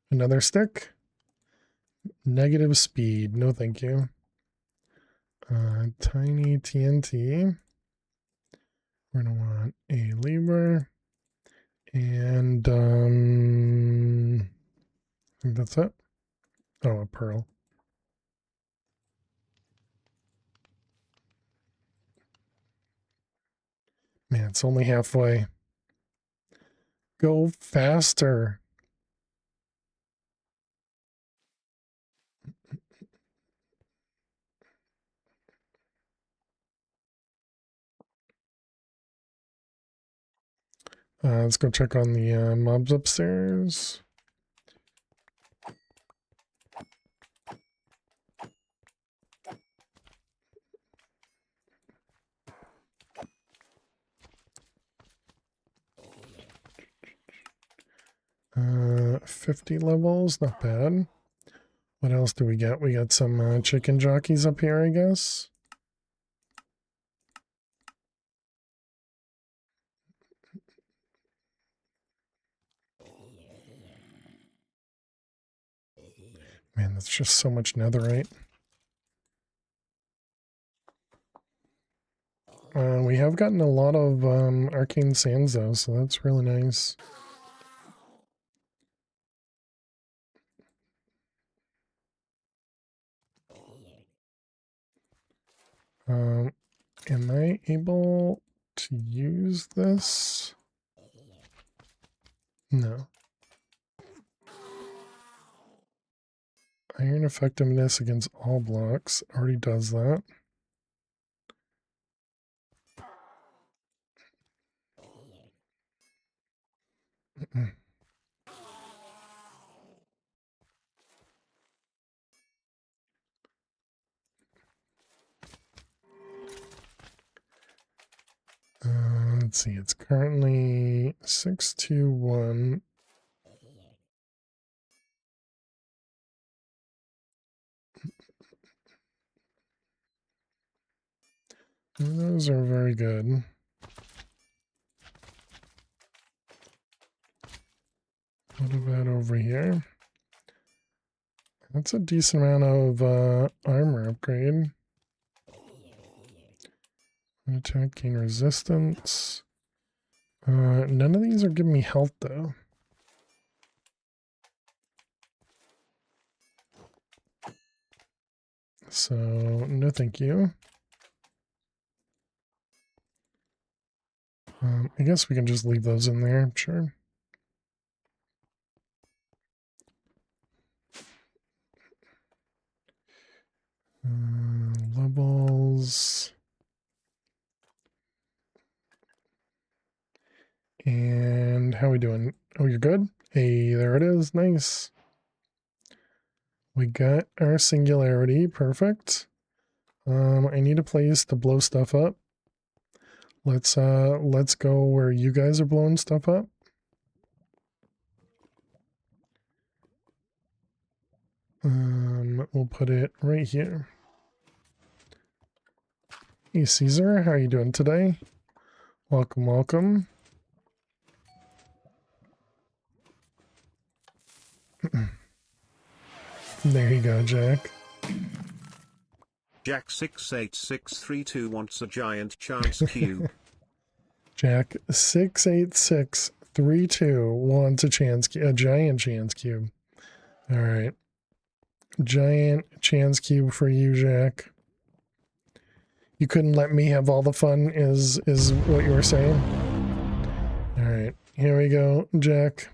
Another stick. Negative speed. No, thank you. Tiny TNT. We're going to want a lever. And I think that's it. Oh, a pearl. Man, it's only halfway. Go faster. Let's go check on the mobs upstairs. Uh, 50 levels, not bad. What else do we get? We got some chicken jockeys up here, I guess. Man, that's just so much netherite. We have gotten a lot of arcane sands though, so that's really nice. Am I able to use this? No. Iron effectiveness against all blocks already does that. Let's see, it's currently 621. Those are very good. What about over here? That's a decent amount of armor upgrade. Attack, gain resistance. None of these are giving me health though. So, no thank you. I guess we can just leave those in there, sure. Levels. And how we doing? Oh, you're good? Hey, there it is. Nice. We got our singularity. Perfect. I need a place to blow stuff up. Let's go where you guys are blowing stuff up. We'll put it right here. Hey Caesar, how are you doing today? Welcome, welcome. There you go, Jack. Jack 686321 wants a giant chance cube. Jack 68632 wants a giant chance cube. All right. Giant chance cube for you, Jack. You couldn't let me have all the fun is what you were saying? All right. Here we go, Jack.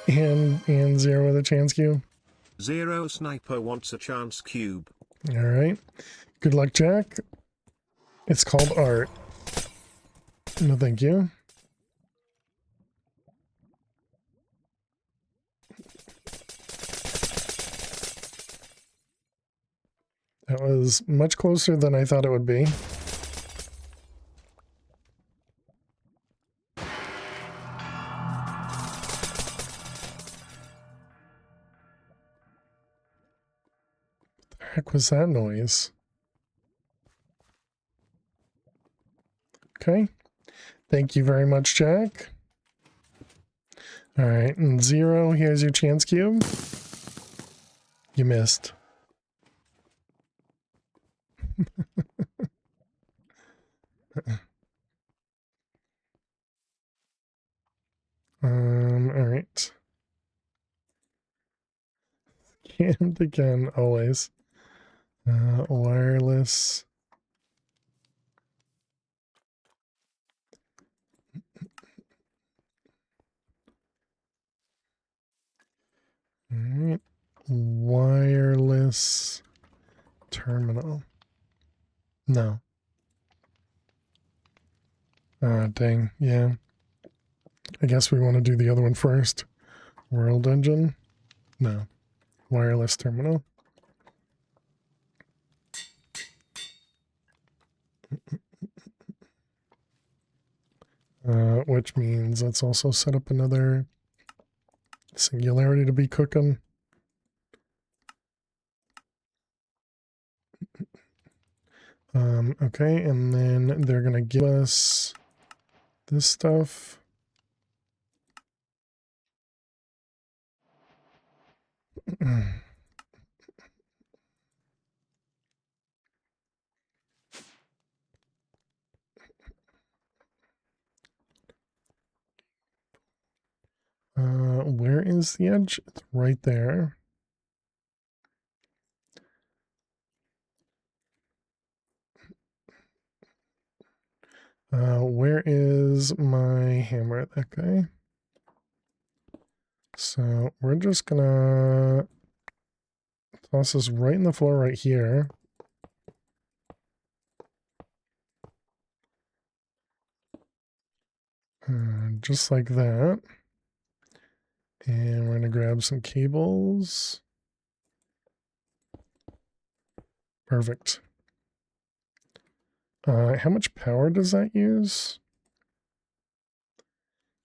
And Zero with a chance cube. Zero Sniper wants a chance cube. All right. Good luck, Jack. It's called art. No, thank you. That was much closer than I thought it would be. heck was that noise? Okay. Thank you very much, Jack. All right, and 0, here's your chance cube. You missed. All right. Cammed again, always. Wireless. All right. Wireless terminal. No. Ah, dang. Yeah. I guess we want to do the other one first. World engine? No. Wireless terminal. Which means let's also set up another singularity to be cooking. Okay, and then they're going to give us this stuff. Where is the edge? It's right there. Where is my hammer? That guy. So we're just gonna toss this right in the floor right here. Just like that. And we're gonna grab some cables. Perfect. How much power does that use?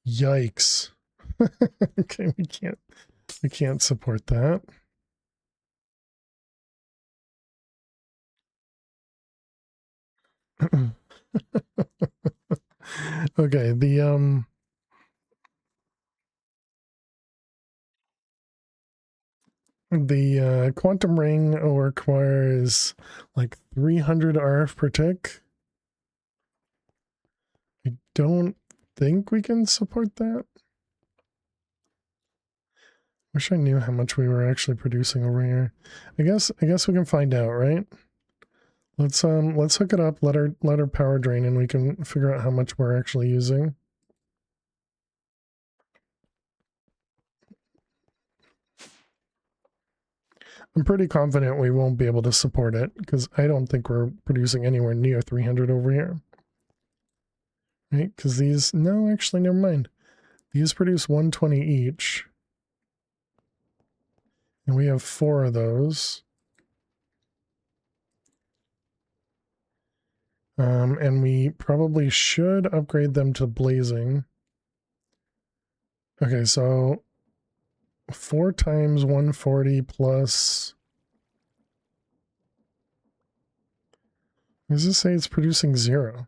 Yikes. Okay, we can't support that. Okay, the quantum ring requires like 300 RF per tick. I don't think we can support that. Wish I knew how much we were actually producing over here. I guess we can find out, right? Let's hook it up, let our power drain, and we can figure out how much we're actually using. I'm pretty confident we won't be able to support it because I don't think we're producing anywhere near 300 over here. Right? Because these, no, actually, never mind. These produce 120 each. And we have 4 of those. And we probably should upgrade them to blazing. Okay, so 4 times 140 plus... Does this say it's producing 0?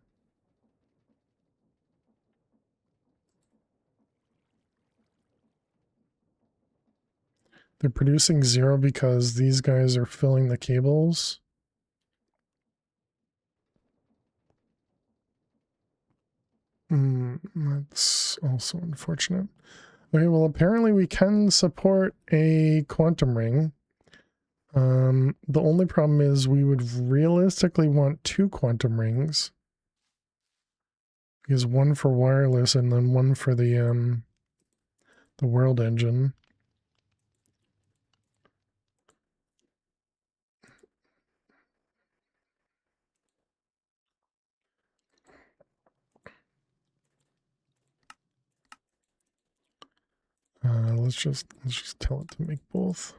They're producing 0 because these guys are filling the cables. That's also unfortunate. Okay, well, apparently we can support a quantum ring. The only problem is we would realistically want 2 quantum rings. Because one for wireless and then one for the world engine. Let's just tell it to make both.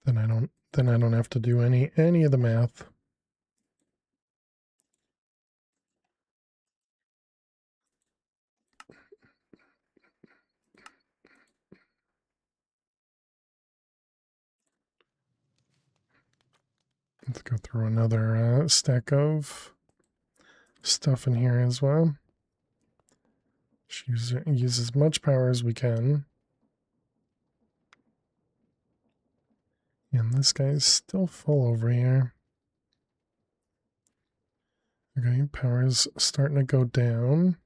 Then I don't have to do any of the math. Let's go through another stack of stuff in here as well. Use as much power as we can. And this guy's still full over here. Okay, power's starting to go down.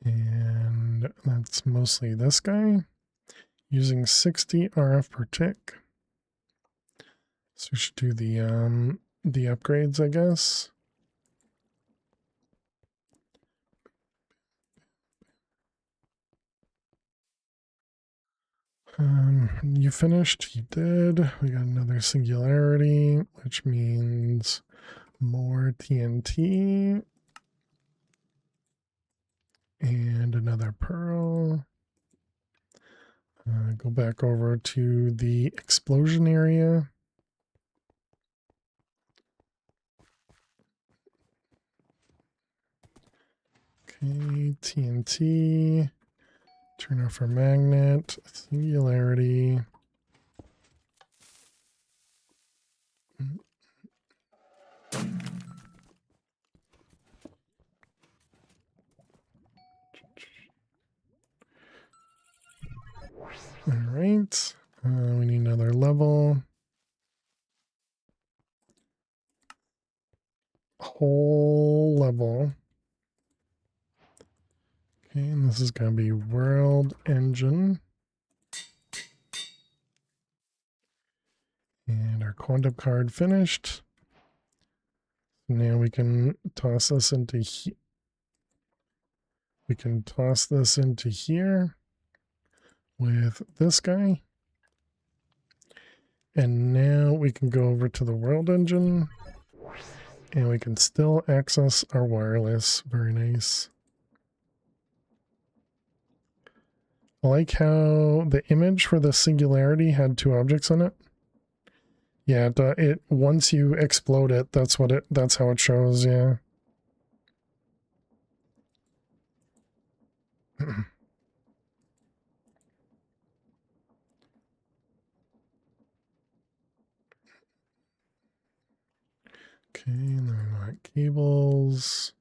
And that's mostly this guy. Using 60 RF per tick. So we should do the upgrades, I guess. You finished? You did. We got another singularity, which means more TNT. And another pearl. Go back over to the explosion area. Okay, TNT. Turn off our magnet. Singularity. All right. We need another level. Whole level. Okay, and this is going to be World Engine. And our quantum card finished. Now we can toss this into here. We can toss this into here with this guy. And now we can go over to the World Engine. And we can still access our wireless. Very nice. I like how the image for the singularity had two objects on it. Yeah, it once you explode it, that's how it shows, yeah. Okay, and then we want cables.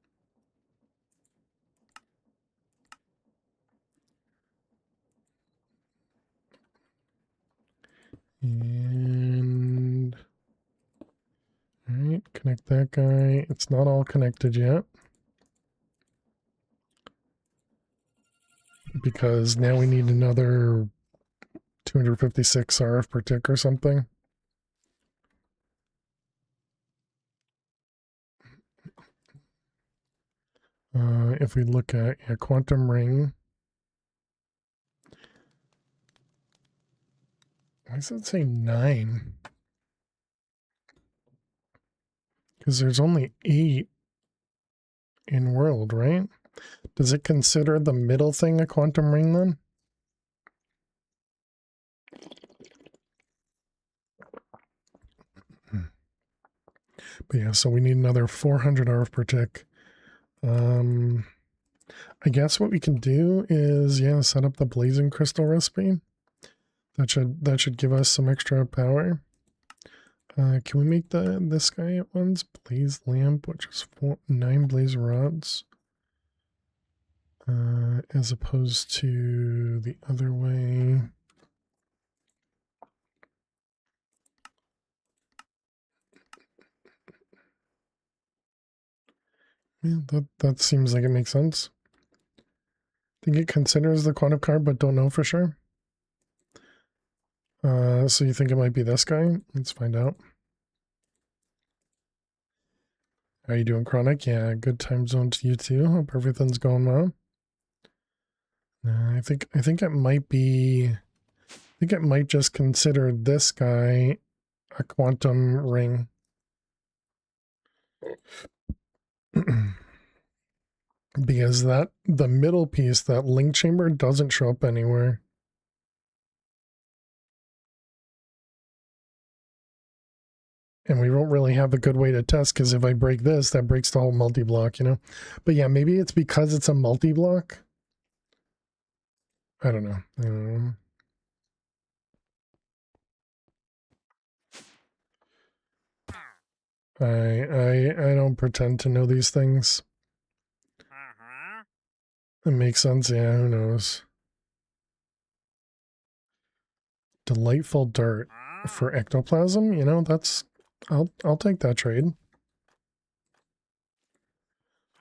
And all right, connect that guy. It's not all connected yet, because now we need another 256 RF per tick or something. If we look at a quantum ring, why does it say 9? Because there's only 8 in world, right? Does it consider the middle thing a quantum ring then? But yeah, so we need another 400 RF per tick. I guess what we can do is, yeah, set up the blazing crystal recipe. That should give us some extra power. Can we make this guy at once? Blaze lamp, which is 9 blaze rods. As opposed to the other way. Yeah, that seems like it makes sense. I think it considers the quantum card, but don't know for sure. So you think it might be this guy? Let's find out. How you doing, Chronic? Yeah, good time zone to you too. Hope everything's going well. I think it might be. I think it might just consider this guy a quantum ring. Because the middle piece, that link chamber, doesn't show up anywhere. And we don't really have a good way to test because if I break this, that breaks the whole multi-block, you know? But yeah, maybe it's because it's a multi-block. I don't know. I don't pretend to know these things. It makes sense, yeah, who knows. Delightful dirt for ectoplasm, you know, that's I'll take that trade.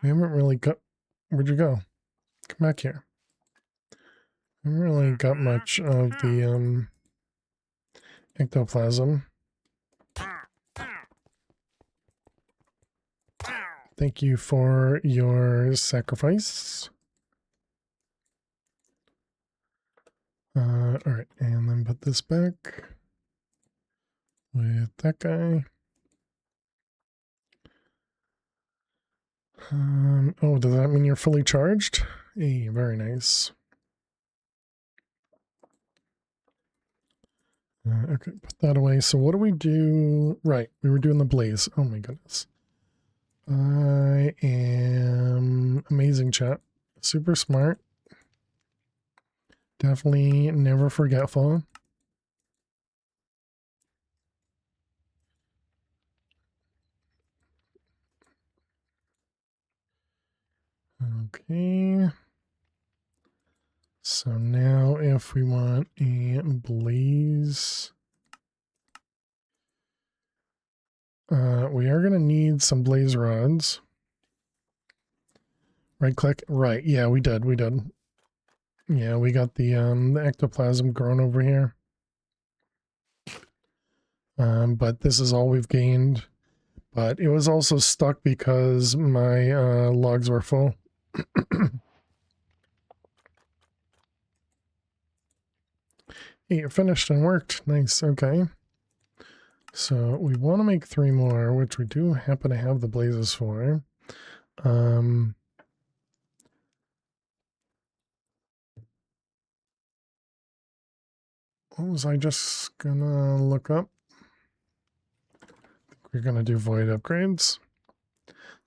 We haven't really got, where'd you go? Come back here. We haven't really got much of the ectoplasm. Thank you for your sacrifice. All right, and then put this back with that guy. Oh, does that mean you're fully charged? Hey, very nice. Okay, put that away. So what do we do? Right, we were doing the blaze. Oh my goodness. I am amazing, chat. Super smart. Definitely never forgetful. Okay. So now if we want a blaze, we are going to need some blaze rods. Right click. Right. Yeah, we did. We did. Yeah, we got the ectoplasm growing over here. But this is all we've gained. But it was also stuck because my logs were full. Hey, you're finished and worked. Nice. Okay. So we want to make 3 more, which we do happen to have the blazes for. What was I just gonna look up? We're gonna do void upgrades.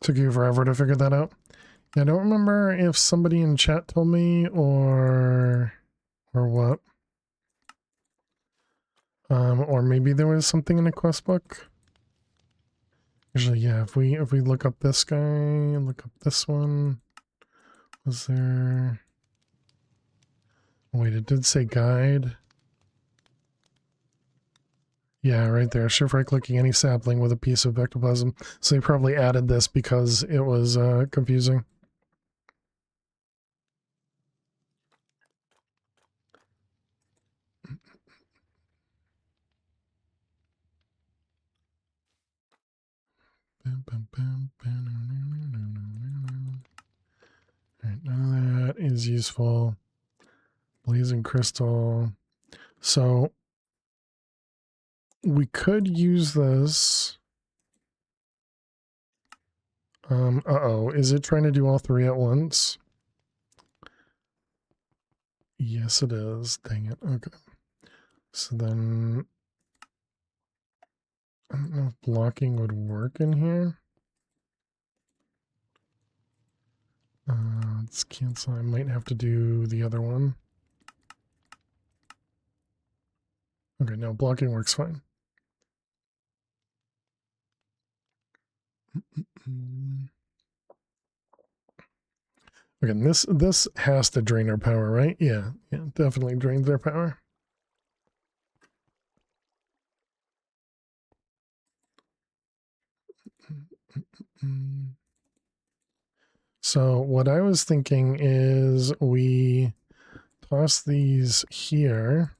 Took you forever to figure that out. Yeah, I don't remember if somebody in chat told me or what. Or maybe there was something in a quest book. Usually, yeah, if we look up this guy and look up this one, was there? Wait, it did say guide. Yeah, right there. Shift right clicking any sapling with a piece of ectoplasm. So they probably added this because it was confusing. Alright, none of that is useful. Blazing crystal. So we could use this. Uh-oh. Is it trying to do all 3 at once? Yes, it is. Dang it. Okay. So then I don't know if blocking would work in here. Let's cancel. I might have to do the other one. Okay, no, blocking works fine. Again, this has to drain our power, right? Yeah, definitely drains our power. So what I was thinking is we toss these here.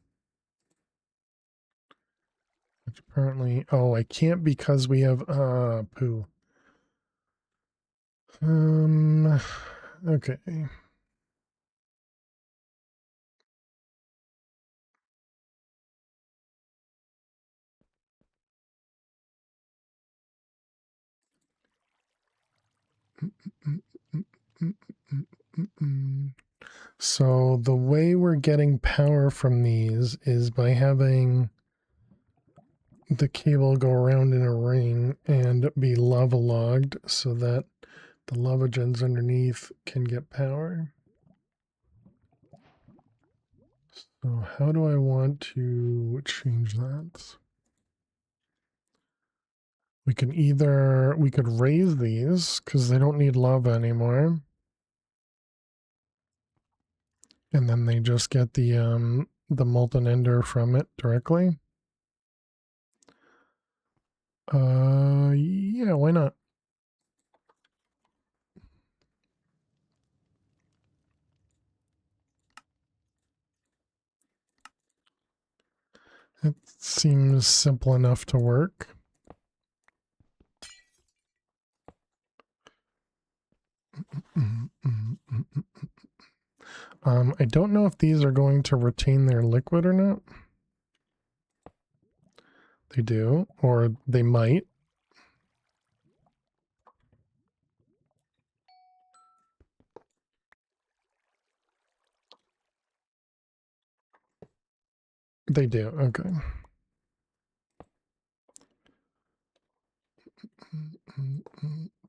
Which apparently, oh, I can't because we have poo. Okay. So the way we're getting power from these is by having the cable go around in a ring and be lava logged so that the lava gens underneath can get power. So how do I want to change that? We could raise these because they don't need lava anymore. And then they just get the molten ender from it directly. Yeah, why not? It seems simple enough to work. I don't know if these are going to retain their liquid or not. They do, or they might. They do, okay.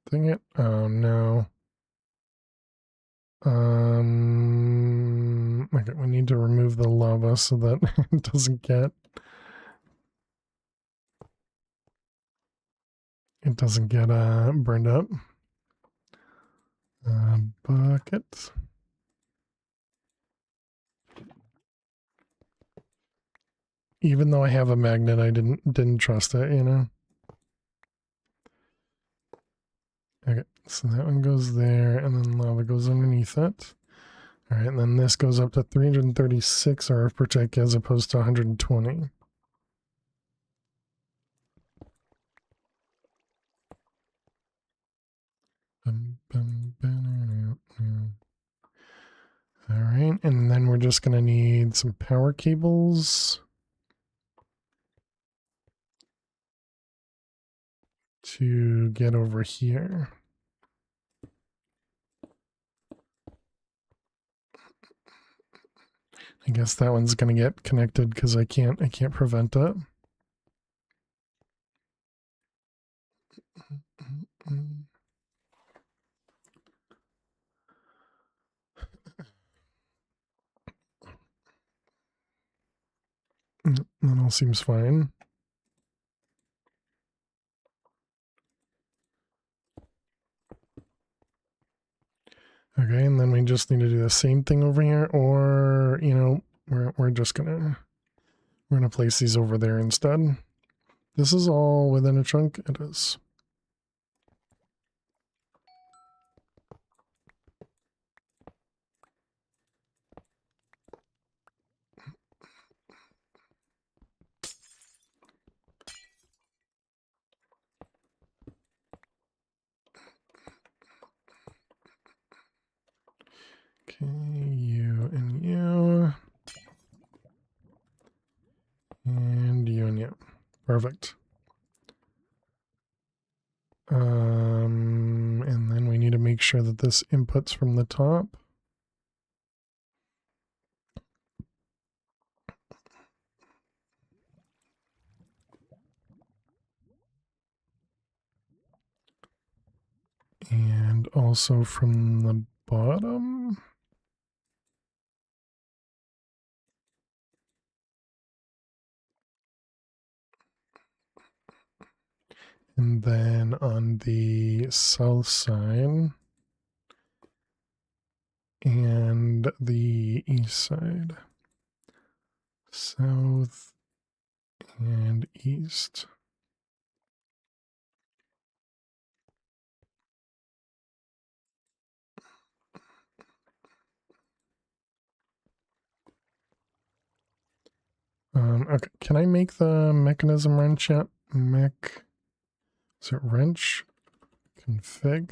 Dang it. Oh no. Okay, we need to remove the lava so that it doesn't get burned up. Bucket. Even though I have a magnet, I didn't trust it, you know. Okay, so that one goes there, and then lava goes underneath it. All right, and then this goes up to 336 RF per tick as opposed to 120. All right, and then we're just going to need some power cables to get over here. I guess that one's going to get connected because I can't prevent it. That all seems fine. Okay, and then we just need to do the same thing over here, or, you know, we're gonna place these over there instead. This is all within a chunk. It is. Okay, you and you. And you and you. Perfect. And then we need to make sure that this inputs from the top. And also from the bottom. And then on the south side and the east side. South and east. Okay, can I make the mechanism wrench yet? Is it wrench? Config.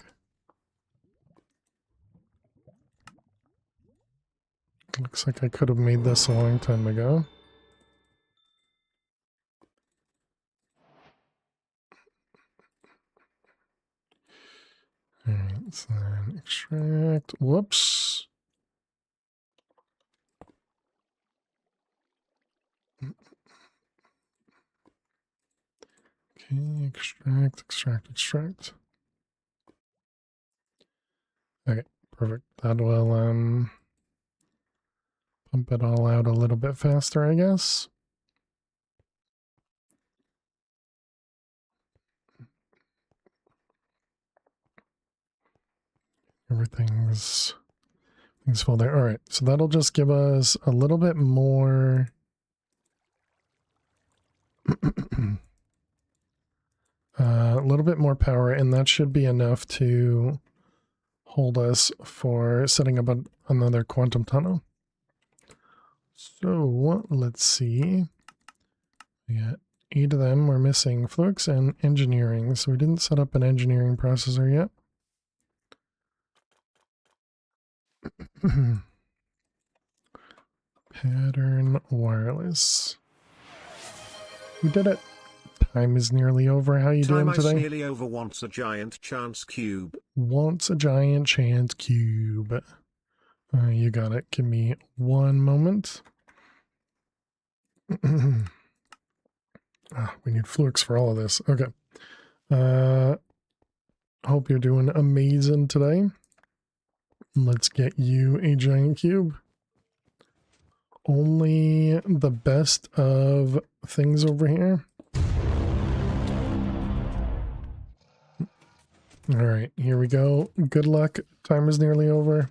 Looks like I could have made this a long time ago. Alright, so then extract. Whoops. Okay, extract. Okay, perfect. That will pump it all out a little bit faster, I guess. Everything's full there. All right, so that'll just give us a little bit more. A little bit more power, and that should be enough to hold us for setting up another quantum tunnel. So let's see. We got 8 of them. We're missing fluids and engineering, so we didn't set up an engineering processor yet. Pattern wireless. We did it. Time is nearly over. How you doing today? Time is nearly over. Wants a giant chance cube. Wants a giant chance cube. You got it. Give me one moment. We need fluids for all of this. Okay. Hope you're doing amazing today. Let's get you a giant cube. Only the best of things over here. All right, here we go. Good luck. Time is nearly over.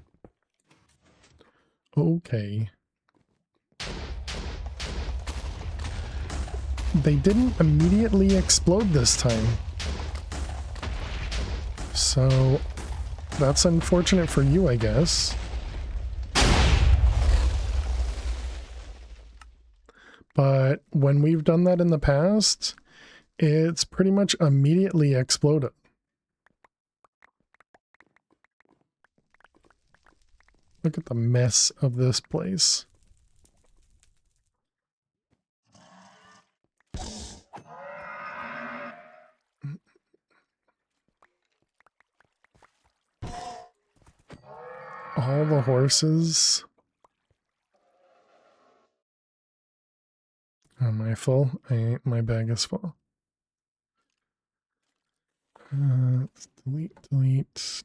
Okay. They didn't immediately explode this time. So that's unfortunate for you, I guess. But when we've done that in the past, it's pretty much immediately exploded. Look at the mess of this place. All the horses. Am I full? My bag is full. Let's delete.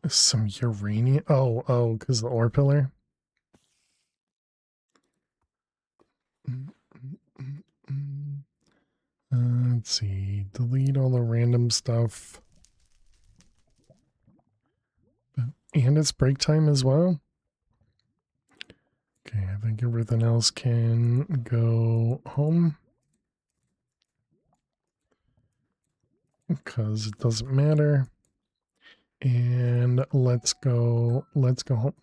Some uranium. Oh, because the ore pillar. Let's see. Delete all the random stuff. And it's break time as well. Okay, I think everything else can go home. Because it doesn't matter. And let's go home.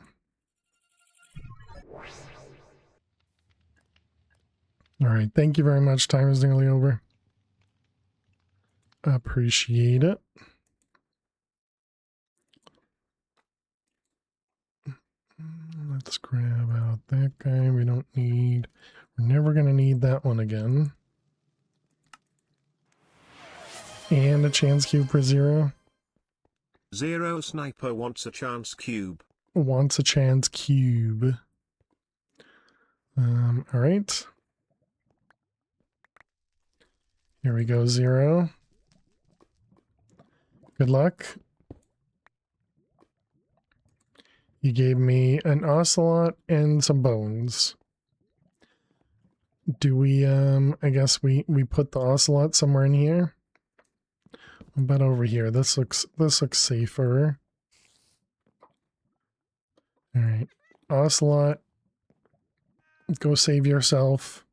All right, thank you very much. Time is nearly over. Appreciate it. Let's grab out that guy. We're never going to need that one again. And a chance cube for 0. Zero Sniper wants a chance cube. Wants a chance cube. All right. Here we go, 0. Good luck. You gave me an ocelot and some bones. Do we, I guess we put the ocelot somewhere in here? What about over here? This looks safer. All right. Ocelot. Go save yourself.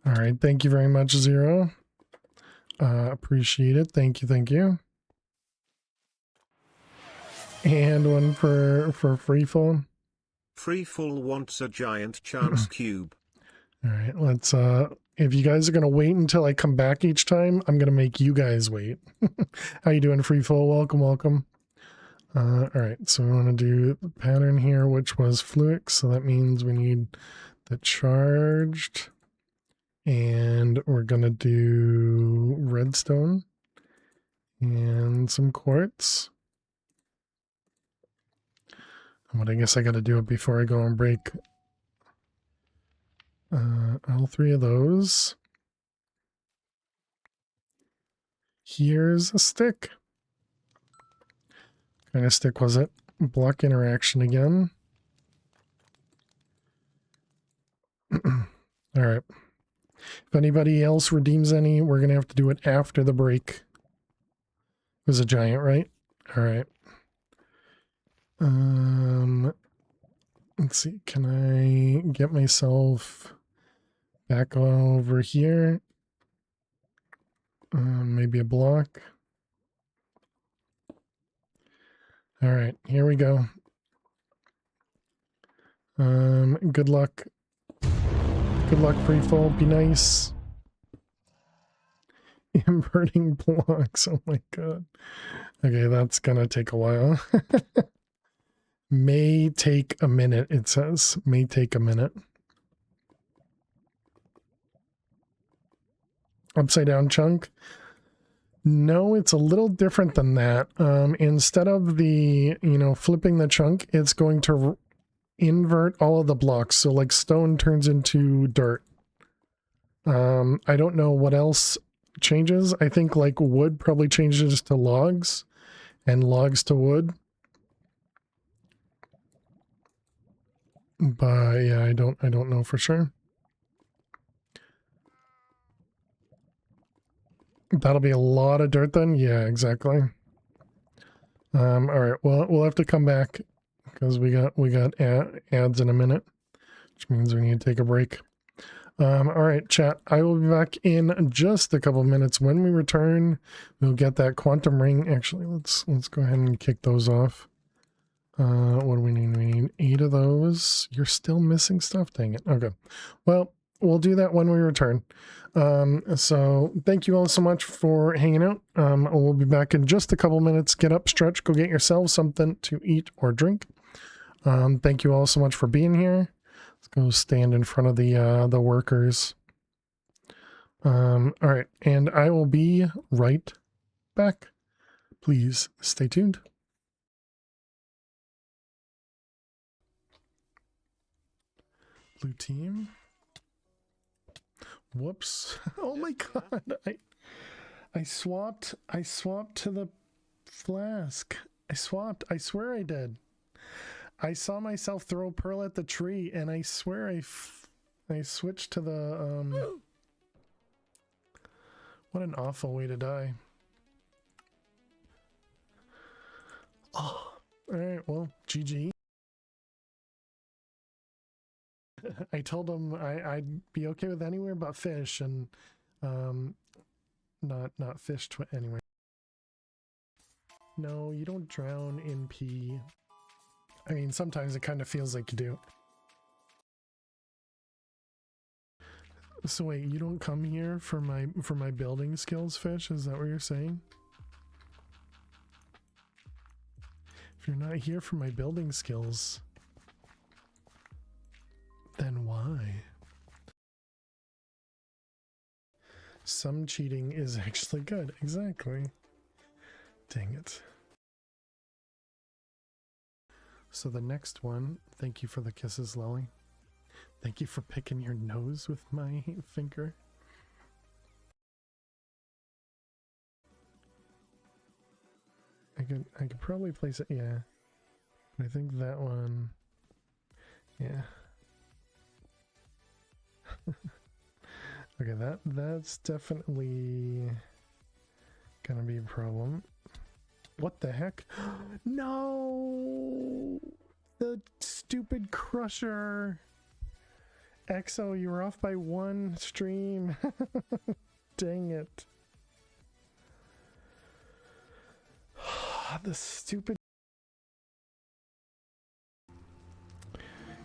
All right. Thank you very much, 0. Appreciate it. Thank you. And one for Freefall. Freefall wants a giant chance cube. All right, let's if you guys are gonna wait until I come back each time, I'm gonna make you guys wait. How you doing, Freefall? Welcome. All right, so we want to do the pattern here, which was fluix, so that means we need the charged And we're going to do redstone and some quartz. But I guess I got to do it before I go and break all 3 of those. Here's a stick. What kind of stick was it? Block interaction again. All right. If anybody else redeems any, we're going to have to do it after the break. It was a giant, right? All right. Let's see. Can I get myself back over here? Maybe a block. All right, here we go. Good luck. Good luck, free fall. Be nice. Inverting blocks. Oh my god. Okay, that's gonna take a while. May take a minute, it says. May take a minute. Upside down chunk. No, it's a little different than that. Instead of the, flipping the chunk, it's going to invert all of the blocks. So like stone turns into dirt. I don't know what else changes. I think like wood probably changes to logs and logs to wood. But yeah, I don't know for sure. That'll be a lot of dirt then. Yeah, exactly. All right. Well, we'll have to come back because we got ads in a minute, which means we need to take a break. All right, chat. I will be back in just a couple of minutes. When we return, we'll get that quantum ring. Actually, let's go ahead and kick those off. What do we need? We need 8 of those. You're still missing stuff. Dang it. Okay. Well, we'll do that when we return. So thank you all so much for hanging out. We'll be back in just a couple minutes. Get up, stretch, go get yourselves something to eat or drink. Thank you all so much for being here. Let's go stand in front of the workers. All right, and I will be right back. Please stay tuned. Blue team. Whoops. Oh my god. I swapped to the flask. I swapped. I swear I did. I saw myself throw pearl at the tree and I swear I switched to the what an awful way to die. Oh. All right, well, GG. I told him I'd be okay with anywhere but fish, and not fish anywhere. No, you don't drown in pee. I mean, sometimes it kind of feels like you do. So wait, you don't come here for my building skills, fish? Is that what you're saying? If you're not here for my building skills, then why? Some cheating is actually good. Exactly. Dang it. So the next one, thank you for the kisses, Lily. Thank you for picking your nose with my finger. I could probably place it, yeah. I think that one, yeah. Okay, that's definitely gonna be a problem. What the heck? No! The stupid crusher! Exo, you were off by 1 stream. Dang it. The stupid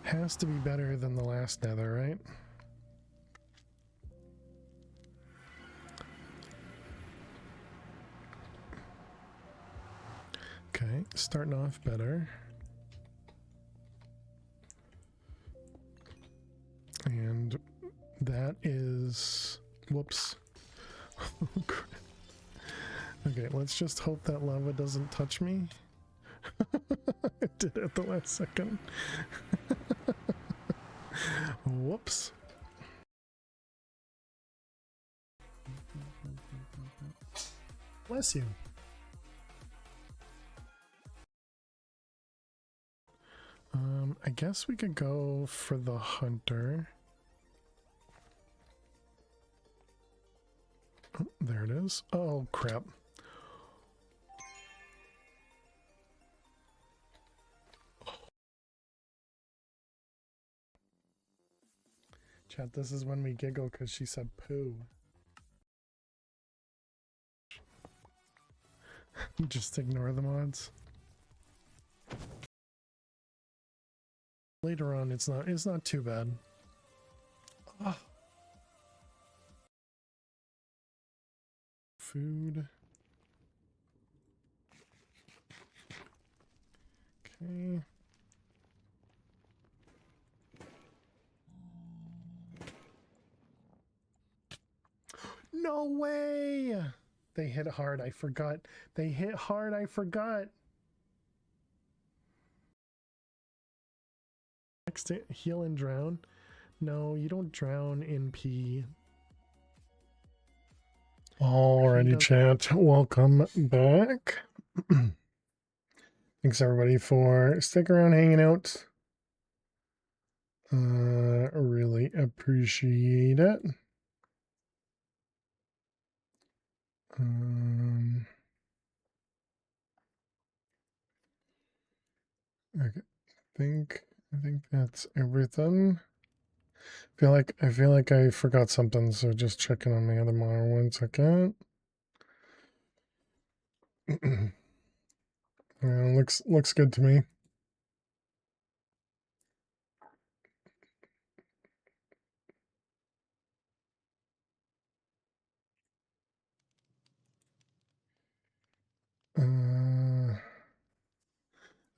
has to be better than the last nether, right? Okay, starting off better. And That is... Whoops. Okay, let's just hope that lava doesn't touch me. It did at the last second. Whoops. Bless you. I guess we could go for the hunter. Oh, there it is. Oh, crap. Chat, this is when we giggle because she said poo. Just ignore the mods. Later on, it's not too bad. Oh. Food. Okay. No way! They hit hard, I forgot. They hit hard, I forgot. Next to heal and drown. No, you don't drown in pee. Alrighty, chat. Welcome back. Thanks everybody for sticking around hanging out. Really appreciate it. Okay, I think that's everything. I feel like I forgot something, so just checking on the other monitor 1 second. Looks good to me.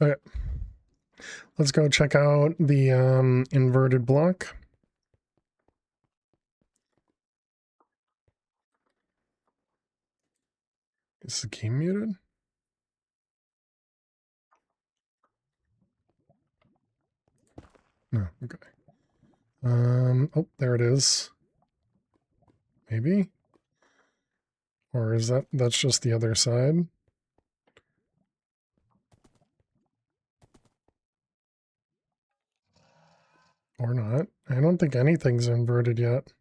Okay. Let's go check out the inverted block. Is the game muted? No, okay. Oh, there it is. Maybe? Or is that's just the other side? Or not. I don't think anything's inverted yet.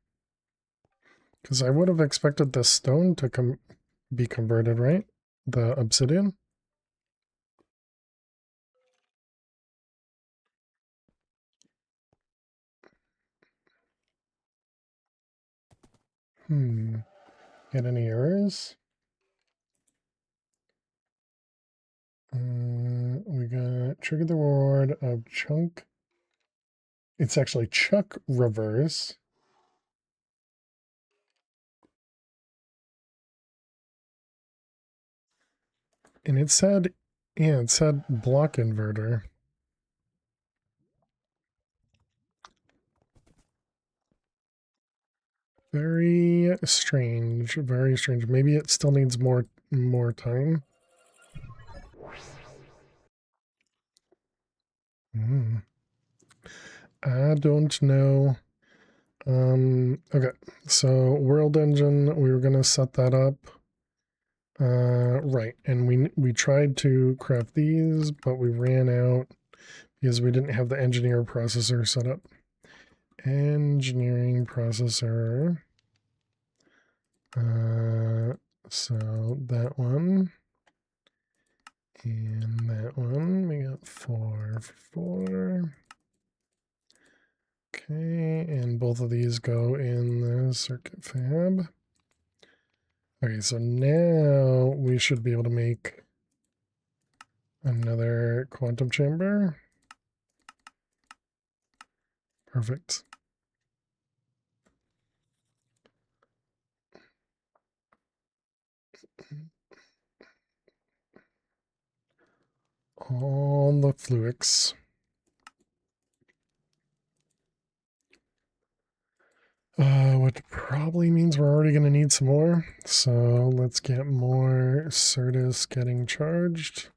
Because I would have expected the stone to be converted, right? The obsidian? Get any errors? We got trigger the reward of chunk. It's actually chuck reverse. And it said block inverter. Very strange, very strange. Maybe it still needs more time. I don't know. Okay, so world engine, we were gonna set that up. Right, and we tried to craft these, but we ran out because we didn't have the engineer processor set up. Engineering processor. So that one. And that one, we got 4 for 4. Okay, and both of these go in the circuit fab. Okay, so now we should be able to make another quantum chamber. Perfect. All the fluids. probably means we're already going to need some more. So let's get more Certus getting charged.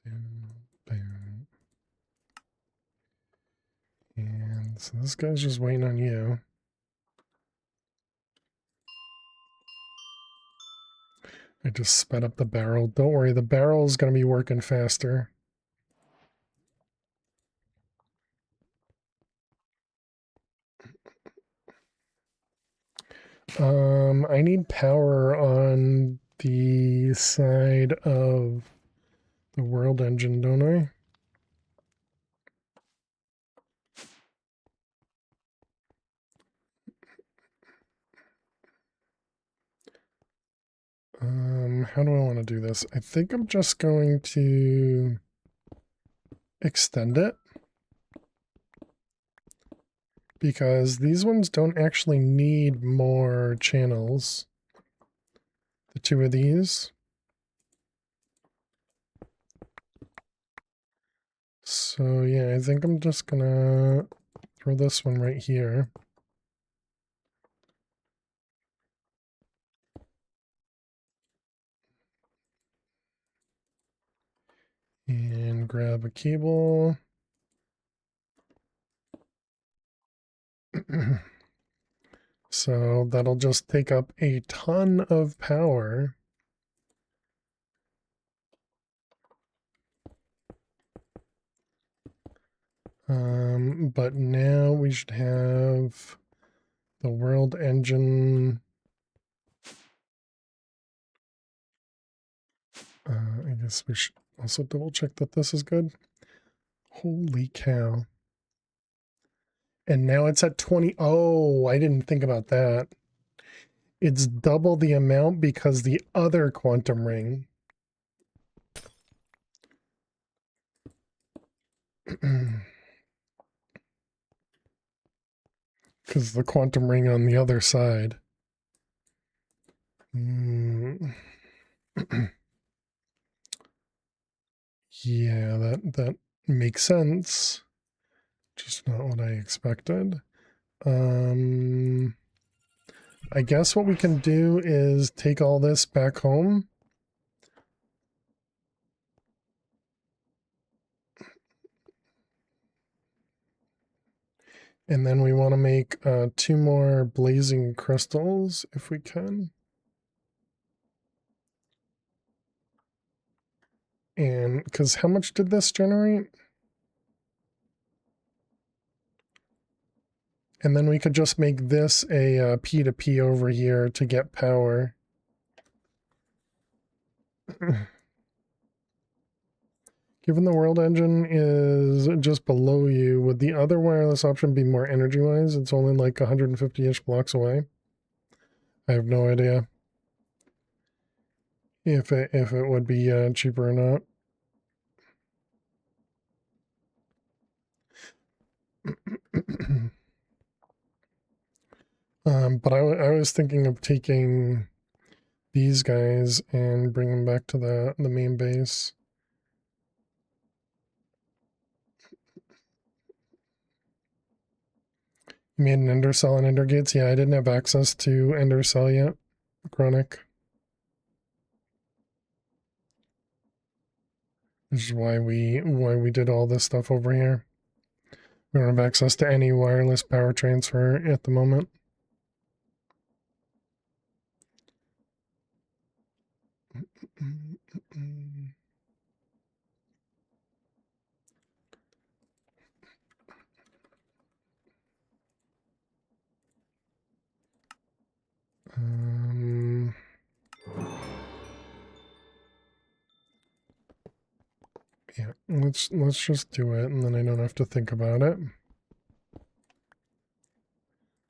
Boom, boom. And so this guy's just waiting on you. I just sped up the barrel. Don't worry, the barrel is going to be working faster. I need power on the side of the world engine, don't I? How do I want to do this? I think I'm just going to extend it because these ones don't actually need more channels. The two of these. So yeah, I think I'm just gonna throw this one right here. And grab a cable. So that'll just take up a ton of power. But now we should have the world engine. I guess we should also double check that this is good. Holy cow. And now it's at 20. Oh, I didn't think about that. It's double the amount because the other quantum ring. Because the quantum ring on the other side. Yeah, that makes sense. Just not what I expected. I guess what we can do is take all this back home. And then we want to make 2 more blazing crystals if we can. And because how much did this generate? And then we could just make this a P2P over here to get power. Given the world engine is just below you, would the other wireless option be more energy-wise? It's only like 150-ish blocks away. I have no idea if it would be cheaper or not. But I was thinking of taking these guys and bring them back to the main base. You made an ender cell and ender gates? Yeah, I didn't have access to ender cell yet. Chronic. Which is why we did all this stuff over here. We don't have access to any wireless power transfer at the moment. Yeah, let's just do it, and then I don't have to think about it.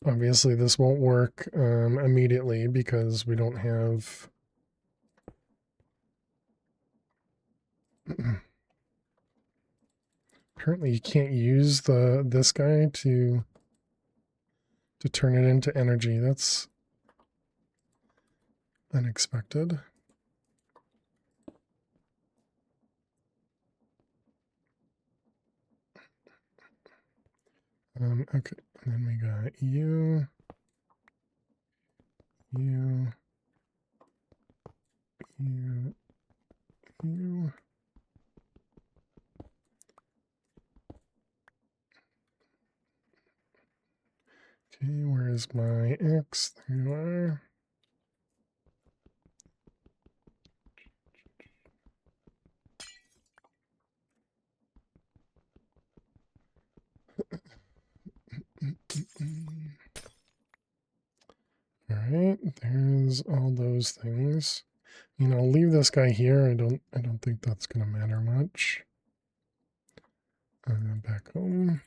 Obviously, this won't work immediately because we don't have. Apparently, you can't use this guy to turn it into energy. That's unexpected. Okay, and then we got you. You. Okay, where's my X? There you are. All right, there's all those things. You know, I'll leave this guy here. I don't think that's gonna matter much. Back home.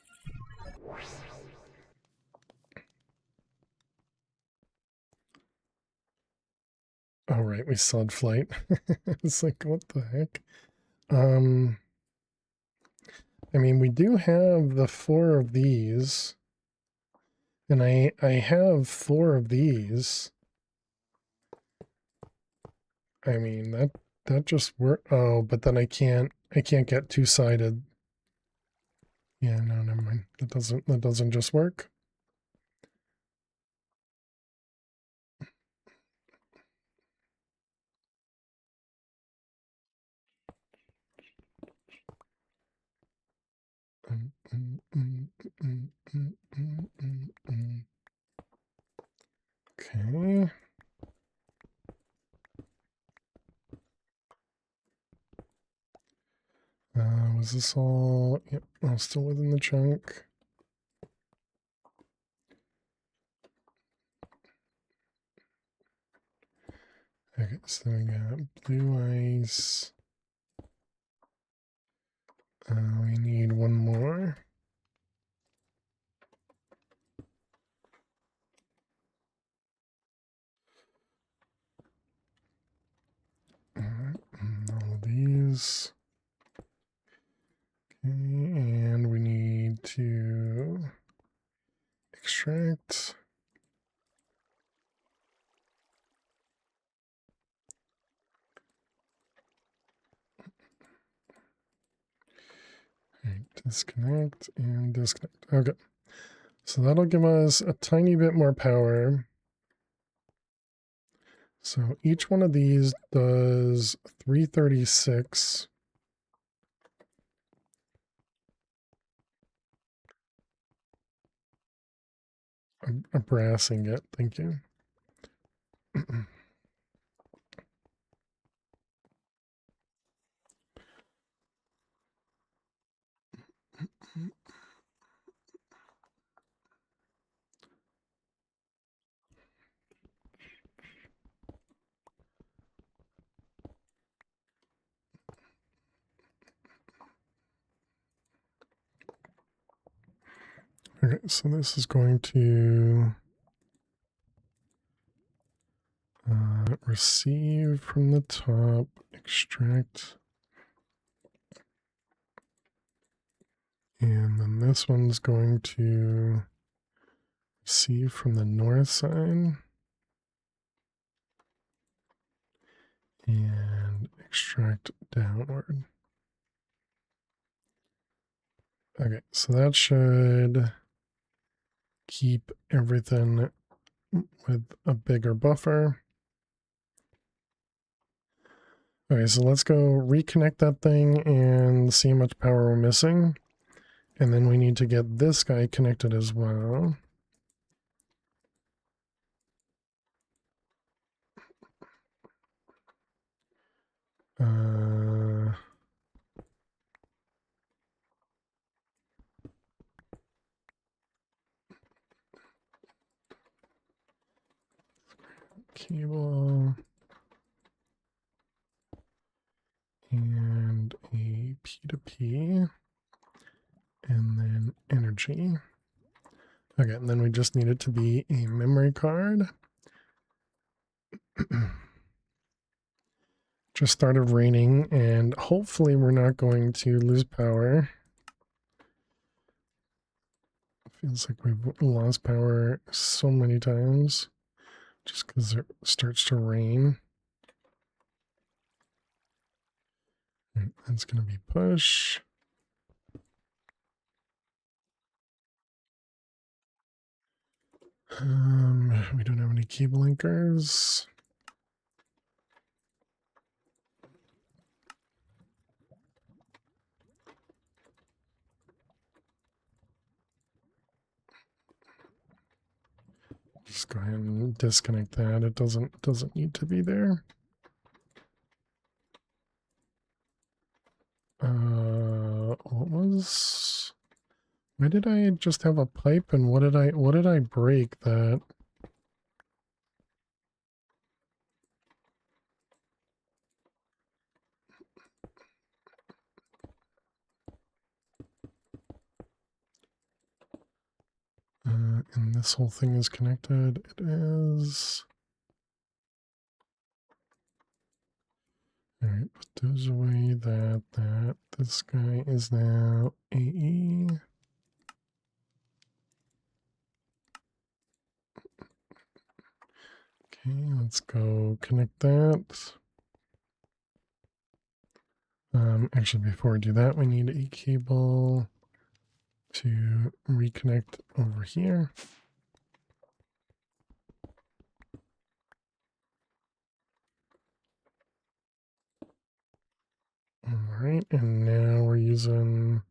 Oh right, we sod flight. It's like, what the heck? I mean, we do have the 4 of these, and I have 4 of these. I mean, that just work. Oh, but then I can't get two-sided. Yeah, no, never mind. That doesn't just work. Okay. Was this all? Yep, all still within the chunk. Okay, so we got blue ice. We need one more. All of these. Okay, and we need to extract. Right, disconnect and disconnect. Okay, so that'll give us a tiny bit more power. So each one of these does 336. A brass ingot, thank you. Okay, so this is going to receive from the top, extract, and then this one's going to receive from the north side and extract downward. Okay, so that should keep everything with a bigger buffer. Okay, so let's go reconnect that thing and see how much power we're missing. And then we need to get this guy connected as well. Cable and a P2P and then energy. Okay, and then we just need it to be a memory card. Just started raining and hopefully we're not going to lose power. Feels like we've lost power so many times just because it starts to rain. Right, that's going to be push. We don't have any cable anchors. Just go ahead and disconnect that. It doesn't need to be there. What was? Why did I just have a pipe, and what did I break that? And this whole thing is connected. It is. All right, put those away. That. This guy is now AE. Okay, let's go connect that. Actually, before we do that, we need a cable to reconnect over here. All right, and now we're using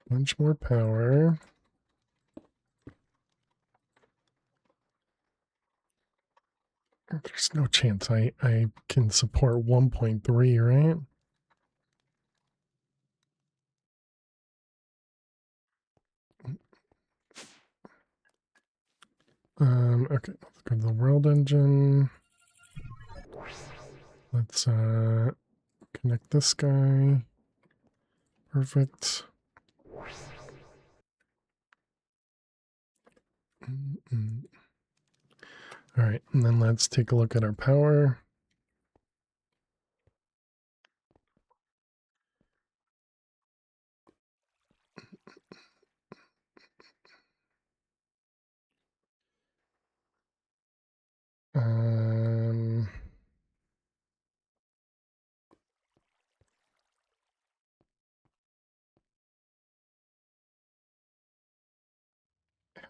a bunch more power. There's no chance I can support 1.3, right? Okay, let's go to the world engine. Let's connect this guy. Perfect. All right, and then let's take a look at our power.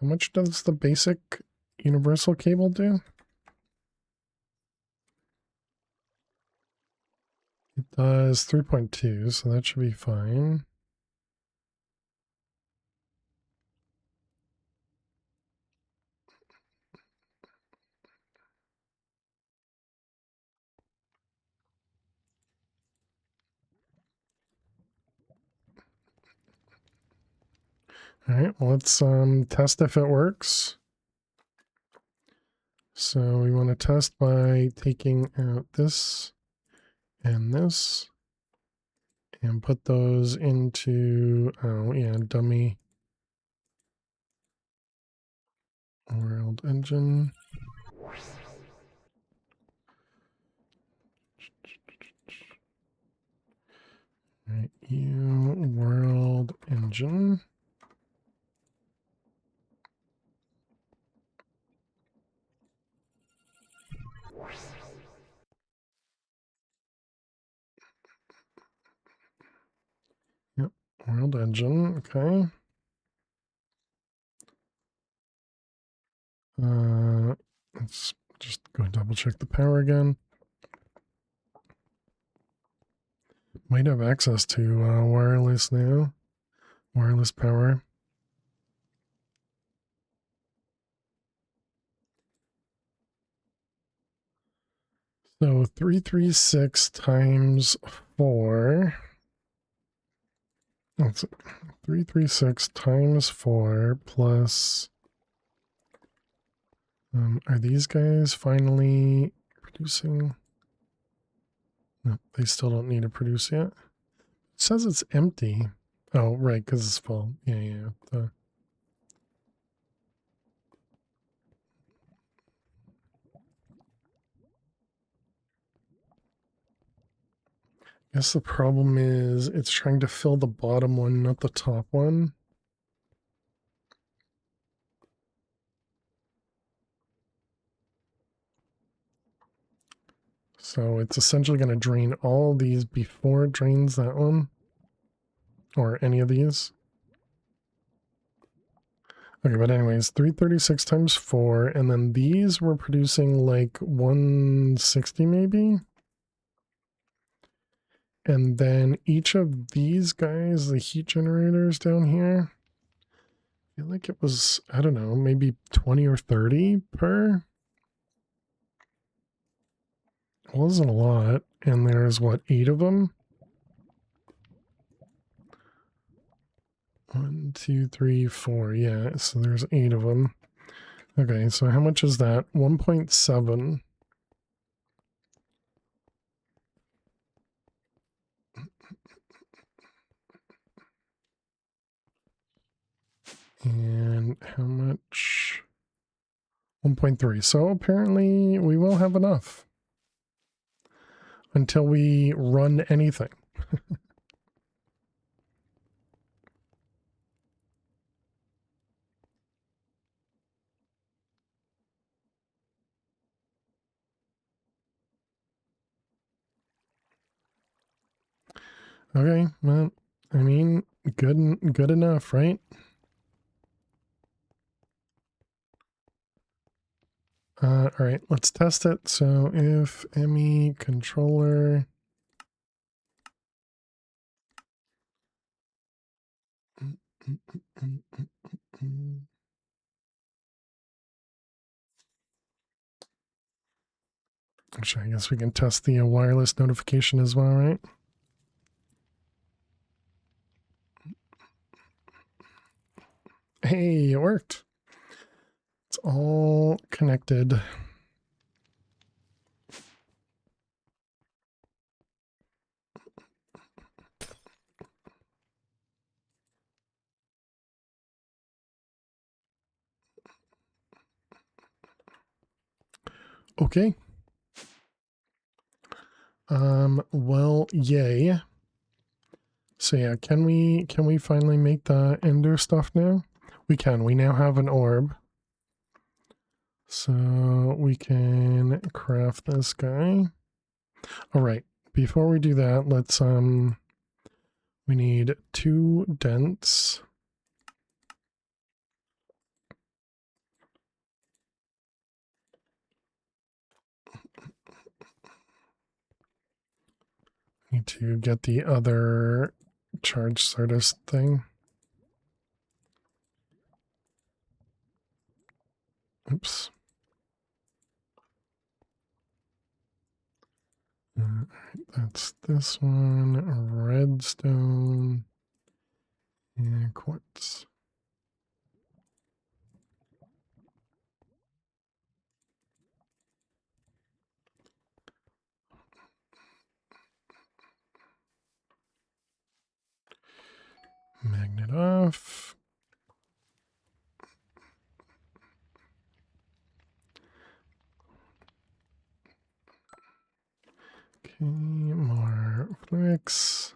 How much does the basic universal cable do? It does 3.2, so that should be fine. All right, well, let's test if it works. So we want to test by taking out this and this and put those into, oh yeah, dummy world engine. All right, you world engine. Yep, world engine, okay. Let's just go double check the power again. Might have access to wireless now. Wireless power. So 336 times 4. That's 336 times 4 plus. Are these guys finally producing? No, they still don't need to produce yet. It says it's empty. Oh, right, because it's full. Yeah. Guess the problem is it's trying to fill the bottom one, not the top one. So it's essentially going to drain all these before it drains that one. Or any of these. Okay, but anyways, 336 times 4, and then these were producing like 160 maybe? And then each of these guys, the heat generators down here, I feel like it was, I don't know, maybe 20 or 30 per? It wasn't a lot. And there's, what, 8 of them? 1, 2, 3, 4. Yeah, so there's 8 of them. Okay, so how much is that? 1.7. And how much? 1.3. So apparently we will have enough until we run anything. Okay, well, I mean, good enough, right? All right, let's test it. So if ME controller actually, I guess we can test the wireless notification as well, right? Hey, it worked. It's all connected. Okay. Well, yay. So yeah, can we finally make the ender stuff now? We can. We now have an orb. So we can craft this guy. All right. Before we do that, let's we need 2 dents. Need to get the other charge Stardust thing. Oops. Alright, that's this one. Redstone and quartz. Magnet off. Okay, more flicks.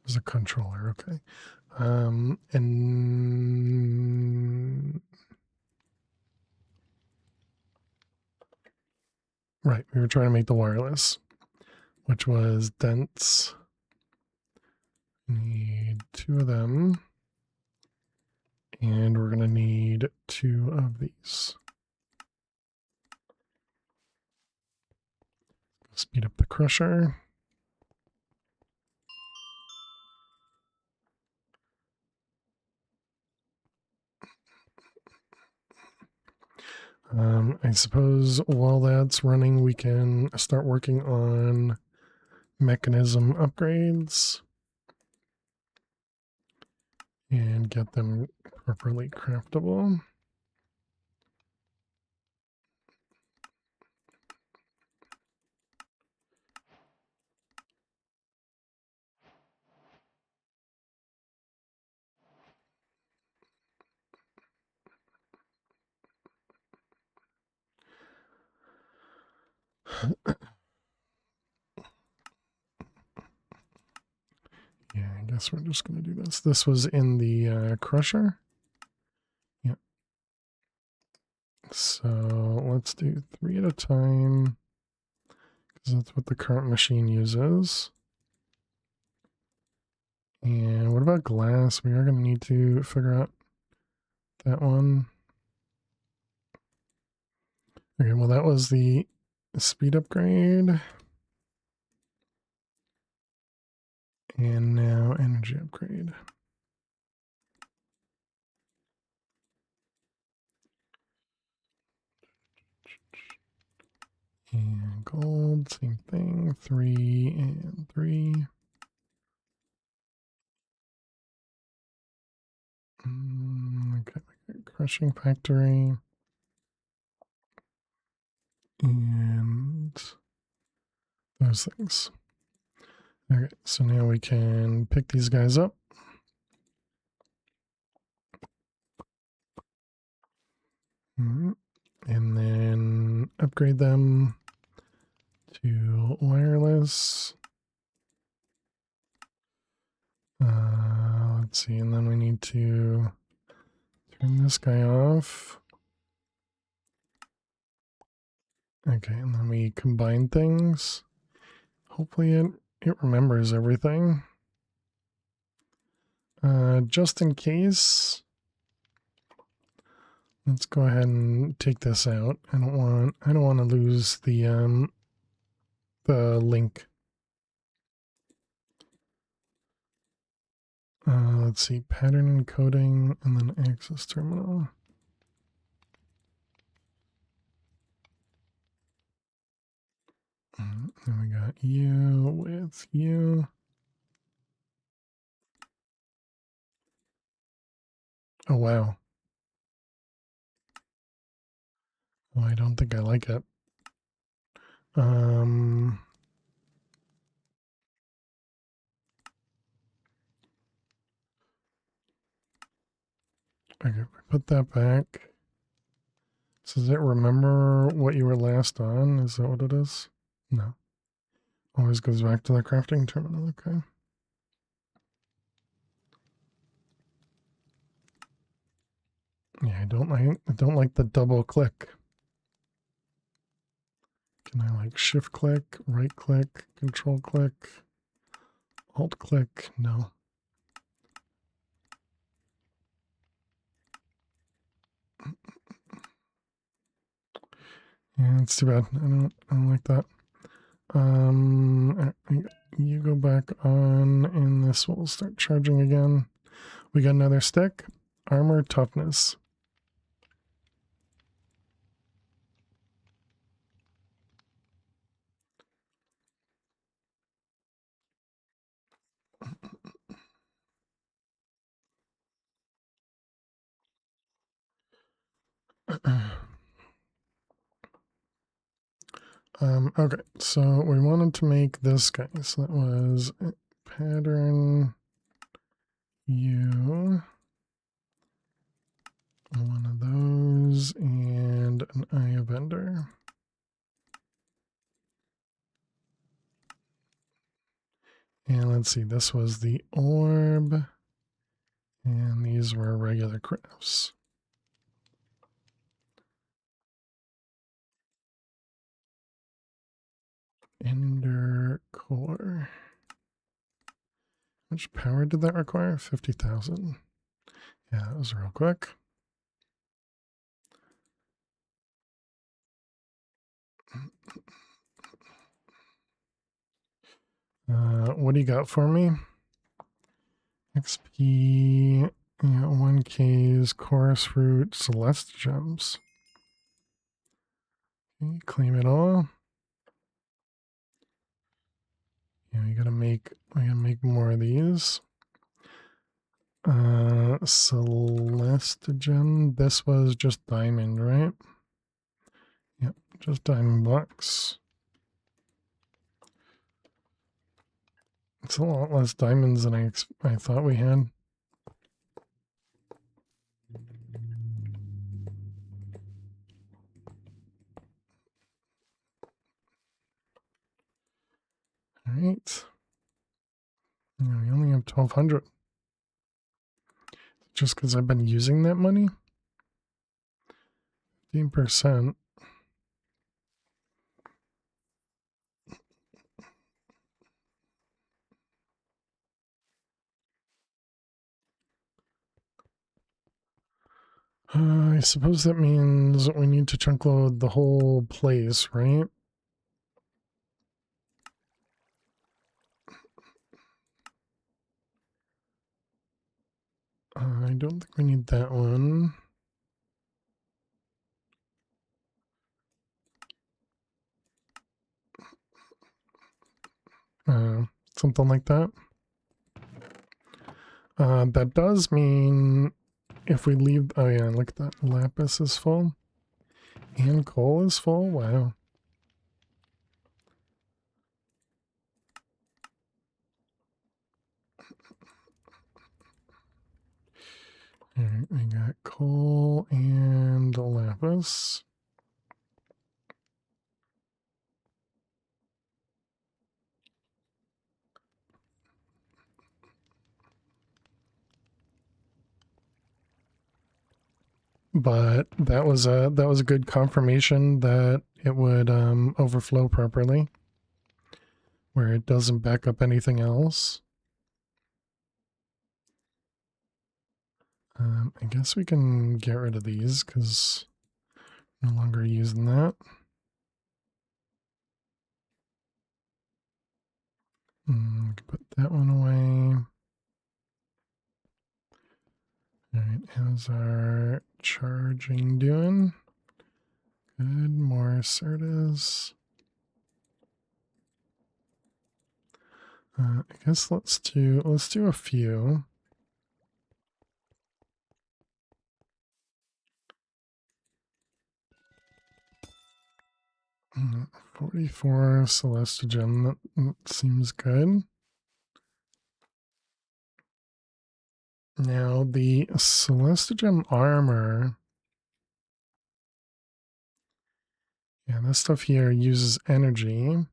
There's a controller, okay. And right, we were trying to make the wireless, which was dense. Need 2 of them. And we're gonna need 2 of these. Speed up the crusher. I suppose while that's running, we can start working on mechanism upgrades and get them properly craftable. Yeah, I guess we're just going to do this. This was in the crusher. Yeah. So let's do 3 at a time, because that's what the current machine uses. And what about glass? We are going to need to figure out that one. Okay, well that was the speed upgrade. And now energy upgrade. And gold, same thing, 3 and 3. Okay, crushing factory. And those things. Okay, so now we can pick these guys up. And then upgrade them to wireless. Let's see, and then we need to turn this guy off. Okay, and then we combine things. Hopefully it remembers everything. Just in case, let's go ahead and take this out. I don't want to lose the link. Let's see, pattern encoding and then access terminal. And we got you with you. Oh, wow. Oh, I don't think I like it. Okay, put that back. So does it remember what you were last on? Is that what it is? No. Always goes back to the crafting terminal, okay. Yeah, I don't like the double click. Can I like shift click, right click, control click, alt click? No. Yeah, it's too bad. I don't like that. You go back on and this will start charging again. We got another stick. Armor toughness. Okay, so we wanted to make this guy. So that was pattern U. One of those and an eye of vendor. And let's see, this was the orb. And these were regular crafts. Ender core. How much power did that require? 50,000. Yeah, that was real quick. What do you got for me? XP, yeah, 1Ks, chorus fruit, celeste gems. Okay, claim it all. Yeah, we gotta make more of these. Celeste gem. This was just diamond, right? Yep, just diamond blocks. It's a lot less diamonds than I thought we had. All right. Yeah, we only have 1,200. Just because I've been using that money? 15%. I suppose that means we need to chunk load the whole place, right? I don't think we need that one. Something like that. That does mean if we leave... Oh yeah, look at that. Lapis is full. And coal is full? Wow. Alright, we got coal and lapis. But that was a good confirmation that it would overflow properly, where it doesn't back up anything else. I guess we can get rid of these because no longer using that. Put that one away. Alright, how's our charging doing? Good, more Certas. I guess let's do a few. 44 Celestigem, that seems good. Now the Celestigem armor, yeah, this stuff here uses energy.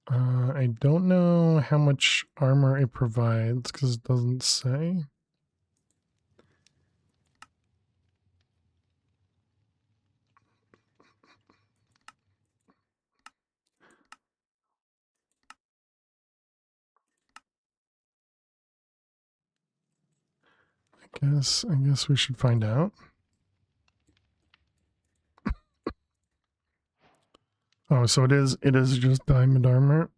I don't know how much armor it provides because it doesn't say. I guess we should find out. Oh, so it is just diamond armor.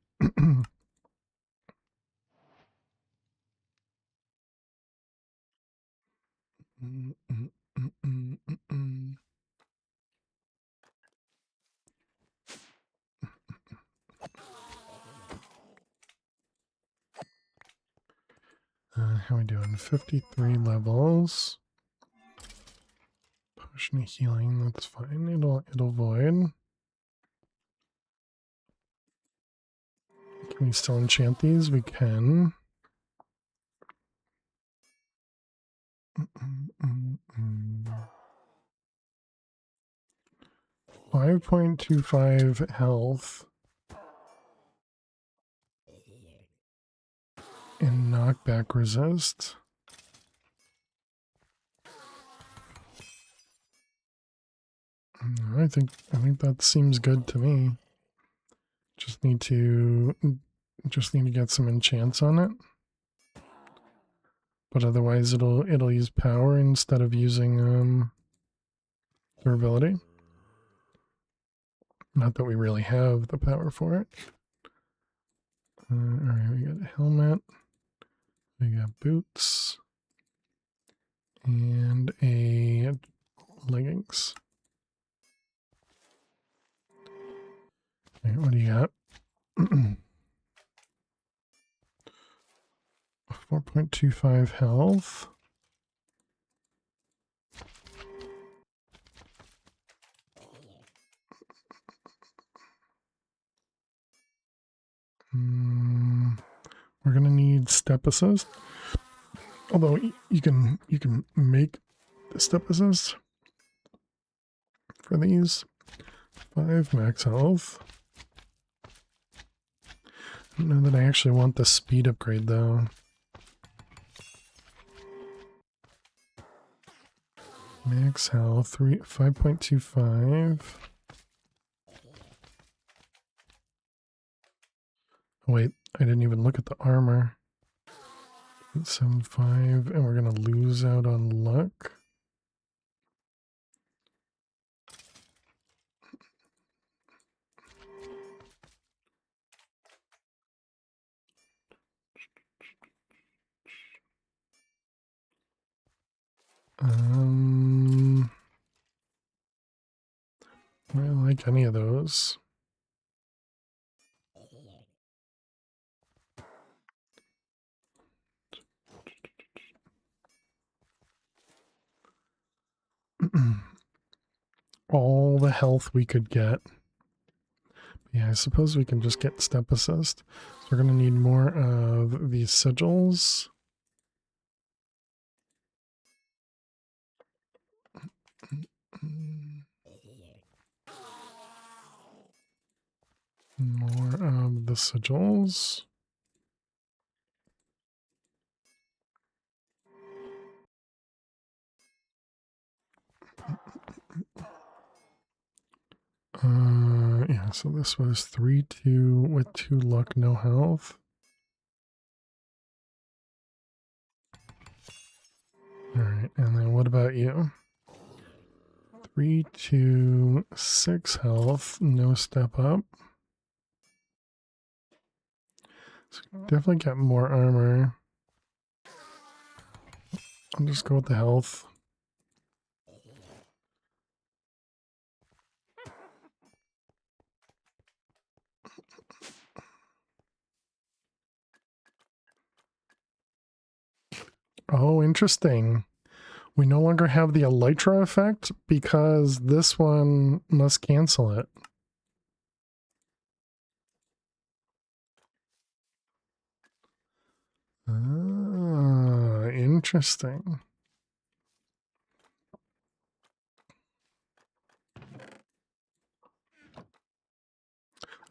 How are we doing? 53 levels. Potion of healing, that's fine. It'll void. Can we still enchant these? We can. 5.25 health. And knockback resist. I think that seems good to me. Just need to get some enchants on it. But otherwise it'll use power instead of using durability. Not that we really have the power for it. Alright, we got a helmet. We got boots. And a leggings. Okay, what do you got? 4.25 health. We're gonna need step assist. Although you can make the step assist for these. 5 max health. I don't know that I actually want the speed upgrade though. Max health 5.25. Oh, wait, I didn't even look at the armor. 875, and we're going to lose out on luck. I don't like any of those. All the health we could get. Yeah, I suppose we can just get step assist. So we're going to need more of these sigils. More of the sigils. Yeah, so this was 3-2 with 2 luck, no health. Alright, and then what about you? 3-2, 6 health, no step up. So definitely get more armor. I'll just go with the health. Oh, interesting. We no longer have the Elytra effect because this one must cancel it. Ah, interesting.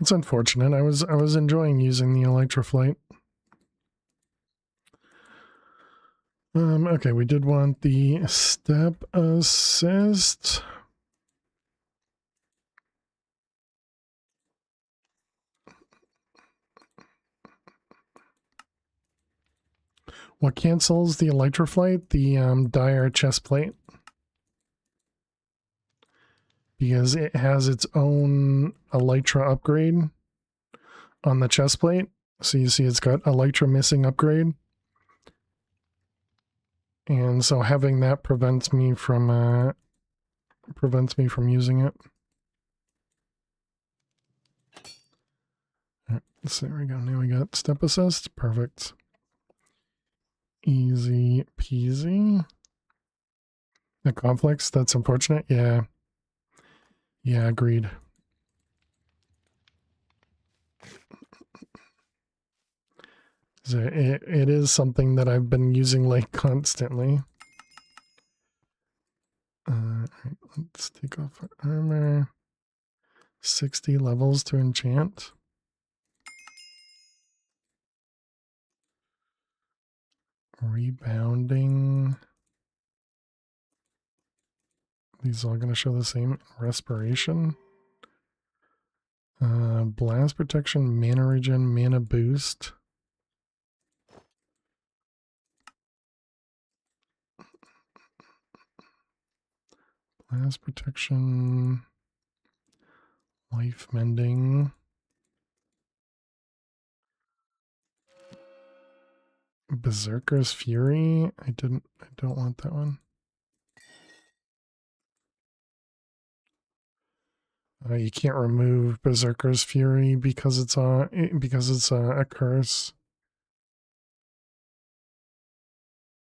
It's unfortunate. I was enjoying using the Elytra flight. Okay, we did want the step assist. What cancels the Elytra flight? The dire chest plate. Because it has its own Elytra upgrade on the chest plate. So you see it's got Elytra missing upgrade. And so having that prevents me from using it. All right, so there we go. Now we got step assist. Perfect. Easy peasy. The conflicts, that's unfortunate. Yeah. Yeah, agreed. So it is something that I've been using like constantly. All right, let's take off our armor. 60 levels to enchant. Rebounding. These all going to show the same. Respiration. Blast protection, mana regen, mana boost. Blast protection. Life mending. Berserker's Fury. I don't want that one. You can't remove Berserker's Fury because it's a curse.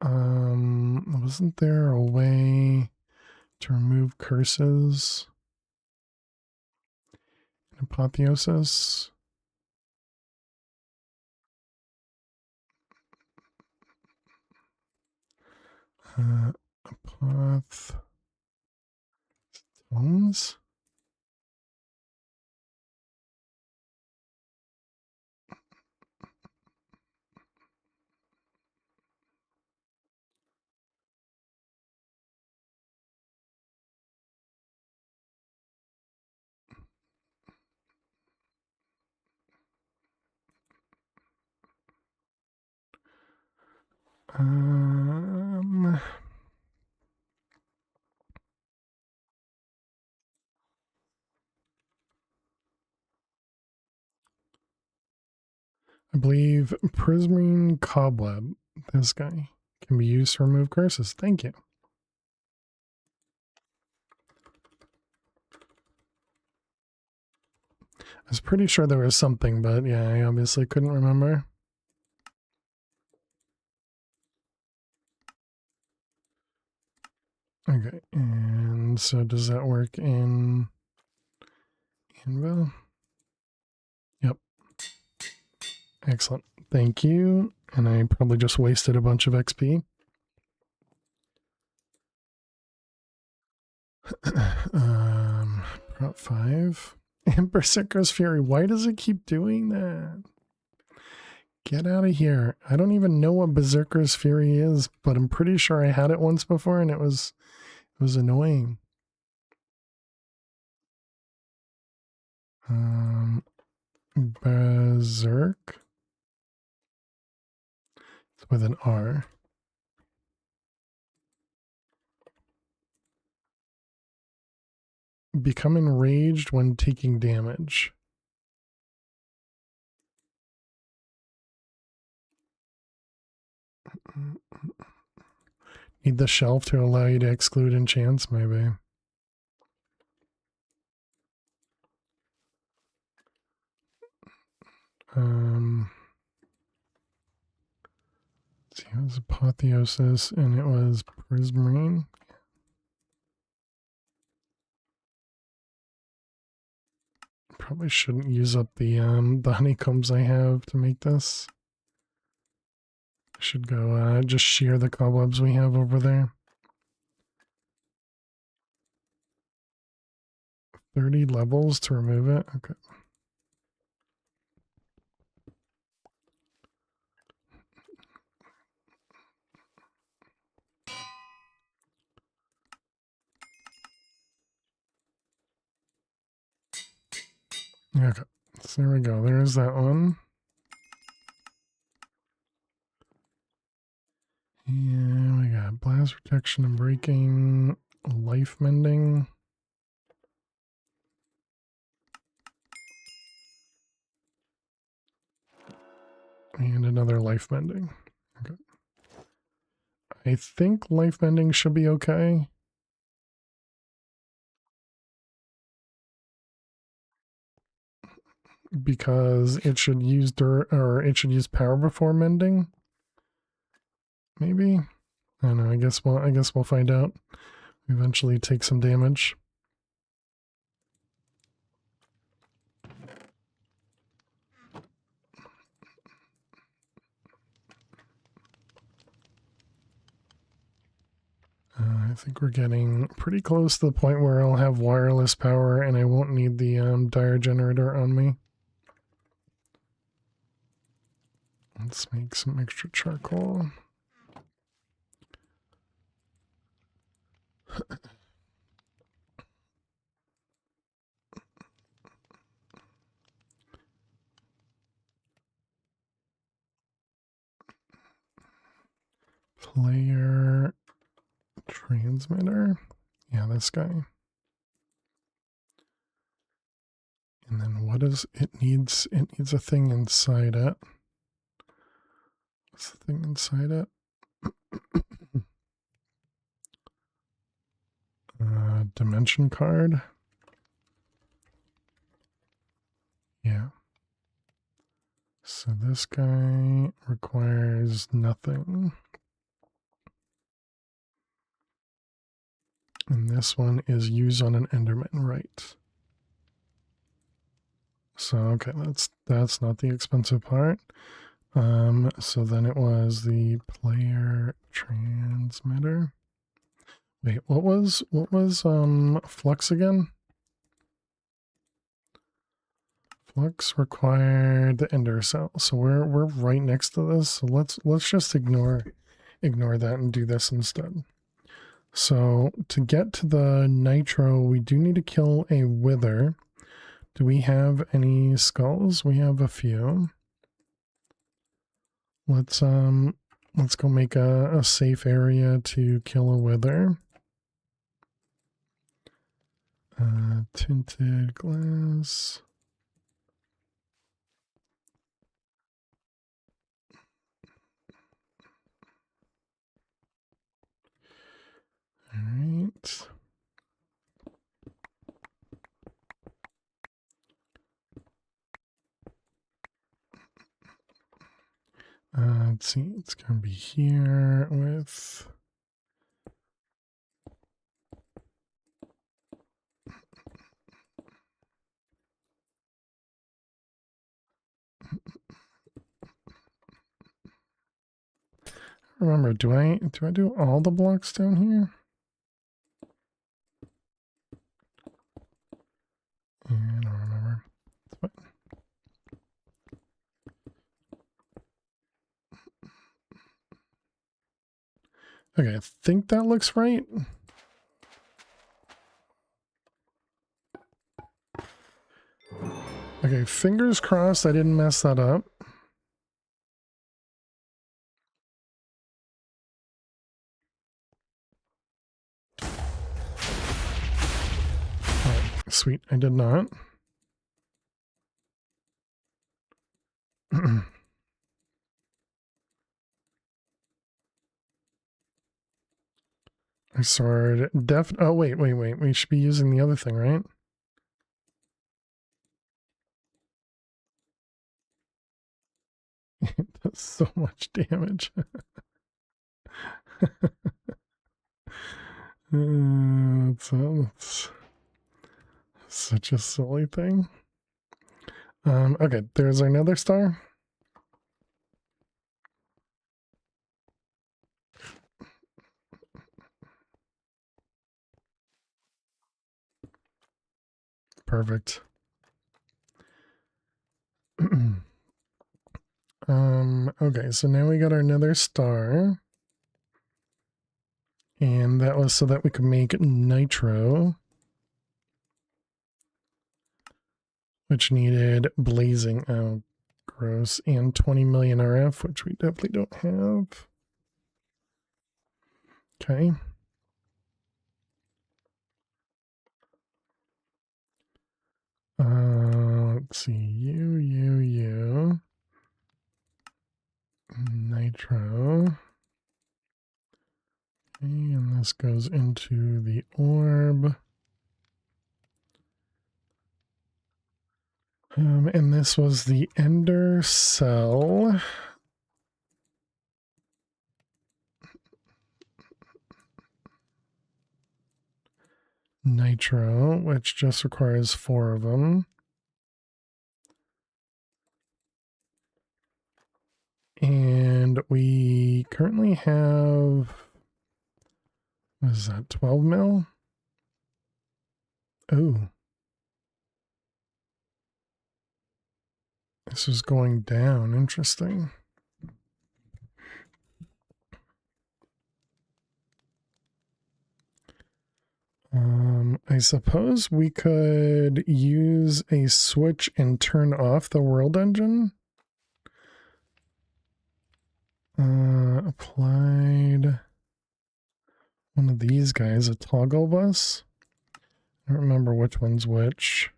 Wasn't there a way to remove curses? Apotheosis. Apoth. Tones? I believe Prismarine Cobweb, this guy, can be used to remove curses. Thank you. I was pretty sure there was something, but yeah, I obviously couldn't remember. Okay, and so does that work in Anvil? Yep. Excellent. Thank you. And I probably just wasted a bunch of XP. Prop 5. And Berserker's Fury. Why does it keep doing that? Get out of here. I don't even know what Berserker's Fury is, but I'm pretty sure I had it once before and it was annoying. Berserk. It's with an R. Become enraged when taking damage. Need the shelf to allow you to exclude enchants, maybe. Let's see, it was Apotheosis and it was Prismarine. Probably shouldn't use up the honeycombs I have to make this. I should go just shear the cobwebs we have over there. 30 levels to remove it. Okay. Okay. So there we go. There's that one. And we got blast protection and breaking, life mending. And another life mending. Okay. I think life mending should be okay. Because it should use it should use power before mending. Maybe. I don't know. I guess we'll find out. Eventually take some damage. I think we're getting pretty close to the point where I'll have wireless power and I won't need the dire generator on me. Let's make some extra charcoal. Player transmitter. Yeah, this guy. And then what is it needs? It needs a thing inside it. What's the thing inside it? Dimension card. Yeah. So this guy requires nothing. And this one is use on an Enderman, right? So okay, that's not the expensive part. So then it was the player transmitter. Wait, what was Flux again? Flux required the ender cell. So we're right next to this. So let's just ignore that and do this instead. So to get to the nitro, we do need to kill a wither. Do we have any skulls? We have a few. Let's Let's go make a safe area to kill a wither. Tinted glass. All right. Let's see, it's going to be here with... Remember, do I do all the blocks down here? Yeah, I don't remember. It's fine. Okay, I think that looks right. Okay, fingers crossed I didn't mess that up. Alright, sweet, I did not. Sword, oh wait, we should be using the other thing, right? It does so much damage. That's such a silly thing. Okay, there's another star. Perfect. Okay, so now we got our nether star. And that was so that we could make nitro, which needed blazing. Oh, gross. And 20 million RF, which we definitely don't have. Okay. Let's see. You. Nitro. Okay, and this goes into the orb. And this was the ender cell. Nitro, which just requires 4 of them. And we currently have, what is that, 12 mil? Oh. This is going down. Interesting. I suppose we could use a switch and turn off the world engine. Applied one of these guys, a toggle bus. I don't remember which one's which.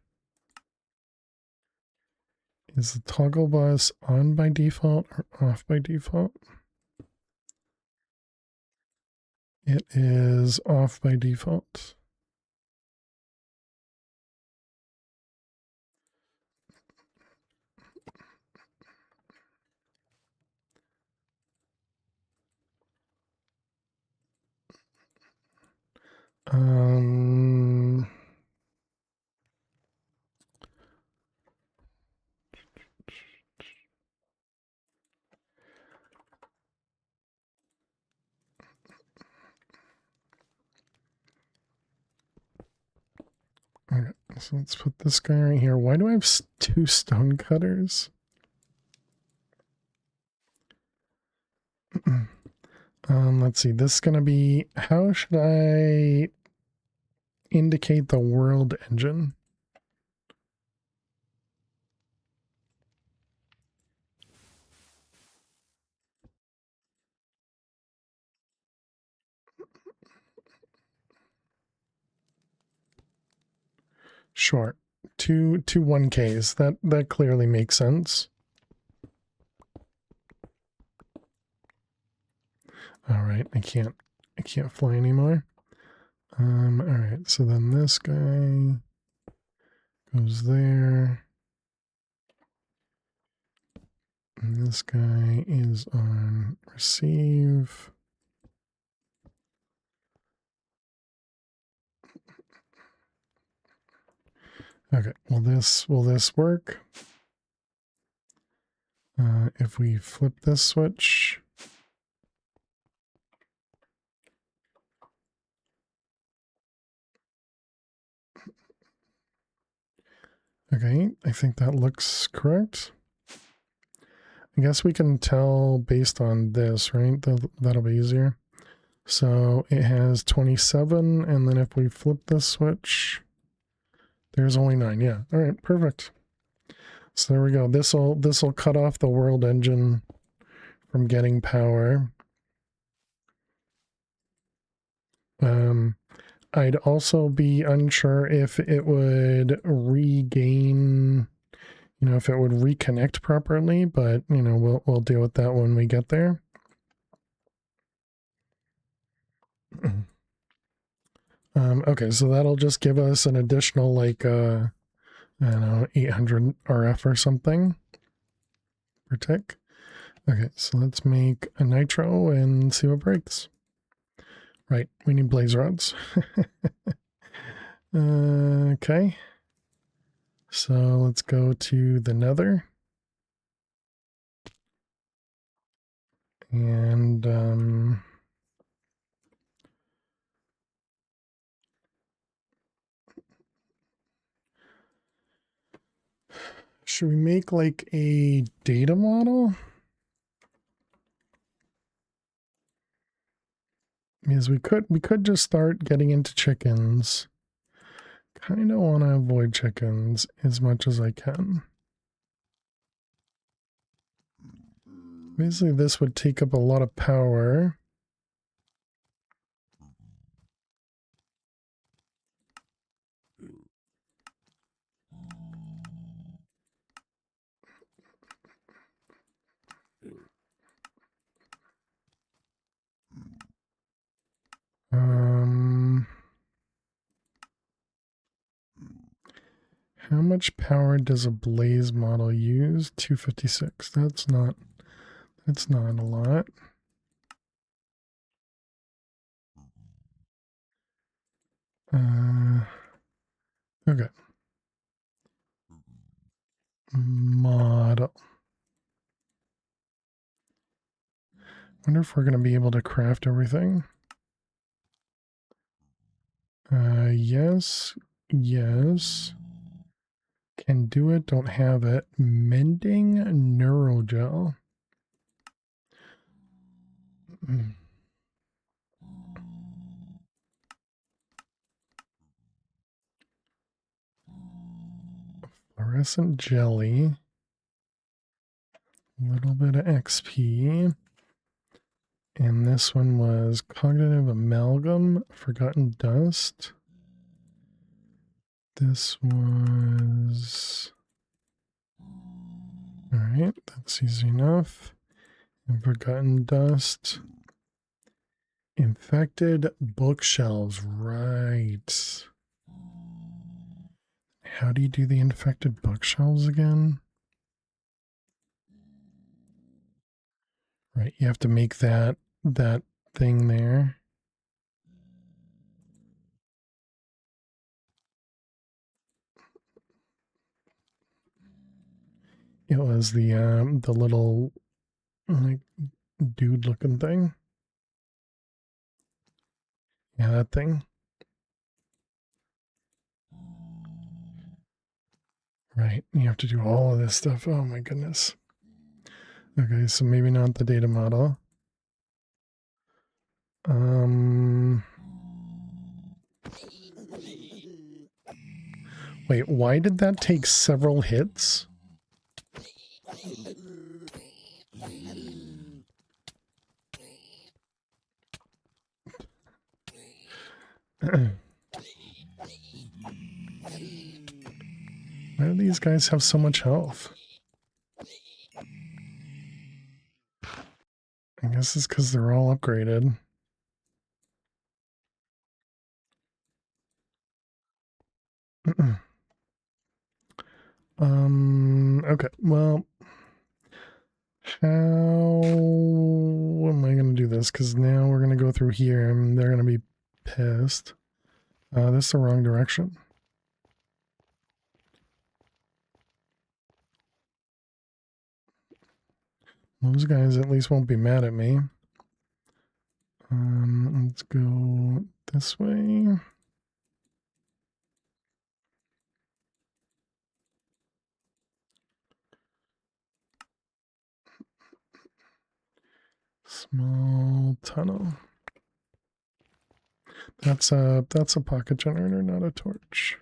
Is the toggle bus on by default or off by default? It is off by default. Okay, so let's put this guy right here. Why do I have 2 stone cutters? Let's see. This is going to be, how should I indicate the world engine? Sure. Two 1Ks. That clearly makes sense. All right, I can't fly anymore. All right, so then this guy goes there. And this guy is on receive. Okay, will this work? If we flip this switch. Okay, I think that looks correct. I guess we can tell based on this, right? That'll be easier. So it has 27, and then if we flip this switch, there's only 9. Yeah, all right, perfect. So there we go. This'll cut off the world engine from getting power. I'd also be unsure if it would regain, if it would reconnect properly, but we'll deal with that when we get there. Okay, so that'll just give us an additional I don't know, 800 RF or something per tick. Okay, so let's make a nitro and see what breaks. Right, we need blaze rods. Okay. So let's go to the nether. And should we make like a data model? Because we could just start getting into chickens. Kind of want to avoid chickens as much as I can. Basically, this would take up a lot of power. How much power does a blaze model use? 256. That's not a lot. Okay. Model. Wonder if we're going to be able to craft everything. Yes. Can do it, don't have it. Mending neurogel. Fluorescent jelly. A little bit of XP. And this one was cognitive amalgam, forgotten dust. This was... Alright, that's easy enough. And forgotten dust. Infected bookshelves, right. How do you do the infected bookshelves again? Right, you have to make that thing there. It was the little like dude looking thing. Yeah, that thing. Right, you have to do all of this stuff. Oh my goodness. Okay, so maybe not the data model. Wait, why did that take several hits? Why do these guys have so much health? I guess it's because they're all upgraded. Okay, well, how am I going to do this? Because now we're going to go through here and they're going to be pissed. This is the wrong direction. Those guys at least won't be mad at me. Let's go this way. Small tunnel. That's a pocket generator, not a torch.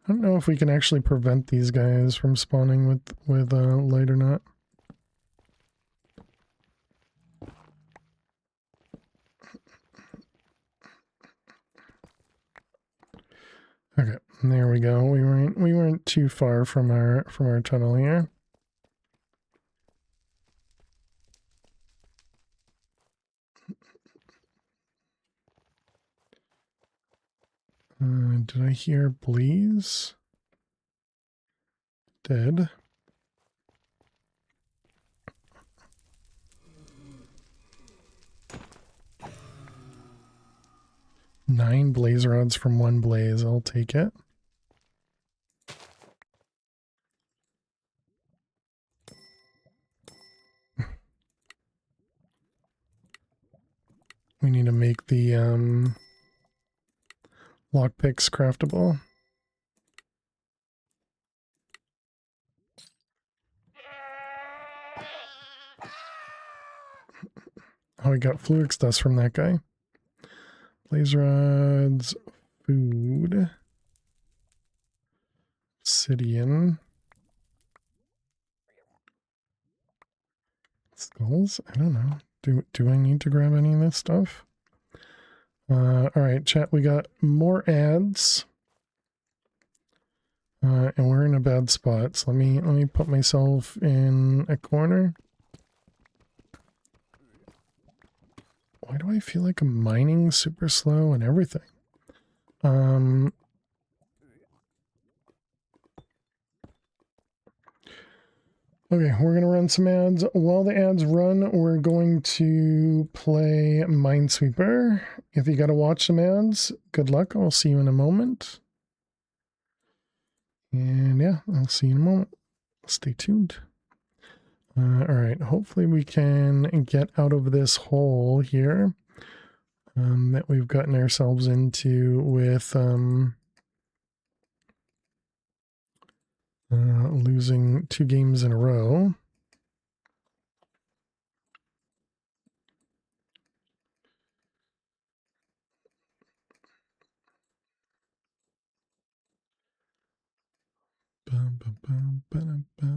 I don't know if we can actually prevent these guys from spawning with light or not. Okay, there we go. We weren't too far from our tunnel here. Did I hear Bleeze? Dead. Nine blaze rods from one blaze. I'll take it. We need to make the lockpicks craftable. Oh, we got Fluix dust from that guy. Blaze rods, food, obsidian, skulls. I don't know. Do I need to grab any of this stuff? All right, chat. We got more ads, and we're in a bad spot. So let me put myself in a corner. Why do I feel like I'm mining super slow and everything? Okay, we're going to run some ads. While the ads run, we're going to play Minesweeper. If you got to watch some ads, good luck. I'll see you in a moment. And yeah, I'll see you in a moment. Stay tuned. All right, hopefully we can get out of this hole here that we've gotten ourselves into with losing 2 games in a row. Bum, bum, bum, ba-dum, ba.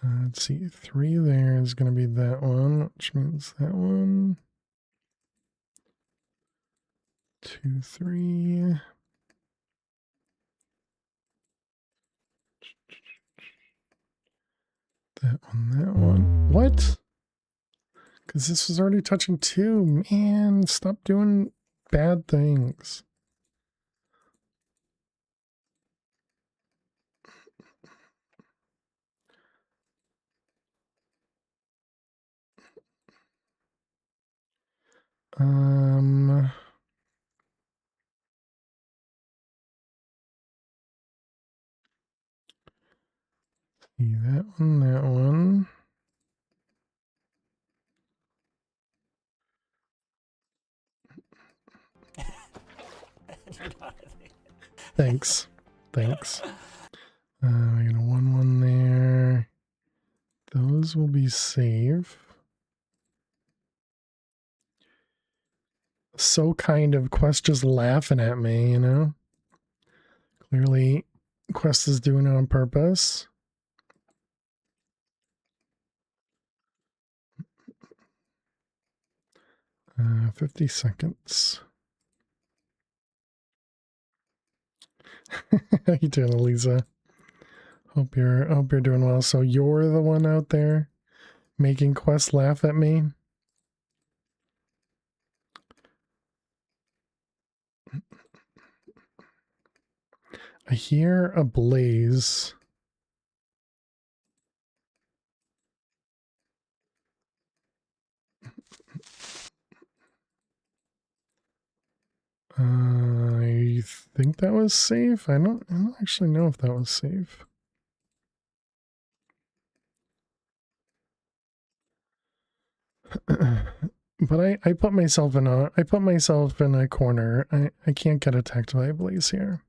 Let's see, 3 there is going to be that one, which means that one. 2, 3. That one. What? Because this was already touching 2. Man, stop doing bad things. See that one, that one. Thanks. Thanks. I got a 1-1 there. Those will be safe. So kind of Quest just laughing at me, you know? Clearly, Quest is doing it on purpose. 50 seconds. How you doing, Elisa? Hope you're doing well. So you're the one out there making Quest laugh at me? I hear a blaze. I think that was safe. I don't actually know if that was safe. But I put myself in a corner. I can't get attacked by a blaze here.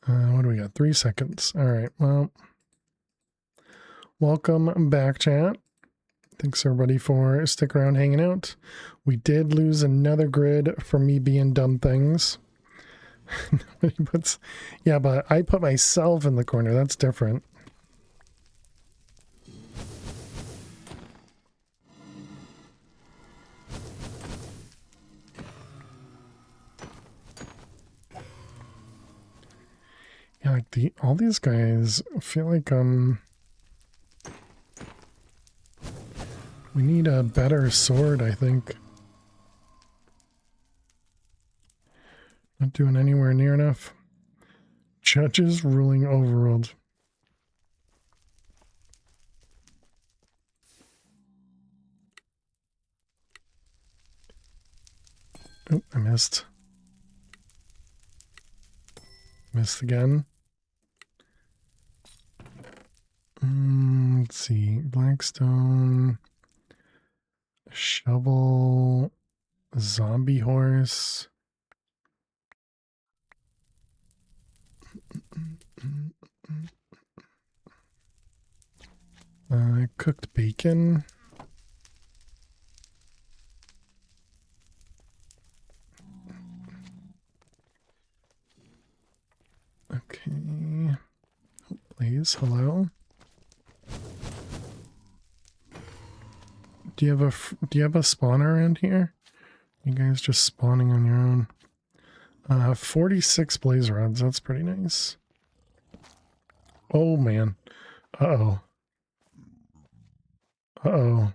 What do we got? 3 seconds. All right. Well, welcome back, chat. Thanks everybody for sticking around hanging out. We did lose another grid for me being dumb things. Yeah, but I put myself in the corner. That's different. Yeah, like all these guys feel like we need a better sword, I think. Not doing anywhere near enough. Judges ruling overruled. Oh, I missed. Missed again. Let's see. Blackstone. Shovel. Zombie horse. Cooked bacon. Okay. Please, hello. Do you have a spawner around here? You guys just spawning on your own. 46 blaze rods. That's pretty nice. Oh man. Uh-oh. Uh-oh.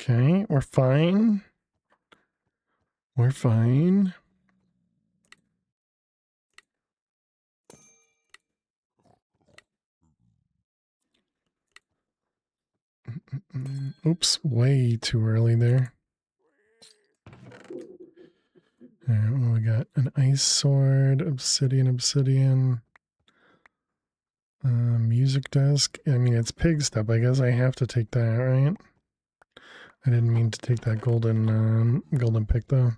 Okay, we're fine. We're fine. Oops, way too early there. Alright, well, we got an ice sword, obsidian. Music desk. I mean, it's pig step. I guess I have to take that, right? I didn't mean to take that golden pick though.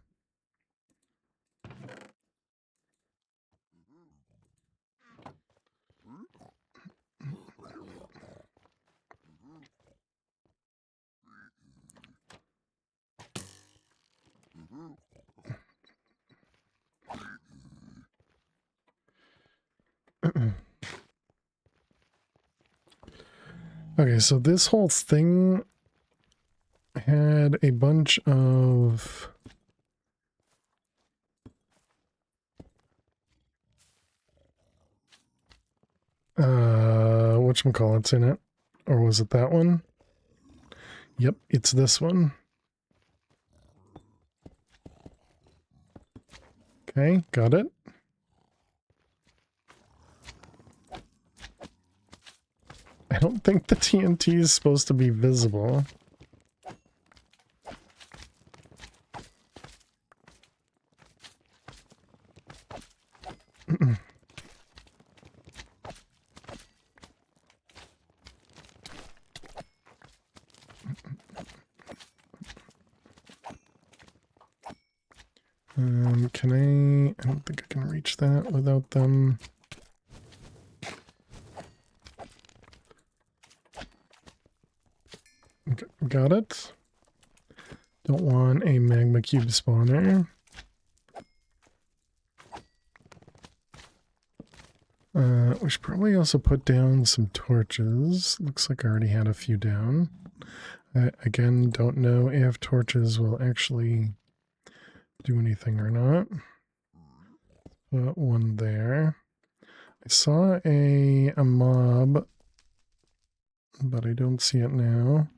Okay, so this whole thing had a bunch of whatchamacallits in it. Or was it that one? Yep, it's this one. Okay, got it. I don't think the TNT is supposed to be visible. Can I don't think I can reach that without them. Okay, got it. Don't want a magma cube spawner. We should probably also put down some torches. Looks like I already had a few down. Again, don't know if torches will actually do anything or not. Put one there. I saw a mob, but I don't see it now.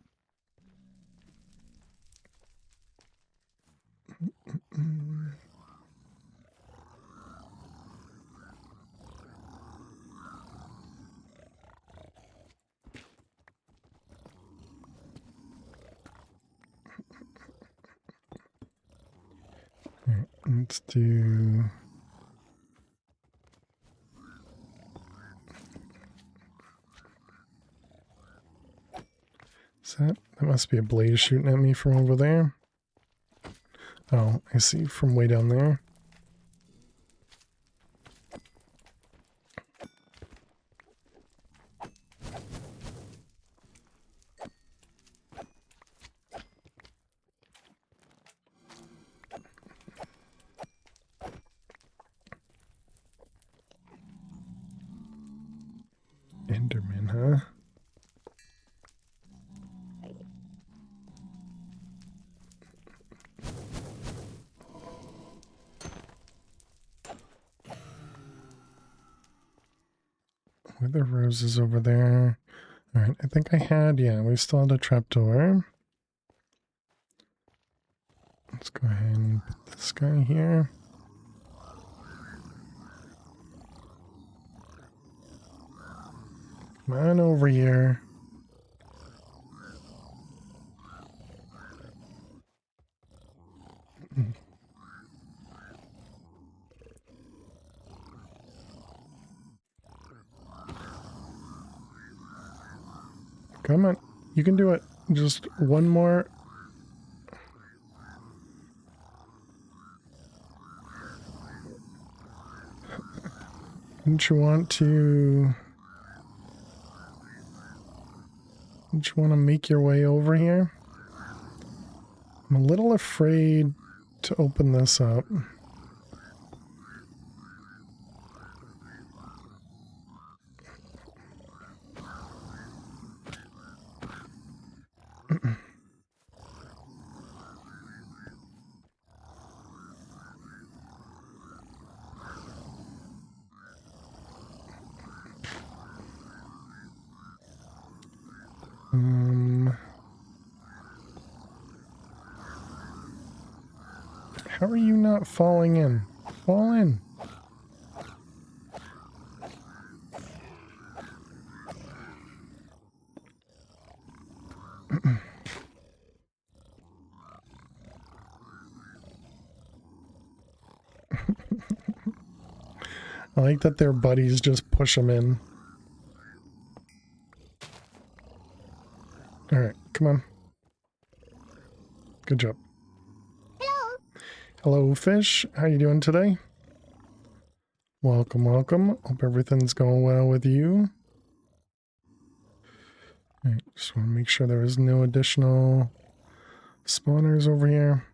Alright, let's do... That must be a blaze shooting at me from over there. Oh, I see, from way down there. Enderman, huh? Wither roses over there. Alright, I think I had, yeah, we still had a trapdoor. Let's go ahead and put this guy here. Come on over here. Come on, you can do it. Just one more. Didn't you want to... Didn't you want to make your way over here? I'm a little afraid to open this up. How are you not falling in? Fall in. I like that their buddies just push them in. Alright, come on. Good job. Hello. Hello, fish. How you doing today? Welcome, welcome. Hope everything's going well with you. Alright, just want to make sure there is no additional spawners over here.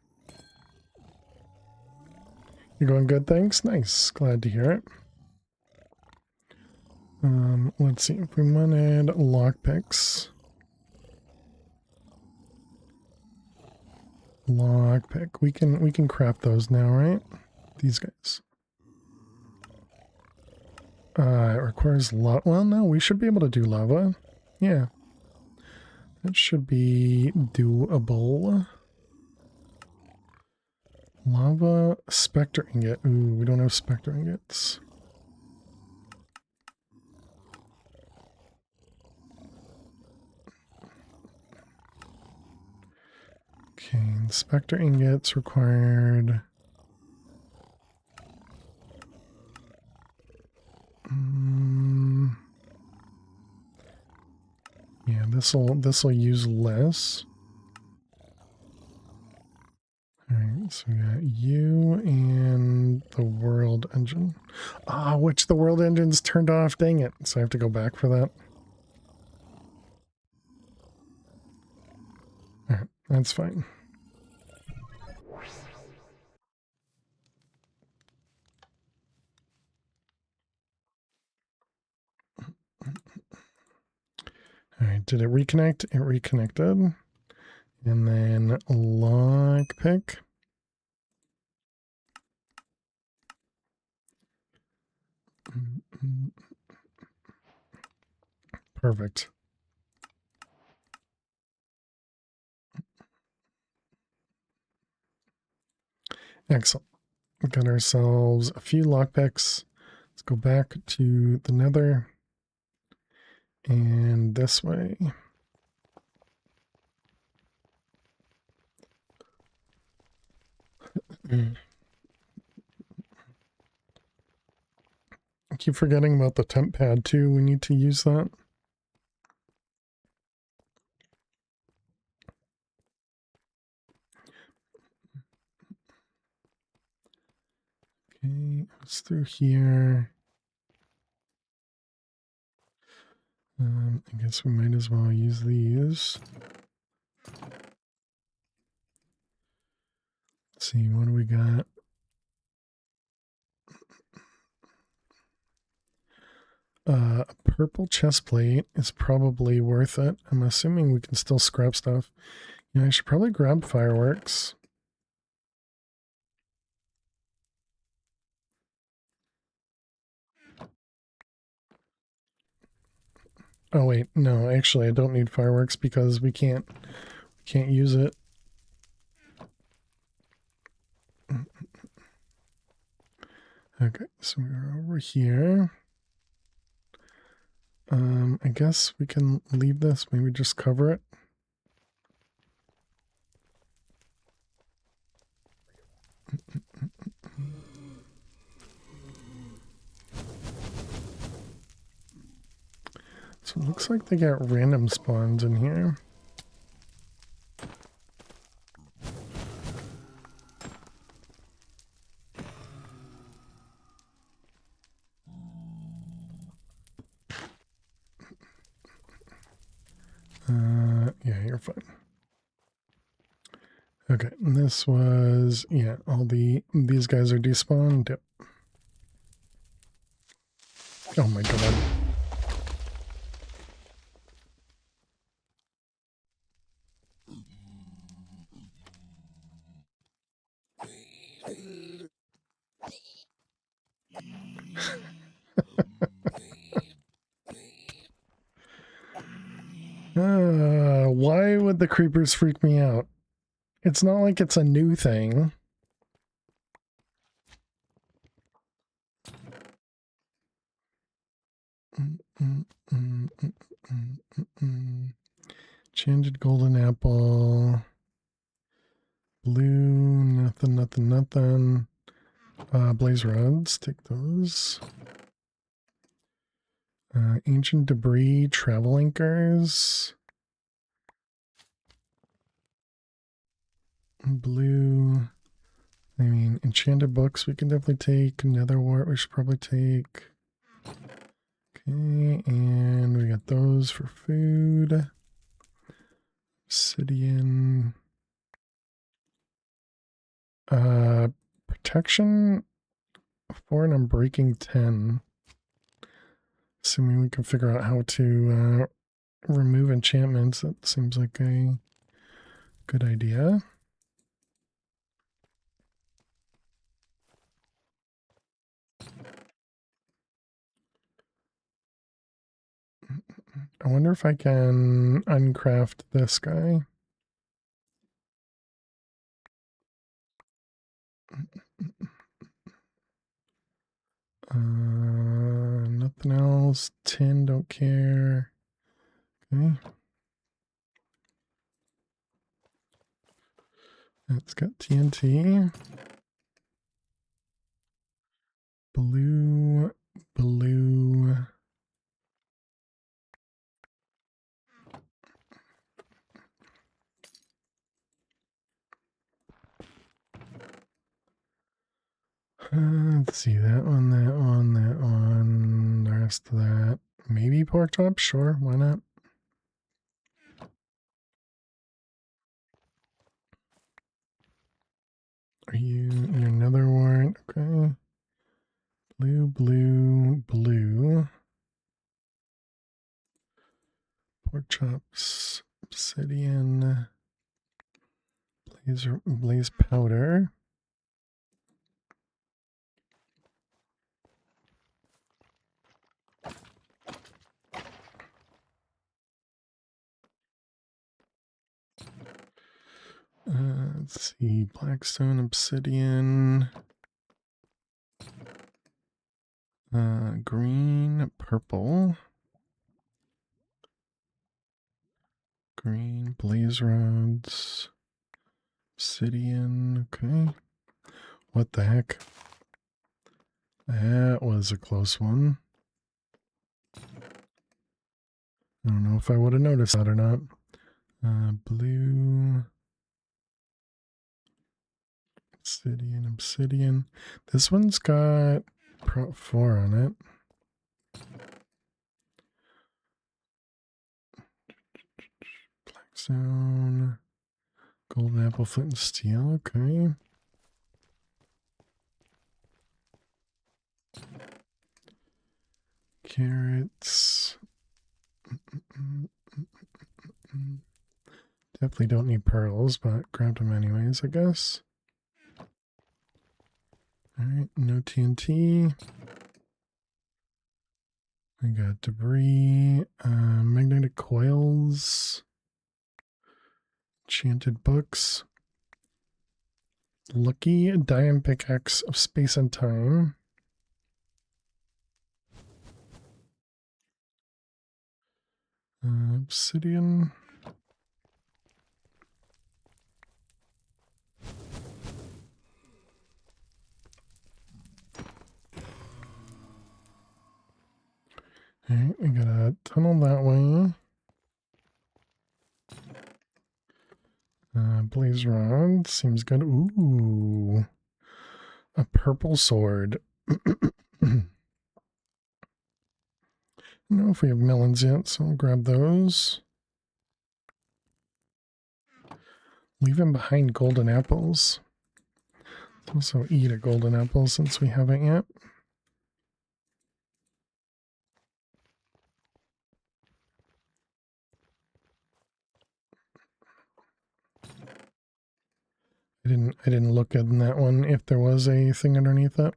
You're going good, thanks. Nice. Glad to hear it. Let's see if we wanted lockpicks. Lockpick. We can craft those now, right? These guys. It requires lava. Well, no, we should be able to do lava. Yeah. That should be doable. Lava spectre ingot. Ooh, we don't have spectre ingots. Okay, spectre ingots required. Yeah, this'll use less. All right, So we got you and the world engine. Ah, which the world engine's turned off. Dang it. So I have to go back for that. All right, that's fine. All right, did it reconnect? It reconnected. And then lockpick. Perfect. Excellent. We got ourselves a few lockpicks. Let's go back to the nether. And this way. I keep forgetting about the temp pad too. We need to use that. Okay, it's through here. I guess we might as well use these. Let's see, what do we got? A purple chest plate is probably worth it. I'm assuming we can still scrap stuff. Yeah, I should probably grab fireworks. Oh wait, no, actually I don't need fireworks because we can't use it. Okay, so we're over here. I guess we can leave this, maybe just cover it. So it looks like they got random spawns in here. Yeah, you're fine. Okay, and this was, yeah, these guys are despawned. Yep. Oh my god. Why would the creepers freak me out? It's not like it's a new thing. Enchanted golden apple. Blue, nothing. Blaze rods, take those. Ancient debris, travel anchors. Blue. I mean, enchanted books we can definitely take. Nether wart we should probably take. Okay, and we got those for food. Obsidian. Protection 4 and I'm breaking 10. Assuming we can figure out how to remove enchantments. That seems like a good idea. I wonder if I can uncraft this guy. Nothing else. Tin, don't care. Okay. It's got TNT. Blue. Let's see, that one, that one, that one, the rest of that. Maybe pork chops? Sure, why not? Are you, you're another one? Okay. Blue, blue, blue. Pork chops, obsidian, blaze powder. Let's see, blackstone, obsidian, green, purple, green, blaze rods, obsidian, okay. What the heck? That was a close one. I don't know if I would have noticed that or not. Blue, obsidian, obsidian. This one's got Prot 4 on it. Blackstone, golden apple, flint and steel, okay. Carrots. Definitely don't need pearls, but grabbed them anyways, I guess. Alright, no TNT. I got debris, magnetic coils, enchanted books, lucky diamond pickaxe of space and time. Obsidian. Alright, we got a tunnel that way. Blaze rod seems good. Ooh, a purple sword. I don't know if we have melons yet, so I'll grab those. Leaving behind golden apples. Let's also eat a golden apple since we haven't yet. I didn't look in that one if there was a thing underneath it.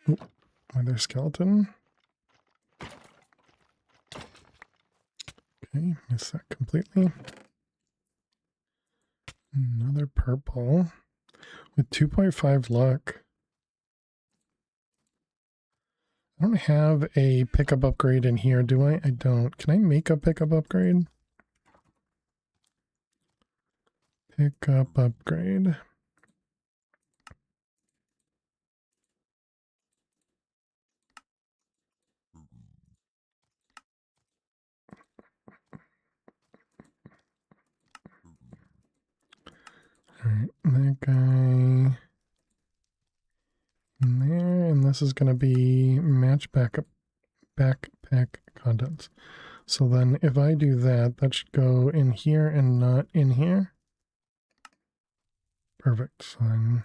Oh, another skeleton. Okay, missed that completely. Another purple with 2.5 luck. I don't have a pickup upgrade in here, do I? I don't. Can I make a pickup upgrade? Pickup upgrade. Alright, that guy in there, and this is going to be match backpack contents. So then if I do that, that should go in here and not in here. Perfect. So then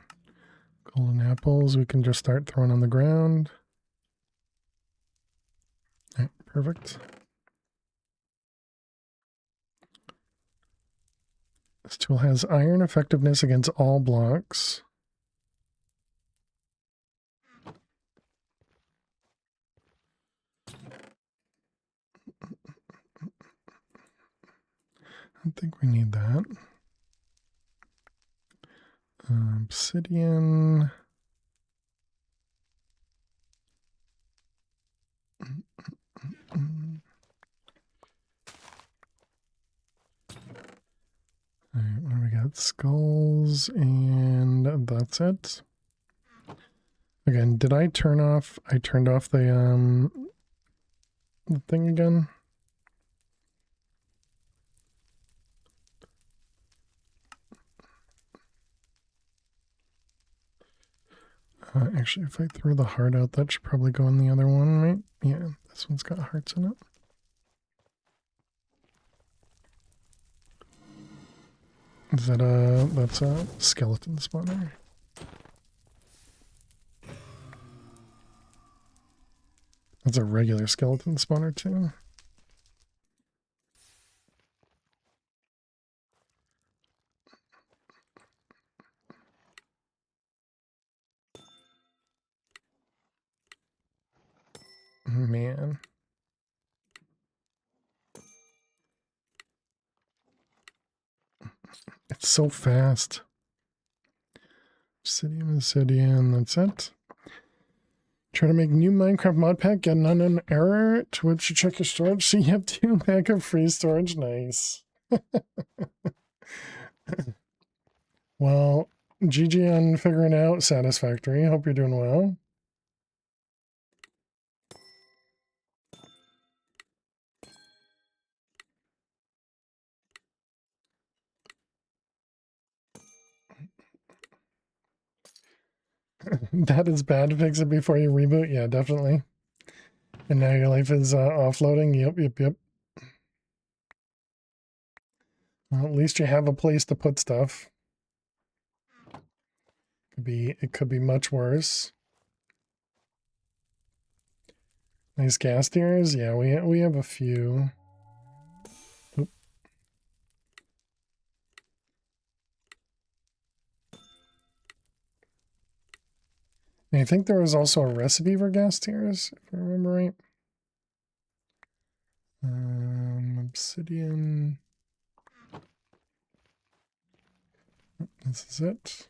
golden apples we can just start throwing on the ground. Alright, perfect. This tool has iron effectiveness against all blocks. I don't think we need that. Obsidian. Alright, what do we got? Skulls, and that's it. Again, did I turn off? I turned off the thing again. Actually, if I throw the heart out, that should probably go in the other one, right? Yeah, this one's got hearts in it. Is that that's a skeleton spawner? That's a regular skeleton spawner too. Man. It's so fast. Obsidian, that's it. Try to make new Minecraft mod pack, get an unknown error. Twitch to check your storage. So you have 2 meg of free storage. Nice. Well, GG on figuring out Satisfactory. Hope you're doing well. That is bad. Fix it before you reboot. Yeah, definitely. And now your life is offloading. Yep. Well, at least you have a place to put stuff. It could be much worse. Nice gas tiers. Yeah, we have a few. Oop. And I think there was also a recipe for gas tiers, if I remember right. Obsidian. This is it.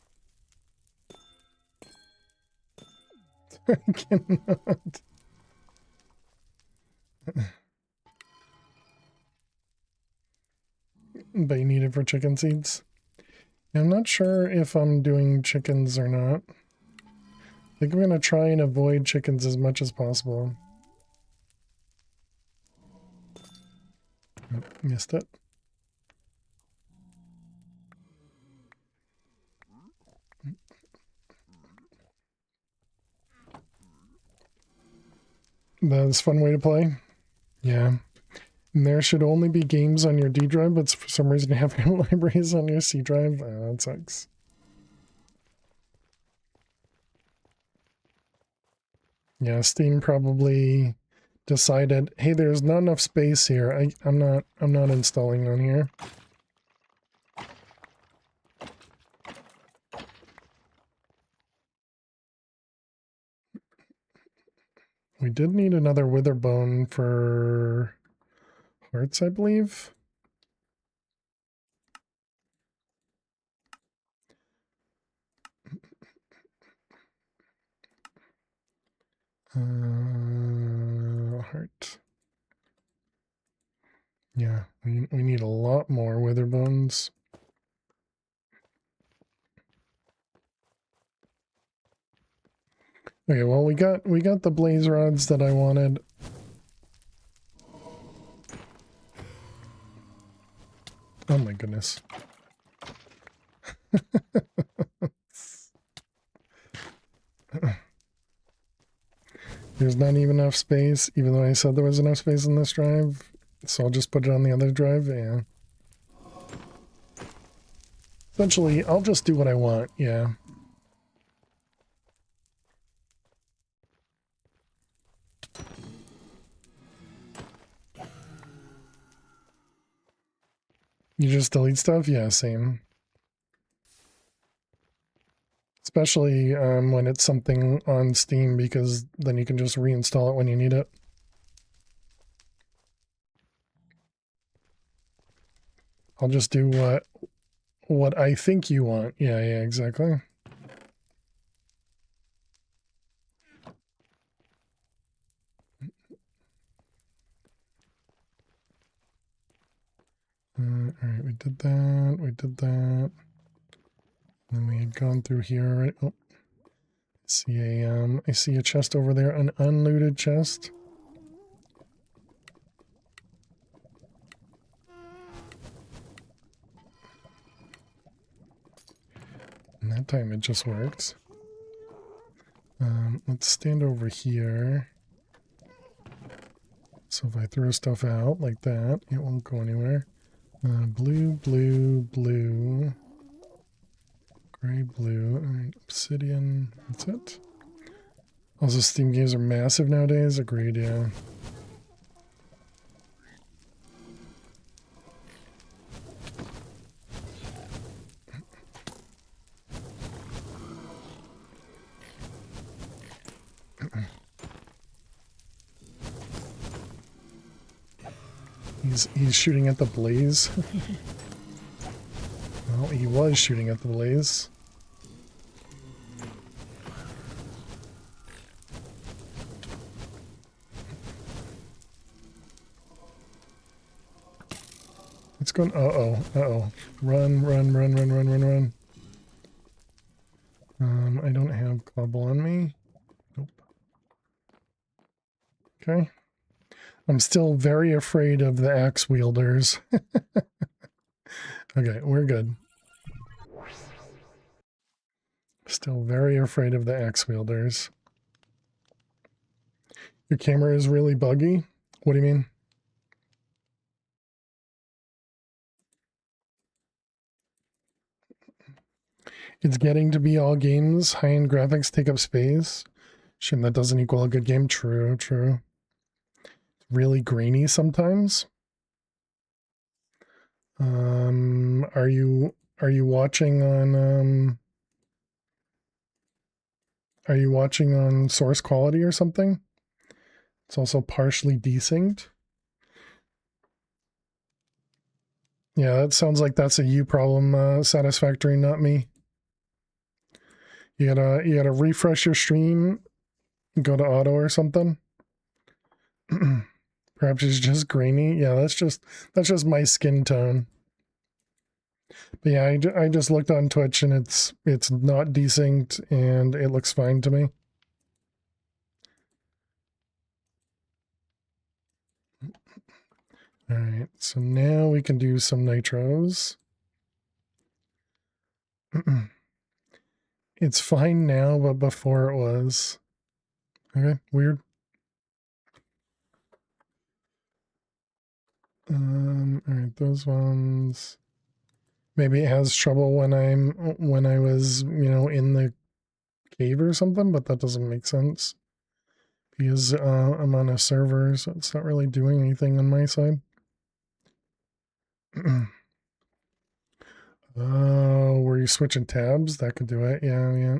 I cannot. But you need it for chicken seeds. I'm not sure if I'm doing chickens or not. I think I'm going to try and avoid chickens as much as possible. Oh, missed it. That's a fun way to play. Yeah. And there should only be games on your D drive, but for some reason you have your libraries on your C drive. Oh, that sucks. Yeah, Steam probably decided, hey, there's not enough space here. I'm not installing on here. We did need another wither bone for hearts, I believe. Heart. Yeah, we need a lot more wither bones. Okay, well we got the blaze rods that I wanted. Oh my goodness. There's not even enough space, even though I said there was enough space in this drive. So I'll just put it on the other drive, yeah. Essentially, I'll just do what I want, yeah. You just delete stuff? Yeah, same. Especially when it's something on Steam, because then you can just reinstall it when you need it. I'll just do what I think you want. Yeah, exactly. Alright, we did that. And we had gone through here already. Oh, I see a chest over there, an unlooted chest. And that time it just worked. Let's stand over here. So if I throw stuff out like that, it won't go anywhere. Blue, blue, blue. Gray, blue. Alright, obsidian. That's it. Also, Steam games are massive nowadays. Agreed, yeah. He's shooting at the blaze. Well, he was shooting at the blaze. It's going. Uh-oh. Uh-oh. Run, run, run, run, run, run, run. I don't have cobble on me. Nope. Okay. I'm still very afraid of the axe wielders. Okay, we're good. Still very afraid of the axe wielders. Your camera is really buggy? What do you mean? It's getting to be all games. High-end graphics take up space. Shit, that doesn't equal a good game. True, true. Really grainy sometimes. Are you watching on are you watching on source quality or something? It's also partially desynced. Yeah, that sounds like that's a you problem, Satisfactory, not me. You gotta refresh your stream, go to auto or something. Perhaps it's just grainy. Yeah, that's just my skin tone. But yeah, I just looked on Twitch and it's not desynced and it looks fine to me. All right, so now we can do some nitros. It's fine now, but before it was. Okay, weird. All right, those ones. Maybe it has trouble when I was, in the cave or something, but that doesn't make sense. Because I'm on a server, so it's not really doing anything on my side. Oh, were you switching tabs? That could do it. Yeah, yeah.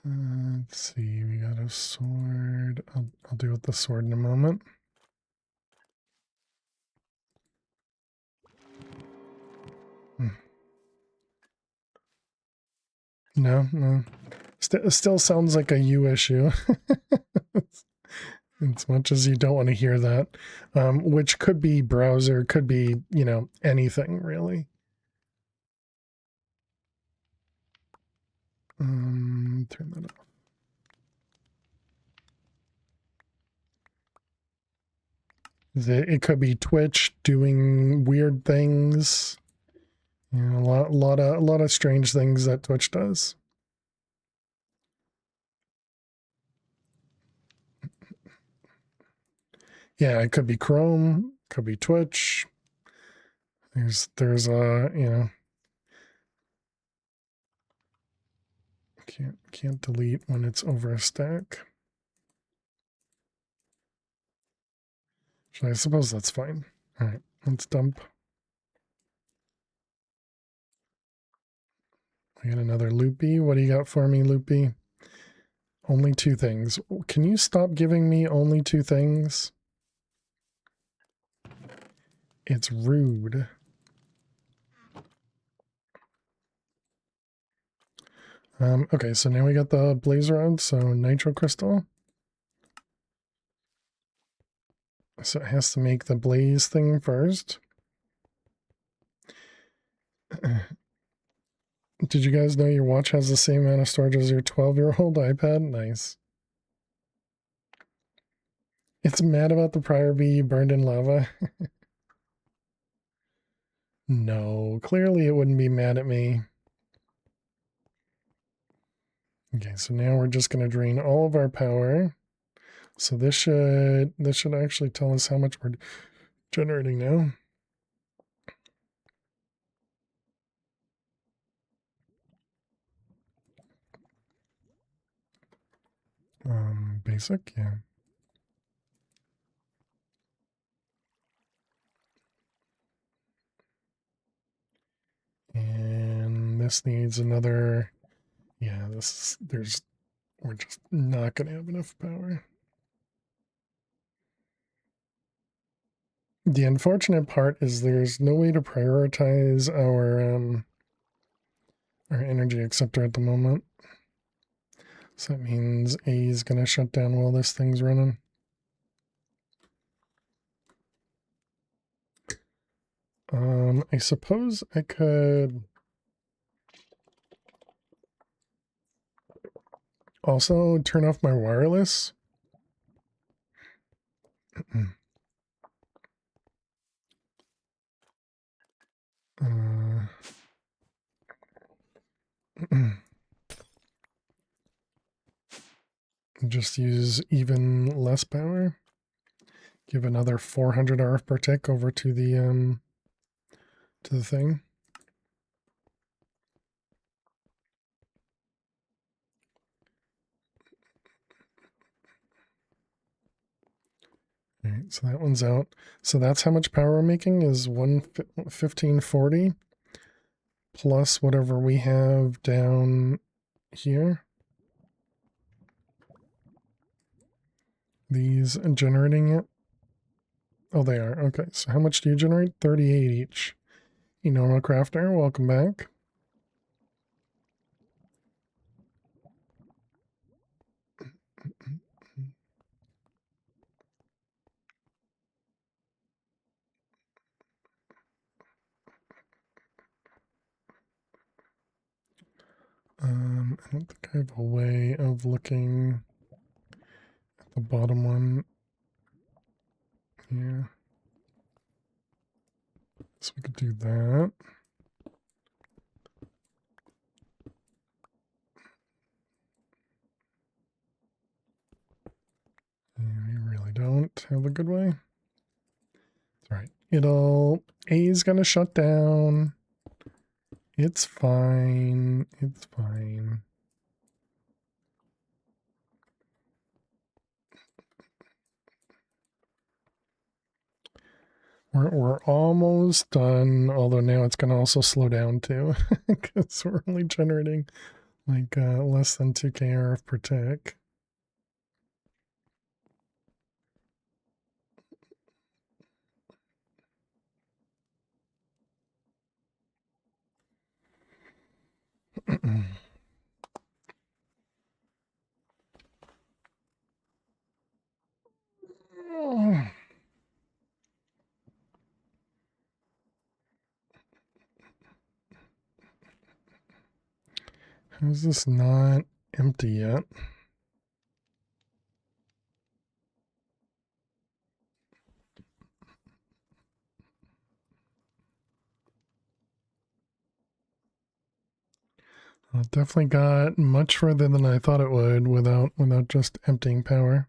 Let's see, we got a sword. I'll deal with the sword in a moment. No, no. Still sounds like a you issue. As much as you don't want to hear that. Which could be browser, could be, anything really. Turn that off. It could be Twitch doing weird things. A lot of strange things that Twitch does. Yeah, it could be Chrome, could be Twitch. There's can't delete when it's over a stack. I suppose that's fine. All right, let's dump. I got another loopy. What do you got for me, loopy? Only two things. Can you stop giving me only two things? It's rude. Okay, so now we got the blaze rod, so nitro crystal. So it has to make the blaze thing first. Did you guys know your watch has the same amount of storage as your 12-year-old iPad? Nice. It's mad about the prior bee burned in lava. No, clearly it wouldn't be mad at me. Okay, so now we're just going to drain all of our power. So this should actually tell us how much we're generating now. Basic, yeah. And this needs another, yeah, we're just not going to have enough power. The unfortunate part is there's no way to prioritize our energy acceptor at the moment. So that means A is going to shut down while this thing's running. I suppose I could also turn off my wireless. Just use even less power. Give another 400 RF per tick over to the thing. All right, so that one's out. So that's how much power we're making is 1540 plus whatever we have down here. These generating it. Oh, they are. Okay, so how much do you generate? 38 each. Enoma Crafter, welcome back. I don't think I have a way of looking at the bottom one. Yeah. So we could do that. And we really don't have a good way. That's right. A's gonna shut down. It's fine. It's fine. We're almost done, although now it's gonna also slow down too, because we're only generating like less than 2k RF per tick. How's this not empty yet? Well, it definitely got much further than I thought it would without just emptying power.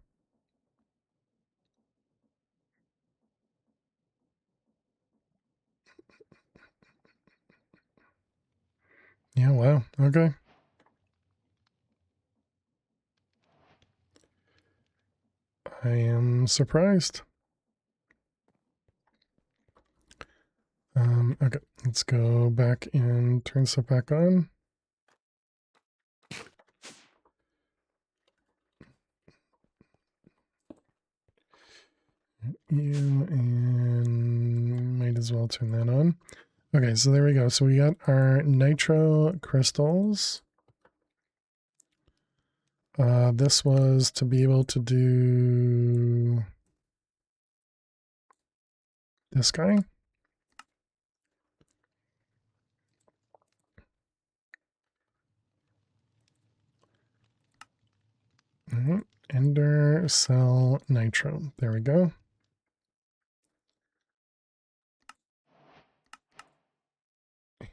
Yeah, wow. Okay. I am surprised. Okay, let's go back and turn stuff back on. And might as well turn that on. Okay, so there we go. So we got our nitro crystals. This was to be able to do this guy. All right, Ender there. Sell nitro. There we go.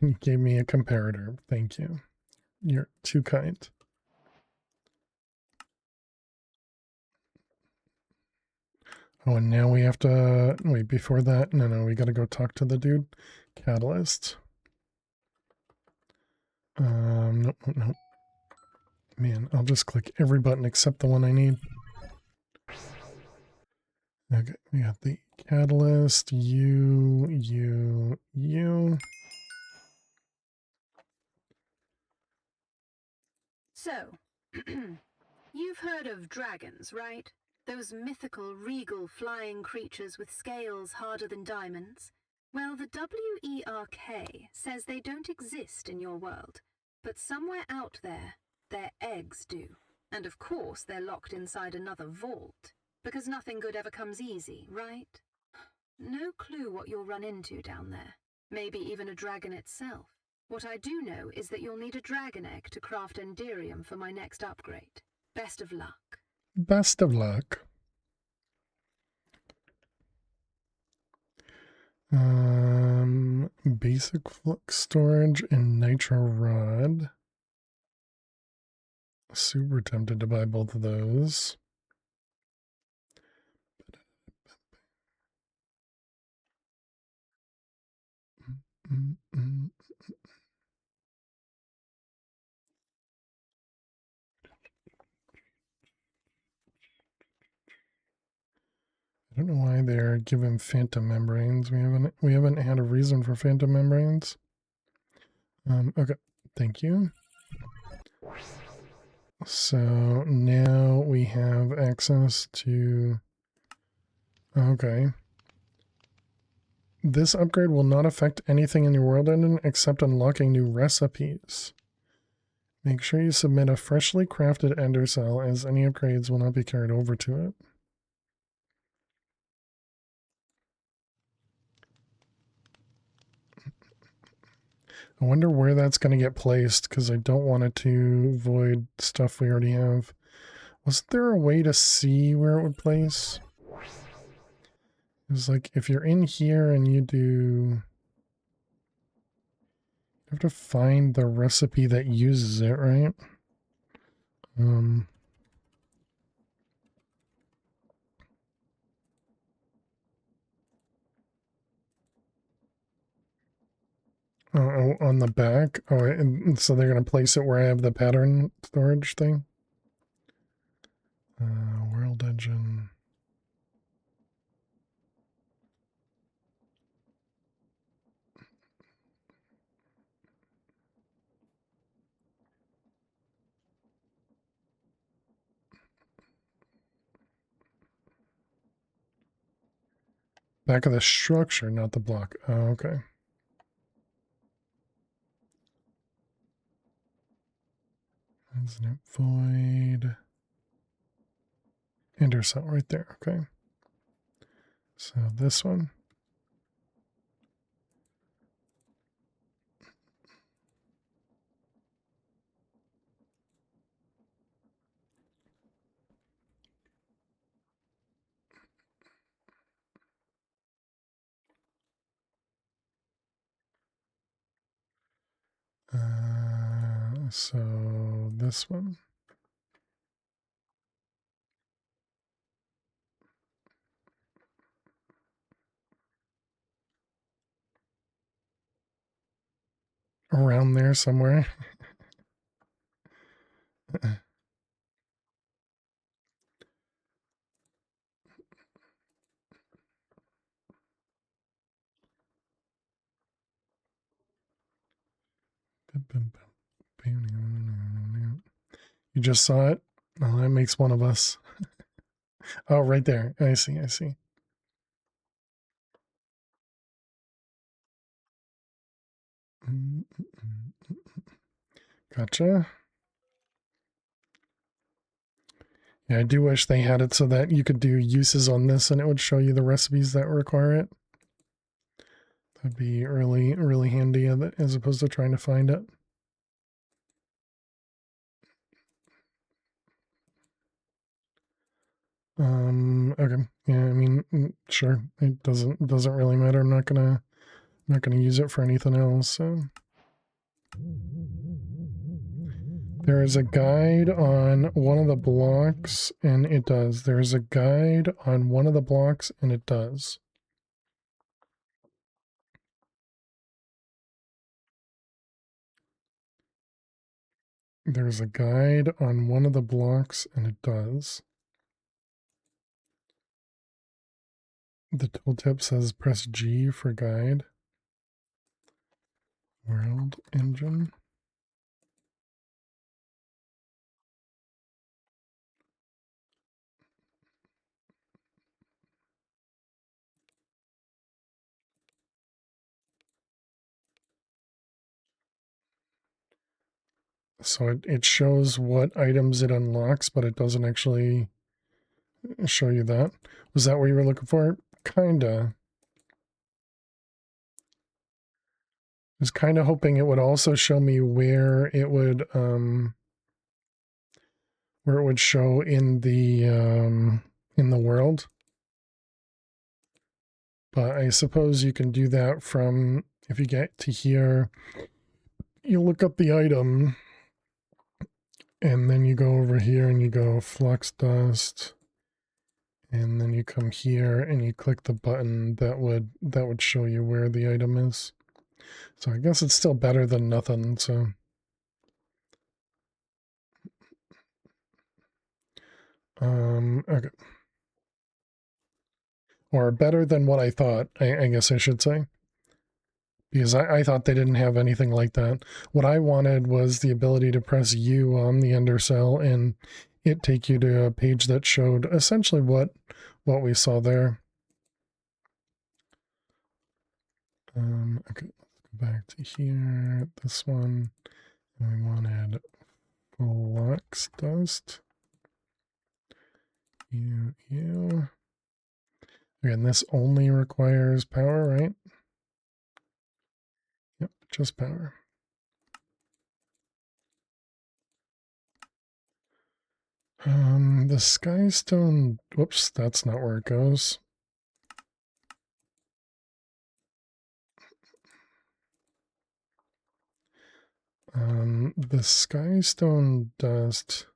You gave me a comparator. Thank you. You're too kind. Oh, and now we have to wait before that. No, we got to go talk to the dude. Catalyst. Nope. Man, I'll just click every button except the one I need. Okay, we got the catalyst, you. So, you've heard of dragons, right? Those mythical, regal, flying creatures with scales harder than diamonds? Well, the WERK says they don't exist in your world, but somewhere out there, their eggs do. And of course, they're locked inside another vault, because nothing good ever comes easy, right? No clue what you'll run into down there. Maybe even a dragon itself. What I do know is that you'll need a dragon egg to craft Enderium for my next upgrade. Best of luck. Best of luck. Basic flux storage and nitro rod. Super tempted to buy both of those. I don't know why they're giving phantom membranes. We haven't had a reason for phantom membranes. Okay, thank you. So now we have access to. Okay. This upgrade will not affect anything in your world engine except unlocking new recipes. Make sure you submit a freshly crafted ender cell, as any upgrades will not be carried over to it. I wonder where that's going to get placed, because I don't want it to void stuff we already have. Wasn't there a way to see where it would place? It was like, if you're in here and you do... You have to find the recipe that uses it, right? Oh, on the back? Oh, and so they're going to place it where I have the pattern storage thing? World engine. Back of the structure, not the block. Oh, okay. Isn't it void? Enter cell right there. Okay. So this one. So this one. Around there somewhere. You just saw it? Oh, that makes one of us. Oh, right there. I see. Gotcha. Yeah, I do wish they had it so that you could do uses on this and it would show you the recipes that require it. That'd be really handy as opposed to trying to find it. Okay. Yeah, I mean, sure. It doesn't really matter. I'm not gonna use it for anything else. So there is a guide on one of the blocks, and it does. There's a guide on one of the blocks, and it does. There's a guide on one of the blocks, and it does. The tooltip says press G for guide. World engine. So it shows what items it unlocks, but it doesn't actually show you that. Was that what you were looking for? Kinda. I was kind of hoping it would also show me where it would show in the world. But I suppose you can do that from, if you get to here, you look up the item, and then you go over here and you go flux dust, and then you come here and you click the button that would show you where the item is. So I guess it's still better than nothing. So okay, or better than what I thought, I guess I should say, because I thought they didn't have anything like that. What I wanted was the ability to press U on the undercell and it take you to a page that showed essentially what we saw there. Okay, let's go back to here, this one, and we wanted flux dust. You. Again, this only requires power, right? Yep, just power. The skystone, whoops, that's not where it goes. The skystone dust,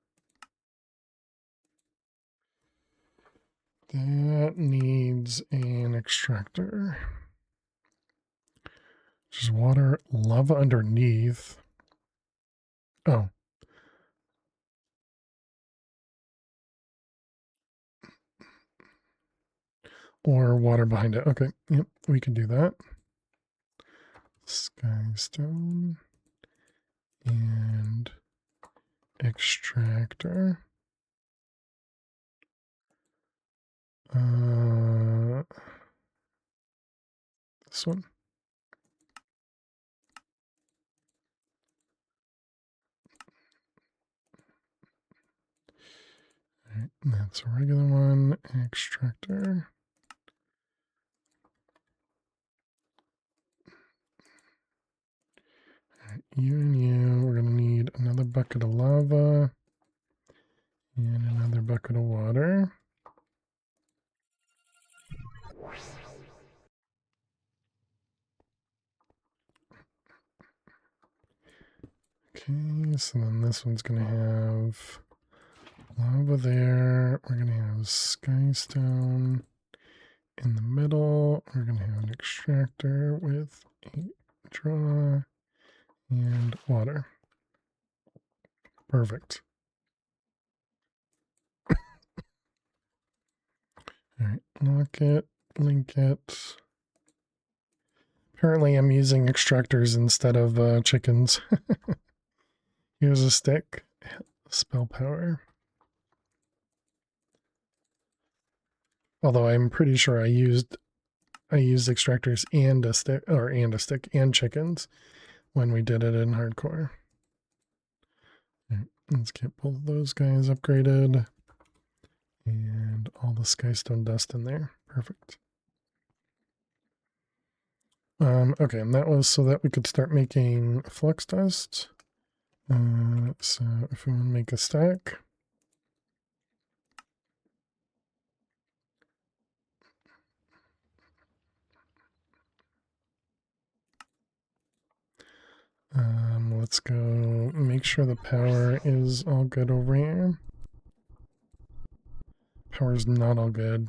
that needs an extractor. Just water, lava underneath. Oh. Or water behind it. Okay, yep, we can do that. Skystone and extractor. This one. All right, that's a regular one. Extractor. All right, you and you. We're gonna need another bucket of lava and another bucket of water. Okay, so then this one's gonna have lava there. We're gonna have skystone in the middle. We're gonna have an extractor with a draw and water. Perfect. All right, lock it, link it. Apparently I'm using extractors instead of chickens. Here's a stick, spell power. Although I'm pretty sure I used extractors and a stick and chickens when we did it in hardcore. All right, let's get both of those guys upgraded and all the skystone dust in there. Perfect. Okay, and that was so that we could start making flux dust. So if we want to make a stack, let's go make sure the power is all good over here. Power's not all good.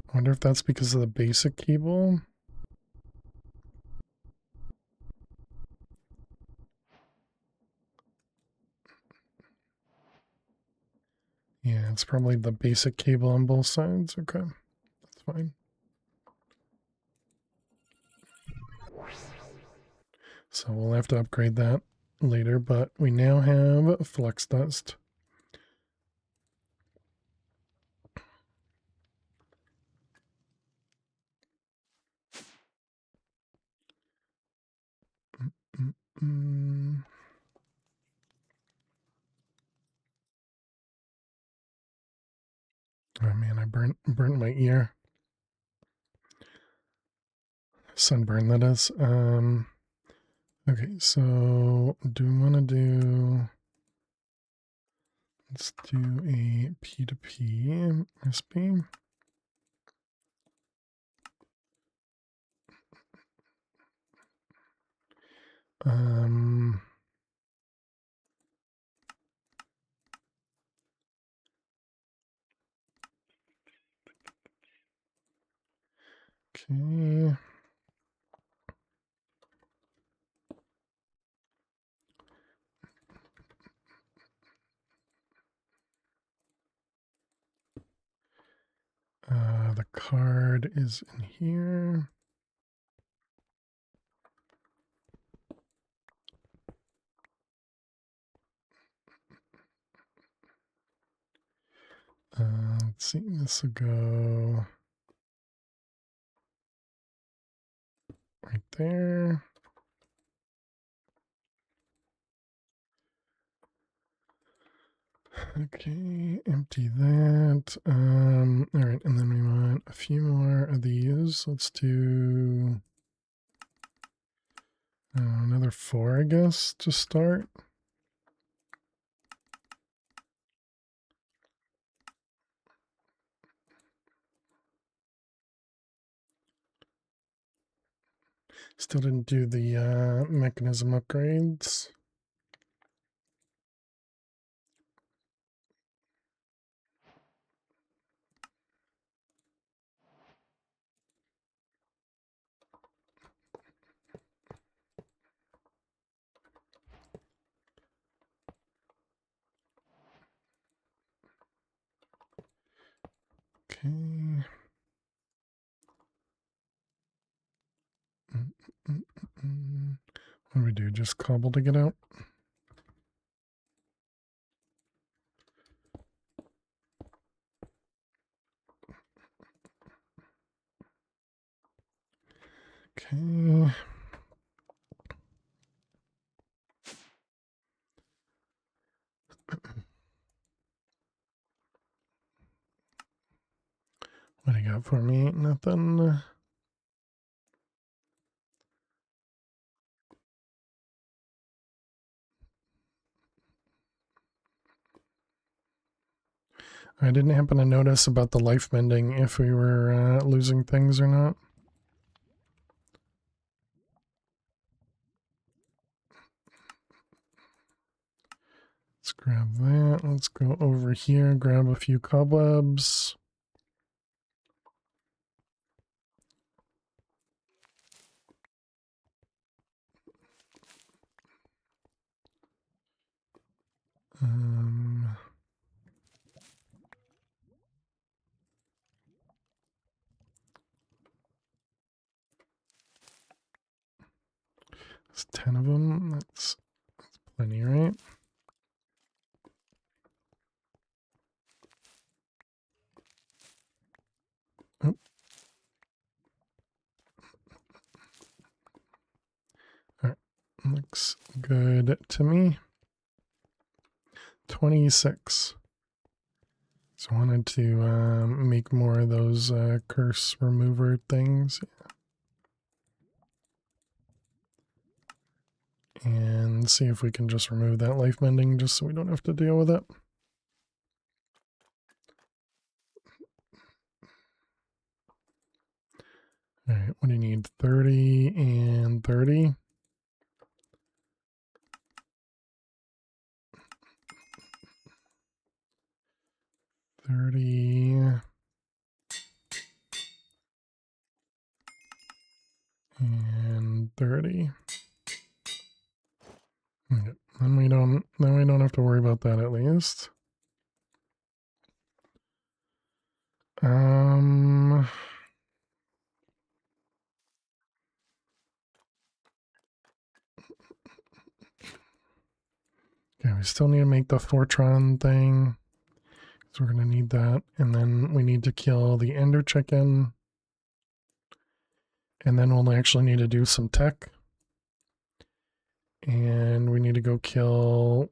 I wonder if that's because of the basic cable. Yeah, it's probably the basic cable on both sides. Okay, that's fine. So we'll have to upgrade that later, but we now have flex dust. Mm-mm. Oh man, I burnt my ear. Sunburn, that is. Okay, so do we want to do... Let's do a P2P recipe. Okay. The card is in here. Let's see, this will go right there. Okay, empty that. All right, and then we want a few more of these. Let's do another 4, I guess, to start. Still didn't do the mechanism upgrades. Okay. What do we do? Just cobble to get out? Okay. What do you got for me? Nothing. I didn't happen to notice about the life mending if we were losing things or not. Let's grab that. Let's go over here, grab a few cobwebs. There's 10 of them. That's plenty, right? Oh. All right. Looks good to me. 26. So I wanted to make more of those curse remover things. And see if we can just remove that life mending just so we don't have to deal with it. All right, what do you need? 30 and 30. And 30. Okay. Then we don't have to worry about that at least. Okay, we still need to make the Fortron thing. So we're gonna need that. And then we need to kill the Ender Chicken. And then we'll actually need to do some tech. And we need to go kill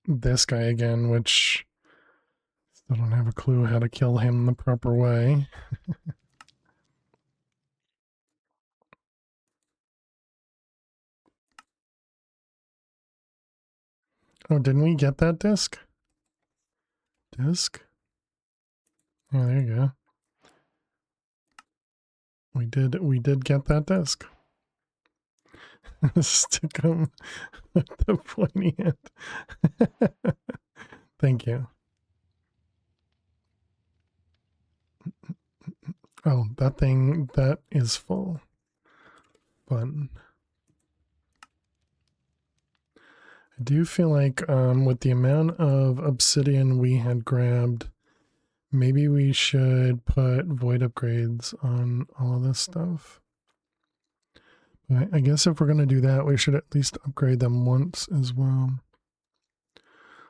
this guy again, which I don't have a clue how to kill him the proper way. Oh, didn't we get that disc? Disc? Oh, there you go. We did get that disc. Stick him at the pointy end. Thank you. Oh, that thing, that is full. Fun. I do feel like with the amount of obsidian we had grabbed, maybe we should put void upgrades on all of this stuff. But I guess if we're going to do that, we should at least upgrade them once as well.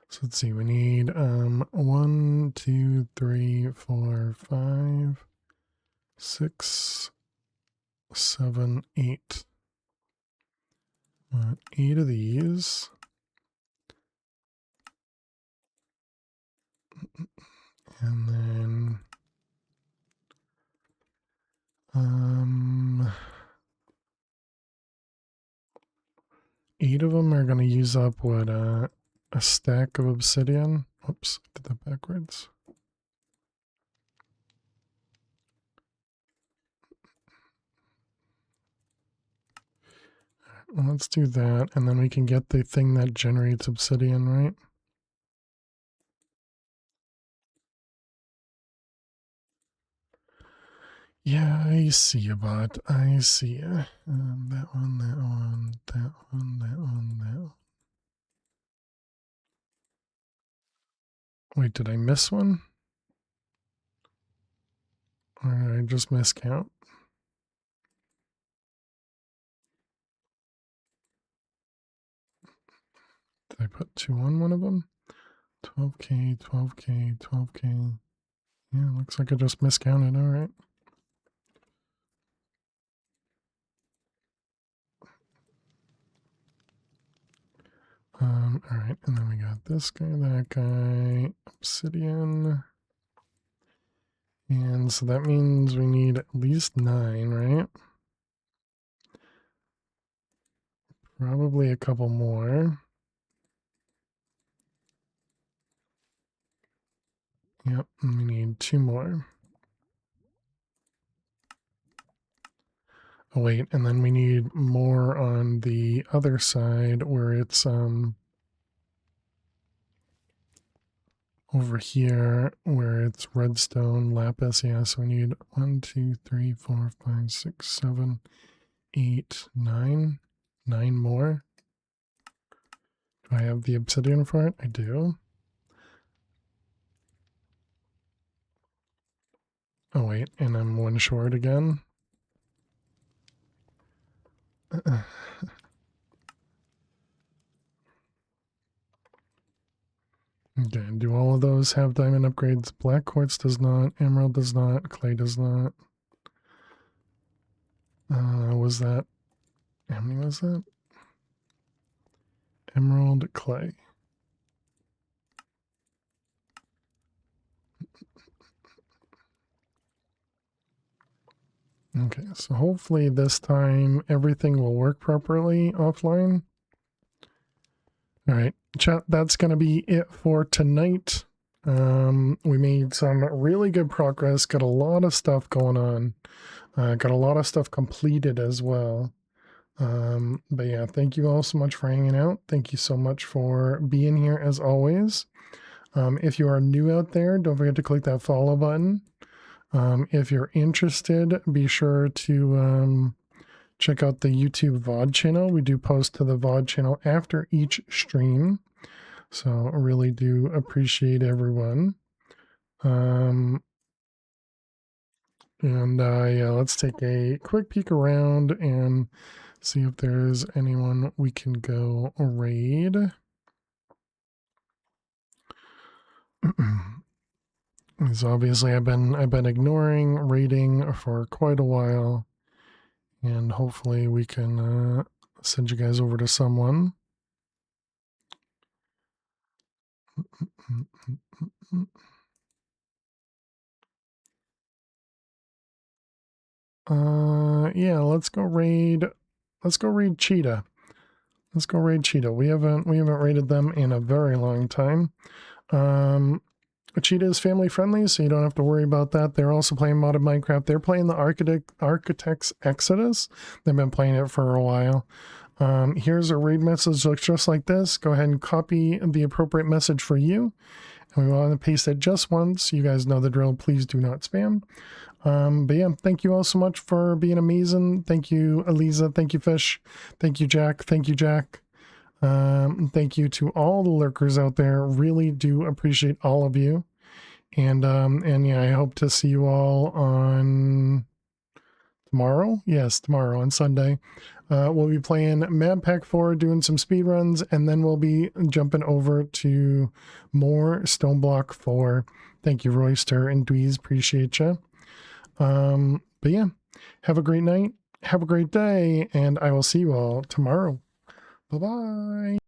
So let's see, we need 1, 2, 3, 4, 5, 6, 7, 8. 8 of these. And then 8 of them are going to use up what a stack of obsidian. Oops, I did that backwards. Well, let's do that, and then we can get the thing that generates obsidian, right? Yeah, I see you, bot. I see you. That one, that one, that one, that one, that one. Wait, did I miss one? Or did I just miscount? Did I put 2 on one of them? 12k, 12k, 12k. Yeah, looks like I just miscounted. All right. All right, and then we got this guy, that guy, obsidian. And so that means we need at least 9, right? Probably a couple more. Yep, and we need 2 more. Oh wait, and then we need more on the other side where it's over here where it's redstone, lapis. Yeah, so we need 1, 2, 3, 4, 5, 6, 7, 8, 9. 9 more. Do I have the obsidian for it? I do. Oh wait, and I'm 1 short again. Okay, do all of those have diamond upgrades? Black quartz does not, emerald does not, clay does not. Was that, how many was that? Emerald, clay. Okay, so hopefully this time everything will work properly offline. All right, chat, that's going to be it for tonight. We made some really good progress, got a lot of stuff going on, got a lot of stuff completed as well. But yeah, thank you all so much for hanging out. Thank you so much for being here as always. If you are new out there, don't forget to click that follow button. If you're interested, be sure to check out the YouTube VOD channel. We do post to the VOD channel after each stream. So I really do appreciate everyone. And yeah, let's take a quick peek around and see if there's anyone we can go raid. Because obviously I've been ignoring raiding for quite a while, and hopefully we can send you guys over to someone. Yeah, let's go raid Cheetah. Let's go raid Cheetah. We haven't raided them in a very long time. Cheetah is family friendly, so you don't have to worry about that. They're also playing modded Minecraft. They're playing the Architect's Exodus. They've been playing it for a while. Here's a raid message, looks just like this. Go ahead and copy the appropriate message for you. And we want to paste it just once. You guys know the drill. Please do not spam. But yeah, thank you all so much for being amazing. Thank you, Eliza. Thank you, Fish. Thank you, Jack. Thank you, Jack. Thank you to all the lurkers out there. Really do appreciate all of you. And yeah, I hope to see you all on tomorrow. Yes, tomorrow on Sunday. We'll be playing Map Pack 4, doing some speed runs, and then we'll be jumping over to more Stoneblock 4. Thank you, Royster and Dweez. Appreciate you. But yeah, have a great night. Have a great day, and I will see you all tomorrow. Bye-bye.